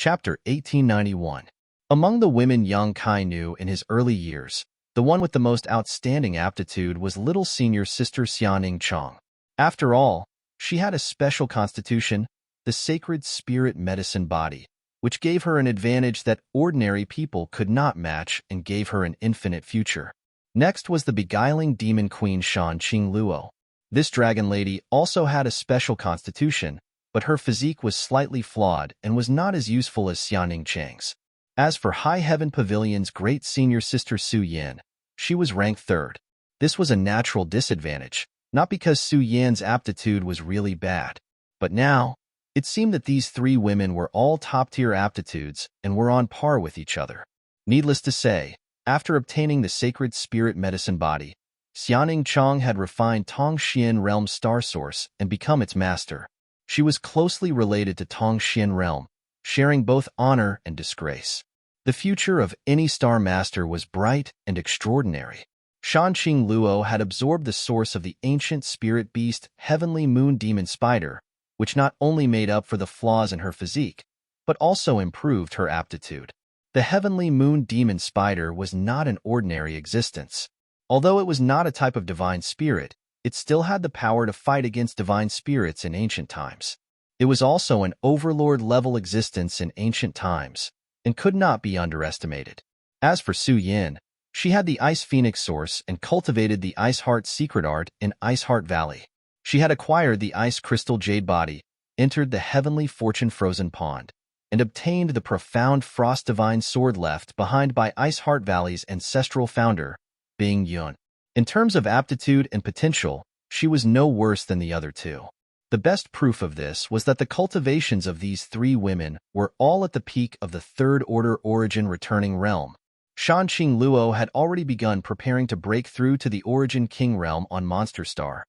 Chapter 1891. Among the women Yang Kai knew in his early years, the one with the most outstanding aptitude was little senior sister Xianing Chong. After all, she had a special constitution, the sacred spirit medicine body, which gave her an advantage that ordinary people could not match and gave her an infinite future. Next was the beguiling demon queen Shan Qingluo. This dragon lady also had a special constitution, but her physique was slightly flawed and was not as useful as Xianing Chang's. As for High Heaven Pavilion's great senior sister Su Yan, she was ranked third. This was a natural disadvantage, not because Su Yan's aptitude was really bad. But now, it seemed that these three women were all top-tier aptitudes and were on par with each other. Needless to say, after obtaining the sacred spirit medicine body, Xianing Chong had refined Tongxian Realm's star source and become its master. She was closely related to Tongxian Realm, sharing both honor and disgrace. The future of any star master was bright and extraordinary. Shan Qingluo had absorbed the source of the ancient spirit beast Heavenly Moon Demon Spider, which not only made up for the flaws in her physique, but also improved her aptitude. The Heavenly Moon Demon Spider was not an ordinary existence. Although it was not a type of divine spirit, it still had the power to fight against divine spirits in ancient times. It was also an overlord-level existence in ancient times, and could not be underestimated. As for Su Yan, she had the Ice Phoenix source and cultivated the Ice Heart secret art in Ice Heart Valley. She had acquired the Ice Crystal Jade Body, entered the Heavenly Fortune Frozen Pond, and obtained the profound Frost Divine Sword left behind by Ice Heart Valley's ancestral founder, Bing Yun. In terms of aptitude and potential, she was no worse than the other two. The best proof of this was that the cultivations of these three women were all at the peak of the Third Order Origin Returning Realm. Shan Qingluo had already begun preparing to break through to the Origin King Realm on Monster Star,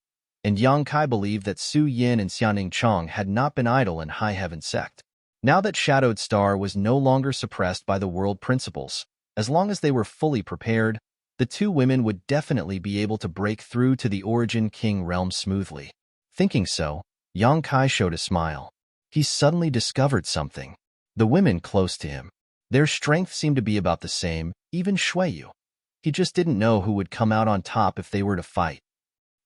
and Yang Kai believed that Su Yan and Xianing Chong had not been idle in High Heaven Sect. Now that Shadowed Star was no longer suppressed by the world principles, as long as they were fully prepared, the two women would definitely be able to break through to the Origin King Realm smoothly. Thinking so, Yang Kai showed a smile. He suddenly discovered something. The women close to him. Their strength seemed to be about the same, even Shuiyu. He just didn't know who would come out on top if they were to fight.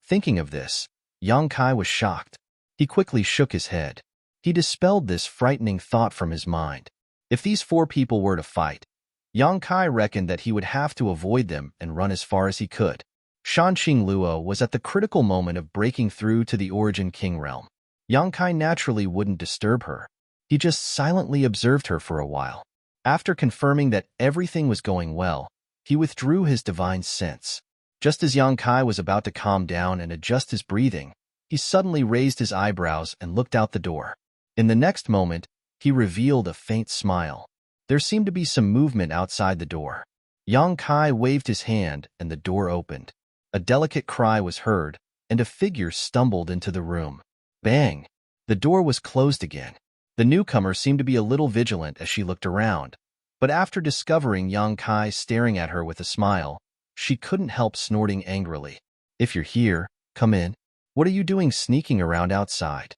Thinking of this, Yang Kai was shocked. He quickly shook his head. He dispelled this frightening thought from his mind. If these four people were to fight, Yang Kai reckoned that he would have to avoid them and run as far as he could. Shan Qingluo was at the critical moment of breaking through to the Origin King Realm. Yang Kai naturally wouldn't disturb her. He just silently observed her for a while. After confirming that everything was going well, he withdrew his divine sense. Just as Yang Kai was about to calm down and adjust his breathing, he suddenly raised his eyebrows and looked out the door. In the next moment, he revealed a faint smile. There seemed to be some movement outside the door. Yang Kai waved his hand and the door opened. A delicate cry was heard, and a figure stumbled into the room. Bang! The door was closed again. The newcomer seemed to be a little vigilant as she looked around, but after discovering Yang Kai staring at her with a smile, she couldn't help snorting angrily. "If you're here, come in. What are you doing sneaking around outside?"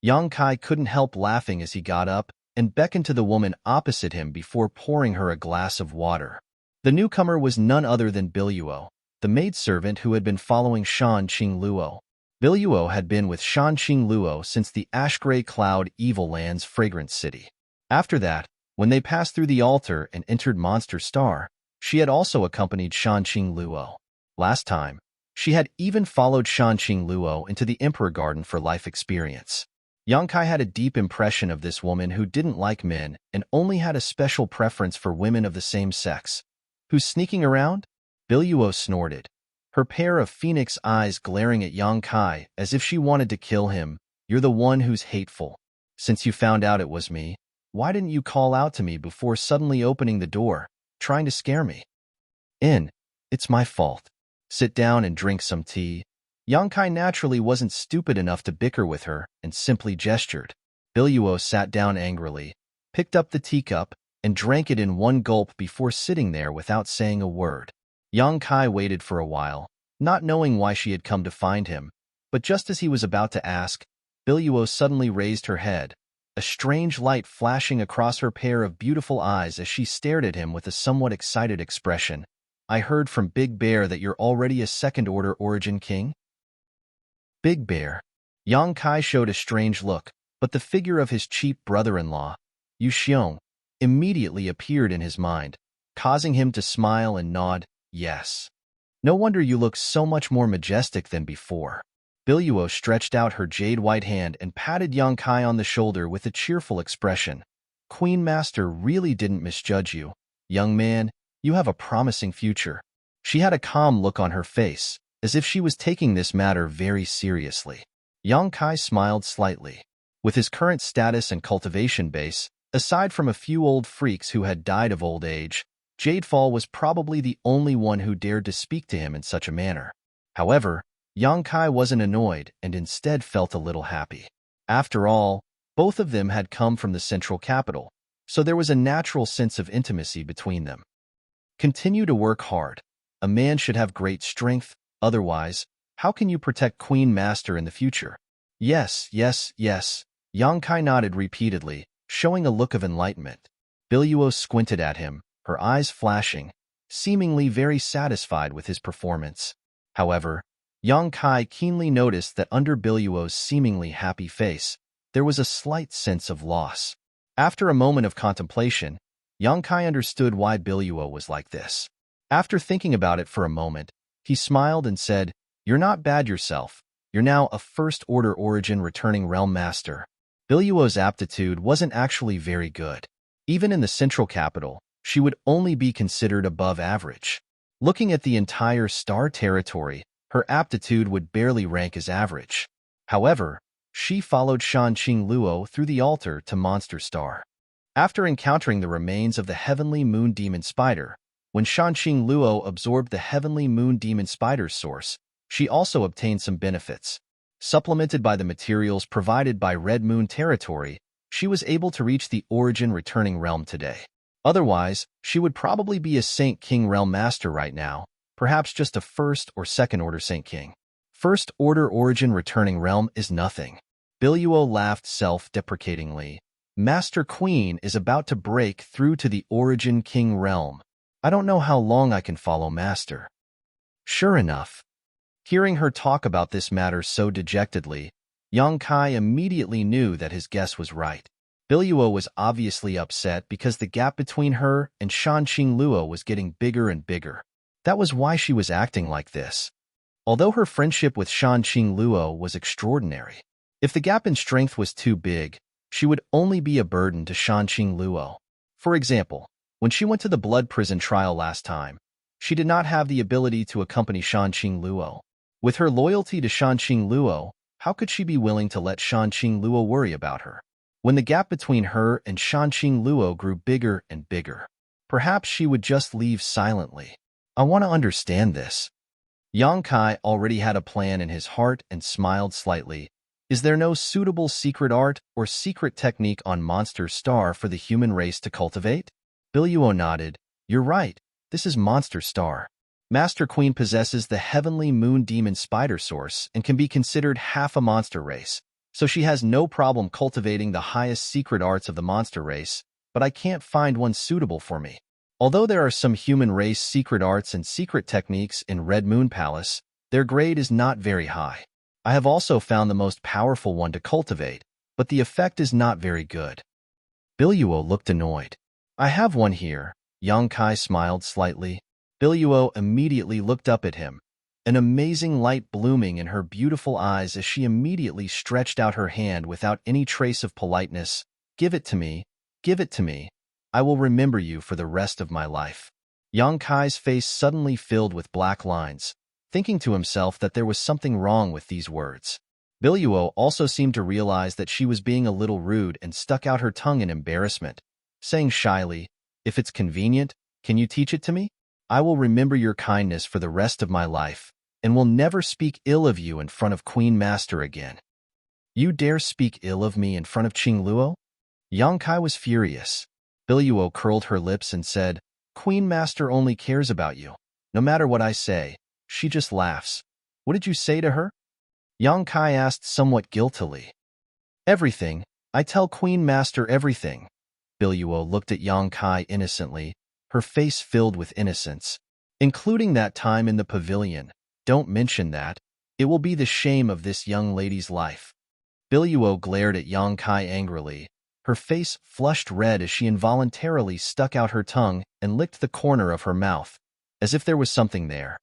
Yang Kai couldn't help laughing as he got up and beckoned to the woman opposite him before pouring her a glass of water. The newcomer was none other than Biluo, the maidservant who had been following Shan Qingluo. Biluo had been with Shan Qingluo since the Ash-Gray Cloud Evil Land's Fragrant City. After that, when they passed through the altar and entered Monster Star, she had also accompanied Shan Qingluo. Last time, she had even followed Shan Qingluo into the Emperor Garden for life experience. Yang Kai had a deep impression of this woman who didn't like men and only had a special preference for women of the same sex. "Who's sneaking around?" Biluo snorted, her pair of phoenix eyes glaring at Yang Kai as if she wanted to kill him. "You're the one who's hateful. Since you found out it was me, why didn't you call out to me before suddenly opening the door, trying to scare me?" It's my fault. Sit down and drink some tea." Yang Kai naturally wasn't stupid enough to bicker with her and simply gestured. Biluo sat down angrily, picked up the teacup, and drank it in one gulp before sitting there without saying a word. Yang Kai waited for a while, not knowing why she had come to find him, but just as he was about to ask, Biluo suddenly raised her head, a strange light flashing across her pair of beautiful eyes as she stared at him with a somewhat excited expression. I heard from Big Bear that you're already a second-order origin king? Big Bear. Yang Kai showed a strange look, but the figure of his cheap brother-in-law, Yu Xiong, immediately appeared in his mind, causing him to smile and nod, yes. No wonder you look so much more majestic than before. Biluo stretched out her jade-white hand and patted Yang Kai on the shoulder with a cheerful expression. Queen Master really didn't misjudge you. Young man, you have a promising future. She had a calm look on her face, as if she was taking this matter very seriously. Yang Kai smiled slightly. With his current status and cultivation base, aside from a few old freaks who had died of old age, Jadefall was probably the only one who dared to speak to him in such a manner. However, Yang Kai wasn't annoyed and instead felt a little happy. After all, both of them had come from the central capital, so there was a natural sense of intimacy between them. Continue to work hard. A man should have great strength, otherwise, how can you protect Queen Master in the future? Yes, yes, yes. Yang Kai nodded repeatedly, showing a look of enlightenment. Biluo squinted at him, her eyes flashing, seemingly very satisfied with his performance. However, Yang Kai keenly noticed that under Biluo's seemingly happy face, there was a slight sense of loss. After a moment of contemplation, Yang Kai understood why Biluo was like this. After thinking about it for a moment, he smiled and said, "You're not bad yourself. You're now a first-order origin returning realm master." Biluo's aptitude wasn't actually very good. Even in the central capital, she would only be considered above average. Looking at the entire star territory, her aptitude would barely rank as average. However, she followed Shanqing Luo through the altar to Monster Star. After encountering the remains of the Heavenly Moon Demon Spider, when Shanqing Luo absorbed the Heavenly Moon Demon Spider's source, she also obtained some benefits. Supplemented by the materials provided by Red Moon Territory, she was able to reach the Origin Returning Realm today. Otherwise, she would probably be a Saint King Realm Master right now, perhaps just a first or second order Saint King. First order Origin Returning Realm is nothing. Biluo laughed self-deprecatingly. Master Queen is about to break through to the Origin King Realm. I don't know how long I can follow Master. Sure enough. Hearing her talk about this matter so dejectedly, Yang Kai immediately knew that his guess was right. Biluo was obviously upset because the gap between her and Shanqing Luo was getting bigger and bigger. That was why she was acting like this. Although her friendship with Shanqing Luo was extraordinary, if the gap in strength was too big, she would only be a burden to Shanqing Luo. For example, when she went to the blood prison trial last time, she did not have the ability to accompany Shanqing Luo. With her loyalty to Shanqing Luo, how could she be willing to let Shanqing Luo worry about her? When the gap between her and Shanqing Luo grew bigger and bigger, perhaps she would just leave silently. I want to understand this. Yang Kai already had a plan in his heart and smiled slightly. Is there no suitable secret art or secret technique on Monster Star for the human race to cultivate? Biluo nodded. You're right, this is Monster Star. Master Queen possesses the Heavenly Moon Demon Spider source and can be considered half a monster race, so she has no problem cultivating the highest secret arts of the monster race, but I can't find one suitable for me. Although there are some human race secret arts and secret techniques in Red Moon Palace, their grade is not very high. I have also found the most powerful one to cultivate, but the effect is not very good. Biluo looked annoyed. I have one here. Yang Kai smiled slightly. Biluo immediately looked up at him, an amazing light blooming in her beautiful eyes as she immediately stretched out her hand without any trace of politeness. Give it to me. Give it to me. I will remember you for the rest of my life. Yang Kai's face suddenly filled with black lines, thinking to himself that there was something wrong with these words. Biluo also seemed to realize that she was being a little rude and stuck out her tongue in embarrassment, saying shyly, "If it's convenient, can you teach it to me? I will remember your kindness for the rest of my life, and will never speak ill of you in front of Queen Master again." You dare speak ill of me in front of Qing Luo? Yang Kai was furious. Biluo curled her lips and said, Queen Master only cares about you. No matter what I say, she just laughs. What did you say to her? Yang Kai asked somewhat guiltily. Everything. I tell Queen Master everything. Biluo looked at Yang Kai innocently, her face filled with innocence. Including that time in the pavilion. Don't mention that. It will be the shame of this young lady's life. Biluo glared at Yang Kai angrily. Her face flushed red as she involuntarily stuck out her tongue and licked the corner of her mouth, as if there was something there.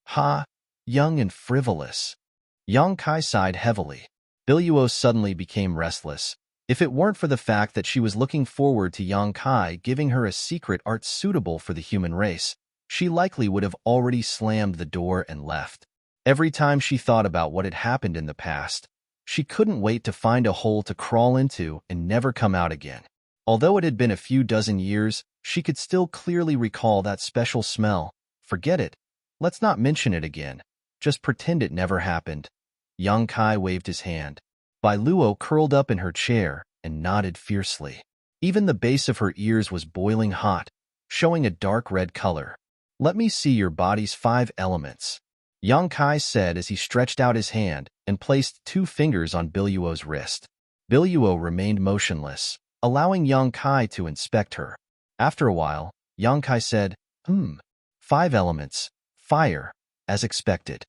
Ha! Young and frivolous. Yang Kai sighed heavily. Biluo suddenly became restless. If it weren't for the fact that she was looking forward to Yang Kai giving her a secret art suitable for the human race, she likely would have already slammed the door and left. Every time she thought about what had happened in the past, she couldn't wait to find a hole to crawl into and never come out again. Although it had been a few dozen years, she could still clearly recall that special smell. Forget it. Let's not mention it again. Just pretend it never happened. Yang Kai waved his hand. Bai Luo curled up in her chair and nodded fiercely. Even the base of her ears was boiling hot, showing a dark red color. Let me see your body's 5 elements. Yang Kai said as he stretched out his hand and placed 2 fingers on Biluo's wrist. Biluo remained motionless, allowing Yang Kai to inspect her. After a while, Yang Kai said, 5 elements, fire, as expected.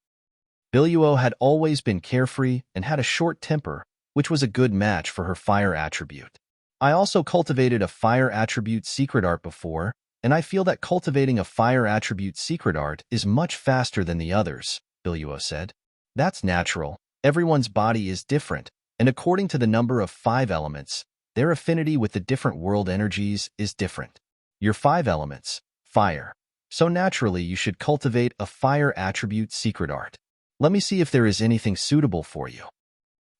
Biluo had always been carefree and had a short temper, which was a good match for her fire attribute. I also cultivated a fire attribute secret art before, and I feel that cultivating a fire attribute secret art is much faster than the others, Biluo said. That's natural. Everyone's body is different, and according to the number of 5 elements, their affinity with the different world energies is different. Your 5 elements, fire. So naturally you should cultivate a fire attribute secret art. Let me see if there is anything suitable for you.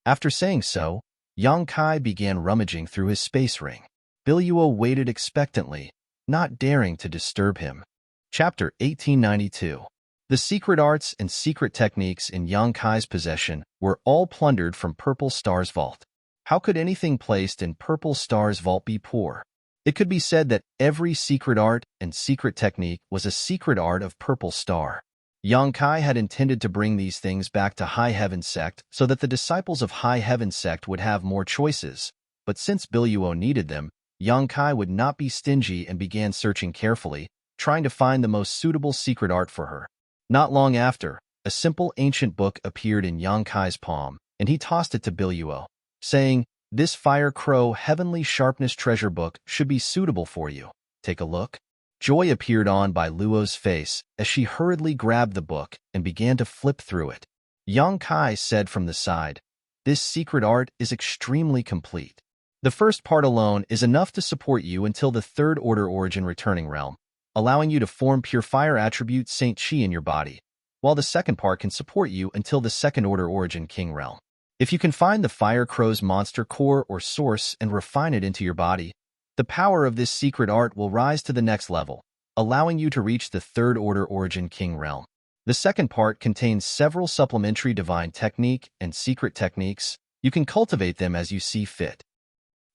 After saying so, Yang Kai began rummaging through his space ring. Biluo waited expectantly, not daring to disturb him. Chapter 1892. The secret arts and secret techniques in Yang Kai's possession were all plundered from Purple Star's vault. How could anything placed in Purple Star's vault be poor? It could be said that every secret art and secret technique was a secret art of Purple Star. Yang Kai had intended to bring these things back to High Heaven Sect so that the disciples of High Heaven Sect would have more choices, but since Biluo needed them, Yang Kai would not be stingy and began searching carefully, trying to find the most suitable secret art for her. Not long after, a simple ancient book appeared in Yang Kai's palm, and he tossed it to Biluo, saying, "This Fire Crow Heavenly Sharpness Treasure Book should be suitable for you. Take a look." Joy appeared on Bai Luo's face as she hurriedly grabbed the book and began to flip through it. Yang Kai said from the side, "This secret art is extremely complete. The first part alone is enough to support you until the 3rd Order Origin Returning Realm, allowing you to form pure fire attribute Saint Chi in your body, while the second part can support you until the 2nd Order Origin King Realm. If you can find the Fire Crow's monster core or source and refine it into your body, the power of this secret art will rise to the next level, allowing you to reach the 3rd Order Origin King Realm. The second part contains several supplementary divine technique and secret techniques. You can cultivate them as you see fit."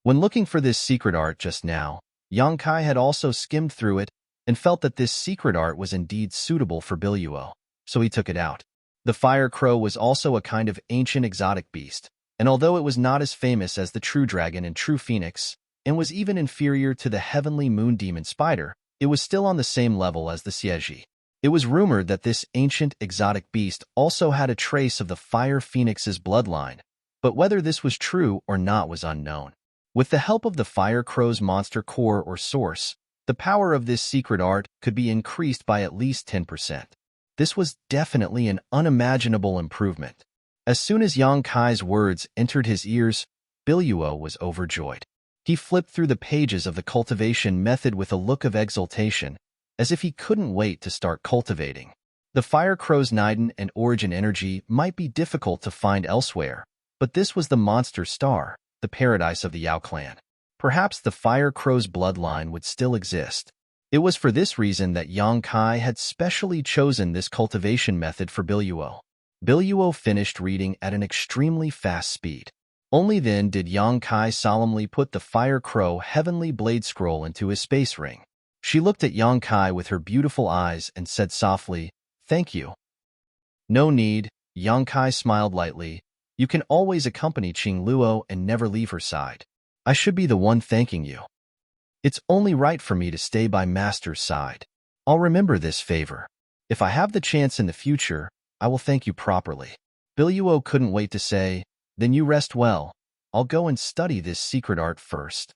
When looking for this secret art just now, Yang Kai had also skimmed through it and felt that this secret art was indeed suitable for Biluo, so he took it out. The Fire Crow was also a kind of ancient exotic beast, and although it was not as famous as the True Dragon and True Phoenix, and was even inferior to the heavenly moon demon spider, it was still on the same level as the Xieji. It was rumored that this ancient exotic beast also had a trace of the Fire Phoenix's bloodline, but whether this was true or not was unknown. With the help of the Fire Crow's monster core or source, the power of this secret art could be increased by at least 10%. This was definitely an unimaginable improvement. As soon as Yang Kai's words entered his ears, Biluo was overjoyed. He flipped through the pages of the cultivation method with a look of exultation, as if he couldn't wait to start cultivating. The Fire Crow's Niden and Origin energy might be difficult to find elsewhere, but this was the monster star, the paradise of the Yao clan. Perhaps the Fire Crow's bloodline would still exist. It was for this reason that Yang Kai had specially chosen this cultivation method for Biluo. Biluo finished reading at an extremely fast speed. Only then did Yang Kai solemnly put the Fire Crow Heavenly Blade Scroll into his space ring. She looked at Yang Kai with her beautiful eyes and said softly, "Thank you." "No need," Yang Kai smiled lightly. "You can always accompany Qing Luo and never leave her side." I should be the one thanking you. It's only right for me to stay by Master's side. I'll remember this favor. If I have the chance in the future, I will thank you properly. Biluo couldn't wait to say, then you rest well. I'll go and study this secret art first.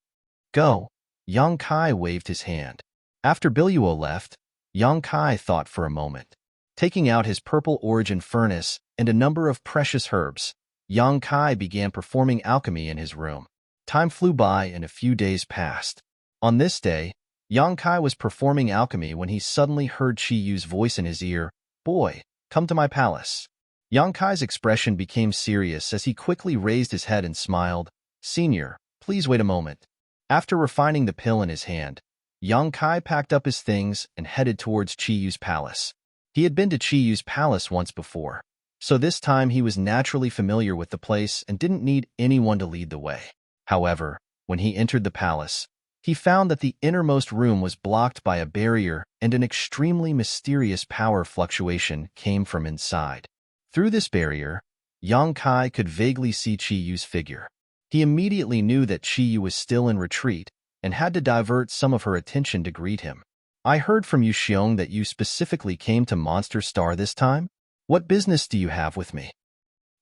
Go. Yang Kai waved his hand. After Biluo left, Yang Kai thought for a moment. Taking out his purple origin furnace and a number of precious herbs, Yang Kai began performing alchemy in his room. Time flew by and a few days passed. On this day, Yang Kai was performing alchemy when he suddenly heard Qi Yu's voice in his ear. Boy, come to my palace. Yang Kai's expression became serious as he quickly raised his head and smiled. Senior, please wait a moment. After refining the pill in his hand, Yang Kai packed up his things and headed towards Qi Yu's palace. He had been to Qi Yu's palace once before, so this time he was naturally familiar with the place and didn't need anyone to lead the way. However, when he entered the palace, he found that the innermost room was blocked by a barrier and an extremely mysterious power fluctuation came from inside. Through this barrier, Yang Kai could vaguely see Qi Yu's figure. He immediately knew that Qi Yu was still in retreat and had to divert some of her attention to greet him. I heard from you, Xiong, that you specifically came to Monster Star this time? What business do you have with me?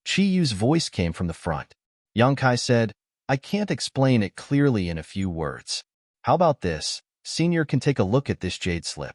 Qi Yu's voice came from the front. Yang Kai said, I can't explain it clearly in a few words. How about this? Senior can take a look at this jade slip.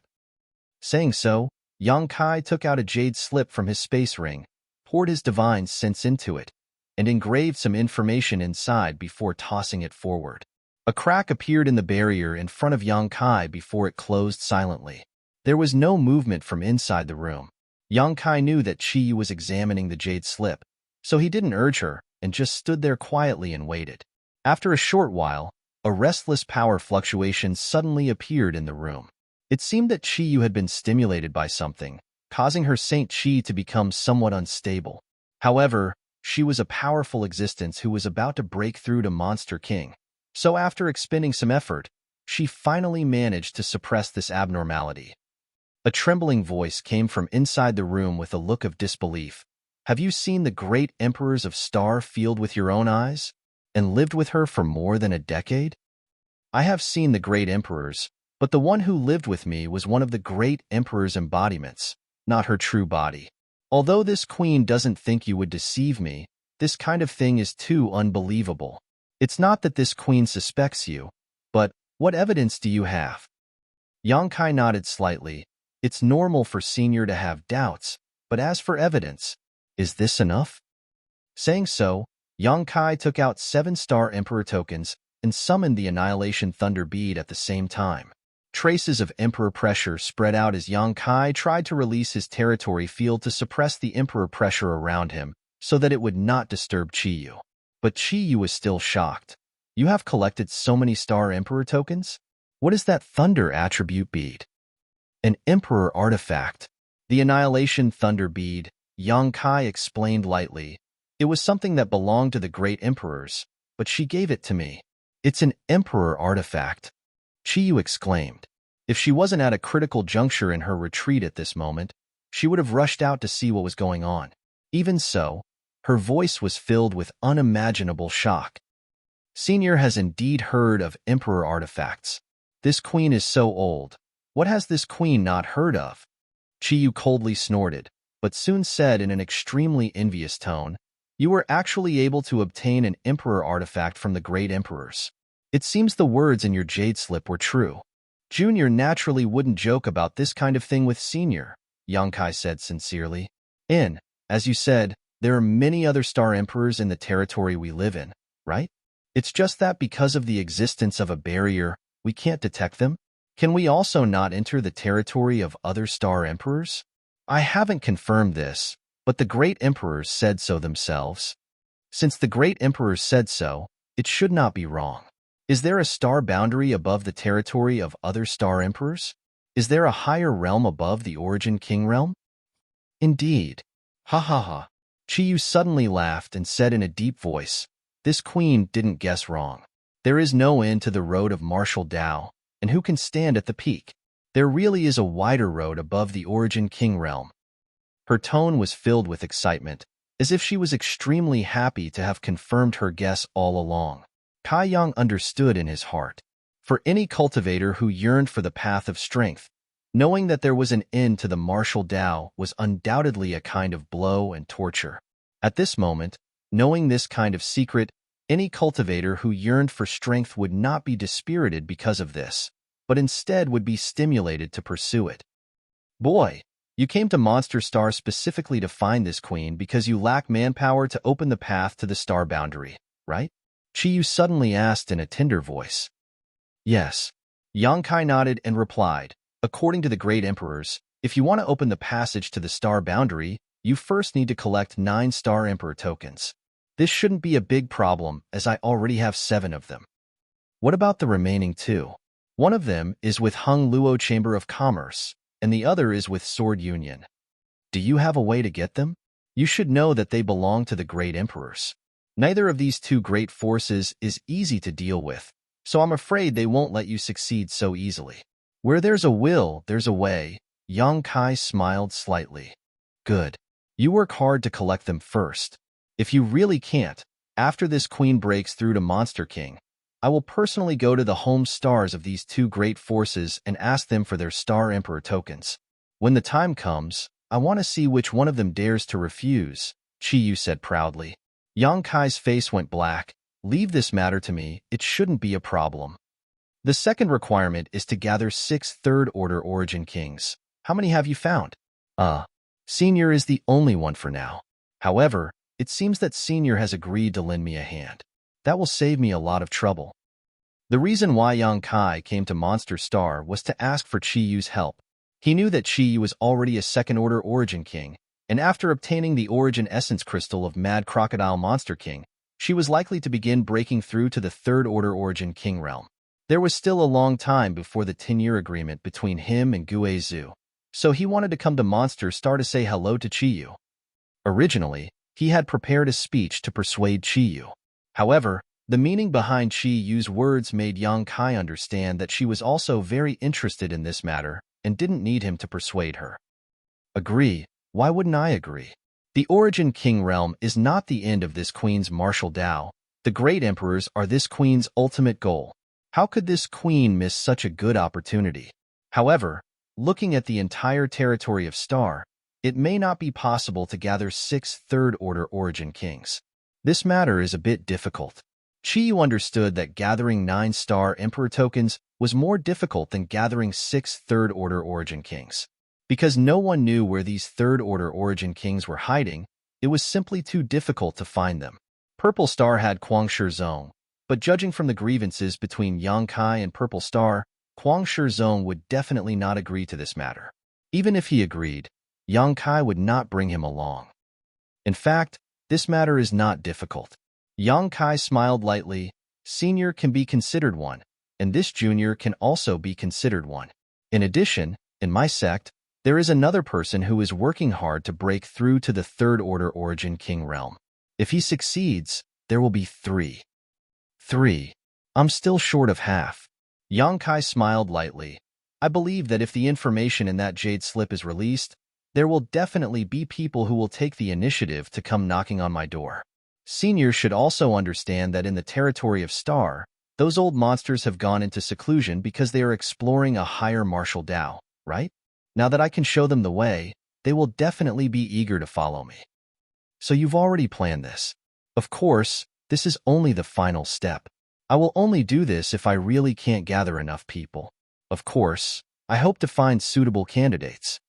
Saying so, Yang Kai took out a jade slip from his space ring, poured his divine sense into it, and engraved some information inside before tossing it forward. A crack appeared in the barrier in front of Yang Kai before it closed silently. There was no movement from inside the room. Yang Kai knew that Qi Yu was examining the jade slip, so he didn't urge her and just stood there quietly and waited. After a short while, a restless power fluctuation suddenly appeared in the room. It seemed that Qi Yu had been stimulated by something, causing her Saint Qi to become somewhat unstable. However, she was a powerful existence who was about to break through to Monster King. So after expending some effort, she finally managed to suppress this abnormality. A trembling voice came from inside the room with a look of disbelief. Have you seen the great emperors of Star Field with your own eyes, and lived with her for more than a decade? I have seen the great emperors, but the one who lived with me was one of the great emperor's embodiments, not her true body. Although this queen doesn't think you would deceive me, this kind of thing is too unbelievable. It's not that this queen suspects you, but what evidence do you have? Yang Kai nodded slightly. It's normal for Senior to have doubts, but as for evidence, is this enough? Saying so, Yang Kai took out 7-star Emperor tokens and summoned the Annihilation Thunder Bead at the same time. Traces of Emperor pressure spread out as Yang Kai tried to release his territory field to suppress the Emperor pressure around him so that it would not disturb Qi Yu. But Qi Yu was still shocked. You have collected so many Star Emperor tokens? What is that Thunder Attribute Bead? An Emperor artifact. The Annihilation Thunder Bead, Yang Kai explained lightly. It was something that belonged to the great emperors, but she gave it to me. It's an Emperor artifact. Qi Yu exclaimed. If she wasn't at a critical juncture in her retreat at this moment, she would have rushed out to see what was going on. Even so, her voice was filled with unimaginable shock. Senior has indeed heard of Emperor artifacts. This queen is so old. What has this queen not heard of? Qi Yu coldly snorted, but soon said in an extremely envious tone, You were actually able to obtain an Emperor artifact from the great emperors. It seems the words in your jade slip were true. Junior naturally wouldn't joke about this kind of thing with Senior, Yang Kai said sincerely. As you said, there are many other Star Emperors in the territory we live in, right? It's just that because of the existence of a barrier, we can't detect them? Can we also not enter the territory of other Star Emperors? I haven't confirmed this, but the great emperors said so themselves. Since the great emperors said so, it should not be wrong. Is there a star boundary above the territory of other Star Emperors? Is there a higher realm above the Origin King realm? Indeed. Ha ha ha. Qi Yu suddenly laughed and said in a deep voice, This queen didn't guess wrong. There is no end to the road of martial Tao, and who can stand at the peak? There really is a wider road above the Origin King realm. Her tone was filled with excitement, as if she was extremely happy to have confirmed her guess all along. Kai Yang understood in his heart. For any cultivator who yearned for the path of strength, knowing that there was an end to the martial Tao was undoubtedly a kind of blow and torture. At this moment, knowing this kind of secret, any cultivator who yearned for strength would not be dispirited because of this, but instead would be stimulated to pursue it. Boy, you came to Monster Star specifically to find this queen because you lack manpower to open the path to the star boundary, right? Chiyu suddenly asked in a tender voice. Yes. Yang Kai nodded and replied, according to the great emperors, if you want to open the passage to the star boundary, you first need to collect 9 Star Emperor tokens. This shouldn't be a big problem, as I already have 7 of them. What about the remaining 2? One of them is with Hung Luo Chamber of Commerce, and the other is with Sword Union. Do you have a way to get them? You should know that they belong to the great emperors. Neither of these 2 great forces is easy to deal with, so I'm afraid they won't let you succeed so easily. Where there's a will, there's a way. Yang Kai smiled slightly. Good. You work hard to collect them first. If you really can't, after this queen breaks through to Monster King, I will personally go to the home stars of these 2 great forces and ask them for their Star Emperor tokens. When the time comes, I want to see which one of them dares to refuse, Chiyu said proudly. Yang Kai's face went black. Leave this matter to me, it shouldn't be a problem. The second requirement is to gather 6 third-order origin kings. How many have you found? Senior is the only one for now. However, it seems that Senior has agreed to lend me a hand. That will save me a lot of trouble. The reason why Yang Kai came to Monster Star was to ask for Chiyu's help. He knew that Chiyu was already a second-order origin king, and after obtaining the origin essence crystal of Mad Crocodile Monster King, she was likely to begin breaking through to the third-order origin king realm. There was still a long time before the 10-year agreement between him and Gue Zhu, so he wanted to come to Monster Star to say hello to Chiyu. Originally, he had prepared a speech to persuade Chiyu. However, the meaning behind Chiyu's words made Yang Kai understand that she was also very interested in this matter and didn't need him to persuade her. Agree? Why wouldn't I agree? The Origin King realm is not the end of this queen's martial Tao. The great emperors are this queen's ultimate goal. How could this queen miss such a good opportunity? However, looking at the entire territory of Star, it may not be possible to gather 6 third-order origin kings. This matter is a bit difficult. Chiyu understood that gathering 9 Star Emperor tokens was more difficult than gathering 6 third-order origin kings. Because no one knew where these third-order origin kings were hiding, it was simply too difficult to find them. Purple Star had Kuang Shizong, but judging from the grievances between Yang Kai and Purple Star, Kuang Shizong would definitely not agree to this matter. Even if he agreed, Yang Kai would not bring him along. In fact, this matter is not difficult. Yang Kai smiled lightly. Senior can be considered one, and this junior can also be considered one. In addition, in my sect, there is another person who is working hard to break through to the third-order origin king realm. If he succeeds, there will be 3. 3. I'm still short of half. Yang Kai smiled lightly. I believe that if the information in that jade slip is released, there will definitely be people who will take the initiative to come knocking on my door. Senior should also understand that in the territory of Star, those old monsters have gone into seclusion because they are exploring a higher martial Tao, right? Now that I can show them the way, they will definitely be eager to follow me. So you've already planned this. Of course, this is only the final step. I will only do this if I really can't gather enough people. Of course, I hope to find suitable candidates.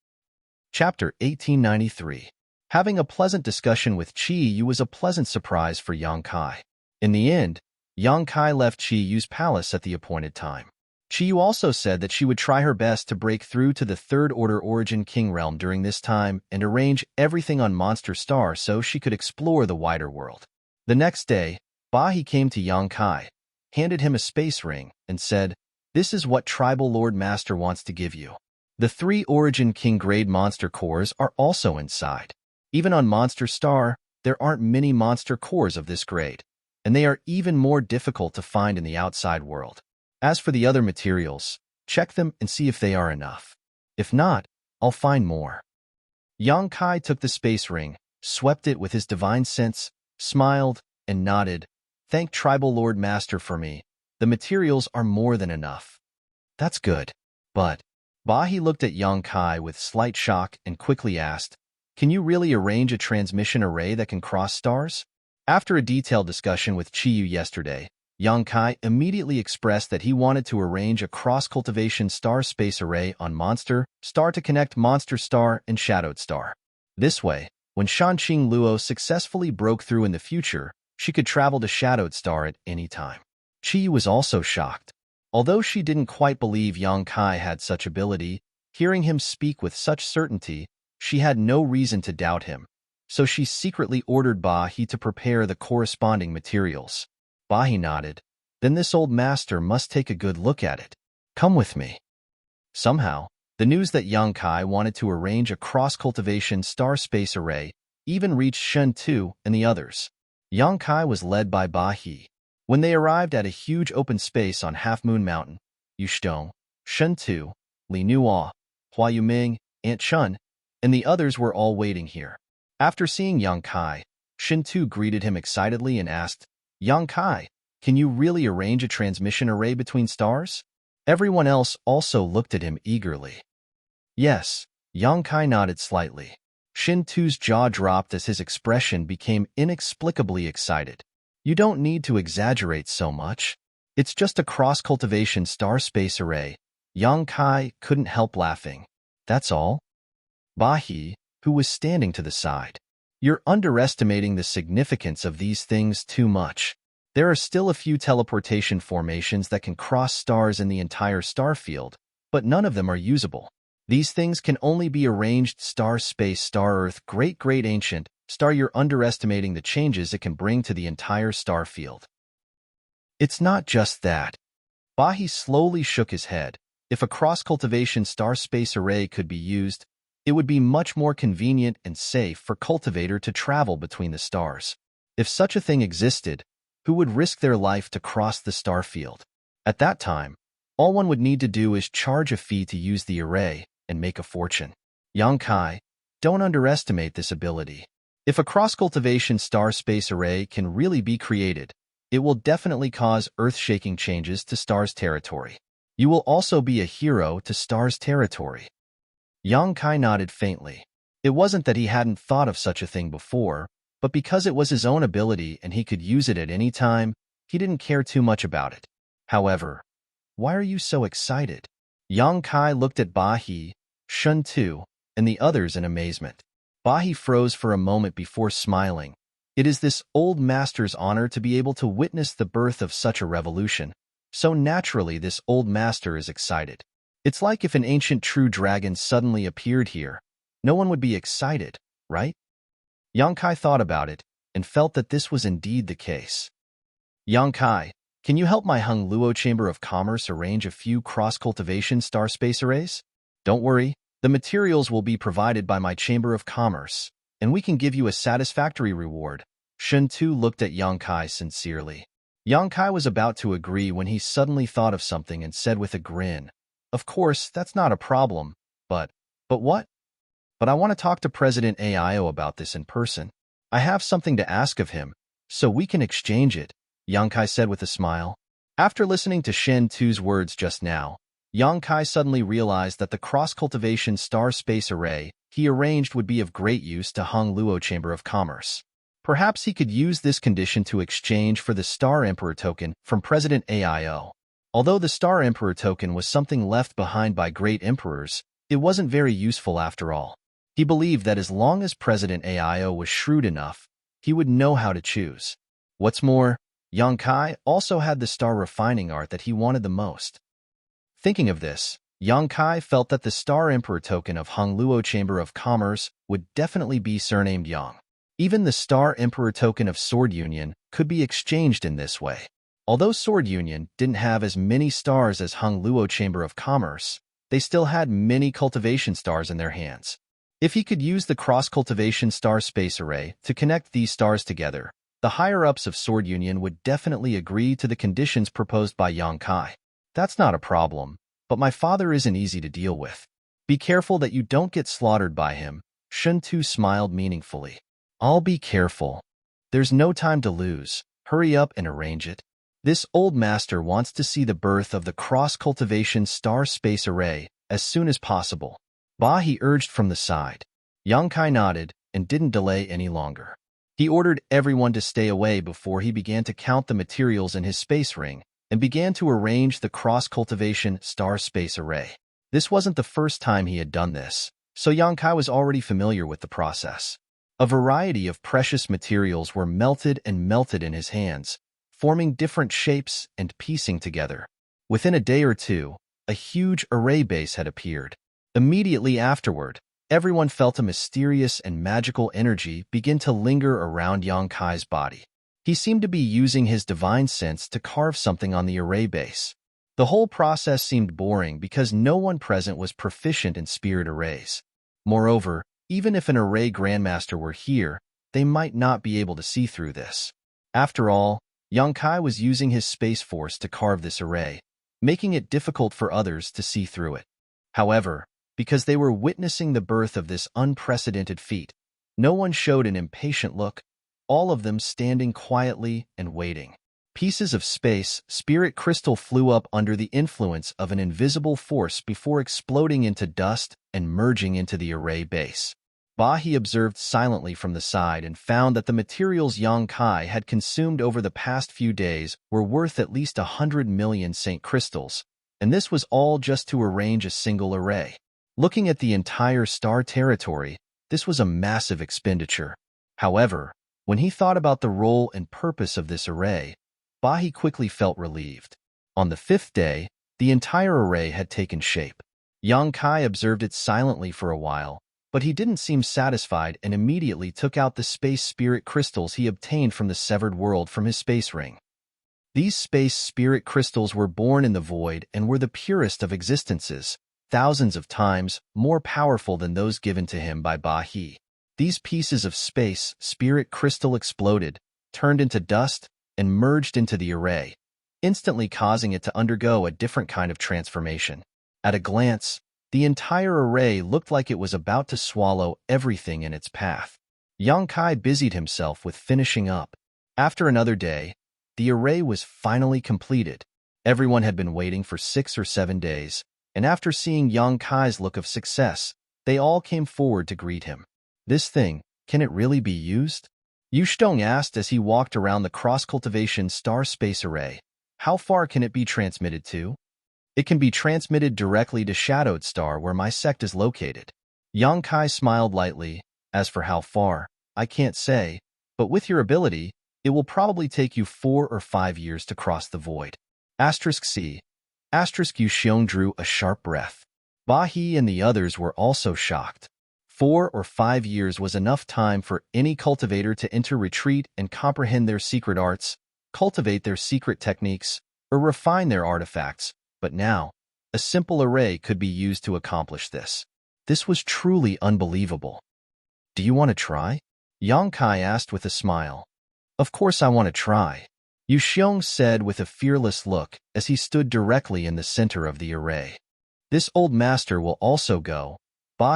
Chapter 1893. Having a pleasant discussion with Chi-Yu was a pleasant surprise for Yang Kai. In the end, Yang Kai left Chi-Yu's palace at the appointed time. Chi-Yu also said that she would try her best to break through to the third-order origin king realm during this time and arrange everything on Monster Star so she could explore the wider world. The next day, Bahi came to Yang Kai, handed him a space ring, and said, "This is what Tribal Lord Master wants to give you." The 3 Origin King grade monster cores are also inside. Even on Monster Star, there aren't many monster cores of this grade, and they are even more difficult to find in the outside world. As for the other materials, check them and see if they are enough. If not, I'll find more. Yang Kai took the space ring, swept it with his divine sense, smiled, and nodded. Thank Tribal Lord Master for me. The materials are more than enough. That's good. But Bahi looked at Yang Kai with slight shock and quickly asked, can you really arrange a transmission array that can cross stars? After a detailed discussion with Chiyu yesterday, Yang Kai immediately expressed that he wanted to arrange a cross-cultivation star-space array on Monster Star to connect Monster Star and Shadowed Star. This way, when Shanqing Luo successfully broke through in the future, she could travel to Shadowed Star at any time. Chiyu was also shocked. Although she didn't quite believe Yang Kai had such ability, hearing him speak with such certainty, she had no reason to doubt him, so she secretly ordered Bahi to prepare the corresponding materials. Bahi nodded. Then this old master must take a good look at it. Come with me. Somehow, the news that Yang Kai wanted to arrange a cross-cultivation star-space array even reached Shen Tu and the others. Yang Kai was led by Bahi. When they arrived at a huge open space on Half Moon Mountain, Yu Shdong, Shen Tu, Li Nuo, Hua Yuming, Aunt Chun, and the others were all waiting here. After seeing Yang Kai, Shen Tu greeted him excitedly and asked, Yang Kai, can you really arrange a transmission array between stars? Everyone else also looked at him eagerly. Yes, Yang Kai nodded slightly. Shen Tu's jaw dropped as his expression became inexplicably excited. You don't need to exaggerate so much. It's just a cross-cultivation star-space array. Yang Kai couldn't help laughing. That's all? Bahi, who was standing to the side. You're underestimating the significance of these things too much. There are still a few teleportation formations that can cross stars in the entire star field, but none of them are usable. These things can only be arranged star space star Earth great ancient star. You're underestimating the changes it can bring to the entire star field. It's not just that. Bahi slowly shook his head. If a cross-cultivation star space array could be used, it would be much more convenient and safe for cultivator to travel between the stars. If such a thing existed, who would risk their life to cross the star field? At that time, all one would need to do is charge a fee to use the array and make a fortune. Yang Kai, don't underestimate this ability. If a cross-cultivation star-space array can really be created, it will definitely cause earth-shaking changes to Star's territory. You will also be a hero to Star's territory. Yang Kai nodded faintly. It wasn't that he hadn't thought of such a thing before, but because it was his own ability and he could use it at any time, he didn't care too much about it. However, why are you so excited? Yang Kai looked at Bahi, Shen Tu, and the others in amazement. Bahi froze for a moment before smiling. It is this old master's honor to be able to witness the birth of such a revolution, so naturally this old master is excited. It's like if an ancient true dragon suddenly appeared here. No one would be excited, right? Yang Kai thought about it and felt that this was indeed the case. Yang Kai, can you help my Hung Luo Chamber of Commerce arrange a few cross-cultivation star space arrays? Don't worry, the materials will be provided by my Chamber of Commerce, and we can give you a satisfactory reward. Shen Tu looked at Yang Kai sincerely. Yang Kai was about to agree when he suddenly thought of something and said with a grin, of course, that's not a problem, but what? But I want to talk to President AIO about this in person. I have something to ask of him, so we can exchange it, Yang Kai said with a smile. After listening to Shen Tu's words just now, Yang Kai suddenly realized that the cross-cultivation star space array he arranged would be of great use to Hung Luo Chamber of Commerce. Perhaps he could use this condition to exchange for the Star Emperor token from President AIO. Although the Star Emperor token was something left behind by great emperors, it wasn't very useful after all. He believed that as long as President AIO was shrewd enough, he would know how to choose. What's more, Yang Kai also had the star refining art that he wanted the most. Thinking of this, Yang Kai felt that the Star Emperor token of Hung Luo Chamber of Commerce would definitely be surnamed Yang. Even the Star Emperor token of Sword Union could be exchanged in this way. Although Sword Union didn't have as many stars as Hung Luo Chamber of Commerce, they still had many cultivation stars in their hands. If he could use the cross-cultivation star space array to connect these stars together, the higher-ups of Sword Union would definitely agree to the conditions proposed by Yang Kai. That's not a problem, but my father isn't easy to deal with. Be careful that you don't get slaughtered by him. Shen Tu smiled meaningfully. I'll be careful. There's no time to lose. Hurry up and arrange it. This old master wants to see the birth of the cross-cultivation star-space array as soon as possible. He urged from the side. Yang Kai nodded and didn't delay any longer. He ordered everyone to stay away before he began to count the materials in his space ring and began to arrange the cross-cultivation star-space array. This wasn't the first time he had done this, so Yang Kai was already familiar with the process. A variety of precious materials were melted and melted in his hands, forming different shapes and piecing together. Within a day or two, a huge array base had appeared. Immediately afterward, everyone felt a mysterious and magical energy begin to linger around Yang Kai's body. He seemed to be using his divine sense to carve something on the array base. The whole process seemed boring because no one present was proficient in spirit arrays. Moreover, even if an array grandmaster were here, they might not be able to see through this. After all, Yang Kai was using his space force to carve this array, making it difficult for others to see through it. However, because they were witnessing the birth of this unprecedented feat, no one showed an impatient look, all of them standing quietly and waiting. Pieces of space spirit crystal flew up under the influence of an invisible force before exploding into dust and merging into the array base. He observed silently from the side and found that the materials Yang Kai had consumed over the past few days were worth at least 100 million Saint crystals, and this was all just to arrange a single array. Looking at the entire star territory, this was a massive expenditure. However, when he thought about the role and purpose of this array, he quickly felt relieved. On the 5th day, the entire array had taken shape. Yang Kai observed it silently for a while, but he didn't seem satisfied and immediately took out the space spirit crystals he obtained from the severed world from his space ring. These space spirit crystals were born in the void and were the purest of existences, thousands of times more powerful than those given to him by He. These pieces of space spirit crystal exploded, turned into dust, and merged into the array, instantly causing it to undergo a different kind of transformation. At a glance, the entire array looked like it was about to swallow everything in its path. Yang Kai busied himself with finishing up. After another day, the array was finally completed. Everyone had been waiting for 6 or 7 days, and after seeing Yang Kai's look of success, they all came forward to greet him. This thing, can it really be used? Yu Shtong asked as he walked around the cross-cultivation star space array. How far can it be transmitted to? It can be transmitted directly to Shadowed Star where my sect is located. Yang Kai smiled lightly. As for how far, I can't say, but with your ability, it will probably take you 4 or 5 years to cross the void. C. Yu Xiong drew a sharp breath. He and the others were also shocked. 4 or 5 years was enough time for any cultivator to enter retreat and comprehend their secret arts, cultivate their secret techniques, or refine their artifacts, but now, a simple array could be used to accomplish this. This was truly unbelievable. Do you want to try? Yang Kai asked with a smile. Of course I want to try, Yu Xiong said with a fearless look as he stood directly in the center of the array. This old master will also go.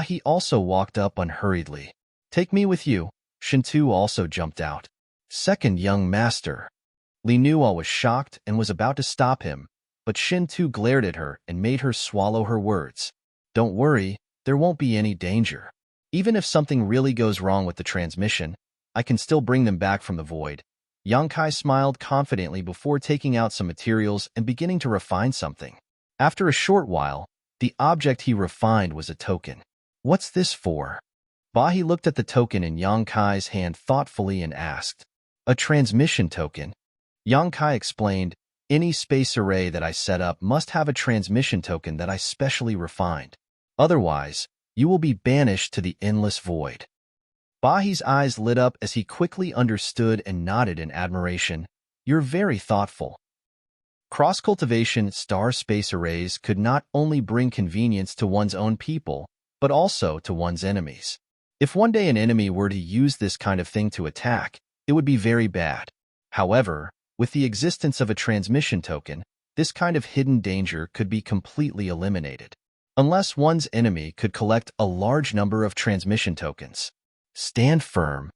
He also walked up unhurriedly. Take me with you. Shintu also jumped out. Second young master. Li Nuo was shocked and was about to stop him, but Shintu glared at her and made her swallow her words. Don't worry, there won't be any danger. Even if something really goes wrong with the transmission, I can still bring them back from the void. Yang Kai smiled confidently before taking out some materials and beginning to refine something. After a short while, the object he refined was a token. What's this for? He looked at the token in Yang Kai's hand thoughtfully and asked. A transmission token? Yang Kai explained, any space array that I set up must have a transmission token that I specially refined. Otherwise, you will be banished to the endless void. He's eyes lit up as he quickly understood and nodded in admiration. You're very thoughtful. Cross-cultivation star space arrays could not only bring convenience to one's own people, but also to one's enemies. If one day an enemy were to use this kind of thing to attack, it would be very bad. However, with the existence of a transmission token, this kind of hidden danger could be completely eliminated. Unless one's enemy could collect a large number of transmission tokens. Stand firm.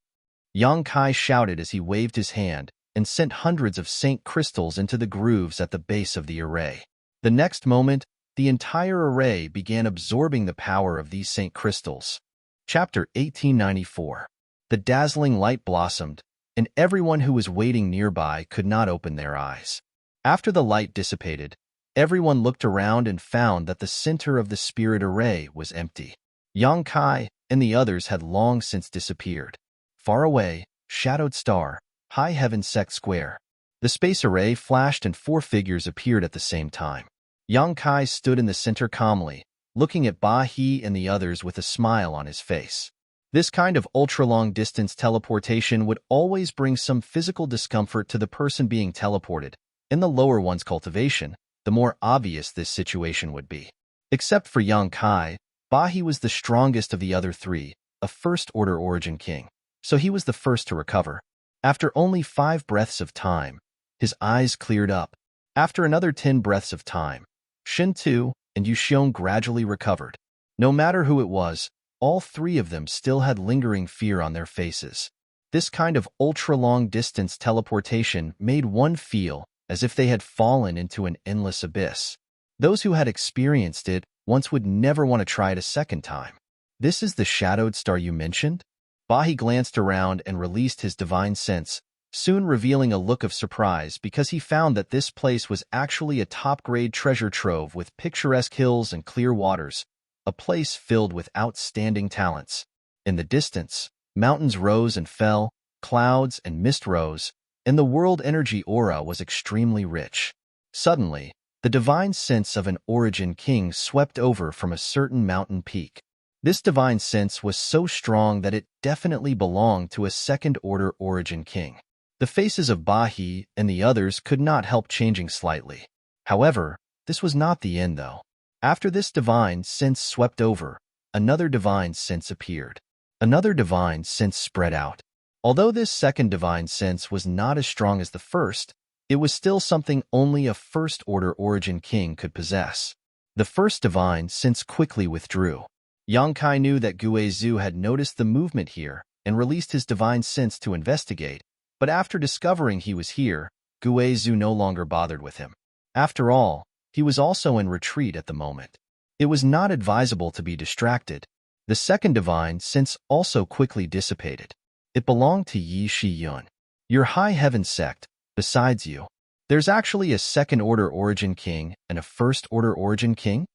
Yang Kai shouted as he waved his hand, and sent hundreds of Saint crystals into the grooves at the base of the array. The next moment, the entire array began absorbing the power of these Saint crystals. Chapter 1894. The dazzling light blossomed, and everyone who was waiting nearby could not open their eyes. After the light dissipated, everyone looked around and found that the center of the spirit array was empty. Yang Kai and the others had long since disappeared. Far away, shadowed star, high heaven sect square. The space array flashed and 4 figures appeared at the same time. Yang Kai stood in the center calmly, looking at Ba He and the others with a smile on his face. This kind of ultra-long-distance teleportation would always bring some physical discomfort to the person being teleported. In the lower one's cultivation, the more obvious this situation would be. Except for Yang Kai, Ba He was the strongest of the other 3, a first-order origin king, so he was the first to recover. After only 5 breaths of time, his eyes cleared up. After another 10 breaths of time, Shen Tu and Yuxiong gradually recovered. No matter who it was, all 3 of them still had lingering fear on their faces. This kind of ultra-long-distance teleportation made one feel as if they had fallen into an endless abyss. Those who had experienced it once would never want to try it a second time. This is the shadowed star you mentioned? Ba He glanced around and released his divine sense, soon revealing a look of surprise because he found that this place was actually a top-grade treasure trove with picturesque hills and clear waters, a place filled with outstanding talents. In the distance, mountains rose and fell, clouds and mist rose, and the world energy aura was extremely rich. Suddenly, the divine sense of an origin king swept over from a certain mountain peak. This divine sense was so strong that it definitely belonged to a second-order origin king. The faces of Ba He and the others could not help changing slightly. However, this was not the end, though. After this divine sense swept over, another divine sense appeared. Another divine sense spread out. Although this second divine sense was not as strong as the first, it was still something only a first-order origin king could possess. The first divine sense quickly withdrew. Yang Kai knew that Guizhu had noticed the movement here and released his divine sense to investigate, but after discovering he was here, Guizhu no longer bothered with him. After all, he was also in retreat at the moment. It was not advisable to be distracted. The second divine sense also quickly dissipated. It belonged to Yi Shiyun. Your high heaven sect, besides you, there's actually a second-order origin king and a first-order origin king?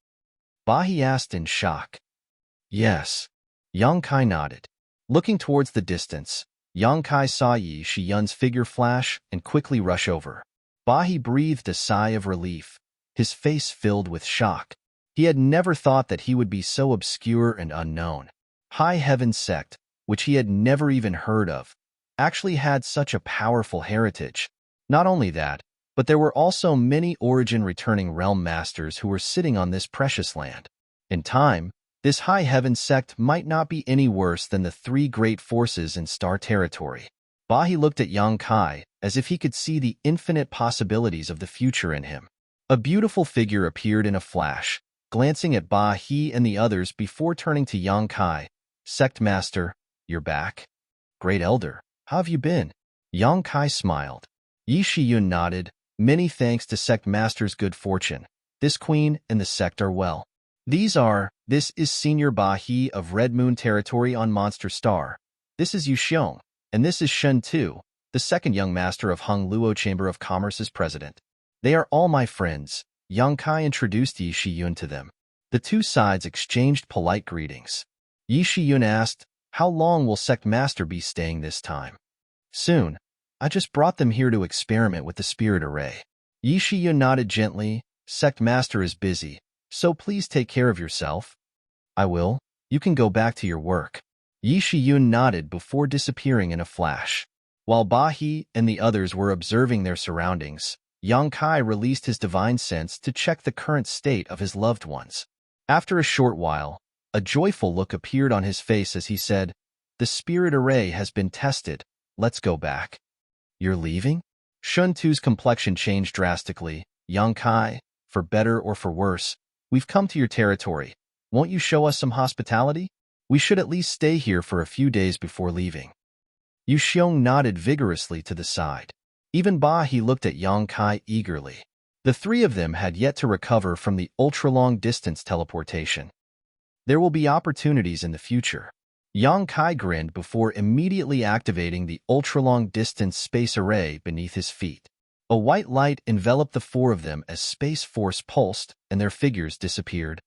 Ba He asked in shock. Yes. Yang Kai nodded. Looking towards the distance, Yang Kai saw Yi Shiyun's figure flash and quickly rush over. Ba He breathed a sigh of relief, his face filled with shock. He had never thought that he would be so obscure and unknown. High Heaven Sect, which he had never even heard of, actually had such a powerful heritage. Not only that, but there were also many origin returning realm masters who were sitting on this precious land. In time, this High Heaven Sect might not be any worse than the 3 great forces in Star Territory. Ba He looked at Yang Kai as if he could see the infinite possibilities of the future in him. A beautiful figure appeared in a flash, glancing at Ba He and the others before turning to Yang Kai. Sect Master, you're back? Great Elder, how have you been? Yang Kai smiled. Yi Shiyun nodded. Many thanks to Sect Master's good fortune. This queen and the sect are well. This is Senior Ba He of Red Moon Territory on Monster Star. This is Yuxiong, and this is Shen Tu, the second young master of Hung Luo Chamber of Commerce's president. They are all my friends. Yang Kai introduced Yi Shiyun to them. The 2 sides exchanged polite greetings. Yi Shiyun asked, how long will Sect Master be staying this time? Soon. I just brought them here to experiment with the spirit array. Yi Shiyun nodded gently. Sect Master is busy, so please take care of yourself. I will. You can go back to your work. Yi Shiyun nodded before disappearing in a flash. While Ba He and the others were observing their surroundings, Yang Kai released his divine sense to check the current state of his loved ones. After a short while, a joyful look appeared on his face as he said, the spirit array has been tested. Let's go back. You're leaving? Shun Tu's complexion changed drastically. Yang Kai, for better or for worse, we've come to your territory. Won't you show us some hospitality? We should at least stay here for a few days before leaving. Yuxiong nodded vigorously to the side. Even Ba He looked at Yang Kai eagerly. The three of them had yet to recover from the ultra-long-distance teleportation. There will be opportunities in the future. Yang Kai grinned before immediately activating the ultra-long-distance space array beneath his feet. A white light enveloped the four of them as space force pulsed and their figures disappeared.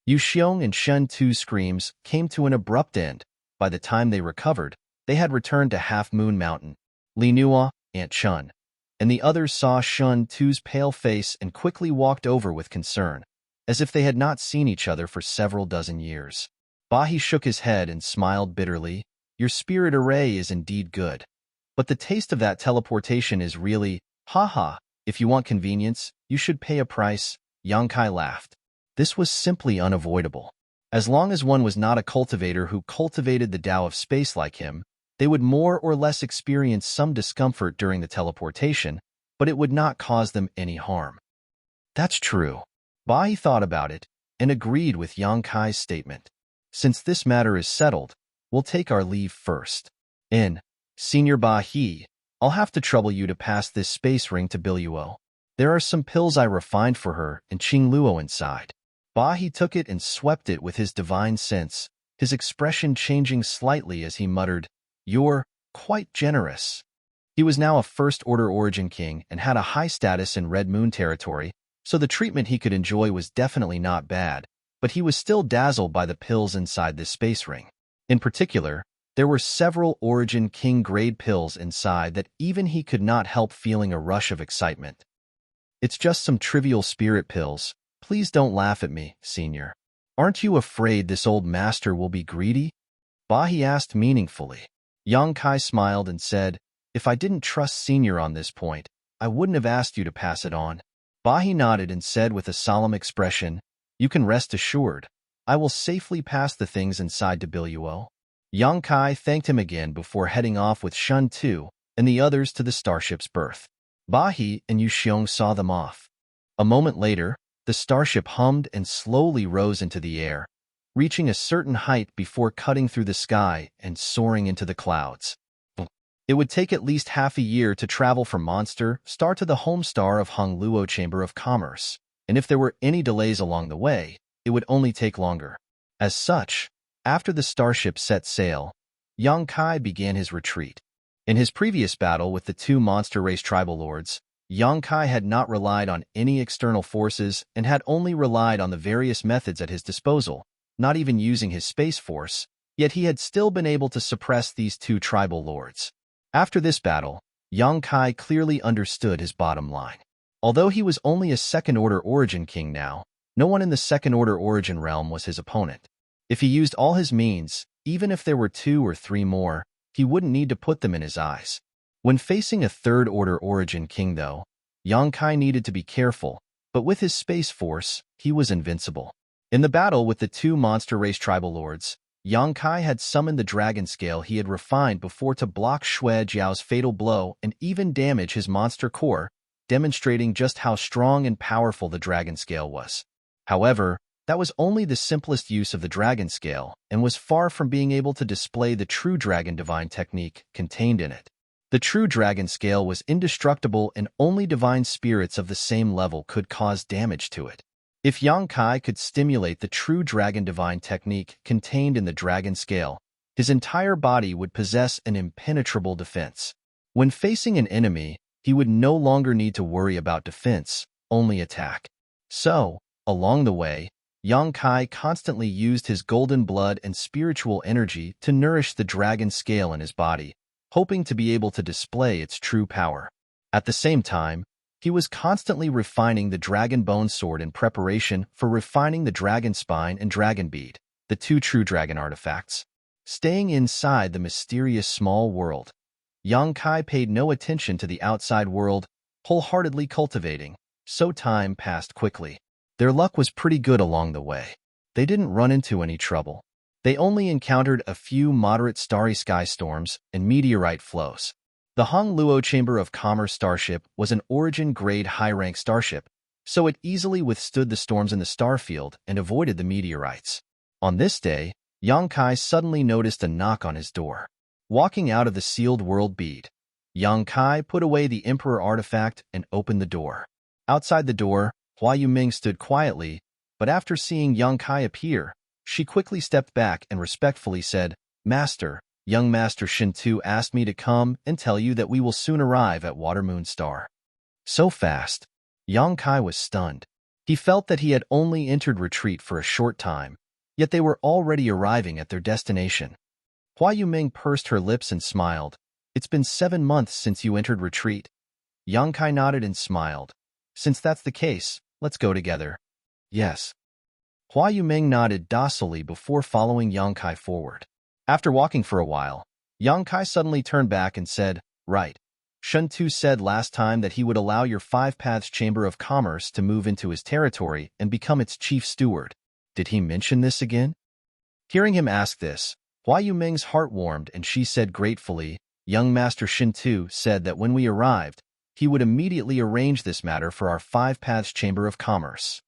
Yu Xiong and Shen Tu's screams came to an abrupt end. By the time they recovered, they had returned to Half Moon Mountain. Li Nua, Aunt Chun, and the others saw Shen Tu's pale face and quickly walked over with concern, as if they had not seen each other for several dozen years. Ba He shook his head and smiled bitterly. Your spirit array is indeed good, but the taste of that teleportation is really, haha, if you want convenience, you should pay a price. Yang Kai laughed. This was simply unavoidable. As long as one was not a cultivator who cultivated the Tao of space like him, they would more or less experience some discomfort during the teleportation, but it would not cause them any harm. That's true. Ba He thought about it and agreed with Yang Kai's statement. Since this matter is settled, we'll take our leave first. Senior Ba He, I'll have to trouble you to pass this space ring to Biluo. There are some pills I refined for her and Qing Luo inside. Ba He took it and swept it with his divine sense, his expression changing slightly as he muttered, You're quite generous. He was now a First-Order Origin King and had a high status in Red Moon territory, so the treatment he could enjoy was definitely not bad, but he was still dazzled by the pills inside this space ring. In particular, there were several Origin King-grade pills inside that even he could not help feeling a rush of excitement. It's just some trivial spirit pills. Please don't laugh at me, Senior. Aren't you afraid this old master will be greedy? Ba He asked meaningfully. Yang Kai smiled and said, If I didn't trust Senior on this point, I wouldn't have asked you to pass it on. Ba He nodded and said with a solemn expression, You can rest assured. I will safely pass the things inside to Biluo. Yang Kai thanked him again before heading off with Shen Tu and the others to the starship's berth. Ba He and Yu Xiong saw them off. A moment later, the starship hummed and slowly rose into the air, reaching a certain height before cutting through the sky and soaring into the clouds. It would take at least half a year to travel from Monster Star to the home star of Hong Luo Chamber of Commerce, and if there were any delays along the way, it would only take longer. As such, after the starship set sail, Yang Kai began his retreat. In his previous battle with the two monster race tribal lords, Yang Kai had not relied on any external forces and had only relied on the various methods at his disposal, not even using his space force, yet he had still been able to suppress these two tribal lords. After this battle, Yang Kai clearly understood his bottom line. Although he was only a second-order Origin King now, no one in the second-order Origin realm was his opponent. If he used all his means, even if there were 2 or 3 more, he wouldn't need to put them in his eyes. When facing a third-order Origin King, though, Yang Kai needed to be careful, but with his space force, he was invincible. In the battle with the two monster race tribal lords, Yang Kai had summoned the dragon scale he had refined before to block Xue Jiao's fatal blow and even damage his monster core, demonstrating just how strong and powerful the dragon scale was. However, that was only the simplest use of the dragon scale and was far from being able to display the true dragon divine technique contained in it. The true dragon scale was indestructible and only divine spirits of the same level could cause damage to it. If Yang Kai could stimulate the true dragon divine technique contained in the dragon scale, his entire body would possess an impenetrable defense. When facing an enemy, he would no longer need to worry about defense, only attack. So, along the way, Yang Kai constantly used his golden blood and spiritual energy to nourish the dragon scale in his body, hoping to be able to display its true power. At the same time, he was constantly refining the dragon bone sword in preparation for refining the dragon spine and dragon bead, the two true dragon artifacts. Staying inside the mysterious small world, Yang Kai paid no attention to the outside world, wholeheartedly cultivating, so time passed quickly. Their luck was pretty good along the way. They didn't run into any trouble. They only encountered a few moderate starry sky storms and meteorite flows. The Hong Luo Chamber of Commerce starship was an Origin-grade high-rank starship, so it easily withstood the storms in the star field and avoided the meteorites. On this day, Yang Kai suddenly noticed a knock on his door. Walking out of the sealed world bead, Yang Kai put away the Emperor artifact and opened the door. Outside the door, Hua Yuming stood quietly, but after seeing Yang Kai appear, she quickly stepped back and respectfully said, "Master, young Master Shintu asked me to come and tell you that we will soon arrive at Watermoon Star." So fast. Yang Kai was stunned. He felt that he had only entered retreat for a short time, yet they were already arriving at their destination. Hua Yuming pursed her lips and smiled. "It's been 7 months since you entered retreat." Yang Kai nodded and smiled. "Since that's the case, let's go together." "Yes." Hua Yuming nodded docilely before following Yang Kai forward. After walking for a while, Yang Kai suddenly turned back and said, "Right. Shun Tu said last time that he would allow your Five Paths Chamber of Commerce to move into his territory and become its chief steward. Did he mention this again?" Hearing him ask this, Hua Yuming's heart warmed and she said gratefully, "Young Master Shin Tu said that when we arrived, he would immediately arrange this matter for our Five Paths Chamber of Commerce."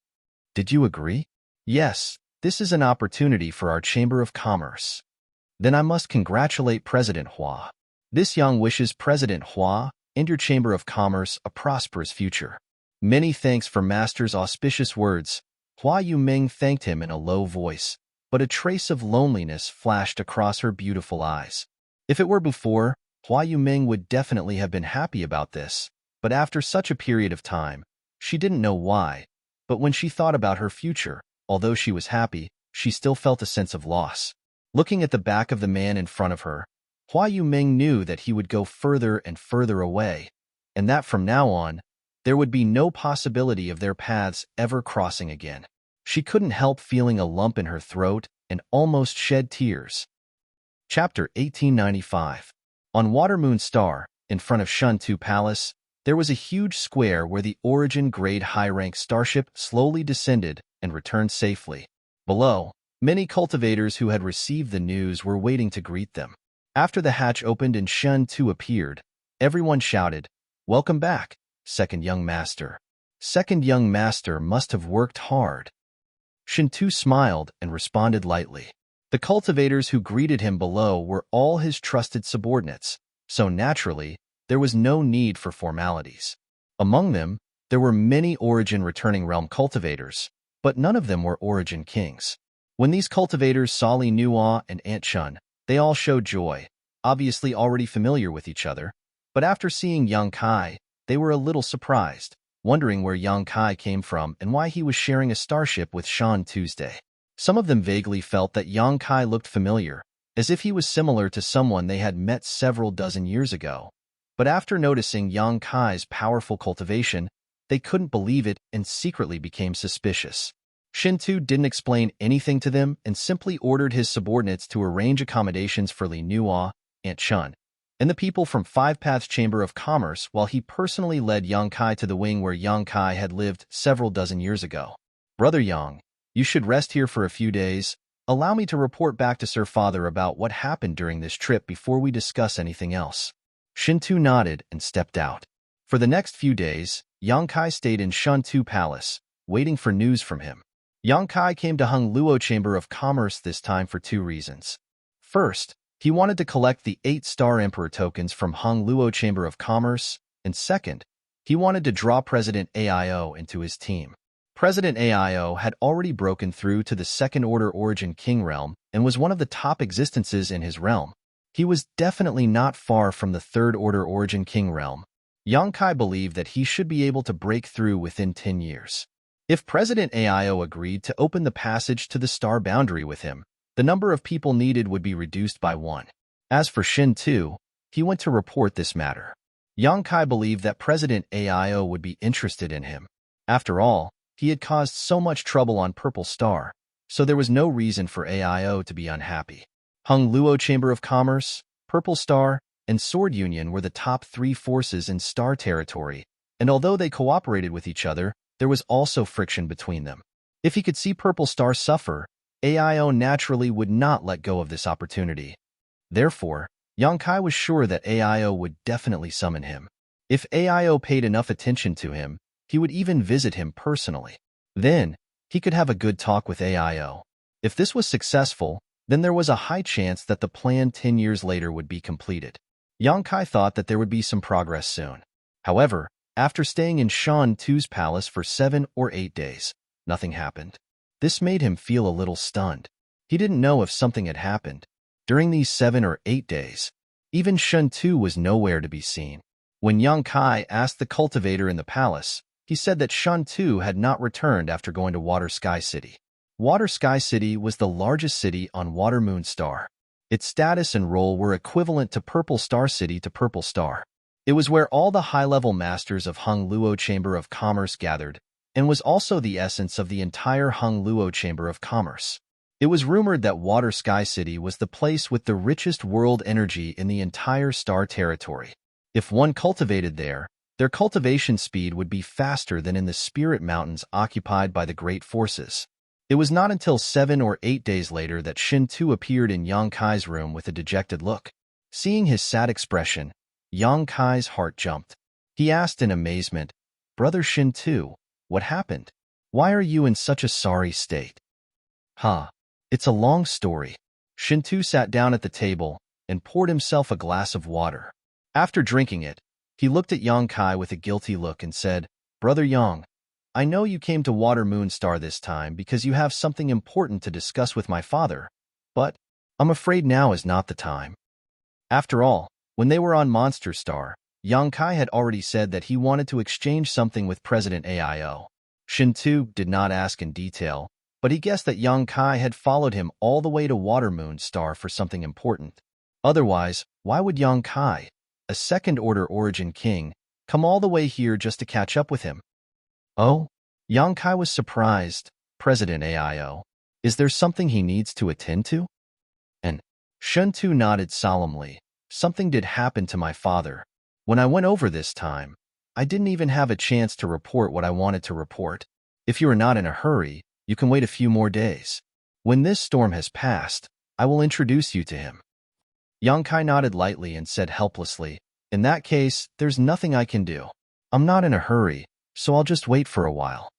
"Did you agree?" "Yes, this is an opportunity for our Chamber of Commerce." "Then I must congratulate President Hua. This young wishes President Hua and your Chamber of Commerce a prosperous future." "Many thanks for Master's auspicious words." Hua Yuming thanked him in a low voice, but a trace of loneliness flashed across her beautiful eyes. If it were before, Hua Yuming would definitely have been happy about this, but after such a period of time, she didn't know why. But when she thought about her future, although she was happy, she still felt a sense of loss. Looking at the back of the man in front of her, Hua Yuming knew that he would go further and further away, and that from now on, there would be no possibility of their paths ever crossing again. She couldn't help feeling a lump in her throat and almost shed tears. Chapter 1895. On Watermoon Star, in front of Shun Tu Palace, there was a huge square where the Origin-grade high-rank starship slowly descended and returned safely. Below, many cultivators who had received the news were waiting to greet them. After the hatch opened and Shun Tu appeared, everyone shouted, "Welcome back, Second Young Master." Second Young Master must have worked hard. Shun Tu smiled and responded lightly. The cultivators who greeted him below were all his trusted subordinates, so naturally, there was no need for formalities. Among them, there were many Origin returning realm cultivators, but none of them were Origin kings. When these cultivators saw Li Nuo and Aunt Chun, they all showed joy, obviously already familiar with each other, but after seeing Yang Kai, they were a little surprised, wondering where Yang Kai came from and why he was sharing a starship with Shan Tuesday. Some of them vaguely felt that Yang Kai looked familiar, as if he was similar to someone they had met several dozen years ago. But after noticing Yang Kai's powerful cultivation, they couldn't believe it and secretly became suspicious. Shintu didn't explain anything to them and simply ordered his subordinates to arrange accommodations for Li Nuo, Aunt Chun, and the people from Five Paths Chamber of Commerce while he personally led Yang Kai to the wing where Yang Kai had lived several dozen years ago. "Brother Yang, you should rest here for a few days. Allow me to report back to Sir Father about what happened during this trip before we discuss anything else." Shintu nodded and stepped out. For the next few days, Yang Kai stayed in Shun Tu Palace, waiting for news from him. Yang Kai came to Hung Luo Chamber of Commerce this time for 2 reasons. First, he wanted to collect the 8-star Emperor tokens from Hung Luo Chamber of Commerce, and second, he wanted to draw President AIO into his team. President AIO had already broken through to the Second Order Origin King realm and was one of the top existences in his realm. He was definitely not far from the Third Order Origin King realm. Yang Kai believed that he should be able to break through within 10 years. If President AIO agreed to open the passage to the star boundary with him, the number of people needed would be reduced by 1. As for Shin Tu, he went to report this matter. Yang Kai believed that President AIO would be interested in him. After all, he had caused so much trouble on Purple Star, so there was no reason for AIO to be unhappy. Hung Luo Chamber of Commerce, Purple Star, and Sword Union were the top 3 forces in Star territory, and although they cooperated with each other, there was also friction between them. If he could see Purple Star suffer, AIO naturally would not let go of this opportunity. Therefore, Yang Kai was sure that AIO would definitely summon him. If AIO paid enough attention to him, he would even visit him personally. Then, he could have a good talk with AIO. If this was successful, then there was a high chance that the plan 10 years later would be completed. Yang Kai thought that there would be some progress soon. However, after staying in Shan Tu's palace for 7 or 8 days, nothing happened. This made him feel a little stunned. He didn't know if something had happened. During these 7 or 8 days, even Shan Tu was nowhere to be seen. When Yang Kai asked the cultivator in the palace, he said that Shan Tu had not returned after going to Water Sky City. Water Sky City was the largest city on Water Moon Star. Its status and role were equivalent to Purple Star City to Purple Star. It was where all the high-level masters of Hung Luo Chamber of Commerce gathered, and was also the essence of the entire Hung Luo Chamber of Commerce. It was rumored that Water Sky City was the place with the richest world energy in the entire star territory. If one cultivated there, their cultivation speed would be faster than in the Spirit Mountains occupied by the Great Forces. It was not until 7 or 8 days later that Shin Tu appeared in Yang Kai's room with a dejected look. Seeing his sad expression, Yang Kai's heart jumped. He asked in amazement, "Brother Shin Tu, what happened? Why are you in such a sorry state?" It's a long story. Shin Tu sat down at the table and poured himself a glass of water. After drinking it, he looked at Yang Kai with a guilty look and said, "Brother Yang, I know you came to Water Moon Star this time because you have something important to discuss with my father, but I'm afraid now is not the time." After all, when they were on Monster Star, Yang Kai had already said that he wanted to exchange something with President AIO. Shin Tu did not ask in detail, but he guessed that Yang Kai had followed him all the way to Water Moon Star for something important. Otherwise, why would Yang Kai, a second-order origin king, come all the way here just to catch up with him? Oh? Yang Kai was surprised. President AIO. Is there something he needs to attend to? And Shin Tu nodded solemnly. Something did happen to my father. When I went over this time, I didn't even have a chance to report what I wanted to report. If you are not in a hurry, you can wait a few more days. When this storm has passed, I will introduce you to him. Yang Kai nodded lightly and said helplessly, "In that case, there's nothing I can do. I'm not in a hurry, so I'll just wait for a while."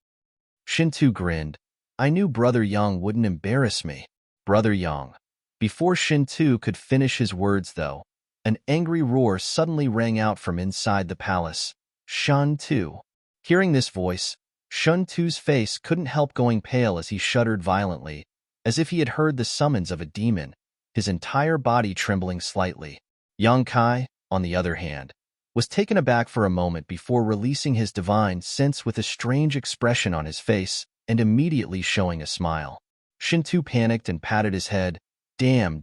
Shin Tu grinned. "I knew Brother Yang wouldn't embarrass me." Brother Yang. Before Shin Tu could finish his words, though, an angry roar suddenly rang out from inside the palace. "Shan Tu." Hearing this voice, Shin Tu's face couldn't help going pale as he shuddered violently, as if he had heard the summons of a demon, his entire body trembling slightly. Yang Kai, on the other hand, was taken aback for a moment before releasing his divine sense with a strange expression on his face and immediately showing a smile. Shin Tu panicked and patted his head. Damn.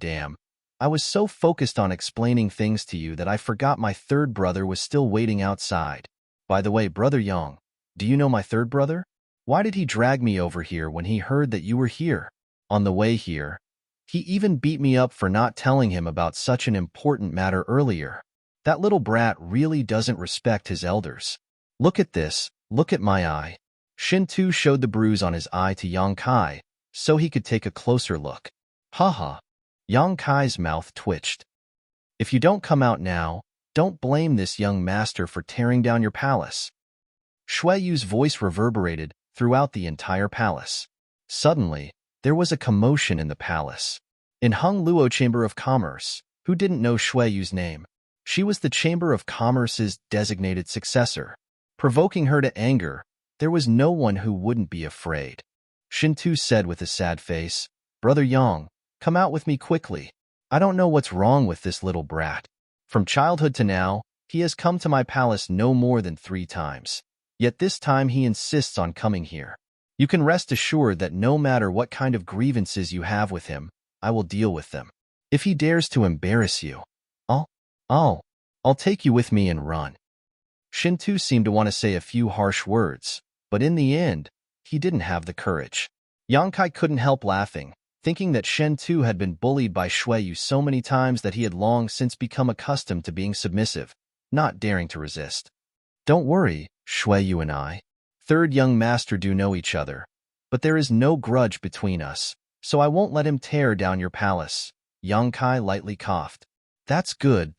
I was so focused on explaining things to you that I forgot my third brother was still waiting outside. By the way, Brother Yang, do you know my third brother? Why did he drag me over here when he heard that you were here? On the way here, he even beat me up for not telling him about such an important matter earlier. That little brat really doesn't respect his elders. Look at this, look at my eye." Shin Tu showed the bruise on his eye to Yang Kai, so he could take a closer look. Haha. Yang Kai's mouth twitched. "If you don't come out now, don't blame this young master for tearing down your palace." Shui Yu's voice reverberated throughout the entire palace. Suddenly, there was a commotion in the palace. In Hung Luo Chamber of Commerce, who didn't know Shui Yu's name? She was the Chamber of Commerce's designated successor. Provoking her to anger, there was no one who wouldn't be afraid. Shin Tu said with a sad face, "Brother Yang, come out with me quickly. I don't know what's wrong with this little brat. From childhood to now, he has come to my palace no more than 3 times. Yet this time he insists on coming here. You can rest assured that no matter what kind of grievances you have with him, I will deal with them. If he dares to embarrass you, I'll take you with me and run." Shin Tu seemed to want to say a few harsh words, but in the end, he didn't have the courage. Yang Kai couldn't help laughing, thinking that Shin Tu had been bullied by Shui Yu so many times that he had long since become accustomed to being submissive, not daring to resist. "Don't worry, Shui Yu and I. Third young master do know each other, but there is no grudge between us, so I won't let him tear down your palace." Yang Kai lightly coughed. That's good.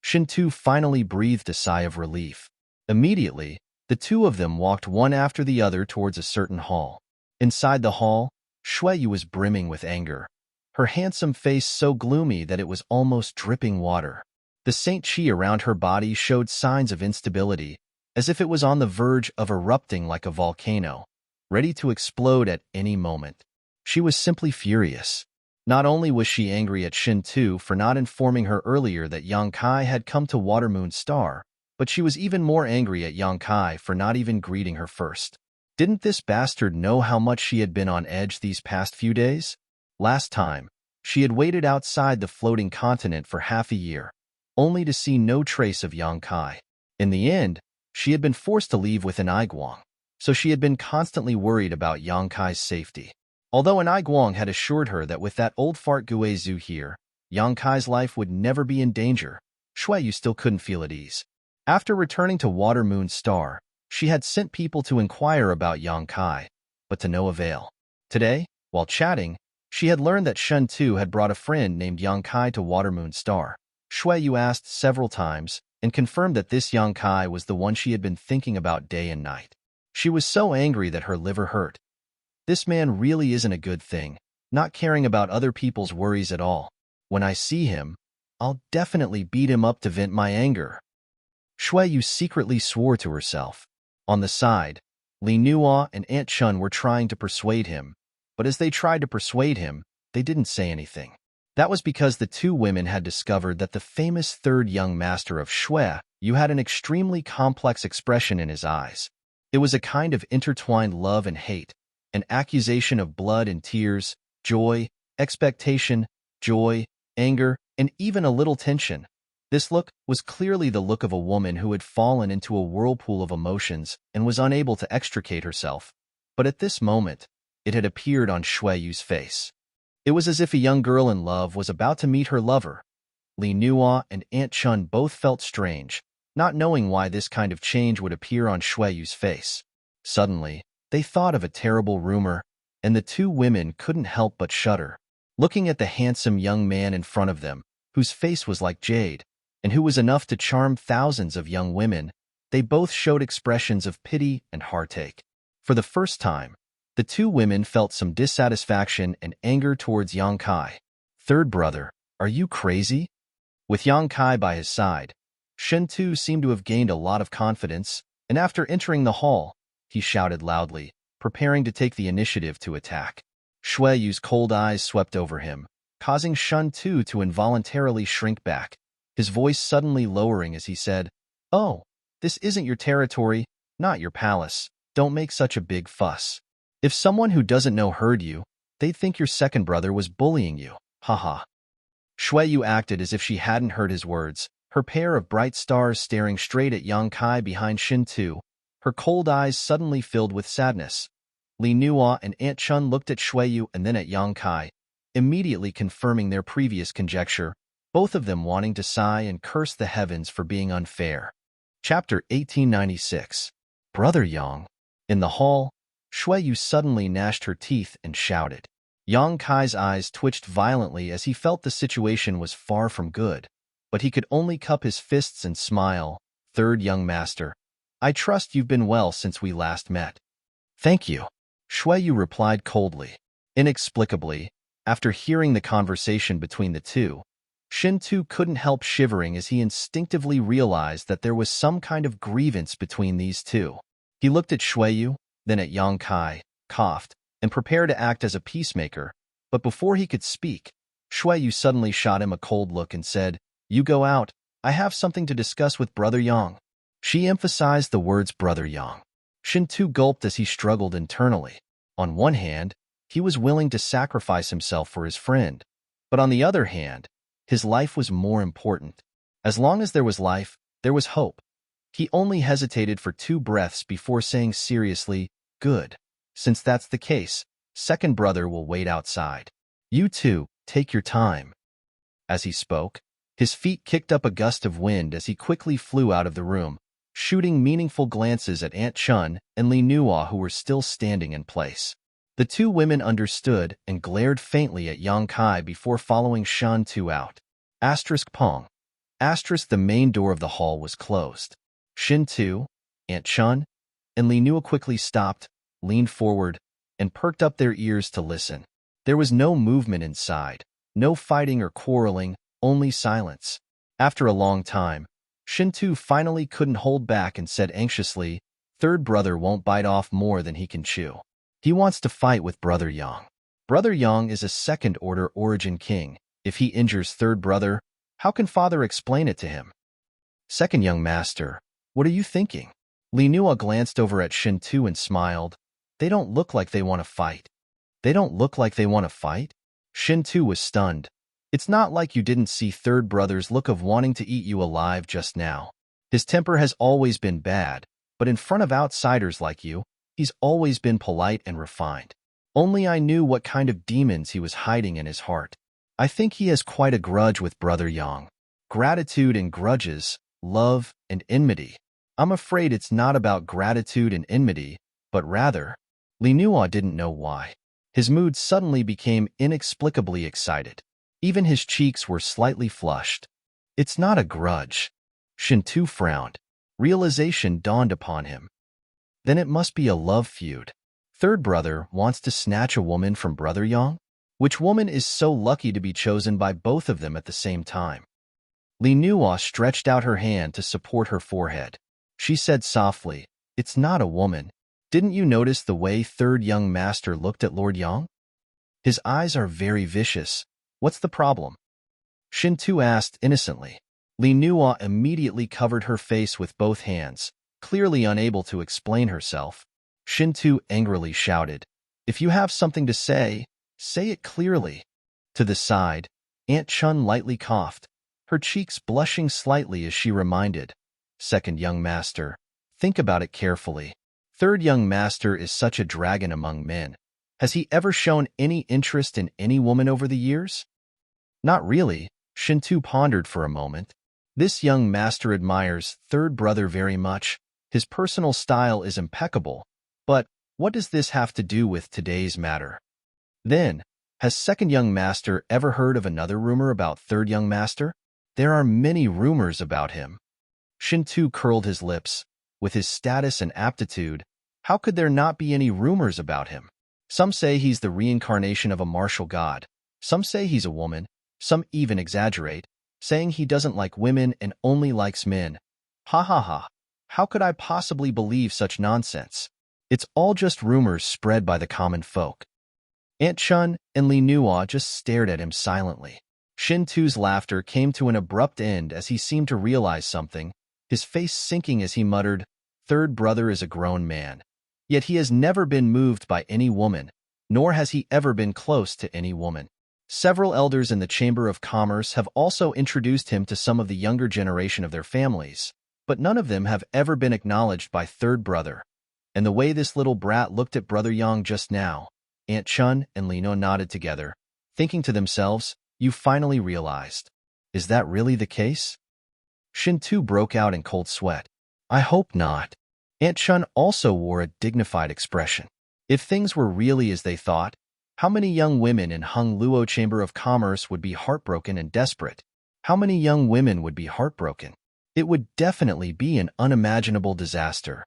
Shin Tu finally breathed a sigh of relief. Immediately, the two of them walked one after the other towards a certain hall. Inside the hall, Shui Yu was brimming with anger, her handsome face so gloomy that it was almost dripping water. The Saint Chi around her body showed signs of instability, as if it was on the verge of erupting like a volcano, ready to explode at any moment. She was simply furious. Not only was she angry at Shin Tu for not informing her earlier that Yang Kai had come to Watermoon Star, but she was even more angry at Yang Kai for not even greeting her first. Didn't this bastard know how much she had been on edge these past few days? Last time, she had waited outside the floating continent for half a year, only to see no trace of Yang Kai. In the end, she had been forced to leave with an Aiguang, so she had been constantly worried about Yang Kai's safety. Although an Aiguang had assured her that with that old fart Guizhu here, Yang Kai's life would never be in danger, Shuiyu still couldn't feel at ease. After returning to Watermoon Star, she had sent people to inquire about Yang Kai, but to no avail. Today, while chatting, she had learned that Shen Tu had brought a friend named Yang Kai to Watermoon Star. Shuiyu asked several times and confirmed that this Yang Kai was the one she had been thinking about day and night. She was so angry that her liver hurt. This man really isn't a good thing, not caring about other people's worries at all. When I see him, I'll definitely beat him up to vent my anger. Shuiyu secretly swore to herself. On the side, Li Nuo and Aunt Chun were trying to persuade him, but as they tried to persuade him, they didn't say anything. That was because the two women had discovered that the famous third young master of Shui had an extremely complex expression in his eyes. It was a kind of intertwined love and hate, an accusation of blood and tears, joy, expectation, joy, anger, and even a little tension. This look was clearly the look of a woman who had fallen into a whirlpool of emotions and was unable to extricate herself. But at this moment, it had appeared on Shuiyu's face. It was as if a young girl in love was about to meet her lover. Li Nuo and Aunt Chun both felt strange, not knowing why this kind of change would appear on Shuiyu's face. Suddenly, they thought of a terrible rumor, and the two women couldn't help but shudder. Looking at the handsome young man in front of them, whose face was like jade, and who was enough to charm thousands of young women, they both showed expressions of pity and heartache. For the first time, the two women felt some dissatisfaction and anger towards Yang Kai. Third brother, are you crazy? With Yang Kai by his side, Shen Tu seemed to have gained a lot of confidence, and after entering the hall, he shouted loudly, preparing to take the initiative to attack. Shuiyu's cold eyes swept over him, causing Shen Tu to involuntarily shrink back, his voice suddenly lowering as he said, "Oh, this isn't your territory, not your palace. Don't make such a big fuss. If someone who doesn't know heard you, they'd think your second brother was bullying you. Haha." Shuiyu acted as if she hadn't heard his words, her pair of bright stars staring straight at Yang Kai behind Shin Tu, her cold eyes suddenly filled with sadness. Li Nuo and Aunt Chun looked at Shuiyu and then at Yang Kai, immediately confirming their previous conjecture, both of them wanting to sigh and curse the heavens for being unfair. Chapter 1896. Brother Yang. In the hall, Shuiyu suddenly gnashed her teeth and shouted. Yang Kai's eyes twitched violently as he felt the situation was far from good, but he could only cup his fists and smile. Third young master, I trust you've been well since we last met. Thank you, Shuiyu replied coldly. Inexplicably, after hearing the conversation between the two, Shin Tu couldn't help shivering as he instinctively realized that there was some kind of grievance between these two. He looked at Shuiyu, then at Yang Kai, coughed, and prepared to act as a peacemaker, but before he could speak, Shuiyu suddenly shot him a cold look and said, "You go out, I have something to discuss with Brother Yang." She emphasized the words Brother Yang. Shin Tu gulped as he struggled internally. On one hand, he was willing to sacrifice himself for his friend, but on the other hand, his life was more important. As long as there was life, there was hope. He only hesitated for 2 breaths before saying seriously, "Good. Since that's the case, second brother will wait outside. You two, take your time." As he spoke, his feet kicked up a gust of wind as he quickly flew out of the room, shooting meaningful glances at Aunt Chun and Li Nuo who were still standing in place. The two women understood and glared faintly at Yang Kai before following Shan Tu out. Pong. The main door of the hall was closed. Shin Tu, Aunt Chun, and Li Nuo quickly stopped, leaned forward, and perked up their ears to listen. There was no movement inside, no fighting or quarreling, only silence. After a long time, Shintu finally couldn't hold back and said anxiously, "Third brother won't bite off more than he can chew. He wants to fight with Brother Yang. Brother Yang is a second-order origin king. If he injures third brother, how can father explain it to him?" Second young master, what are you thinking? Li Nua glanced over at Shintu and smiled. They don't look like they want to fight. They don't look like they want to fight? Shintu was stunned. It's not like you didn't see third brother's look of wanting to eat you alive just now. His temper has always been bad, but in front of outsiders like you, he's always been polite and refined. Only I knew what kind of demons he was hiding in his heart. I think he has quite a grudge with Brother Yang. Gratitude and grudges, love and enmity. I'm afraid it's not about gratitude and enmity, but rather, Li Nua didn't know why. His mood suddenly became inexplicably excited. Even his cheeks were slightly flushed. It's not a grudge. Shintu frowned. Realization dawned upon him. Then it must be a love feud. Third brother wants to snatch a woman from Brother Yang? Which woman is so lucky to be chosen by both of them at the same time? Li Nua stretched out her hand to support her forehead. She said softly, "It's not a woman. Didn't you notice the way third young master looked at Lord Yang? His eyes are very vicious. What's the problem?" Shintu asked innocently. Li Nua immediately covered her face with both hands, clearly unable to explain herself. Shintu angrily shouted, "If you have something to say, say it clearly." To the side, Aunt Chun lightly coughed, her cheeks blushing slightly as she reminded, "Second young master, think about it carefully. Third young master is such a dragon among men. Has he ever shown any interest in any woman over the years?" "Not really," Shintu pondered for a moment. "This young master admires third brother very much. His personal style is impeccable. But what does this have to do with today's matter? Then, has second young master ever heard of another rumor about third young master? There are many rumors about him." Shintu curled his lips. With his status and aptitude, how could there not be any rumors about him? Some say he's the reincarnation of a martial god. Some say he's a woman. Some even exaggerate, saying he doesn't like women and only likes men. Ha ha ha. How could I possibly believe such nonsense? It's all just rumors spread by the common folk. Aunt Chun and Li Nua just stared at him silently. Shintu's laughter came to an abrupt end as he seemed to realize something, his face sinking as he muttered, "Third brother is a grown man. Yet he has never been moved by any woman, nor has he ever been close to any woman. Several elders in the Chamber of Commerce have also introduced him to some of the younger generation of their families, but none of them have ever been acknowledged by third brother. And the way this little brat looked at Brother Yang just now," Aunt Chun and Lino nodded together, thinking to themselves, "You finally realized. Is that really the case?" Shintu broke out in cold sweat. "I hope not." Aunt Chun also wore a dignified expression. If things were really as they thought, how many young women in Hung Luo Chamber of Commerce would be heartbroken and desperate? How many young women would be heartbroken? It would definitely be an unimaginable disaster.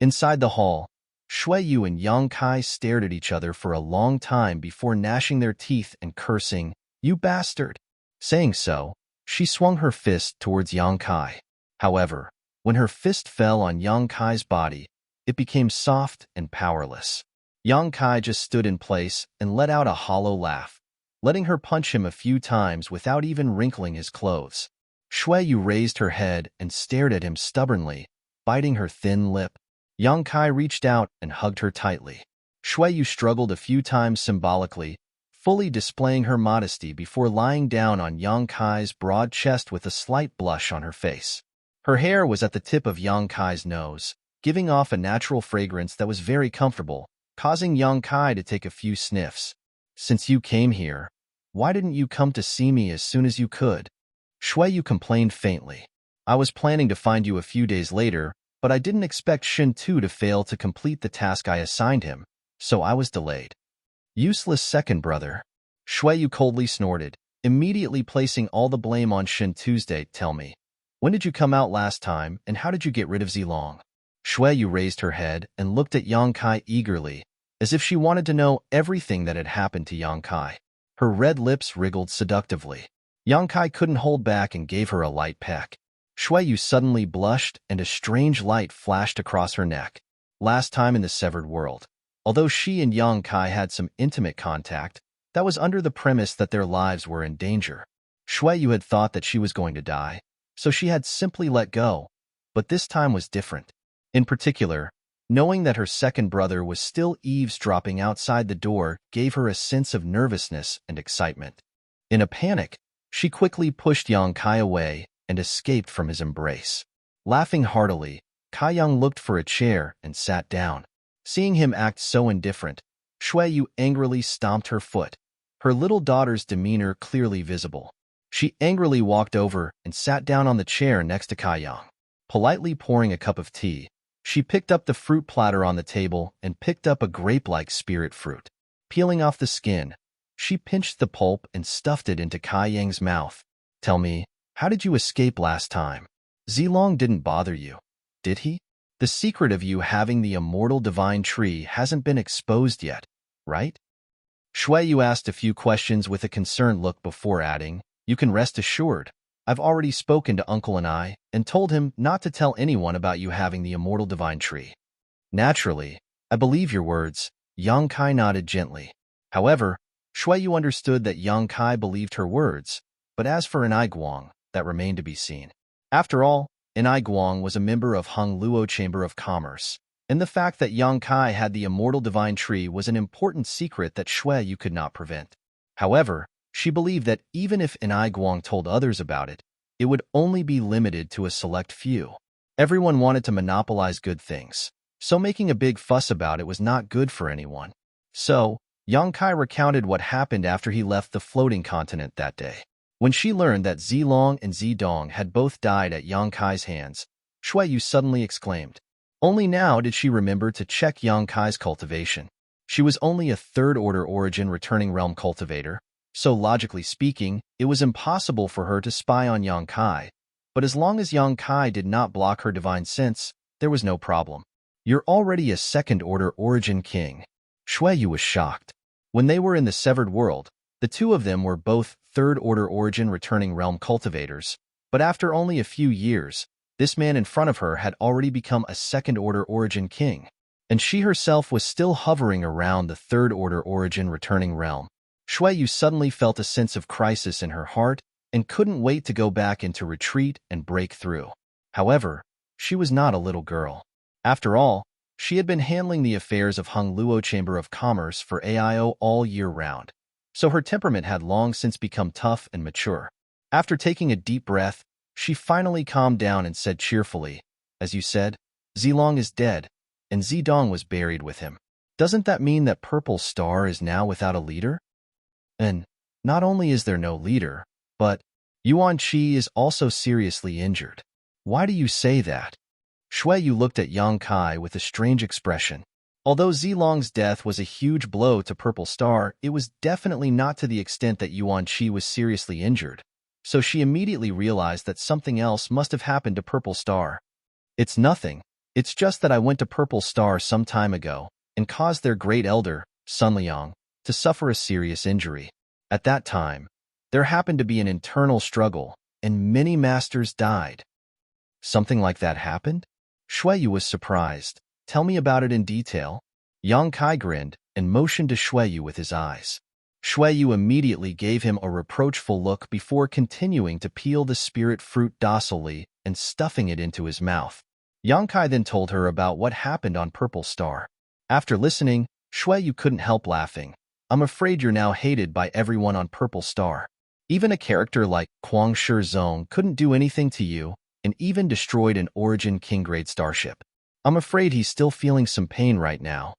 Inside the hall, Shui Yu and Yang Kai stared at each other for a long time before gnashing their teeth and cursing, "You bastard!" Saying so, she swung her fist towards Yang Kai. However, when her fist fell on Yang Kai's body, it became soft and powerless. Yang Kai just stood in place and let out a hollow laugh, letting her punch him a few times without even wrinkling his clothes. Shui Yu raised her head and stared at him stubbornly, biting her thin lip. Yang Kai reached out and hugged her tightly. Shui Yu struggled a few times symbolically, fully displaying her modesty before lying down on Yang Kai's broad chest with a slight blush on her face. Her hair was at the tip of Yang Kai's nose, giving off a natural fragrance that was very comfortable, causing Yang Kai to take a few sniffs. "Since you came here, why didn't you come to see me as soon as you could?" Shui Yu complained faintly. "I was planning to find you a few days later, but I didn't expect Shintu to fail to complete the task I assigned him, so I was delayed." "Useless second brother." Shui Yu coldly snorted, immediately placing all the blame on Shintu's date. "Tell me, when did you come out last time, and how did you get rid of Zilong?" Shui Yu raised her head and looked at Yang Kai eagerly, as if she wanted to know everything that had happened to Yang Kai. Her red lips wriggled seductively. Yang Kai couldn't hold back and gave her a light peck. Shui Yu suddenly blushed and a strange light flashed across her neck. Last time in the severed world, although she and Yang Kai had some intimate contact, that was under the premise that their lives were in danger. Shui Yu had thought that she was going to die, so she had simply let go, but this time was different. In particular, knowing that her second brother was still eavesdropping outside the door gave her a sense of nervousness and excitement. In a panic, she quickly pushed Yang Kai away and escaped from his embrace. Laughing heartily, Kai Yang looked for a chair and sat down. Seeing him act so indifferent, Shui Yu angrily stomped her foot, her little daughter's demeanor clearly visible. She angrily walked over and sat down on the chair next to Kai Yang. Politely pouring a cup of tea, she picked up the fruit platter on the table and picked up a grape-like spirit fruit. Peeling off the skin, she pinched the pulp and stuffed it into Kai Yang's mouth. "Tell me, how did you escape last time? Zilong didn't bother you, did he? The secret of you having the immortal divine tree hasn't been exposed yet, right?" Shui Yu asked a few questions with a concerned look before adding, "You can rest assured. I've already spoken to Uncle and I and told him not to tell anyone about you having the immortal divine tree." "Naturally, I believe your words." Yang Kai nodded gently. However, Shui Yu understood that Yang Kai believed her words, but as for Enai Guang, that remained to be seen. After all, Enai Guang was a member of Hung Luo Chamber of Commerce, and the fact that Yang Kai had the immortal divine tree was an important secret that Shui Yu could not prevent. However, she believed that even if Enai Guang told others about it, it would only be limited to a select few. Everyone wanted to monopolize good things, so making a big fuss about it was not good for anyone. So, Yang Kai recounted what happened after he left the floating continent that day. When she learned that Zilong and Zidong had both died at Yang Kai's hands, Shui Yu suddenly exclaimed. Only now did she remember to check Yang Kai's cultivation. She was only a third-order origin returning realm cultivator, so logically speaking, it was impossible for her to spy on Yang Kai, but as long as Yang Kai did not block her divine sense, there was no problem. "You're already a second-order origin king." Shui Yu was shocked. When they were in the severed world, the two of them were both third-order origin returning realm cultivators, but after only a few years, this man in front of her had already become a second-order origin king, and she herself was still hovering around the third-order origin returning realm. Shui Yu suddenly felt a sense of crisis in her heart and couldn't wait to go back into retreat and break through. However, she was not a little girl. After all, she had been handling the affairs of Hung Luo Chamber of Commerce for AIO all year round, so her temperament had long since become tough and mature. After taking a deep breath, she finally calmed down and said cheerfully, "As you said, Zilong is dead, and Zidong was buried with him. Doesn't that mean that Purple Star is now without a leader? And not only is there no leader, but Yuan Qi is also seriously injured." "Why do you say that?" Shui Yu looked at Yang Kai with a strange expression. Although Zilong's death was a huge blow to Purple Star, it was definitely not to the extent that Yuan Qi was seriously injured, so she immediately realized that something else must have happened to Purple Star. "It's nothing. It's just that I went to Purple Star some time ago and caused their great elder, Sun Liang, to suffer a serious injury. At that time, there happened to be an internal struggle, and many masters died." "Something like that happened?" Shui Yu was surprised. "Tell me about it in detail." Yang Kai grinned and motioned to Shui Yu with his eyes. Shui Yu immediately gave him a reproachful look before continuing to peel the spirit fruit docilely and stuffing it into his mouth. Yang Kai then told her about what happened on Purple Star. After listening, Shui Yu couldn't help laughing. "I'm afraid you're now hated by everyone on Purple Star. Even a character like Kuang Shi Zong couldn't do anything to you, and even destroyed an Origin King-grade starship. I'm afraid he's still feeling some pain right now.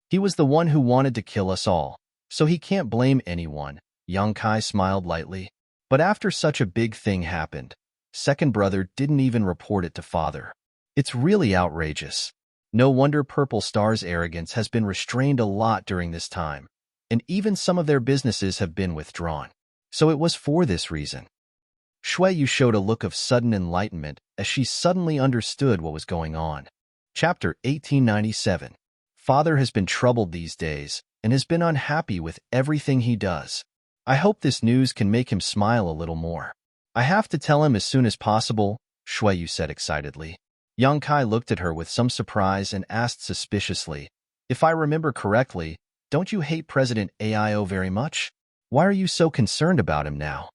He was the one who wanted to kill us all, so he can't blame anyone." Yang Kai smiled lightly. "But after such a big thing happened, second brother didn't even report it to father. It's really outrageous. No wonder Purple Star's arrogance has been restrained a lot during this time, and even some of their businesses have been withdrawn. So it was for this reason." Shui Yu showed a look of sudden enlightenment as she suddenly understood what was going on. Chapter 1897. Father has been troubled these days and has been unhappy with everything he does. I hope this news can make him smile a little more. I have to tell him as soon as possible, Shuiyu said excitedly. Yang Kai looked at her with some surprise and asked suspiciously, if I remember correctly, don't you hate President Aio very much? Why are you so concerned about him now?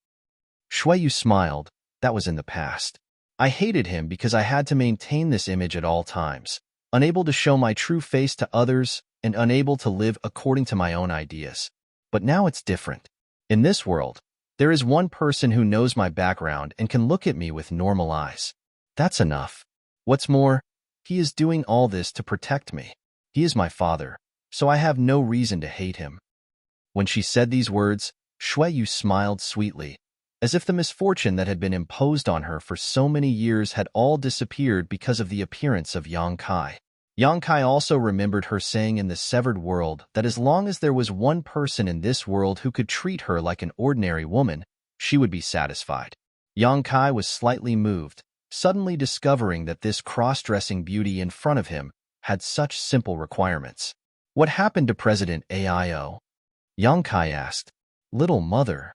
Shuiyu smiled. That was in the past. I hated him because I had to maintain this image at all times, unable to show my true face to others and unable to live according to my own ideas. But now it's different. In this world, there is one person who knows my background and can look at me with normal eyes. That's enough. What's more, he is doing all this to protect me. He is my father, so I have no reason to hate him. When she said these words, Shuiyu smiled sweetly, as if the misfortune that had been imposed on her for so many years had all disappeared because of the appearance of Yang Kai. Yang Kai also remembered her saying in the severed world that as long as there was one person in this world who could treat her like an ordinary woman, she would be satisfied. Yang Kai was slightly moved, suddenly discovering that this cross-dressing beauty in front of him had such simple requirements. What happened to President Aio? Yang Kai asked. Little mother.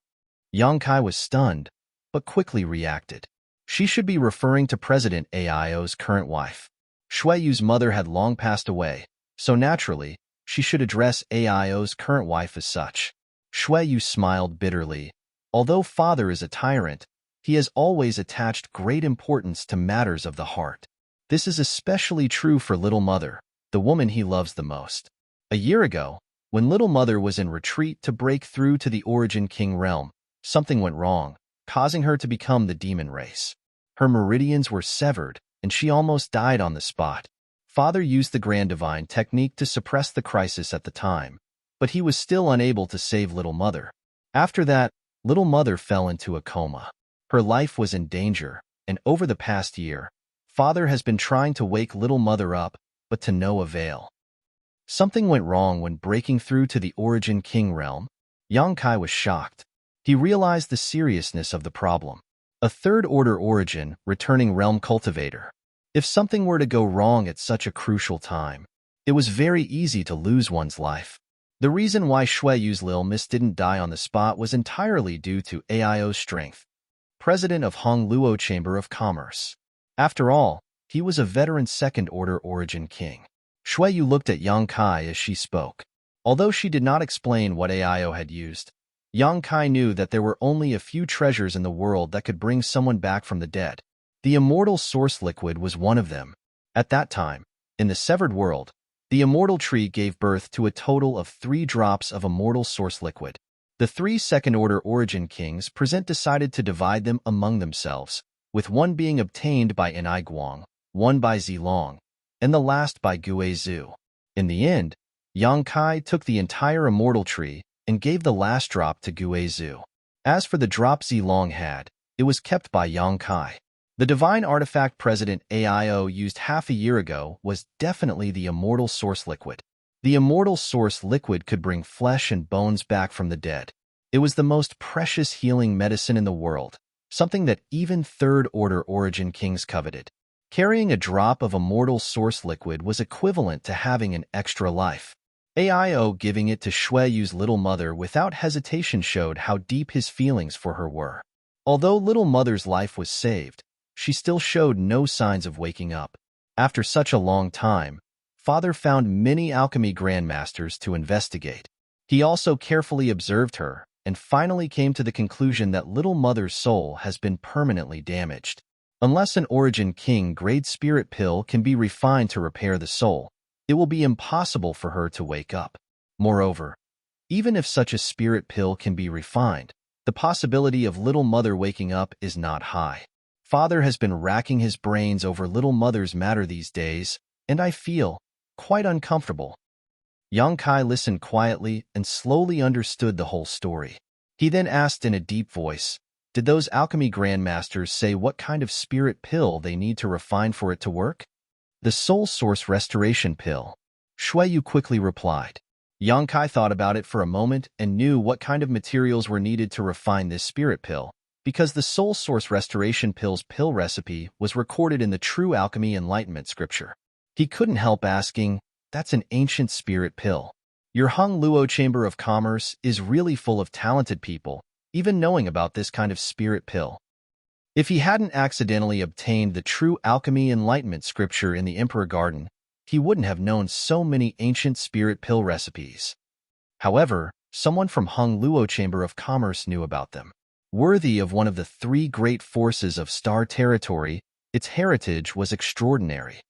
Yang Kai was stunned, but quickly reacted. She should be referring to President Aio's current wife. Shuiyu's mother had long passed away, so naturally, she should address Aio's current wife as such. Shuiyu smiled bitterly. Although father is a tyrant, he has always attached great importance to matters of the heart. This is especially true for little mother, the woman he loves the most. A year ago, when little mother was in retreat to break through to the Origin King realm, something went wrong, causing her to become the demon race. Her meridians were severed, and she almost died on the spot. Father used the Grand Divine technique to suppress the crisis at the time, but he was still unable to save little mother. After that, little mother fell into a coma. Her life was in danger, and over the past year, father has been trying to wake little mother up, but to no avail. Something went wrong when breaking through to the Origin King realm. Yang Kai was shocked. He realized the seriousness of the problem. A third-order origin, returning realm cultivator. If something were to go wrong at such a crucial time, it was very easy to lose one's life. The reason why Shuiyu's Lil Miss didn't die on the spot was entirely due to Aio's strength. President of Hongluo Chamber of Commerce. After all, he was a veteran second-order origin king. Shuiyu looked at Yang Kai as she spoke. Although she did not explain what Aio had used, Yang Kai knew that there were only a few treasures in the world that could bring someone back from the dead. The immortal source liquid was one of them. At that time, in the severed world, the immortal tree gave birth to a total of 3 drops of immortal source liquid. The 3 second-order origin kings present decided to divide them among themselves, with one being obtained by Enai Guang, one by Zilong, and the last by Gue Zhu. In the end, Yang Kai took the entire immortal tree and gave the last drop to Gue Zhu. As for the drop Zilong had, it was kept by Yang Kai. The divine artifact President Aio used half a year ago was definitely the immortal source liquid. The immortal source liquid could bring flesh and bones back from the dead. It was the most precious healing medicine in the world, something that even third-order origin kings coveted. Carrying a drop of immortal source liquid was equivalent to having an extra life. Aio giving it to Shuiyu's little mother without hesitation showed how deep his feelings for her were. Although little mother's life was saved, she still showed no signs of waking up. After such a long time, father found many alchemy grandmasters to investigate. He also carefully observed her and finally came to the conclusion that little mother's soul has been permanently damaged. Unless an origin king grade spirit pill can be refined to repair the soul, it will be impossible for her to wake up. Moreover, even if such a spirit pill can be refined, the possibility of little mother waking up is not high. Father has been racking his brains over little mother's matter these days, and I feel quite uncomfortable. Yang Kai listened quietly and slowly understood the whole story. He then asked in a deep voice, did those alchemy grandmasters say what kind of spirit pill they need to refine for it to work? The soul source restoration pill. Shuiyu quickly replied. Yang Kai thought about it for a moment and knew what kind of materials were needed to refine this spirit pill, because the soul source restoration pill's pill recipe was recorded in the True Alchemy Enlightenment scripture. He couldn't help asking, that's an ancient spirit pill. Your Hung Luo Chamber of Commerce is really full of talented people, even knowing about this kind of spirit pill. If he hadn't accidentally obtained the true alchemy enlightenment scripture in the Emperor Garden, he wouldn't have known so many ancient spirit pill recipes. However, someone from Hung Luo Chamber of Commerce knew about them. Worthy of one of the three great forces of Star Territory, its heritage was extraordinary.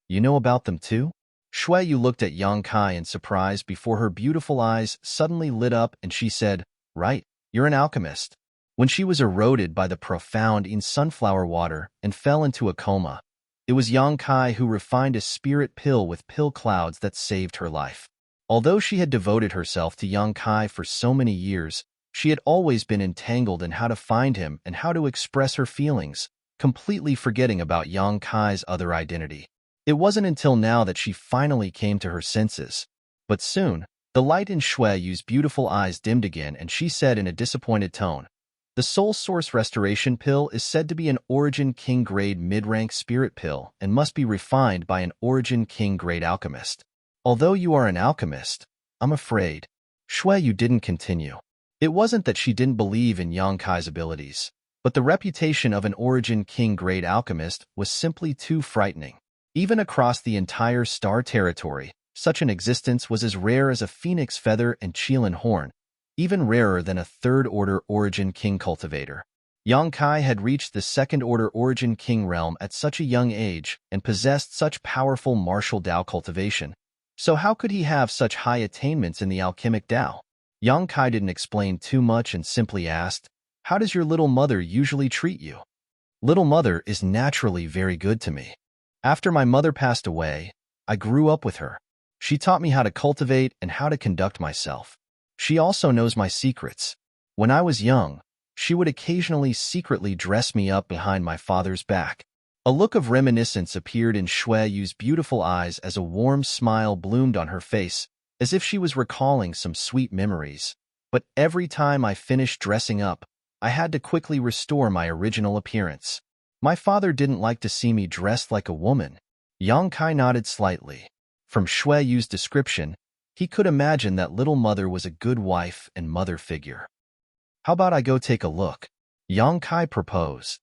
You know about them too? Shui Yu looked at Yang Kai in surprise before her beautiful eyes suddenly lit up and she said, "Right, you're an alchemist." When she was eroded by the profound in sunflower water and fell into a coma, it was Yang Kai who refined a spirit pill with pill clouds that saved her life. Although she had devoted herself to Yang Kai for so many years, she had always been entangled in how to find him and how to express her feelings, completely forgetting about Yang Kai's other identity. It wasn't until now that she finally came to her senses. But soon, the light in Shui Yu's beautiful eyes dimmed again and she said in a disappointed tone, "The Soul Source Restoration Pill is said to be an Origin King Grade mid-rank spirit pill and must be refined by an Origin King Grade alchemist. Although you are an alchemist, I'm afraid." Shui Yu didn't continue. It wasn't that she didn't believe in Yang Kai's abilities, but the reputation of an Origin King Grade alchemist was simply too frightening. Even across the entire Star Territory, such an existence was as rare as a phoenix feather and Qilin horn, even rarer than a third-order Origin King cultivator. Yang Kai had reached the second-order Origin King realm at such a young age and possessed such powerful martial Dao cultivation. So how could he have such high attainments in the alchemic Dao? Yang Kai didn't explain too much and simply asked, "How does your little mother usually treat you?" "Little mother is naturally very good to me. After my mother passed away, I grew up with her. She taught me how to cultivate and how to conduct myself. She also knows my secrets. When I was young, she would occasionally secretly dress me up behind my father's back." A look of reminiscence appeared in Shui Yu's beautiful eyes as a warm smile bloomed on her face, as if she was recalling some sweet memories. "But every time I finished dressing up, I had to quickly restore my original appearance. My father didn't like to see me dressed like a woman." Yang Kai nodded slightly. From Shui Yu's description, he could imagine that little mother was a good wife and mother figure. "How about I go take a look?" Yang Kai proposed.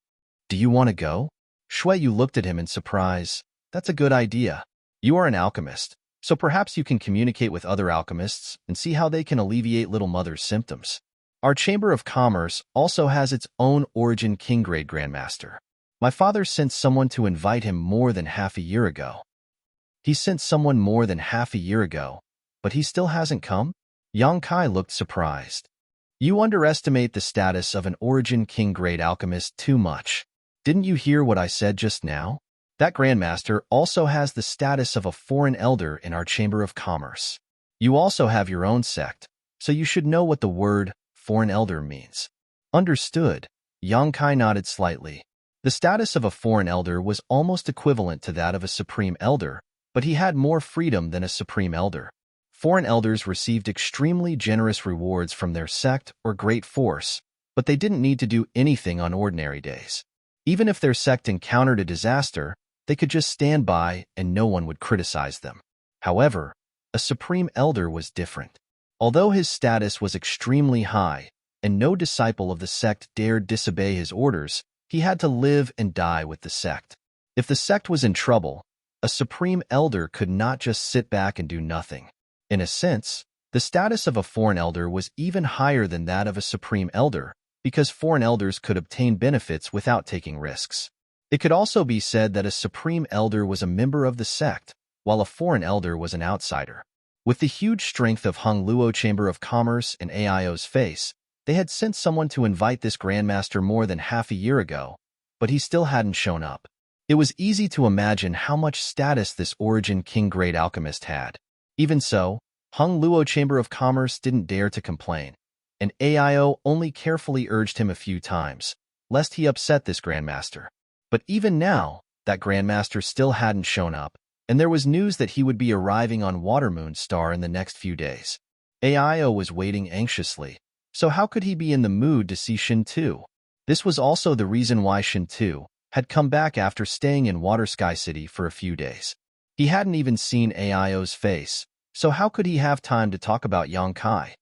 "Do you want to go?" Shui Yu looked at him in surprise. "That's a good idea. You are an alchemist, so perhaps you can communicate with other alchemists and see how they can alleviate little mother's symptoms. Our Chamber of Commerce also has its own Origin King Grade Grandmaster. My father sent someone to invite him more than half a year ago." "He sent someone more than half a year ago, but he still hasn't come?" Yang Kai looked surprised. "You underestimate the status of an Origin King Grade alchemist too much. Didn't you hear what I said just now? That Grandmaster also has the status of a foreign elder in our Chamber of Commerce. You also have your own sect, so you should know what the word foreign elder means." "Understood." Yang Kai nodded slightly. The status of a foreign elder was almost equivalent to that of a supreme elder, but he had more freedom than a supreme elder. Foreign elders received extremely generous rewards from their sect or great force, but they didn't need to do anything on ordinary days. Even if their sect encountered a disaster, they could just stand by and no one would criticize them. However, a supreme elder was different. Although his status was extremely high, and no disciple of the sect dared disobey his orders, he had to live and die with the sect. If the sect was in trouble, a supreme elder could not just sit back and do nothing. In a sense, the status of a foreign elder was even higher than that of a supreme elder, because foreign elders could obtain benefits without taking risks. It could also be said that a supreme elder was a member of the sect, while a foreign elder was an outsider. With the huge strength of Hung Luo Chamber of Commerce in AIO's face, they had sent someone to invite this Grandmaster more than half a year ago, but he still hadn't shown up. It was easy to imagine how much status this Origin King Grade alchemist had. Even so, Hung Luo Chamber of Commerce didn't dare to complain, and AIO only carefully urged him a few times, lest he upset this Grandmaster. But even now, that Grandmaster still hadn't shown up, and there was news that he would be arriving on Watermoon Star in the next few days. AIO was waiting anxiously, so how could he be in the mood to see Shintu? This was also the reason why Shintu had come back after staying in Water Sky City for a few days. He hadn't even seen AIO's face, So how could he have time to talk about Yang Kai?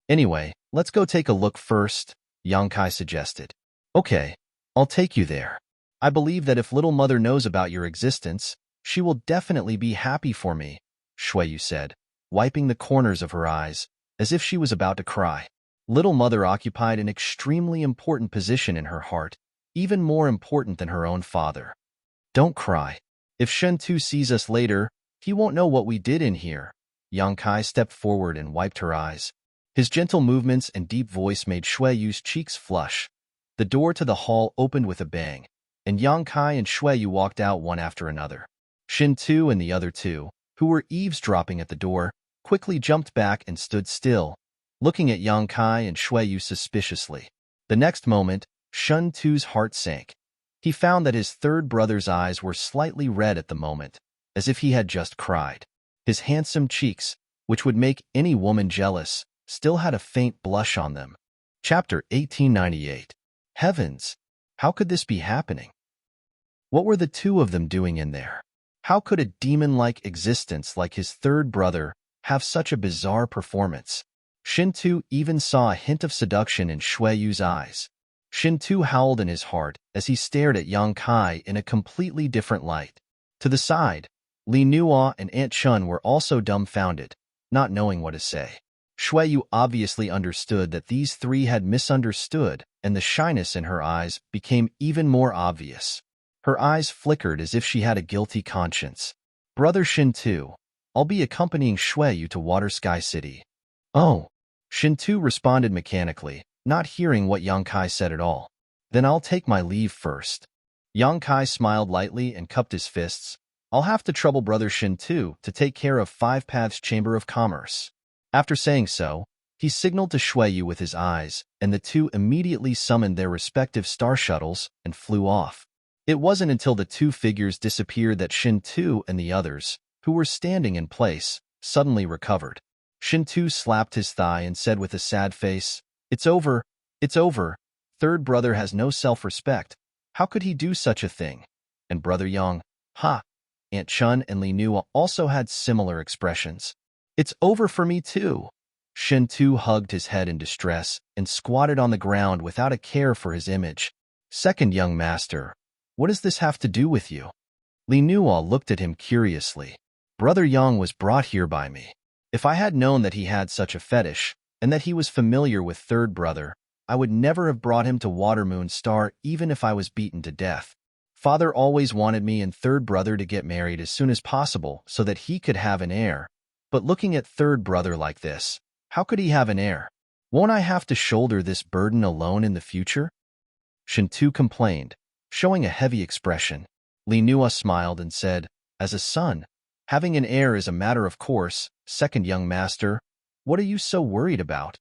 Anyway, let's go take a look first, Yang Kai suggested. Okay, I'll take you there. I believe that if little mother knows about your existence, she will definitely be happy for me, Shuiyu said, wiping the corners of her eyes, as if she was about to cry. Little mother occupied an extremely important position in her heart, even more important than her own father. Don't cry. If Shen Tu sees us later, he won't know what we did in here. Yang Kai stepped forward and wiped her eyes. His gentle movements and deep voice made Shuiyu's cheeks flush. The door to the hall opened with a bang, and Yang Kai and Shuiyu walked out one after another. Shen Tu and the other two, who were eavesdropping at the door, quickly jumped back and stood still, looking at Yang Kai and Shuiyu suspiciously. The next moment, Shen Tu's heart sank. He found that his third brother's eyes were slightly red at the moment, as if he had just cried. His handsome cheeks, which would make any woman jealous, still had a faint blush on them. Chapter 1898. Heavens! How could this be happening? What were the two of them doing in there? How could a demon-like existence like his third brother have such a bizarre performance? Shen Tu even saw a hint of seduction in Shuiyu's eyes. Shen Tu howled in his heart as he stared at Yang Kai in a completely different light. To the side, Li Nuo and Aunt Chun were also dumbfounded, not knowing what to say. Shuiyu obviously understood that these three had misunderstood, and the shyness in her eyes became even more obvious. Her eyes flickered as if she had a guilty conscience. Brother Shen Tu, I'll be accompanying Shuiyu to Water Sky City. Oh. Shen Tu responded mechanically, not hearing what Yang Kai said at all. Then I'll take my leave first. Yang Kai smiled lightly and cupped his fists. I'll have to trouble Brother Shen Tu to take care of Five Paths Chamber of Commerce. After saying so, he signaled to Shuiyu with his eyes, and the two immediately summoned their respective star shuttles and flew off. It wasn't until the two figures disappeared that Shen Tu and the others, who were standing in place, suddenly recovered. Shen Tu slapped his thigh and said with a sad face, It's over, it's over. Third brother has no self-respect. How could he do such a thing? And Brother Yang, ha! Aunt Chun and Li Nuo also had similar expressions. It's over for me too. Shen Tu hugged his head in distress and squatted on the ground without a care for his image. Second young master, what does this have to do with you? Li Nuo looked at him curiously. Brother Yang was brought here by me. If I had known that he had such a fetish, and that he was familiar with third brother, I would never have brought him to Water Moon Star even if I was beaten to death. Father always wanted me and third brother to get married as soon as possible so that he could have an heir. But looking at third brother like this, how could he have an heir? Won't I have to shoulder this burden alone in the future? Shen Tu complained, showing a heavy expression. Li Nuo smiled and said, As a son, having an heir is a matter of course. Second young master, what are you so worried about?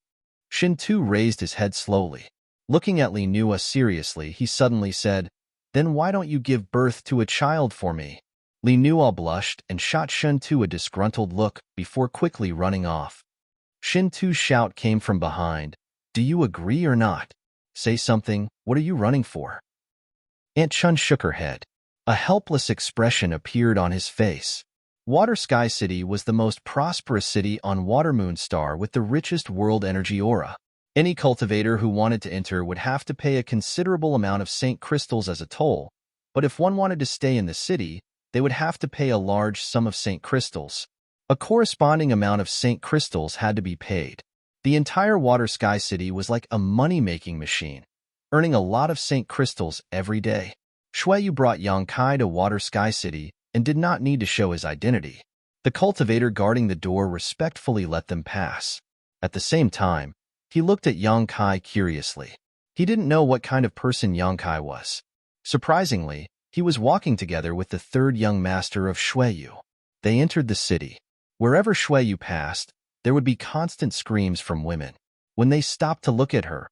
Shen Tu raised his head slowly. Looking at Li Nuo seriously, he suddenly said, Then why don't you give birth to a child for me? Li Nuo blushed and shot Shen Tu a disgruntled look before quickly running off. Shen Tu's shout came from behind. Do you agree or not? Say something, what are you running for? Aunt Chun shook her head. A helpless expression appeared on his face. Water Sky City was the most prosperous city on Water Moon Star with the richest world energy aura. Any cultivator who wanted to enter would have to pay a considerable amount of Saint Crystals as a toll, but if one wanted to stay in the city, they would have to pay a large sum of Saint Crystals. A corresponding amount of Saint Crystals had to be paid. The entire Water Sky City was like a money-making machine, earning a lot of Saint Crystals every day. Shuiyu brought Yang Kai to Water Sky City and did not need to show his identity. The cultivator guarding the door respectfully let them pass. At the same time, he looked at Yang Kai curiously. He didn't know what kind of person Yang Kai was. Surprisingly, he was walking together with the third young master of Shuiyu. They entered the city. Wherever Shuiyu passed, there would be constant screams from women. When they stopped to look at her,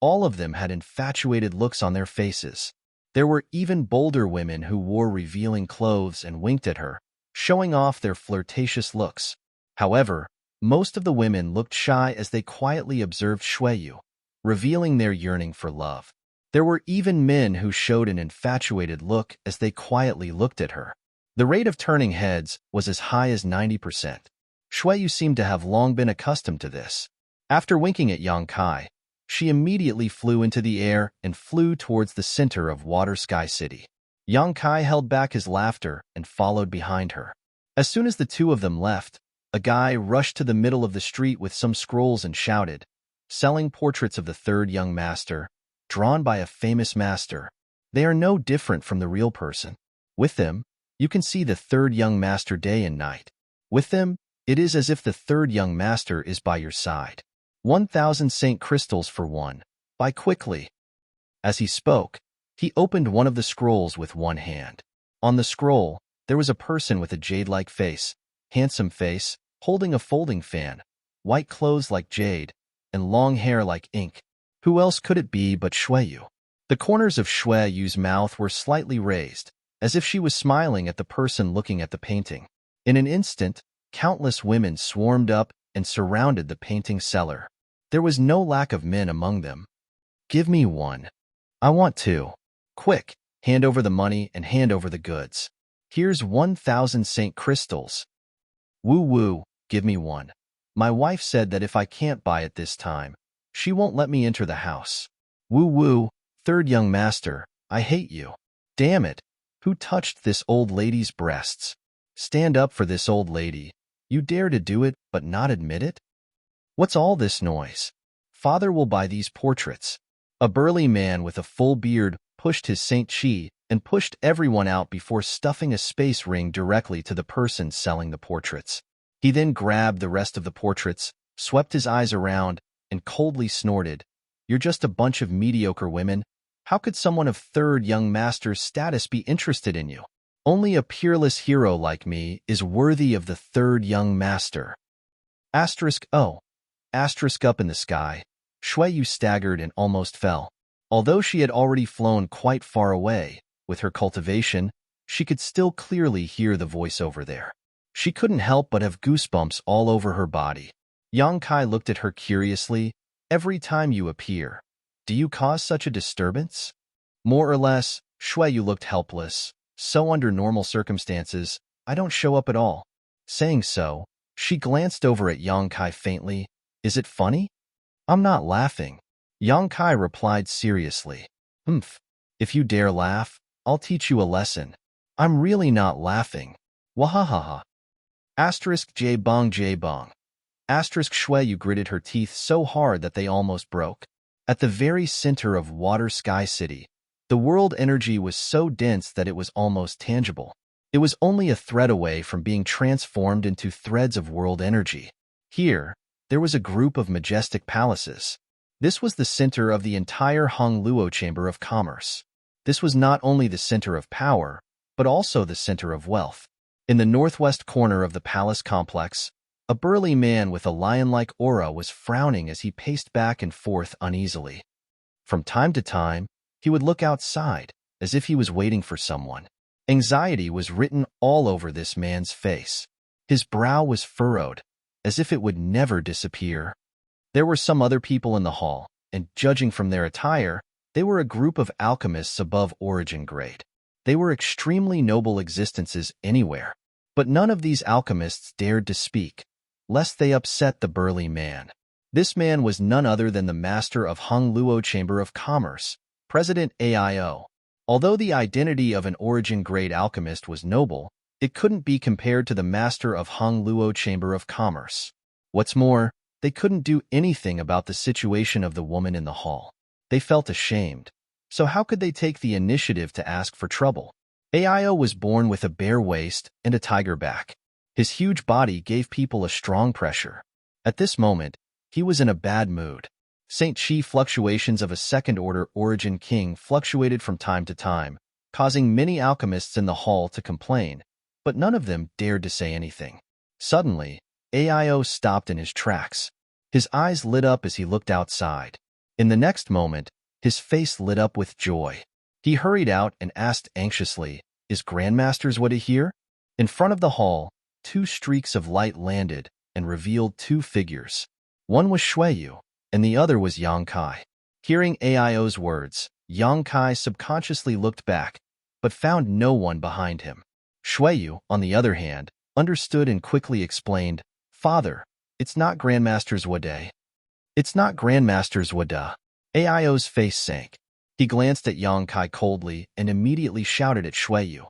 all of them had infatuated looks on their faces. There were even bolder women who wore revealing clothes and winked at her, showing off their flirtatious looks. However, most of the women looked shy as they quietly observed Shuiyu, revealing their yearning for love. There were even men who showed an infatuated look as they quietly looked at her. The rate of turning heads was as high as 90%. Shuiyu seemed to have long been accustomed to this. After winking at Yang Kai, she immediately flew into the air and flew towards the center of Water Sky City. Yang Kai held back his laughter and followed behind her. As soon as the two of them left, a guy rushed to the middle of the street with some scrolls and shouted, "Selling portraits of the third young master, drawn by a famous master. They are no different from the real person. With them, you can see the third young master day and night. With them, it is as if the third young master is by your side. 1,000 Saint crystals for one. Buy quickly." As he spoke, he opened one of the scrolls with one hand. On the scroll, there was a person with a jade-like face, handsome face, holding a folding fan, white clothes like jade, and long hair like ink. Who else could it be but Shuiyu? The corners of Shuiyu's mouth were slightly raised, as if she was smiling at the person looking at the painting. In an instant, countless women swarmed up and surrounded the painting seller. There was no lack of men among them. "Give me one. I want two. Quick, hand over the money and hand over the goods. Here's 1,000 Saint crystals. Woo-woo, give me one. My wife said that if I can't buy it this time, she won't let me enter the house. Woo-woo, third young master, I hate you. Damn it, who touched this old lady's breasts? Stand up for this old lady. You dare to do it but not admit it? What's all this noise? Father will buy these portraits." A burly man with a full beard pushed his Saint Chi and pushed everyone out before stuffing a space ring directly to the person selling the portraits. He then grabbed the rest of the portraits, swept his eyes around, and coldly snorted, "You're just a bunch of mediocre women. How could someone of third young master's status be interested in you? Only a peerless hero like me is worthy of the third young master." Asterisk O. Asterisk up in the sky, Shuiyu staggered and almost fell. Although she had already flown quite far away, with her cultivation, she could still clearly hear the voice over there. She couldn't help but have goosebumps all over her body. Yang Kai looked at her curiously. "Every time you appear, do you cause such a disturbance?" More or less, Shuiyu looked helpless. "So under normal circumstances, I don't show up at all." Saying so, she glanced over at Yang Kai faintly. "Is it funny?" "I'm not laughing." Yang Kai replied seriously. "Humph. If you dare laugh, I'll teach you a lesson. I'm really not laughing. Wahahaha." Asterisk J bong J bong. Asterisk Shuiyu gritted her teeth so hard that they almost broke. At the very center of Water Sky City, the world energy was so dense that it was almost tangible. It was only a thread away from being transformed into threads of world energy. Here, there was a group of majestic palaces. This was the center of the entire Hongluo Chamber of Commerce. This was not only the center of power, but also the center of wealth. In the northwest corner of the palace complex, a burly man with a lion-like aura was frowning as he paced back and forth uneasily. From time to time, he would look outside, as if he was waiting for someone. Anxiety was written all over this man's face. His brow was furrowed, as if it would never disappear. There were some other people in the hall, and judging from their attire, they were a group of alchemists above origin grade. They were extremely noble existences anywhere, but none of these alchemists dared to speak, lest they upset the burly man. This man was none other than the master of Hongluo Chamber of Commerce, President AIO. Although the identity of an origin-grade alchemist was noble, it couldn't be compared to the master of Hongluo Chamber of Commerce. What's more, they couldn't do anything about the situation of the woman in the hall. They felt ashamed. So how could they take the initiative to ask for trouble? AIO was born with a bare waist and a tiger back. His huge body gave people a strong pressure. At this moment, he was in a bad mood. Saint Chi fluctuations of a second-order origin king fluctuated from time to time, causing many alchemists in the hall to complain, but none of them dared to say anything. Suddenly, AIO stopped in his tracks. His eyes lit up as he looked outside. In the next moment, his face lit up with joy. He hurried out and asked anxiously, "Is Grandmaster's Wada here?" In front of the hall, two streaks of light landed and revealed two figures. One was Shuiyu, and the other was Yang Kai. Hearing AIO's words, Yang Kai subconsciously looked back, but found no one behind him. Shuiyu, on the other hand, understood and quickly explained, Father, it's not Grandmaster's Wade. It's not Grandmaster's Wada. Aio's face sank. He glanced at Yang Kai coldly and immediately shouted at Shuiyu.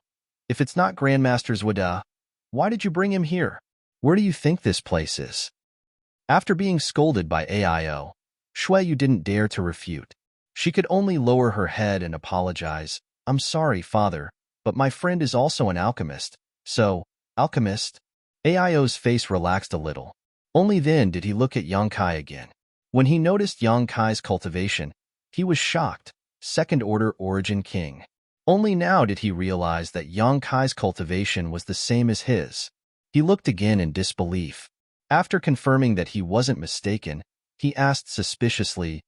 If it's not Grandmaster's Wada, why did you bring him here? Where do you think this place is? After being scolded by Aio, Shuiyu didn't dare to refute. She could only lower her head and apologize. I'm sorry, father, but my friend is also an alchemist. So, alchemist? Aio's face relaxed a little. Only then did he look at Yang Kai again. When he noticed Yang Kai's cultivation, he was shocked. Second-order origin king. Only now did he realize that Yang Kai's cultivation was the same as his. He looked again in disbelief. After confirming that he wasn't mistaken, he asked suspiciously,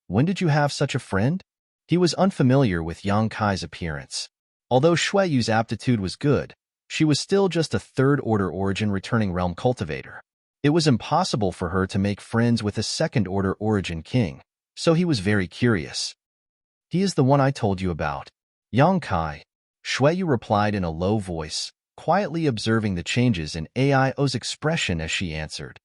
when did you have such a friend? He was unfamiliar with Yang Kai's appearance. Although Shuiyu's aptitude was good, she was still just a third-order origin returning realm cultivator. It was impossible for her to make friends with a second-order origin king, so he was very curious. He is the one I told you about. Yang Kai, Shuiyu replied in a low voice, quietly observing the changes in Aio's expression as she answered.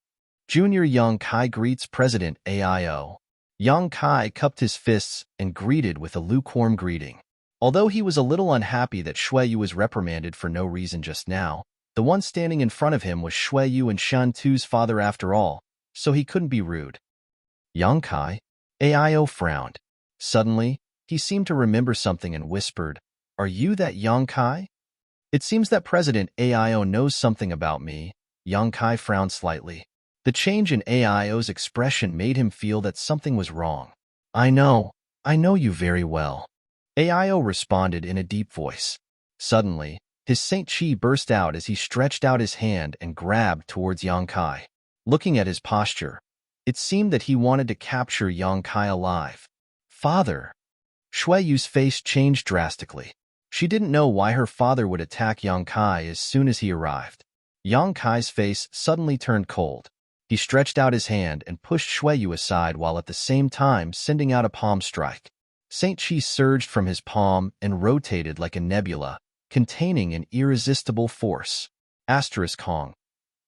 Junior Yang Kai greets President Aio. Yang Kai cupped his fists and greeted with a lukewarm greeting. Although he was a little unhappy that Shuiyu was reprimanded for no reason just now, the one standing in front of him was Shuiyu and Shantu's father after all, so he couldn't be rude. Yang Kai? Aio frowned. Suddenly, he seemed to remember something and whispered, Are you that Yang Kai? It seems that President Aio knows something about me. Yang Kai frowned slightly. The change in Aio's expression made him feel that something was wrong. I know you very well. Aio responded in a deep voice. Suddenly, his Saint Chi burst out as he stretched out his hand and grabbed towards Yang Kai. Looking at his posture, it seemed that he wanted to capture Yang Kai alive. Father! Shuiyu's face changed drastically. She didn't know why her father would attack Yang Kai as soon as he arrived. Yang Kai's face suddenly turned cold. He stretched out his hand and pushed Shuiyu aside while at the same time sending out a palm strike. Saint Chi surged from his palm and rotated like a nebula, containing an irresistible force. Hong.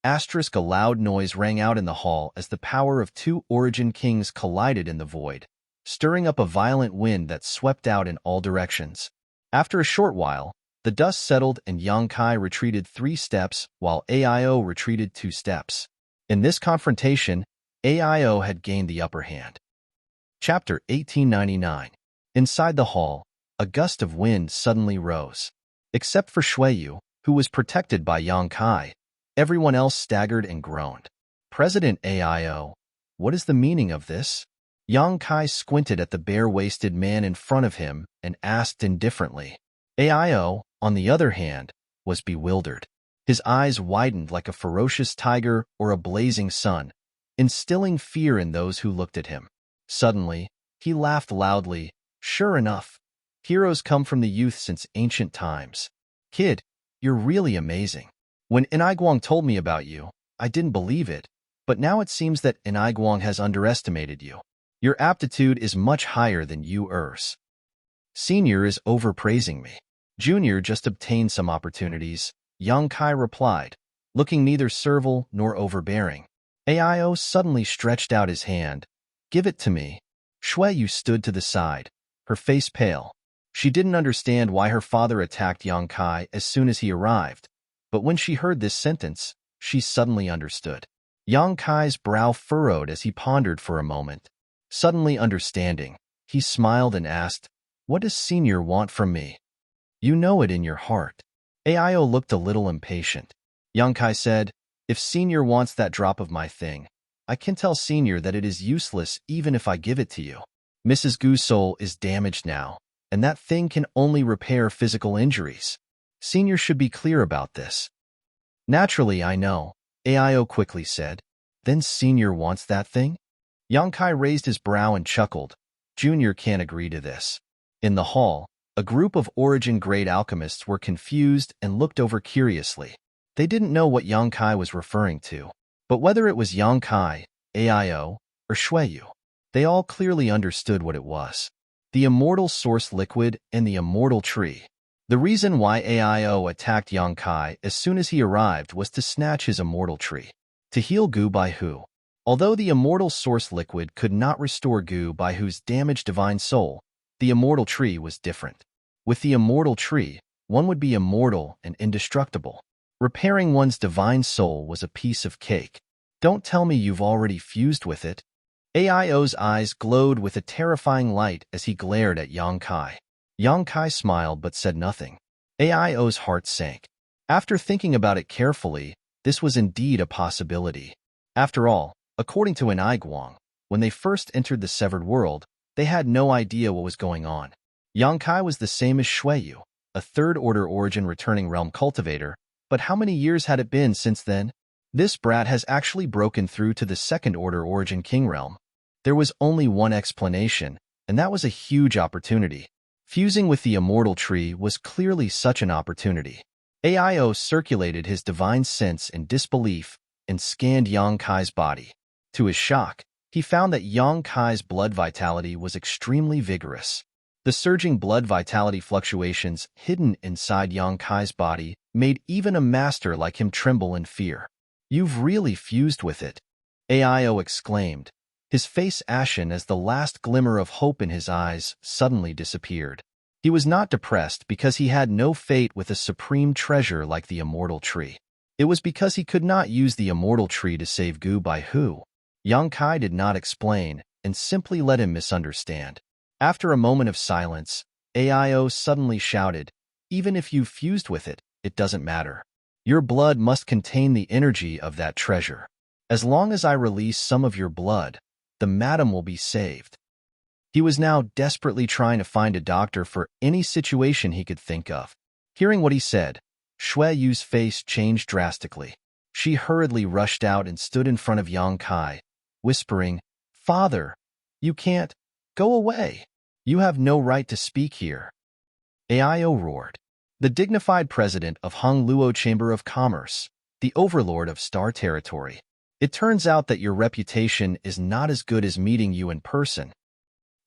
A loud noise rang out in the hall as the power of two origin kings collided in the void, stirring up a violent wind that swept out in all directions. After a short while, the dust settled and Yang Kai retreated 3 steps while Aio retreated 2 steps. In this confrontation, Aio had gained the upper hand. Chapter 1899. Inside the hall, a gust of wind suddenly rose. Except for Shuiyu, who was protected by Yang Kai, everyone else staggered and groaned. President Aio, what is the meaning of this? Yang Kai squinted at the bare-waisted man in front of him and asked indifferently. Aio, on the other hand, was bewildered. His eyes widened like a ferocious tiger or a blazing sun, instilling fear in those who looked at him. Suddenly, he laughed loudly. Sure enough, heroes come from the youth since ancient times. Kid, you're really amazing. When Enaiguang told me about you, I didn't believe it, but now it seems that Enaiguang has underestimated you. Your aptitude is much higher than yours. Senior is overpraising me. Junior just obtained some opportunities, Yang Kai replied, looking neither servile nor overbearing. Aio suddenly stretched out his hand. Give it to me. Shuiyu stood to the side, her face pale. She didn't understand why her father attacked Yang Kai as soon as he arrived, but when she heard this sentence, she suddenly understood. Yang Kai's brow furrowed as he pondered for a moment. Suddenly understanding, he smiled and asked, What does Senior want from me? You know it in your heart. Aio looked a little impatient. Yang Kai said, If Senior wants that drop of my thing, I can tell Senior that it is useless even if I give it to you. Mrs. Gu's soul is damaged now, and that thing can only repair physical injuries. Senior should be clear about this. Naturally, I know, Aio quickly said. Then Senior wants that thing? Yang Kai raised his brow and chuckled. Junior can't agree to this. In the hall, a group of origin-grade alchemists were confused and looked over curiously. They didn't know what Yang Kai was referring to, but whether it was Yang Kai, Aio, or Shuiyu, they all clearly understood what it was. The immortal source liquid and the immortal tree. The reason why AIO attacked Yang Kai as soon as he arrived was to snatch his immortal tree. To heal Gu Baihu. Although the immortal source liquid could not restore Gu Baihu's damaged divine soul, the immortal tree was different. With the immortal tree, one would be immortal and indestructible. Repairing one's divine soul was a piece of cake. Don't tell me you've already fused with it. AIO's eyes glowed with a terrifying light as he glared at Yang Kai. Yang Kai smiled but said nothing. AIO's heart sank. After thinking about it carefully, this was indeed a possibility. After all, according to an Aiguang, when they first entered the severed world, they had no idea what was going on. Yang Kai was the same as Shuiyu, a third-order origin returning realm cultivator, but how many years had it been since then? This brat has actually broken through to the second-order origin king realm. There was only one explanation, and that was a huge opportunity. Fusing with the immortal tree was clearly such an opportunity. AIO circulated his divine sense in disbelief and scanned Yang Kai's body. To his shock, he found that Yang Kai's blood vitality was extremely vigorous. The surging blood vitality fluctuations hidden inside Yang Kai's body made even a master like him tremble in fear. "You've really fused with it," AIO exclaimed, his face ashen as the last glimmer of hope in his eyes suddenly disappeared. He was not depressed because he had no fate with a supreme treasure like the immortal tree. It was because he could not use the immortal tree to save Gu Baihu. Yang Kai did not explain and simply let him misunderstand. After a moment of silence, AIO suddenly shouted, "Even if you fused with it, it doesn't matter. Your blood must contain the energy of that treasure. As long as I release some of your blood, the madam will be saved." He was now desperately trying to find a doctor for any situation he could think of. Hearing what he said, Shuiyu's face changed drastically. She hurriedly rushed out and stood in front of Yang Kai, whispering, "Father, you can't. Go away. You have no right to speak here." AIO roared. The dignified president of Hung Luo Chamber of Commerce, the overlord of Star Territory. "It turns out that your reputation is not as good as meeting you in person."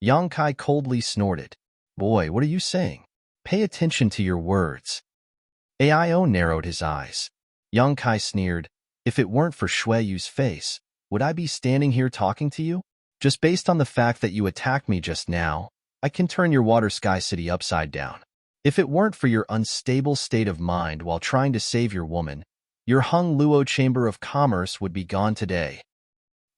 Yang Kai coldly snorted. "Boy, what are you saying? Pay attention to your words." AIO narrowed his eyes. Yang Kai sneered, "If it weren't for Shuiyu's face, would I be standing here talking to you? Just based on the fact that you attacked me just now, I can turn your Water Sky City upside down. If it weren't for your unstable state of mind while trying to save your woman, your Hung Luo Chamber of Commerce would be gone today."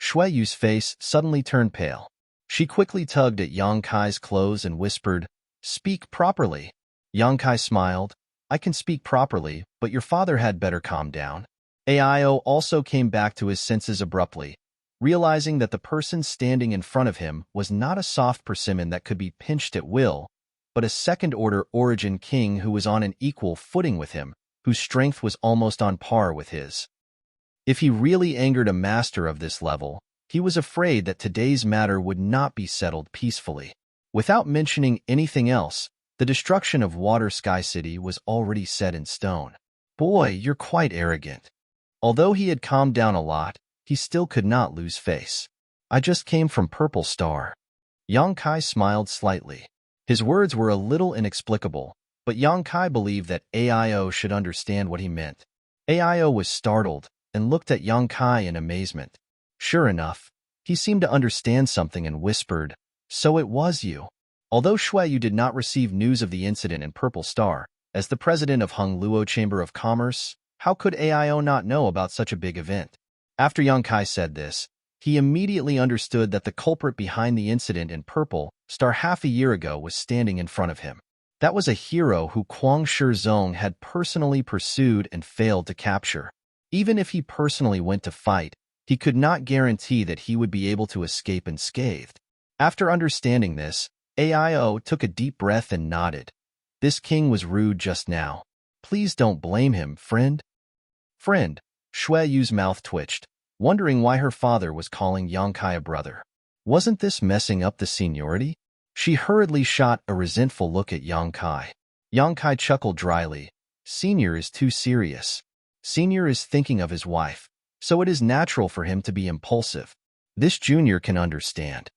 Shuiyu's face suddenly turned pale. She quickly tugged at Yang Kai's clothes and whispered, "Speak properly." Yang Kai smiled. "I can speak properly, but your father had better calm down." AIO also came back to his senses abruptly, realizing that the person standing in front of him was not a soft persimmon that could be pinched at will, but a second-order origin king who was on an equal footing with him, whose strength was almost on par with his. If he really angered a master of this level, he was afraid that today's matter would not be settled peacefully. Without mentioning anything else, the destruction of Water Sky City was already set in stone. "Boy, you're quite arrogant." Although he had calmed down a lot, he still could not lose face. "I just came from Purple Star." Yang Kai smiled slightly. His words were a little inexplicable, but Yang Kai believed that AIO should understand what he meant. AIO was startled and looked at Yang Kai in amazement. Sure enough, he seemed to understand something and whispered, "So it was you." Although Shuiyu did not receive news of the incident in Purple Star, as the president of Hung Luo Chamber of Commerce, how could AIO not know about such a big event? After Yang Kai said this, he immediately understood that the culprit behind the incident in Purple Star half a year ago was standing in front of him. That was a hero who Kwang Shizong had personally pursued and failed to capture. Even if he personally went to fight, he could not guarantee that he would be able to escape unscathed. After understanding this, AIO took a deep breath and nodded. This king was rude just now. Please don't blame him, friend. Friend, Shuiyu's mouth twitched, wondering why her father was calling Yang Kai a brother. Wasn't this messing up the seniority? She hurriedly shot a resentful look at Yang Kai. Yang Kai chuckled dryly. Senior is too serious. Senior is thinking of his wife, so it is natural for him to be impulsive. This junior can understand.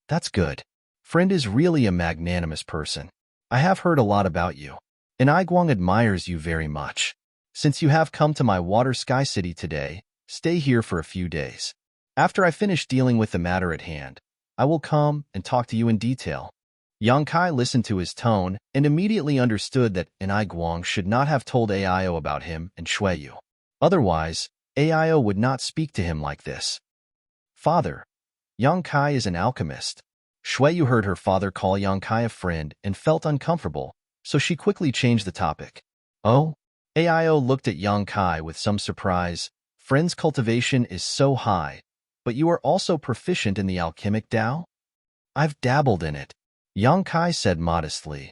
That's good. Friend is really a magnanimous person. I have heard a lot about you. and Aiguang admires you very much. Since you have come to my water sky city today, stay here for a few days. After I finish dealing with the matter at hand, I will come and talk to you in detail. Yang Kai listened to his tone and immediately understood that Ai Guang should not have told Aio about him and Shuiyu. Otherwise, Aio would not speak to him like this. Father, Yang Kai is an alchemist. Shuiyu heard her father call Yang Kai a friend and felt uncomfortable, so she quickly changed the topic. Oh? Aio looked at Yang Kai with some surprise. Friend's cultivation is so high, but you are also proficient in the alchemic Tao? I've dabbled in it, Yang Kai said modestly.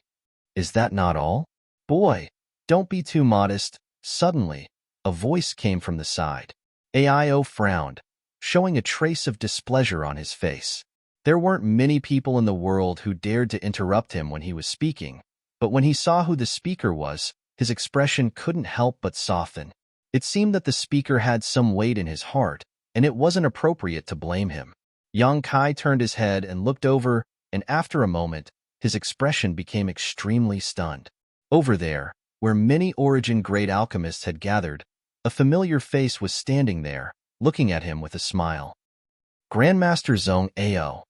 Is that not all? Boy, don't be too modest. Suddenly, a voice came from the side. Aio frowned, showing a trace of displeasure on his face. There weren't many people in the world who dared to interrupt him when he was speaking, but when he saw who the speaker was, his expression couldn't help but soften. It seemed that the speaker had some weight in his heart, and it wasn't appropriate to blame him. Yang Kai turned his head and looked over, and after a moment, his expression became extremely stunned. Over there, where many origin-grade alchemists had gathered, a familiar face was standing there, looking at him with a smile. Grandmaster Zhong Ao.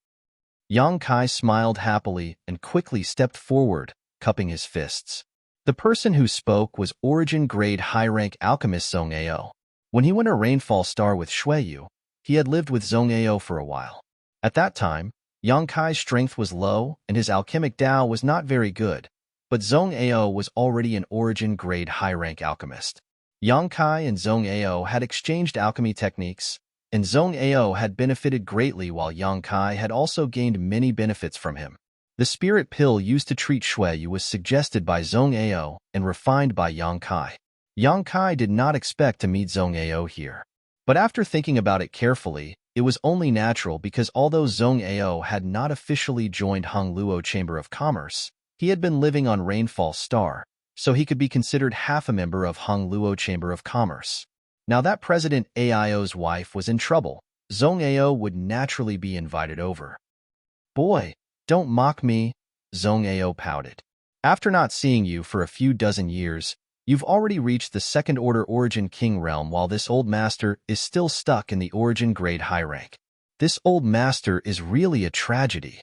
Yang Kai smiled happily and quickly stepped forward, cupping his fists. The person who spoke was origin-grade high-rank alchemist Zhong Ao. When he went to Rainfall Star with Shuiyu, he had lived with Zhong Ao for a while. At that time, Yang Kai's strength was low and his alchemic Tao was not very good, but Zhong Ao was already an origin-grade high-rank alchemist. Yang Kai and Zhong Ao had exchanged alchemy techniques, and Zhong Ao had benefited greatly while Yang Kai had also gained many benefits from him. The spirit pill used to treat Shuiyu was suggested by Zhong Ao and refined by Yang Kai. Yang Kai did not expect to meet Zhong Ao here. But after thinking about it carefully, it was only natural because although Zhong Ao had not officially joined Hung Luo Chamber of Commerce, he had been living on Rainfall Star, so he could be considered half a member of Hung Luo Chamber of Commerce. Now that President Aio's wife was in trouble, Zhong Ao would naturally be invited over. Boy, don't mock me, Zhong Ao pouted. After not seeing you for a few dozen years, you've already reached the second-order Origin King realm while this old master is still stuck in the Origin grade high rank. This old master is really a tragedy.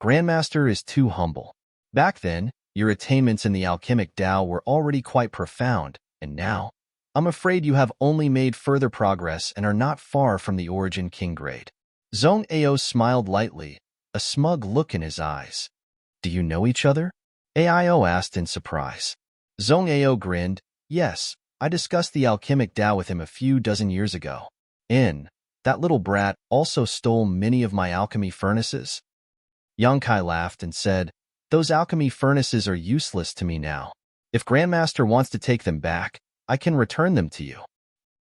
Grandmaster is too humble. Back then, your attainments in the alchemic Tao were already quite profound, and now, I'm afraid you have only made further progress and are not far from the Origin King grade. Zhong Ao smiled lightly, a smug look in his eyes. Do you know each other? Aio asked in surprise. Zhong Ao grinned. Yes, I discussed the alchemic Tao with him a few dozen years ago. That little brat also stole many of my alchemy furnaces. Yang Kai laughed and said, those alchemy furnaces are useless to me now. If Grandmaster wants to take them back, I can return them to you.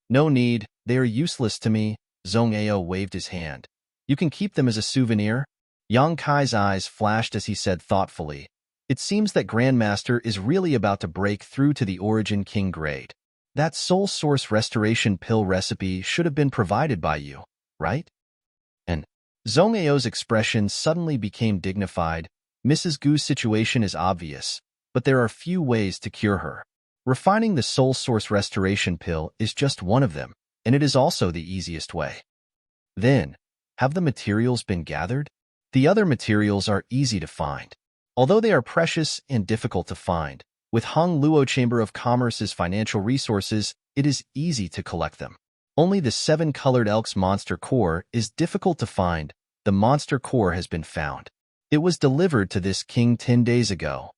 No need, they are useless to me, Zhong Ao waved his hand. You can keep them as a souvenir. Yang Kai's eyes flashed as he said thoughtfully, it seems that Grandmaster is really about to break through to the Origin King grade. That soul source restoration pill recipe should have been provided by you, right? And Zhong Ao's expression suddenly became dignified. Mrs. Gu's situation is obvious, but there are few ways to cure her. Refining the soul source restoration pill is just one of them, and it is also the easiest way. Then, have the materials been gathered? The other materials are easy to find. Although they are precious and difficult to find, with Hung Luo Chamber of Commerce's financial resources, it is easy to collect them. Only the 7-colored Elk's monster core is difficult to find. The monster core has been found. It was delivered to this king 10 days ago.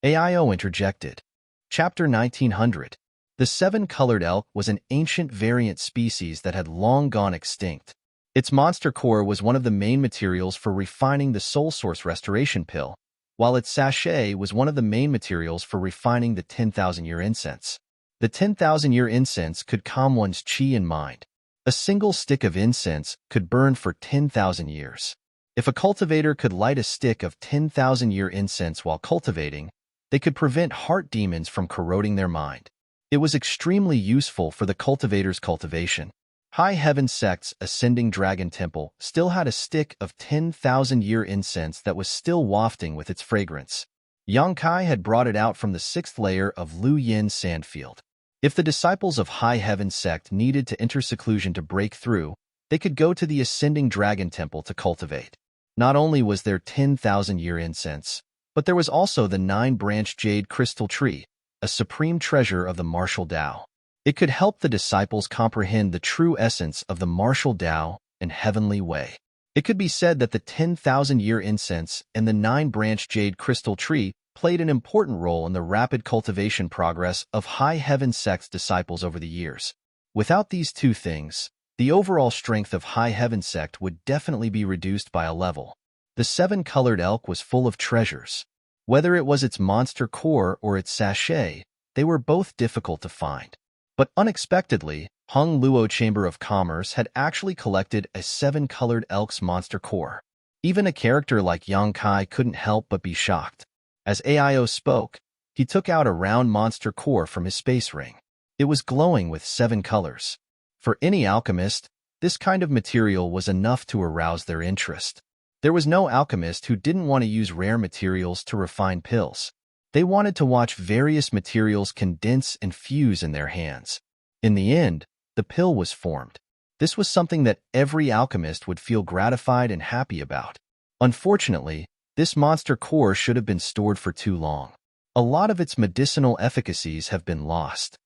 Aio interjected. Chapter 1900. The 7-colored elk was an ancient variant species that had long gone extinct. Its monster core was one of the main materials for refining the soul source restoration pill, while its sachet was one of the main materials for refining the 10,000-year incense. The 10,000-year incense could calm one's chi and mind. A single stick of incense could burn for 10,000 years. If a cultivator could light a stick of 10,000-year incense while cultivating, they could prevent heart demons from corroding their mind. It was extremely useful for the cultivator's cultivation. High Heaven Sect's Ascending Dragon Temple still had a stick of 10,000-year incense that was still wafting with its fragrance. Yang Kai had brought it out from the sixth layer of Lu Yin's sandfield. If the disciples of High Heaven sect needed to enter seclusion to break through, they could go to the Ascending Dragon Temple to cultivate. Not only was there 10,000-year incense, but there was also the 9-branched jade crystal tree, a supreme treasure of the martial Tao. It could help the disciples comprehend the true essence of the martial Tao and heavenly way. It could be said that the 10,000-year incense and the 9-branched jade crystal tree played an important role in the rapid cultivation progress of High Heaven sect's disciples over the years. Without these two things, the overall strength of High Heaven sect would definitely be reduced by a level. The 7-colored elk was full of treasures. Whether it was its monster core or its sachet, they were both difficult to find. But unexpectedly, Hung Luo Chamber of Commerce had actually collected a 7-colored elk's monster core. Even a character like Yang Kai couldn't help but be shocked. As AIO spoke, he took out a round monster core from his space ring. It was glowing with 7 colors. For any alchemist, this kind of material was enough to arouse their interest. There was no alchemist who didn't want to use rare materials to refine pills. They wanted to watch various materials condense and fuse in their hands. In the end, the pill was formed. This was something that every alchemist would feel gratified and happy about. Unfortunately, this monster core should have been stored for too long. A lot of its medicinal efficacies have been lost.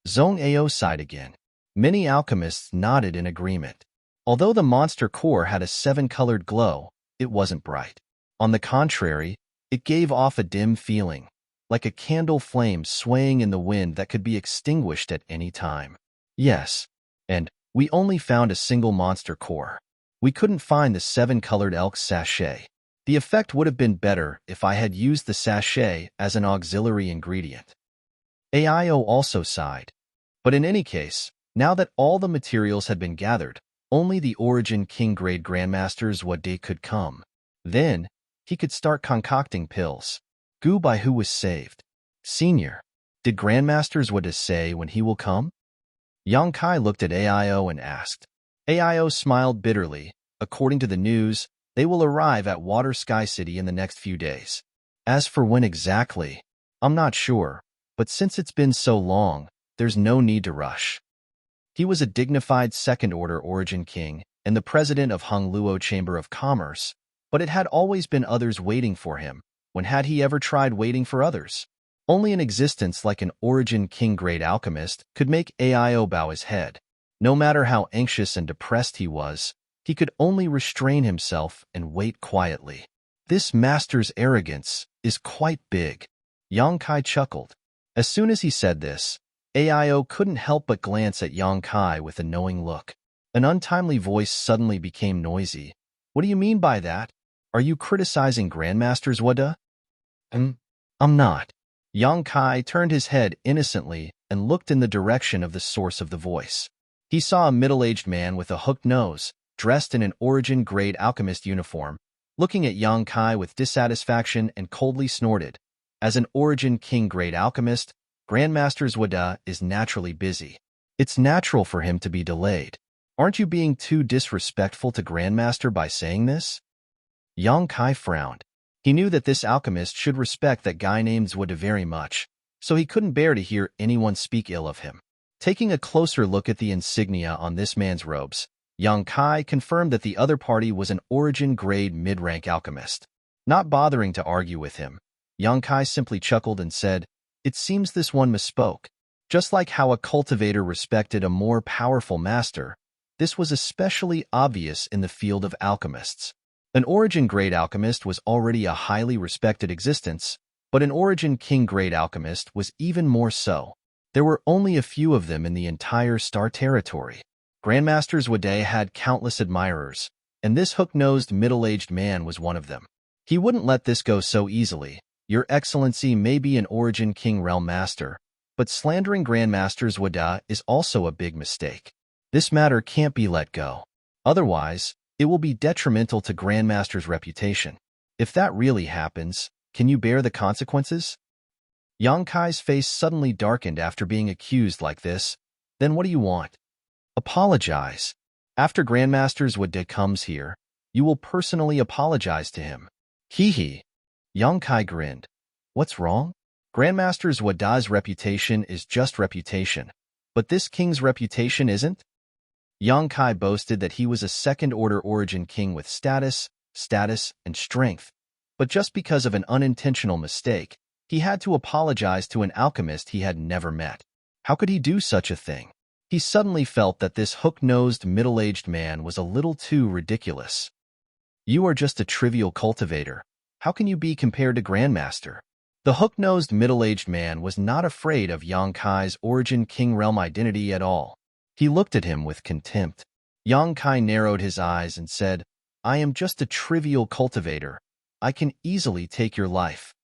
Zhong Ao sighed again. Many alchemists nodded in agreement. Although the monster core had a 7-colored glow, it wasn't bright. On the contrary, it gave off a dim feeling, like a candle flame swaying in the wind that could be extinguished at any time. Yes, and we only found a single monster core. We couldn't find the 7-colored elk sachet. The effect would have been better if I had used the sachet as an auxiliary ingredient. AIO also sighed. But in any case, now that all the materials had been gathered, only the Origin King Grade Grandmaster's Wade could come. Then, he could start concocting pills. Gu Baihu was saved. Senior, did Grandmaster's Wade say when he will come? Yang Kai looked at AIO and asked. AIO smiled bitterly. According to the news, they will arrive at Water Sky City in the next few days. As for when exactly, I'm not sure, but since it's been so long, there's no need to rush. He was a dignified second-order Origin King and the president of Hung Luo Chamber of Commerce, but it had always been others waiting for him. When had he ever tried waiting for others? Only an existence like an Origin King-grade alchemist could make AIO bow his head. No matter how anxious and depressed he was, he could only restrain himself and wait quietly. This master's arrogance is quite big. Yang Kai chuckled. As soon as he said this, AIO couldn't help but glance at Yang Kai with a knowing look. An untimely voice suddenly became noisy. What do you mean by that? Are you criticizing Grandmaster's Wada? I'm not. Yang Kai turned his head innocently and looked in the direction of the source of the voice. He saw a middle-aged man with a hooked nose, dressed in an Origin-grade alchemist uniform, looking at Yang Kai with dissatisfaction and coldly snorted. As an Origin King-grade alchemist, Grandmaster's Wada is naturally busy. It's natural for him to be delayed. Aren't you being too disrespectful to Grandmaster by saying this? Yang Kai frowned. He knew that this alchemist should respect that guy named Wada very much, so he couldn't bear to hear anyone speak ill of him. Taking a closer look at the insignia on this man's robes, Yang Kai confirmed that the other party was an Origin-grade mid-rank alchemist. Not bothering to argue with him, Yang Kai simply chuckled and said, "It seems this one misspoke." Just like how a cultivator respected a more powerful master, this was especially obvious in the field of alchemists. An Origin-grade alchemist was already a highly respected existence, but an Origin King-grade alchemist was even more so. There were only a few of them in the entire Star Territory. Grandmaster's Wade had countless admirers, and this hook-nosed middle-aged man was one of them. He wouldn't let this go so easily. Your Excellency may be an Origin King realm master, but slandering Grandmaster's Wade is also a big mistake. This matter can't be let go. Otherwise, it will be detrimental to Grandmaster's reputation. If that really happens, can you bear the consequences? Yang Kai's face suddenly darkened after being accused like this. Then what do you want? Apologize. After Grandmaster's Wade comes here, you will personally apologize to him. Hee hee. Yang Kai grinned. What's wrong? Grandmaster Wada's reputation is just reputation, but this king's reputation isn't? Yang Kai boasted that he was a second-order origin king with status, and strength, but just because of an unintentional mistake, he had to apologize to an alchemist he had never met. How could he do such a thing? He suddenly felt that this hook-nosed, middle-aged man was a little too ridiculous. You are just a trivial cultivator. How can you be compared to Grandmaster? The hook-nosed, middle-aged man was not afraid of Yang Kai's origin king realm identity at all. He looked at him with contempt. Yang Kai narrowed his eyes and said, I am just a trivial cultivator. I can easily take your life.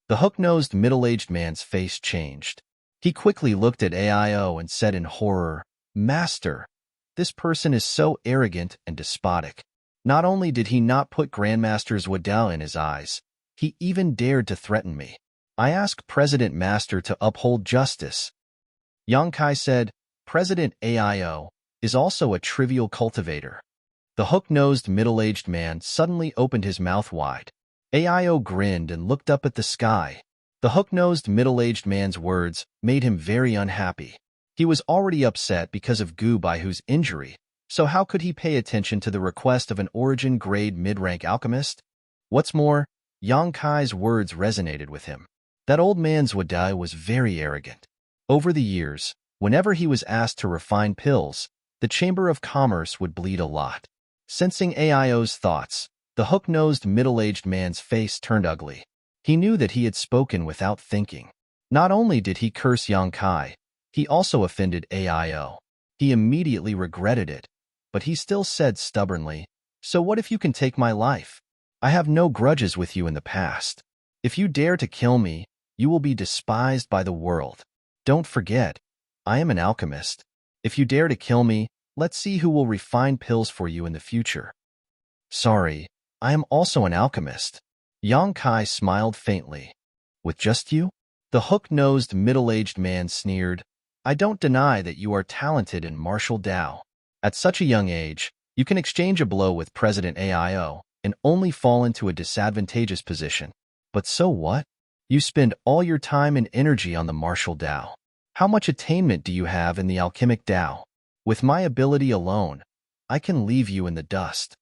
The hook-nosed, middle-aged man's face changed. He quickly looked at AIO and said in horror, Master, this person is so arrogant and despotic. Not only did he not put Grandmaster's Waddell in his eyes, he even dared to threaten me. I ask President Master to uphold justice. Yang Kai said, President AIO is also a trivial cultivator. The hook-nosed, middle-aged man suddenly opened his mouth wide. AIO grinned and looked up at the sky. The hook-nosed, middle-aged man's words made him very unhappy. He was already upset because of Gu Baihu's injury, so how could he pay attention to the request of an origin-grade mid-rank alchemist? What's more, Yang Kai's words resonated with him. That old man's Wadai was very arrogant. Over the years, whenever he was asked to refine pills, the Chamber of Commerce would bleed a lot. Sensing AIO's thoughts, the hook-nosed, middle-aged man's face turned ugly. He knew that he had spoken without thinking. Not only did he curse Yang Kai, he also offended AIO. He immediately regretted it, but he still said stubbornly, So what if you can take my life? I have no grudges with you in the past. If you dare to kill me, you will be despised by the world. Don't forget, I am an alchemist. If you dare to kill me, let's see who will refine pills for you in the future. Sorry, I am also an alchemist. Yang Kai smiled faintly. With just you? The hook-nosed, middle-aged man sneered. I don't deny that you are talented in martial Dao. At such a young age, you can exchange a blow with President AIO and only fall into a disadvantageous position. But so what? You spend all your time and energy on the martial Dao. How much attainment do you have in the alchemic Dao? With my ability alone, I can leave you in the dust.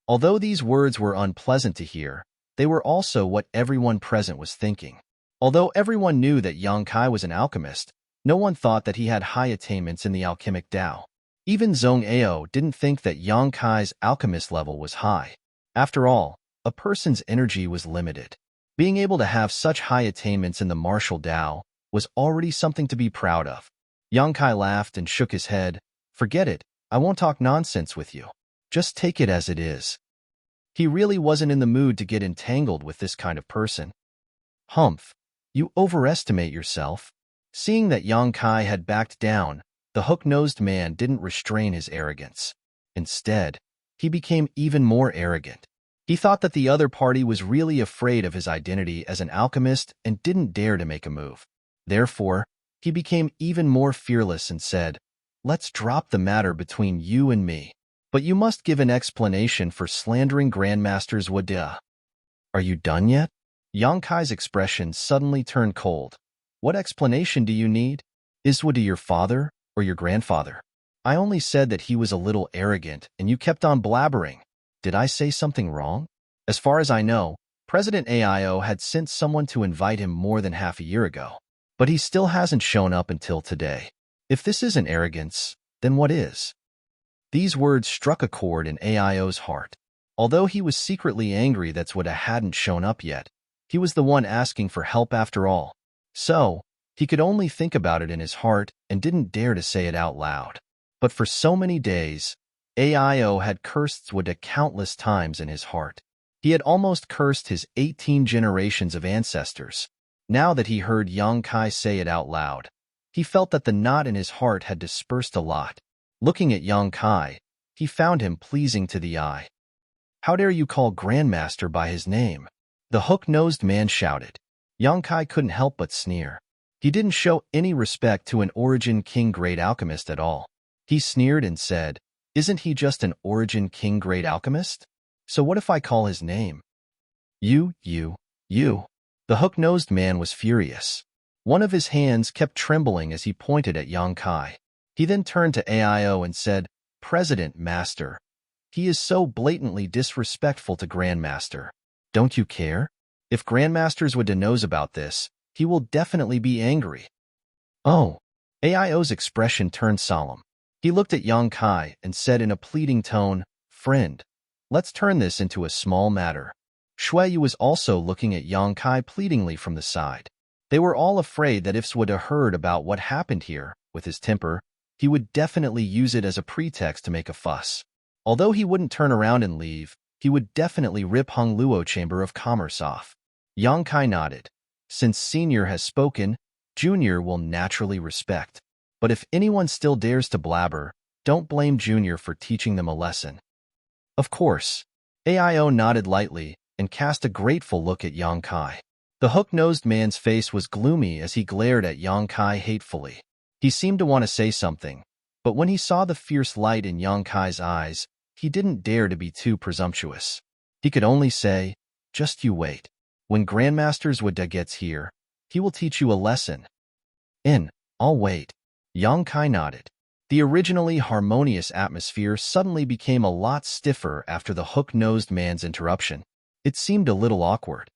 Although these words were unpleasant to hear, they were also what everyone present was thinking. Although everyone knew that Yang Kai was an alchemist, no one thought that he had high attainments in the alchemic Dao. Even Zhong Ao didn't think that Yang Kai's alchemist level was high. After all, a person's energy was limited. Being able to have such high attainments in the martial Dao was already something to be proud of. Yang Kai laughed and shook his head. Forget it, I won't talk nonsense with you. Just take it as it is. He really wasn't in the mood to get entangled with this kind of person. Humph, you overestimate yourself. Seeing that Yang Kai had backed down, the hook-nosed man didn't restrain his arrogance. Instead, he became even more arrogant. He thought that the other party was really afraid of his identity as an alchemist and didn't dare to make a move. Therefore, he became even more fearless and said, Let's drop the matter between you and me. But you must give an explanation for slandering Grandmaster's Wadia. Are you done yet? Yang Kai's expression suddenly turned cold. What explanation do you need? Is Wadia your father or your grandfather? I only said that he was a little arrogant and you kept on blabbering. Did I say something wrong? As far as I know, President AIO had sent someone to invite him more than half a year ago. But he still hasn't shown up until today. If this isn't arrogance, then what is? These words struck a chord in AIO's heart. Although he was secretly angry that Swada hadn't shown up yet, he was the one asking for help after all. So, he could only think about it in his heart and didn't dare to say it out loud. But for so many days, AIO had cursed Swada countless times in his heart. He had almost cursed his 18 generations of ancestors. Now that he heard Yang Kai say it out loud, he felt that the knot in his heart had dispersed a lot. Looking at Yang Kai, he found him pleasing to the eye. How dare you call Grandmaster by his name? The hook-nosed man shouted. Yang Kai couldn't help but sneer. He didn't show any respect to an Origin King Great Alchemist at all. He sneered and said, Isn't he just an Origin King Great Alchemist? So what if I call his name? You. The hook-nosed man was furious. One of his hands kept trembling as he pointed at Yang Kai. He then turned to AIO and said, "President, Master. He is so blatantly disrespectful to Grandmaster. Don't you care? If Grandmaster's Wada knows about this, he will definitely be angry." Oh, AIO's expression turned solemn. He looked at Yang Kai and said in a pleading tone, "Friend, let's turn this into a small matter." Shuiyu was also looking at Yang Kai pleadingly from the side. They were all afraid that if Swada heard about what happened here, with his temper, he would definitely use it as a pretext to make a fuss. Although he wouldn't turn around and leave, he would definitely rip Hong Luo Chamber of Commerce off. Yang Kai nodded. Since Senior has spoken, Junior will naturally respect. But if anyone still dares to blabber, don't blame Junior for teaching them a lesson. Of course. AIO nodded lightly and cast a grateful look at Yang Kai. The hook-nosed man's face was gloomy as he glared at Yang Kai hatefully. He seemed to want to say something, but when he saw the fierce light in Yang Kai's eyes, he didn't dare to be too presumptuous. He could only say, "Just you wait. When Grandmaster's Wada gets here, he will teach you a lesson." I'll wait." Yang Kai nodded. The originally harmonious atmosphere suddenly became a lot stiffer after the hook-nosed man's interruption. It seemed a little awkward.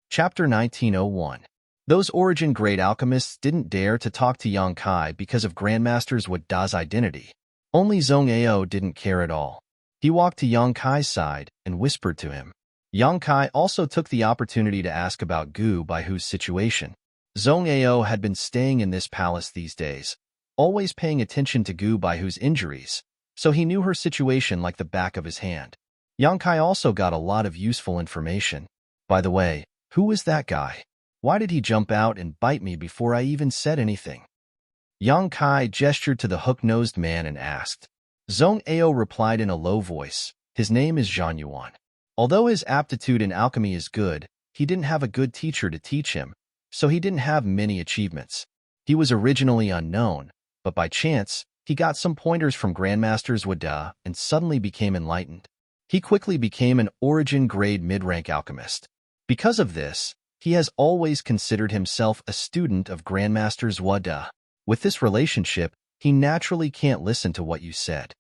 Chapter 1901. Those origin-grade alchemists didn't dare to talk to Yang Kai because of Grandmaster's Wada's identity. Only Zhong Ao didn't care at all. He walked to Yang Kai's side and whispered to him. Yang Kai also took the opportunity to ask about Gu Baihu's situation. Zhong Ao had been staying in this palace these days, always paying attention to Gu Baihu's injuries, so he knew her situation like the back of his hand. Yang Kai also got a lot of useful information. By the way, who was that guy? Why did he jump out and bite me before I even said anything? Yang Kai gestured to the hook-nosed man and asked. Zhong Ao replied in a low voice, "His name is Zhang Yuan. Although his aptitude in alchemy is good, he didn't have a good teacher to teach him, so he didn't have many achievements. He was originally unknown, but by chance, he got some pointers from Grandmaster's Wada and suddenly became enlightened. He quickly became an origin-grade mid-rank alchemist. Because of this, he has always considered himself a student of Grandmaster's Wada. With this relationship, he naturally can't listen to what you said."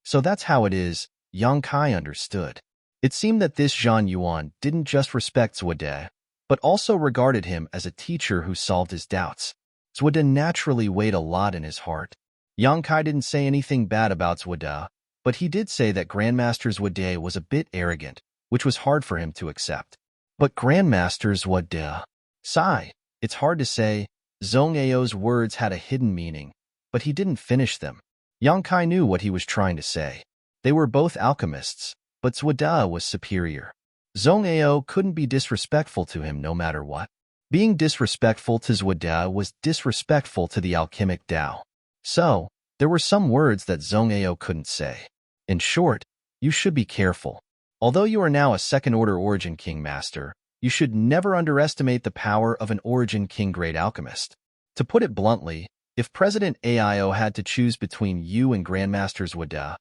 So that's how it is, Yang Kai understood. It seemed that this Zhang Yuan didn't just respect Zwada, but also regarded him as a teacher who solved his doubts. Zwada naturally weighed a lot in his heart. Yang Kai didn't say anything bad about Zwada, but he did say that Grandmaster Zwada was a bit arrogant, which was hard for him to accept. But Grandmaster Zwada... Sigh, it's hard to say. Zhong Ao's words had a hidden meaning, but he didn't finish them. Yang Kai knew what he was trying to say. They were both alchemists, but Zwada was superior. Zhong Ao couldn't be disrespectful to him no matter what. Being disrespectful to Zwada was disrespectful to the alchemic Tao. So, there were some words that Zhong Ao couldn't say. In short, you should be careful. Although you are now a second-order Origin King Master, you should never underestimate the power of an Origin King Great Alchemist. To put it bluntly, if President AIO had to choose between you and Grandmaster Zwada,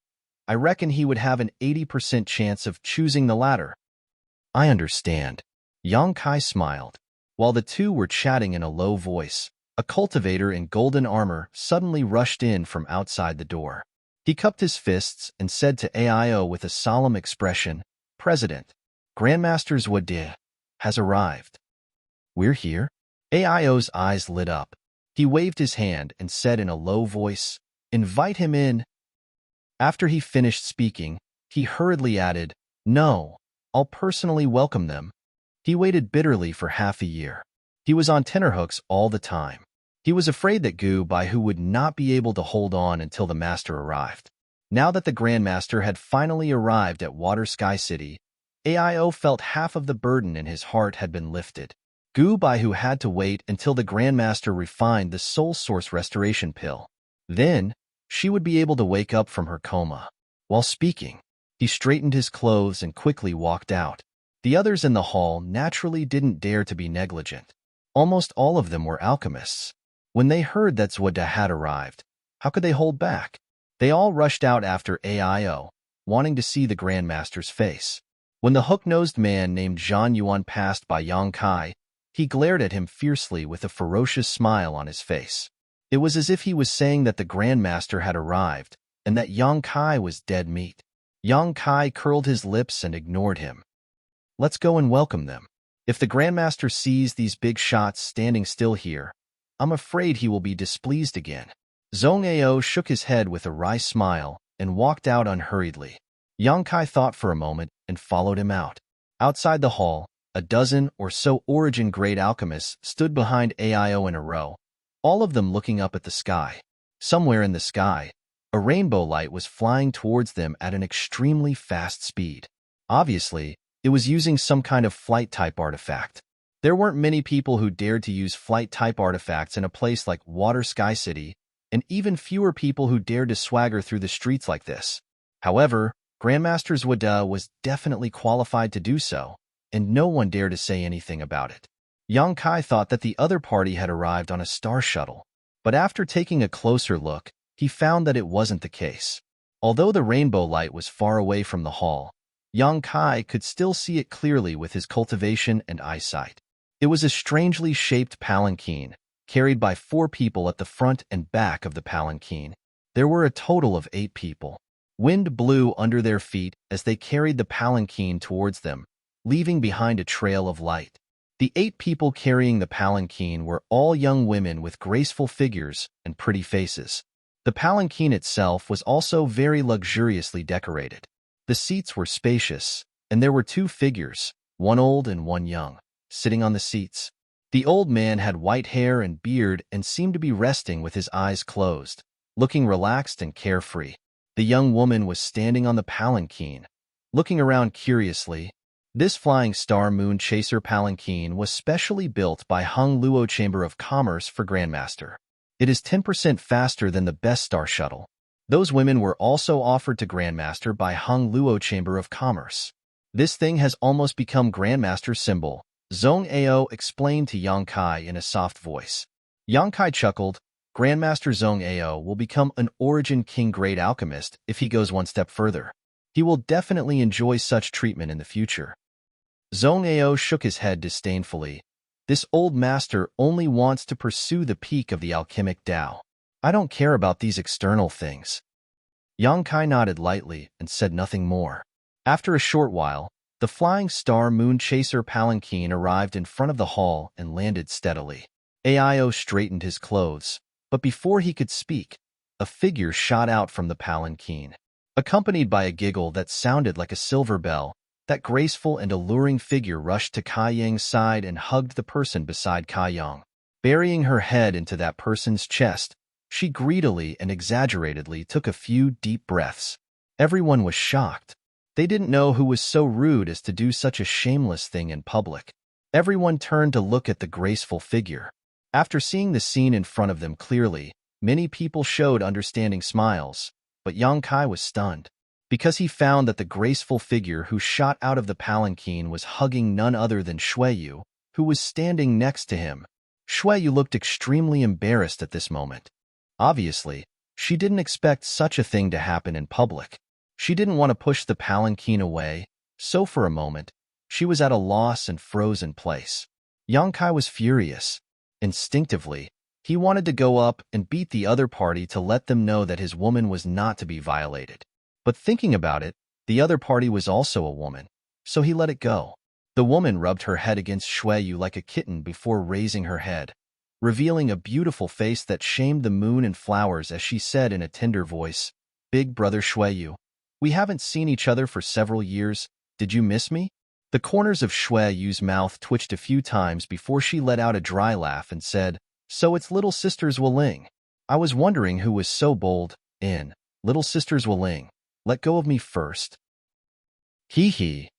I reckon he would have an 80% chance of choosing the latter. I understand. Yang Kai smiled. While the two were chatting in a low voice, a cultivator in golden armor suddenly rushed in from outside the door. He cupped his fists and said to AIO with a solemn expression, "President, Grandmaster Zwada has arrived." "We're here?" AIO's eyes lit up. He waved his hand and said in a low voice, "Invite him in." After he finished speaking, he hurriedly added, "No, I'll personally welcome them." He waited bitterly for half a year. He was on tenterhooks all the time. He was afraid that Gu Baihu would not be able to hold on until the master arrived. Now that the Grandmaster had finally arrived at Water Sky City, AIO felt half of the burden in his heart had been lifted. Gu Baihu had to wait until the Grandmaster refined the Soul Source Restoration Pill. Then, she would be able to wake up from her coma. While speaking, he straightened his clothes and quickly walked out. The others in the hall naturally didn't dare to be negligent. Almost all of them were alchemists. When they heard that Zwada had arrived, how could they hold back? They all rushed out after AIO, wanting to see the Grandmaster's face. When the hook-nosed man named Zhang Yuan passed by Yang Kai, He glared at him fiercely with a ferocious smile on his face. It was as if he was saying that the Grandmaster had arrived, and that Yang Kai was dead meat. Yang Kai curled his lips and ignored him. Let's go and welcome them. If the Grandmaster sees these big shots standing still here, I'm afraid he will be displeased again. Zhong Ao shook his head with a wry smile and walked out unhurriedly. Yang Kai thought for a moment and followed him out. Outside the hall, a dozen or so Origin Great Alchemists stood behind Ao in a row, all of them looking up at the sky. Somewhere in the sky, a rainbow light was flying towards them at an extremely fast speed. Obviously, it was using some kind of flight-type artifact. There weren't many people who dared to use flight-type artifacts in a place like Water Sky City, and even fewer people who dared to swagger through the streets like this. However, Grandmaster Zwada was definitely qualified to do so, and no one dared to say anything about it. Yang Kai thought that the other party had arrived on a star shuttle, but after taking a closer look, he found that it wasn't the case. Although the rainbow light was far away from the hall, Yang Kai could still see it clearly with his cultivation and eyesight. It was a strangely shaped palanquin, carried by 4 people at the front and back of the palanquin. There were a total of 8 people. Wind blew under their feet as they carried the palanquin towards them, leaving behind a trail of light. The 8 people carrying the palanquin were all young women with graceful figures and pretty faces. The palanquin itself was also very luxuriously decorated. The seats were spacious, and there were 2 figures, one old and one young, sitting on the seats. The old man had white hair and beard and seemed to be resting with his eyes closed, looking relaxed and carefree. The young woman was standing on the palanquin, looking around curiously. This Flying Star Moon Chaser palanquin was specially built by Hung Luo Chamber of Commerce for Grandmaster. It is 10% faster than the best star shuttle. Those women were also offered to Grandmaster by Hung Luo Chamber of Commerce. This thing has almost become Grandmaster's symbol, Zhong Ao explained to Yang Kai in a soft voice. Yang Kai chuckled. Grandmaster Zhong Ao will become an Origin King Great Alchemist if he goes one step further. He will definitely enjoy such treatment in the future. Zhong Ao shook his head disdainfully. This old master only wants to pursue the peak of the alchemic Tao. I don't care about these external things. Yang Kai nodded lightly and said nothing more. After a short while, the Flying Star Moon Chaser palanquin arrived in front of the hall and landed steadily. Ao straightened his clothes, but before he could speak, a figure shot out from the palanquin. Accompanied by a giggle that sounded like a silver bell, that graceful and alluring figure rushed to Kai Yang's side and hugged the person beside Kai Yang. Burying her head into that person's chest, she greedily and exaggeratedly took a few deep breaths. Everyone was shocked. They didn't know who was so rude as to do such a shameless thing in public. Everyone turned to look at the graceful figure. After seeing the scene in front of them clearly, many people showed understanding smiles, but Yang Kai was stunned, because he found that the graceful figure who shot out of the palanquin was hugging none other than Xueyu, who was standing next to him. Xueyu looked extremely embarrassed at this moment. Obviously, she didn't expect such a thing to happen in public. She didn't want to push the palanquin away, so for a moment, she was at a loss and froze in place. Yang Kai was furious. Instinctively, he wanted to go up and beat the other party to let them know that his woman was not to be violated. But thinking about it, the other party was also a woman, so he let it go. The woman rubbed her head against Xueyu like a kitten before raising her head, revealing a beautiful face that shamed the moon and flowers as she said in a tender voice, "Big brother Xueyu, we haven't seen each other for several years. Did you miss me?" The corners of Xueyu's mouth twitched a few times before she let out a dry laugh and said, "So it's little sisters Wuling. I was wondering who was so bold. Little sisters Wuling, let go of me first." Hee hee.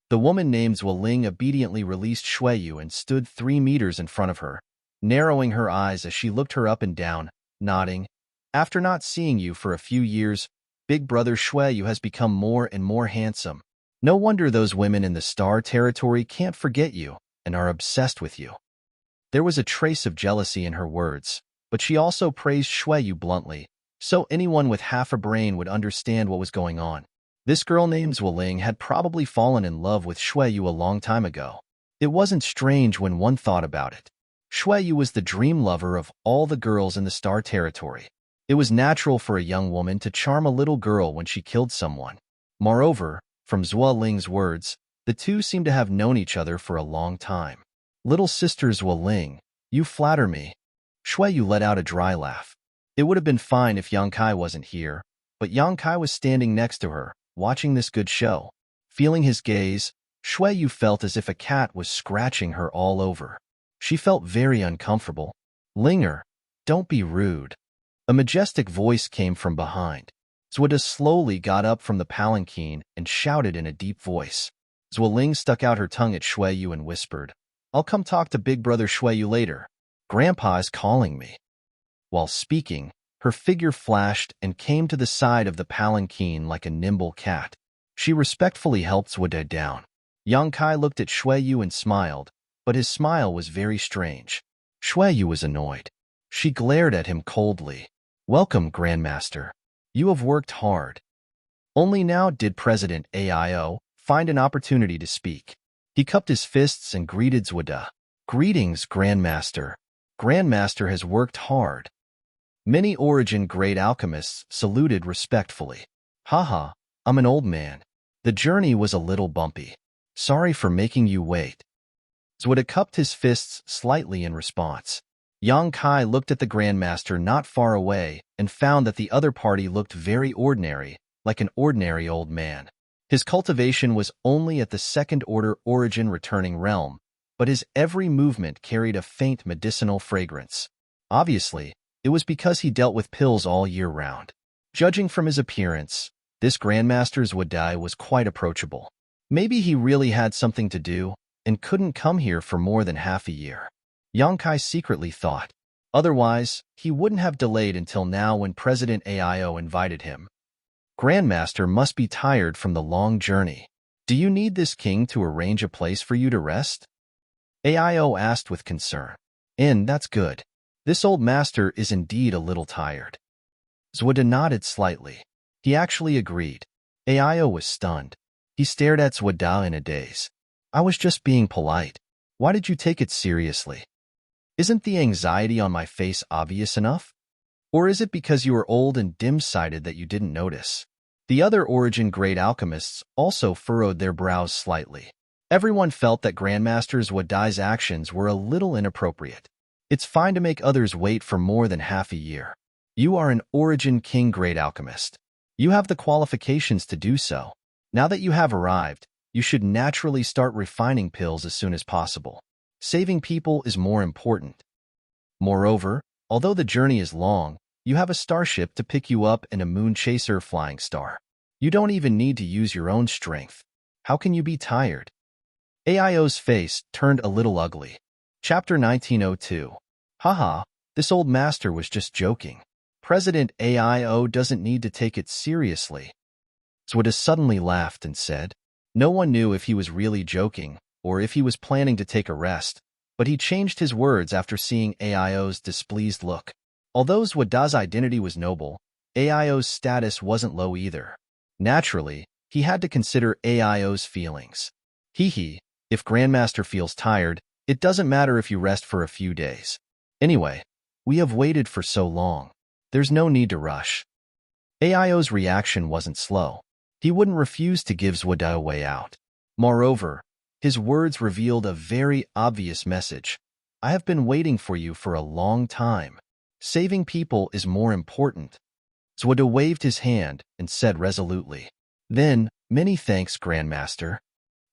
The woman named Wuling obediently released Xueyu and stood 3 meters in front of her, narrowing her eyes as she looked her up and down, nodding. "After not seeing you for a few years, big brother Xueyu has become more and more handsome. No wonder those women in the star territory can't forget you and are obsessed with you." There was a trace of jealousy in her words, but she also praised Xueyu bluntly, so anyone with half a brain would understand what was going on. This girl named Wuling had probably fallen in love with Xueyu a long time ago. It wasn't strange when one thought about it. Shuiyu was the dream lover of all the girls in the Star Territory. It was natural for a young woman to charm a little girl when she killed someone. Moreover, from Zhuo Ling's words, the two seemed to have known each other for a long time. Little sister Zhuo Ling, you flatter me. Shuiyu let out a dry laugh. It would have been fine if Yang Kai wasn't here, but Yang Kai was standing next to her, watching this good show. Feeling his gaze, Shuiyu felt as if a cat was scratching her all over. She felt very uncomfortable. Linger, don't be rude. A majestic voice came from behind. Zhuo slowly got up from the palanquin and shouted in a deep voice. Zhuo Ling stuck out her tongue at Shuiyu and whispered, I'll come talk to big brother Shuiyu later. Grandpa is calling me. While speaking, her figure flashed and came to the side of the palanquin like a nimble cat. She respectfully helped Zhuo down. Yang Kai looked at Shuiyu and smiled, but his smile was very strange. Shuiyu was annoyed. She glared at him coldly. Welcome, Grandmaster. You have worked hard. Only now did President Aio find an opportunity to speak. He cupped his fists and greeted Zhuo. Greetings, Grandmaster. Grandmaster has worked hard. Many Origin Great Alchemists saluted respectfully. Haha, I'm an old man. The journey was a little bumpy. Sorry for making you wait. Zhuo cupped his fists slightly in response. Yang Kai looked at the Grandmaster not far away and found that the other party looked very ordinary, like an ordinary old man. His cultivation was only at the second-order origin returning realm, but his every movement carried a faint medicinal fragrance. Obviously, it was because he dealt with pills all year round. Judging from his appearance, this Grandmaster's Wadai was quite approachable. Maybe he really had something to do and couldn't come here for more than half a year. Yang Kai secretly thought. Otherwise, he wouldn't have delayed until now when President Aio invited him. Grandmaster must be tired from the long journey. Do you need this king to arrange a place for you to rest? Aio asked with concern. That's good. This old master is indeed a little tired. Zhuo nodded slightly. He actually agreed. Aio was stunned. He stared at Zhuo in a daze. I was just being polite. Why did you take it seriously? Isn't the anxiety on my face obvious enough? Or is it because you are old and dim-sighted that you didn't notice? The other Origin Great Alchemists also furrowed their brows slightly. Everyone felt that Grandmaster Zhuo's actions were a little inappropriate. It's fine to make others wait for more than half a year. You are an Origin King Great Alchemist. You have the qualifications to do so. Now that you have arrived, you should naturally start refining pills as soon as possible. Saving people is more important. Moreover, although the journey is long, you have a starship to pick you up and a moon chaser flying star. You don't even need to use your own strength. How can you be tired? Aio's face turned a little ugly. Chapter 1902. Haha, this old master was just joking. President Aio doesn't need to take it seriously. Zhuo suddenly laughed and said. No one knew if he was really joking or if he was planning to take a rest, but he changed his words after seeing Aio's displeased look. Although Zhuo's identity was noble, Aio's status wasn't low either. Naturally, he had to consider Aio's feelings. Hee, if Grandmaster feels tired, it doesn't matter if you rest for a few days. Anyway, we have waited for so long. There's no need to rush. Aio's reaction wasn't slow. He wouldn't refuse to give Zhuo a way out. Moreover, his words revealed a very obvious message. I have been waiting for you for a long time. Saving people is more important. Zhuo waved his hand and said resolutely. Then, many thanks, Grandmaster.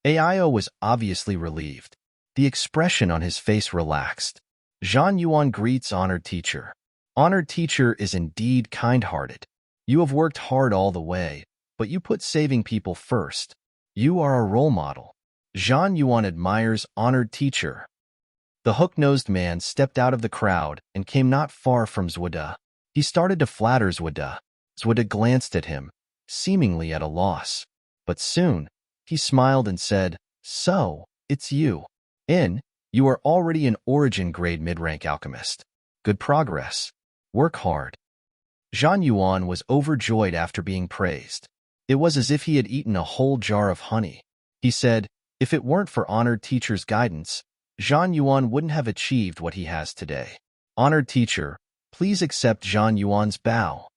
Aio was obviously relieved. The expression on his face relaxed. Zhan Yuan greets honored teacher. Honored teacher is indeed kind-hearted. You have worked hard all the way, but you put saving people first. You are a role model. Zhan Yuan admires honored teacher. The hook-nosed man stepped out of the crowd and came not far from Zhuo. He started to flatter Zhuo. Zhuo glanced at him, seemingly at a loss. But soon, he smiled and said, So, it's you. You are already an Origin Grade mid-rank alchemist. Good progress. Work hard. Zhan Yuan was overjoyed after being praised. It was as if he had eaten a whole jar of honey. He said, If it weren't for honored teacher's guidance, Zhang Yuan wouldn't have achieved what he has today. Honored teacher, please accept Zhang Yuan's bow.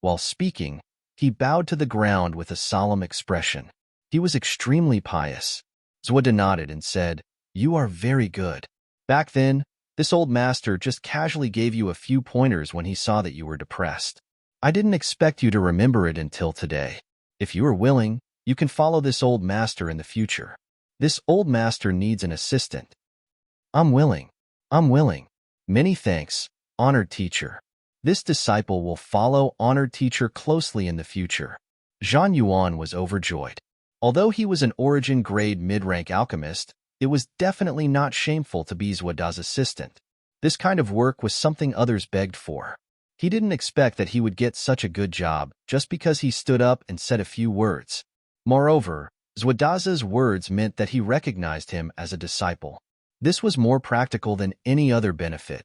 While speaking, he bowed to the ground with a solemn expression. He was extremely pious. Zuoda nodded and said, "You are very good. Back then, this old master just casually gave you a few pointers when he saw that you were depressed. I didn't expect you to remember it until today. If you are willing, you can follow this old master in the future. This old master needs an assistant." "I'm willing. I'm willing. Many thanks, honored teacher. This disciple will follow honored teacher closely in the future." Zhang Yuan was overjoyed. Although he was an origin grade mid-rank alchemist, it was definitely not shameful to be Zuoda's assistant. This kind of work was something others begged for. He didn't expect that he would get such a good job just because he stood up and said a few words. Moreover, Zuoda's words meant that he recognized him as a disciple. This was more practical than any other benefit.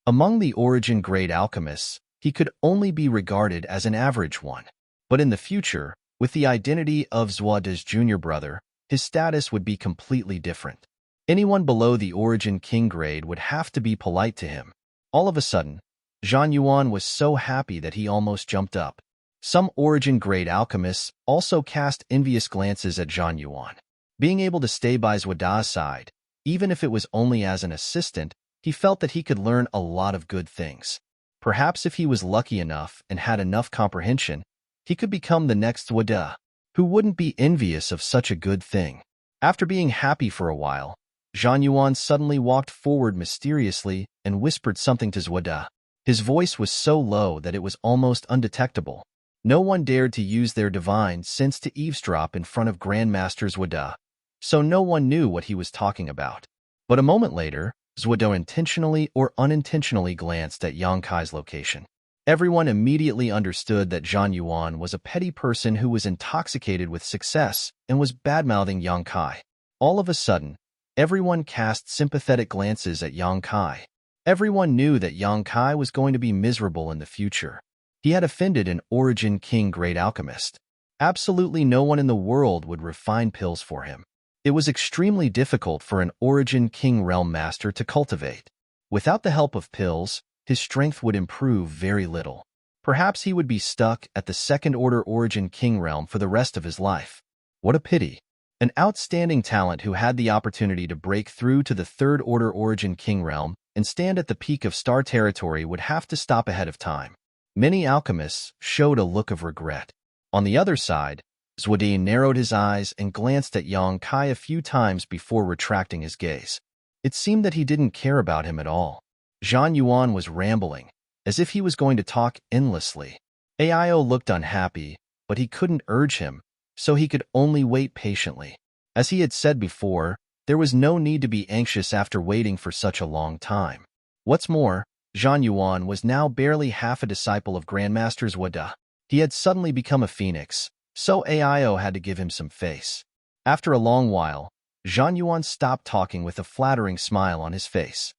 Among the origin grade alchemists, he could only be regarded as an average one. But in the future, with the identity of Zuoda's junior brother, his status would be completely different. Anyone below the origin king grade would have to be polite to him. All of a sudden, Zhang Yuan was so happy that he almost jumped up. Some origin grade alchemists also cast envious glances at Zhang Yuan. Being able to stay by Zuoda's side, even if it was only as an assistant, he felt that he could learn a lot of good things. Perhaps if he was lucky enough and had enough comprehension, he could become the next Zuoda. Who wouldn't be envious of such a good thing? After being happy for a while, Zhang Yuan suddenly walked forward mysteriously and whispered something to Zuoda. His voice was so low that it was almost undetectable. No one dared to use their divine sense to eavesdrop in front of Grandmaster Zuoda, so no one knew what he was talking about. But a moment later, Zuoda intentionally or unintentionally glanced at Yang Kai's location. Everyone immediately understood that Zhang Yuan was a petty person who was intoxicated with success and was badmouthing Yang Kai. All of a sudden, everyone cast sympathetic glances at Yang Kai. Everyone knew that Yang Kai was going to be miserable in the future. He had offended an origin king grade alchemist. Absolutely no one in the world would refine pills for him. It was extremely difficult for an origin king realm master to cultivate. Without the help of pills, his strength would improve very little. Perhaps he would be stuck at the second-order origin king realm for the rest of his life. What a pity. An outstanding talent who had the opportunity to break through to the third-order origin king realm and stand at the peak of star territory would have to stop ahead of time. Many alchemists showed a look of regret. On the other side, Zuoda narrowed his eyes and glanced at Yang Kai a few times before retracting his gaze. It seemed that he didn't care about him at all. Zhang Yuan was rambling, as if he was going to talk endlessly. Aio looked unhappy, but he couldn't urge him, so he could only wait patiently. As he had said before, there was no need to be anxious after waiting for such a long time. What's more, Zhang Yuan was now barely half a disciple of Grandmaster Zuoda. He had suddenly become a phoenix, so Aio had to give him some face. After a long while, Zhang Yuan stopped talking with a flattering smile on his face.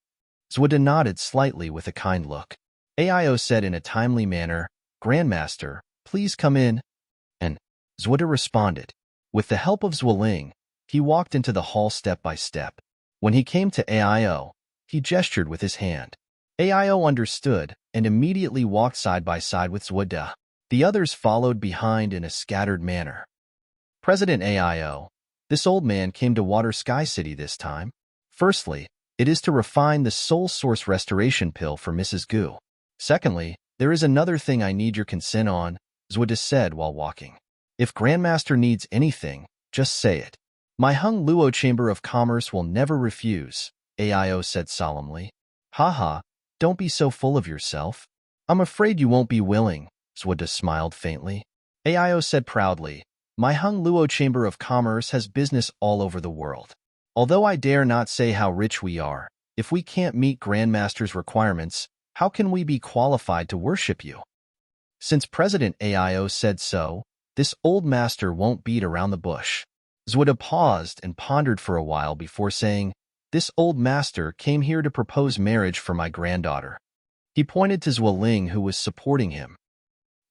Zuoda nodded slightly with a kind look. Aio said in a timely manner, "Grandmaster, please come in." And Zuoda responded. With the help of Zuoling, he walked into the hall step by step. When he came to Aio, he gestured with his hand. Aio understood and immediately walked side by side with Zuoda. The others followed behind in a scattered manner. "President Aio, this old man came to Water Sky City this time. Firstly, it is to refine the soul source restoration pill for Mrs. Gu. Secondly, there is another thing I need your consent on," Zuoda said while walking. "If Grandmaster needs anything, just say it. My Hung Luo Chamber of Commerce will never refuse," Aio said solemnly. "Haha, don't be so full of yourself. I'm afraid you won't be willing," Zuoda smiled faintly. Aio said proudly, "My Hung Luo Chamber of Commerce has business all over the world. Although I dare not say how rich we are, if we can't meet Grandmaster's requirements, how can we be qualified to worship you?" Since President Aio said so, this old master won't beat around the bush. Zuoda paused and pondered for a while before saying, "This old master came here to propose marriage for my granddaughter." He pointed to Zuoling, who was supporting him.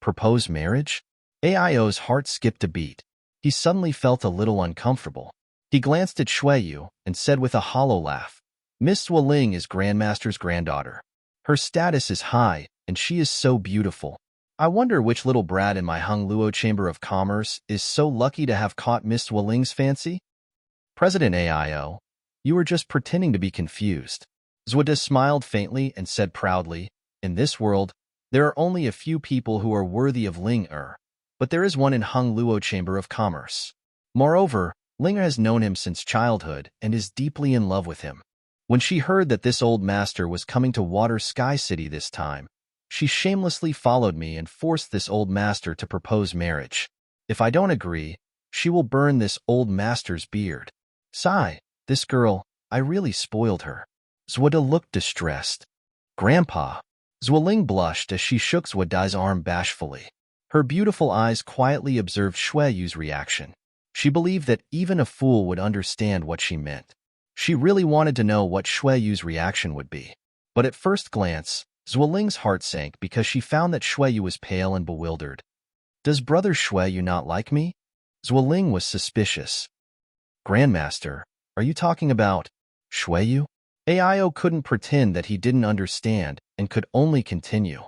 Propose marriage? Aio's heart skipped a beat. He suddenly felt a little uncomfortable. He glanced at Shuiyu and said with a hollow laugh, Miss Zuoling is Grandmaster's granddaughter. Her status is high, and she is so beautiful. I wonder which little brat in my Hongluo Chamber of Commerce is so lucky to have caught Miss Zuoling's fancy? President AIO, you were just pretending to be confused. Zuoda smiled faintly and said proudly, in this world, there are only a few people who are worthy of Ling-er, but there is one in Hongluo Chamber of Commerce. Moreover, Ling-er has known him since childhood and is deeply in love with him. When she heard that this old master was coming to Water Sky City this time, she shamelessly followed me and forced this old master to propose marriage. If I don't agree, she will burn this old master's beard. Sigh, this girl, I really spoiled her. Zuoda looked distressed. Grandpa. Zuoling blushed as she shook Zuoda's arm bashfully. Her beautiful eyes quietly observed Shuiyu's reaction. She believed that even a fool would understand what she meant. She really wanted to know what Shuiyu's reaction would be. But at first glance, Zuoling's heart sank because she found that Shuiyu was pale and bewildered. Does brother Shuiyu not like me? Zuoling was suspicious. Grandmaster, are you talking about Shuiyu? Aio couldn't pretend that he didn't understand and could only continue.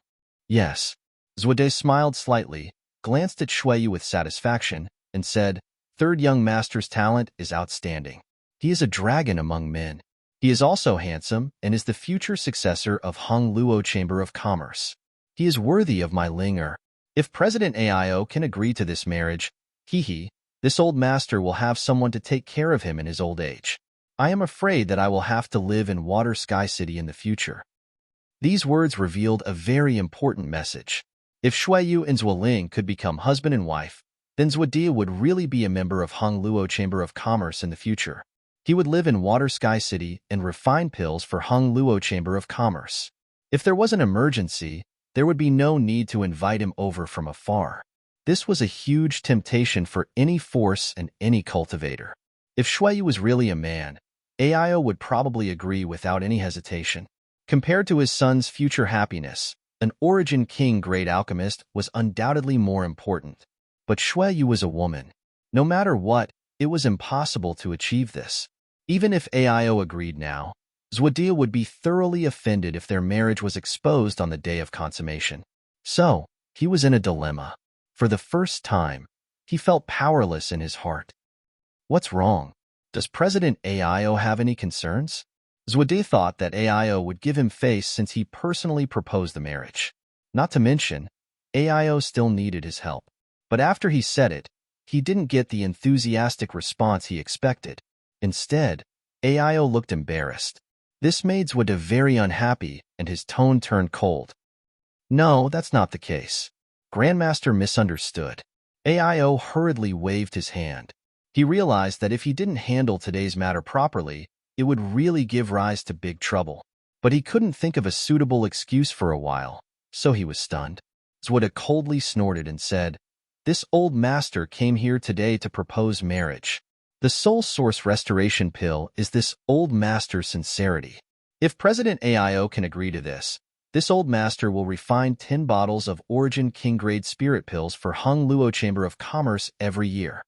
Yes. Zuode smiled slightly, glanced at Shuiyu with satisfaction, and said, Third young master's talent is outstanding. He is a dragon among men. He is also handsome and is the future successor of Hongluo Chamber of Commerce. He is worthy of my Ling-er. If President Aio can agree to this marriage, this old master will have someone to take care of him in his old age. I am afraid that I will have to live in Water Sky City in the future. These words revealed a very important message. If Shuiyu and Zuoling could become husband and wife, then Zuodia would really be a member of Hongluo Chamber of Commerce in the future. He would live in Water Sky City and refine pills for Hongluo Chamber of Commerce. If there was an emergency, there would be no need to invite him over from afar. This was a huge temptation for any force and any cultivator. If Shuiyu was really a man, Aio would probably agree without any hesitation. Compared to his son's future happiness, an Origin King Great Alchemist was undoubtedly more important. But Shuiyu was a woman. No matter what, it was impossible to achieve this. Even if Aio agreed now, Zuodia would be thoroughly offended if their marriage was exposed on the day of consummation. So, he was in a dilemma. For the first time, he felt powerless in his heart. What's wrong? Does President Aio have any concerns? Zuodia thought that Aio would give him face since he personally proposed the marriage. Not to mention, Aio still needed his help. But after he said it, he didn't get the enthusiastic response he expected. Instead, Aio looked embarrassed. This made Zuodia very unhappy, and his tone turned cold. No, that's not the case. Grandmaster misunderstood. Aio hurriedly waved his hand. He realized that if he didn't handle today's matter properly, it would really give rise to big trouble. But he couldn't think of a suitable excuse for a while, so he was stunned. Zuodia coldly snorted and said, This old master came here today to propose marriage. The soul source restoration pill is this old master's sincerity. If President Aio can agree to this old master will refine 10 bottles of Origin King Grade Spirit Pills for Hongluo Chamber of Commerce every year.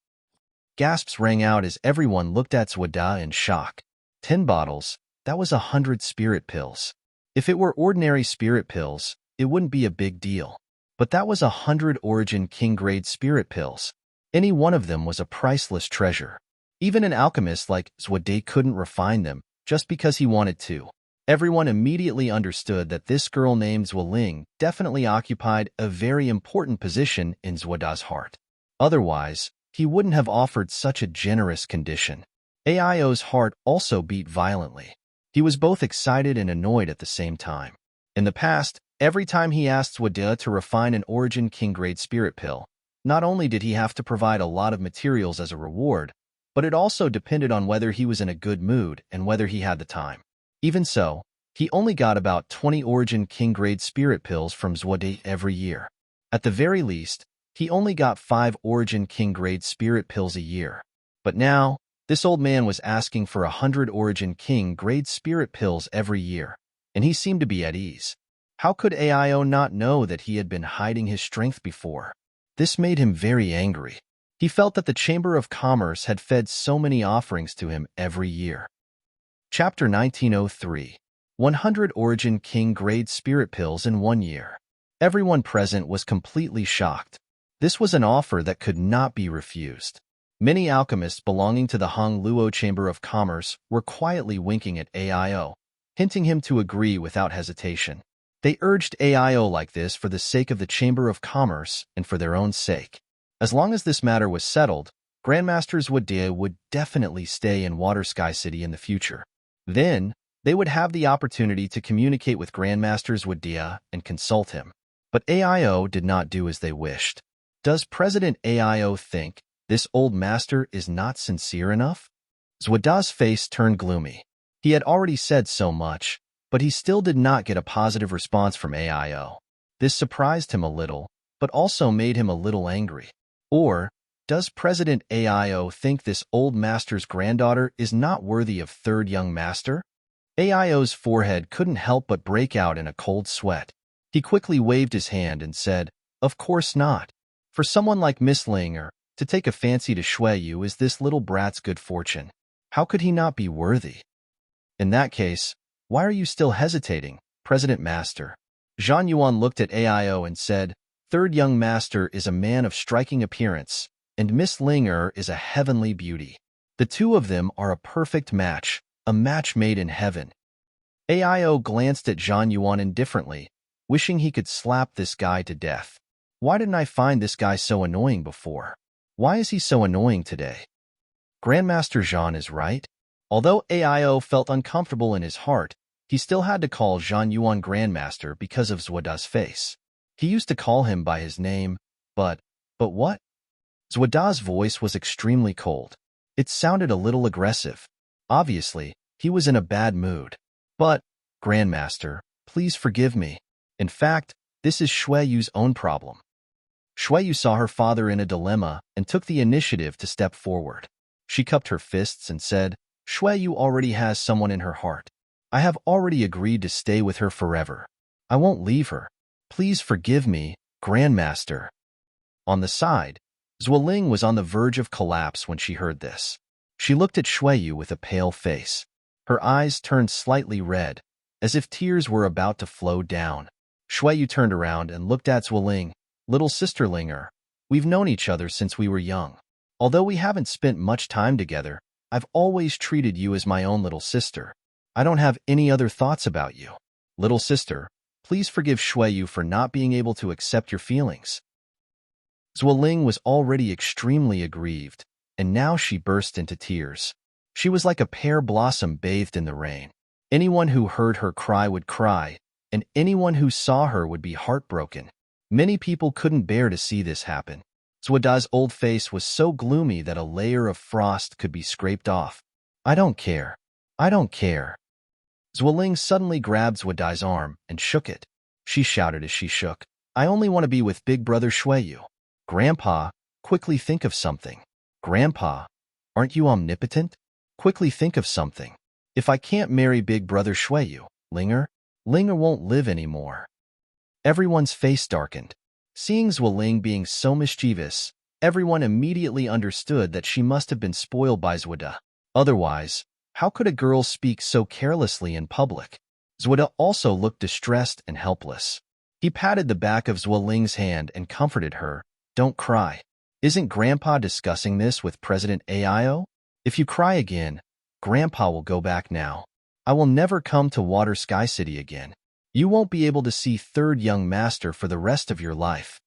Gasps rang out as everyone looked at Zuodia in shock. 10 bottles, that was 100 spirit pills. If it were ordinary spirit pills, it wouldn't be a big deal. But that was 100 Origin King Grade Spirit Pills. Any one of them was a priceless treasure. Even an alchemist like Zuodia couldn't refine them just because he wanted to. Everyone immediately understood that this girl named Zuoling definitely occupied a very important position in Zuodia's heart. Otherwise, he wouldn't have offered such a generous condition. Aio's heart also beat violently. He was both excited and annoyed at the same time. In the past, every time he asked Zuodia to refine an Origin King Grade Spirit Pill, not only did he have to provide a lot of materials as a reward, but it also depended on whether he was in a good mood and whether he had the time. Even so, he only got about 20 Origin King Grade Spirit Pills from Zuodia every year. At the very least, he only got 5 Origin King Grade Spirit Pills a year. But now, this old man was asking for 100 Origin King Grade Spirit Pills every year, and he seemed to be at ease. How could Aio not know that he had been hiding his strength before? This made him very angry. He felt that the Chamber of Commerce had fed so many offerings to him every year. Chapter 1903. 100 Origin King Grade Spirit Pills in 1 year. Everyone present was completely shocked. This was an offer that could not be refused. Many alchemists belonging to the Hong Luo Chamber of Commerce were quietly winking at AIO, hinting him to agree without hesitation. They urged AIO like this for the sake of the Chamber of Commerce and for their own sake. As long as this matter was settled, Grandmasters Wadia would definitely stay in Water Sky City in the future. Then, they would have the opportunity to communicate with Grandmasters Wadia and consult him. But AIO did not do as they wished. Does President AIO think this old master is not sincere enough? Zwada's face turned gloomy. He had already said so much, but he still did not get a positive response from AIO. This surprised him a little, but also made him a little angry. Or, does President AIO think this old master's granddaughter is not worthy of third young master? AIO's forehead couldn't help but break out in a cold sweat. He quickly waved his hand and said, "Of course not. For someone like Miss Linger, to take a fancy to Shuiyu is this little brat's good fortune. How could he not be worthy? In that case, why are you still hesitating, President Master?" Zhang Yuan looked at AIO and said, "Third young master is a man of striking appearance, and Miss Linger is a heavenly beauty. The two of them are a perfect match, a match made in heaven." AIO glanced at Zhang Yuan indifferently, wishing he could slap this guy to death. Why didn't I find this guy so annoying before? Why is he so annoying today? Grandmaster Zhang is right. Although AIO felt uncomfortable in his heart, he still had to call Zhang Yuan Grandmaster because of Zwada's face. He used to call him by his name, but what? Zwada's voice was extremely cold. It sounded a little aggressive. Obviously, he was in a bad mood. But, Grandmaster, please forgive me. In fact, this is Shuiyu's own problem. Shuiyu saw her father in a dilemma and took the initiative to step forward. She cupped her fists and said, "Shuiyu already has someone in her heart. I have already agreed to stay with her forever. I won't leave her. Please forgive me, Grandmaster." On the side, Zuoling was on the verge of collapse when she heard this. She looked at Shuiyu with a pale face. Her eyes turned slightly red, as if tears were about to flow down. Shuiyu turned around and looked at Zuoling. "Little sister Linger, we've known each other since we were young. Although we haven't spent much time together, I've always treated you as my own little sister. I don't have any other thoughts about you. Little sister, please forgive Shuiyu for not being able to accept your feelings." Zuoling was already extremely aggrieved, and now she burst into tears. She was like a pear blossom bathed in the rain. Anyone who heard her cry would cry, and anyone who saw her would be heartbroken. Many people couldn't bear to see this happen. Zwada's old face was so gloomy that a layer of frost could be scraped off. "I don't care. I don't care." Zuoling suddenly grabbed Zwada's arm and shook it. She shouted as she shook, "I only want to be with Big Brother Shuiyu. Grandpa, quickly think of something. Grandpa, aren't you omnipotent? Quickly think of something. If I can't marry Big Brother Shuiyu, Linger won't live anymore." Everyone's face darkened. Seeing Zuoling being so mischievous, everyone immediately understood that she must have been spoiled by Zwada. Otherwise, how could a girl speak so carelessly in public? Zwada also looked distressed and helpless. He patted the back of Zuoling's hand and comforted her. "Don't cry. Isn't Grandpa discussing this with President AIO? If you cry again, Grandpa will go back now. I will never come to Water Sky City again. You won't be able to see third young master for the rest of your life."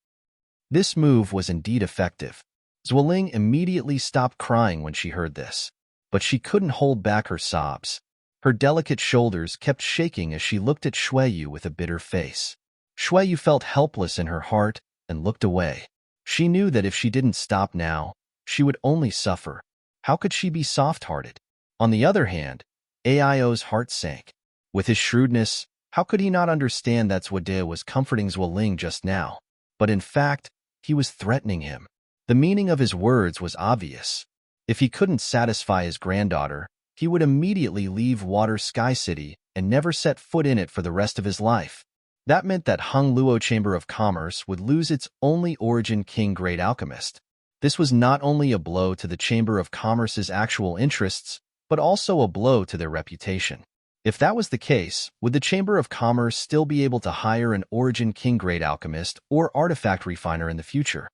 This move was indeed effective. Zuoling immediately stopped crying when she heard this, but she couldn't hold back her sobs. Her delicate shoulders kept shaking as she looked at Shuiyu with a bitter face. Shuiyu felt helpless in her heart and looked away. She knew that if she didn't stop now, she would only suffer. How could she be soft-hearted? On the other hand, AIO's heart sank. With his shrewdness, how could he not understand that Zwade was comforting Zuoling just now? But in fact, he was threatening him. The meaning of his words was obvious. If he couldn't satisfy his granddaughter, he would immediately leave Water Sky City and never set foot in it for the rest of his life. That meant that Hong Luo Chamber of Commerce would lose its only Origin King Great Alchemist. This was not only a blow to the Chamber of Commerce's actual interests, but also a blow to their reputation. If that was the case, would the Chamber of Commerce still be able to hire an Origin King-grade alchemist or artifact refiner in the future?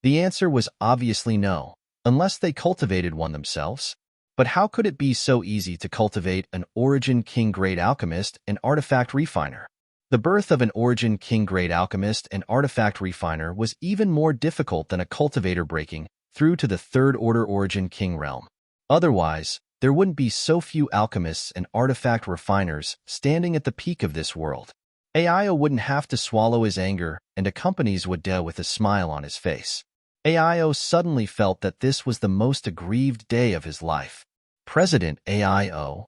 The answer was obviously no, unless they cultivated one themselves. But how could it be so easy to cultivate an Origin King-grade alchemist and artifact refiner? The birth of an Origin King-grade alchemist and artifact refiner was even more difficult than a cultivator breaking through to the third-order Origin King realm. Otherwise, there wouldn't be so few alchemists and artifact refiners standing at the peak of this world. Aio wouldn't have to swallow his anger and accompanies Wada with a smile on his face. Aio suddenly felt that this was the most aggrieved day of his life. President Aio.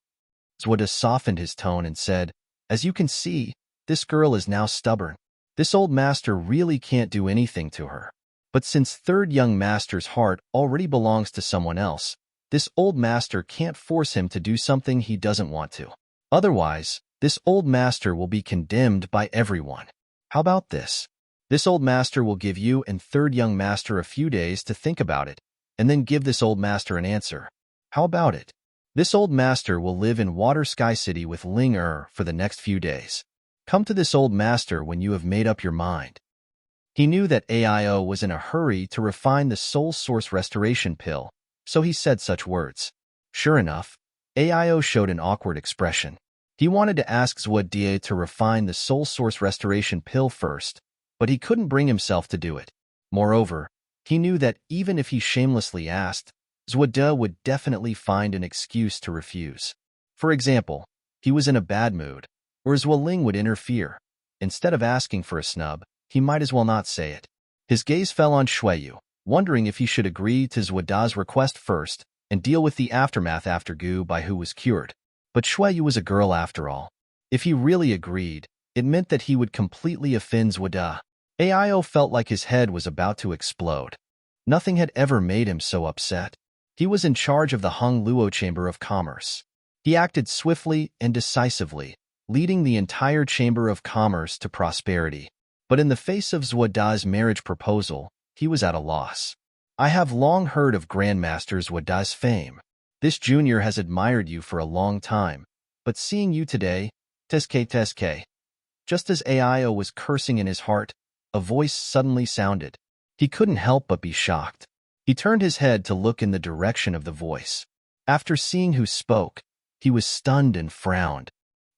Wada softened his tone and said, "As you can see, this girl is now stubborn. This old master really can't do anything to her. But since third young master's heart already belongs to someone else, this old master can't force him to do something he doesn't want to. Otherwise, this old master will be condemned by everyone. How about this? This old master will give you and third young master a few days to think about it, and then give this old master an answer. How about it? This old master will live in Water Sky City with Ling for the next few days. Come to this old master when you have made up your mind." He knew that Aio was in a hurry to refine the soul source restoration pill, so he said such words. Sure enough, Aio showed an awkward expression. He wanted to ask Zhuo to refine the soul source restoration pill first, but he couldn't bring himself to do it. Moreover, he knew that even if he shamelessly asked, Zhuo would definitely find an excuse to refuse. For example, he was in a bad mood, or Zhuo would interfere. Instead of asking for a snub, he might as well not say it. His gaze fell on Shueyu, wondering if he should agree to Zhuo's request first and deal with the aftermath after Gu Bai Hu was cured. But Shueyu was a girl after all. If he really agreed, it meant that he would completely offend Zhuo. Aio felt like his head was about to explode. Nothing had ever made him so upset. He was in charge of the Hung Luo Chamber of Commerce. He acted swiftly and decisively, leading the entire Chamber of Commerce to prosperity. But in the face of Zhuo's marriage proposal, he was at a loss. "I have long heard of Grandmaster Zhuo's fame. This junior has admired you for a long time, but seeing you today, teske. Just as Aio was cursing in his heart, a voice suddenly sounded. He couldn't help but be shocked. He turned his head to look in the direction of the voice. After seeing who spoke, he was stunned and frowned,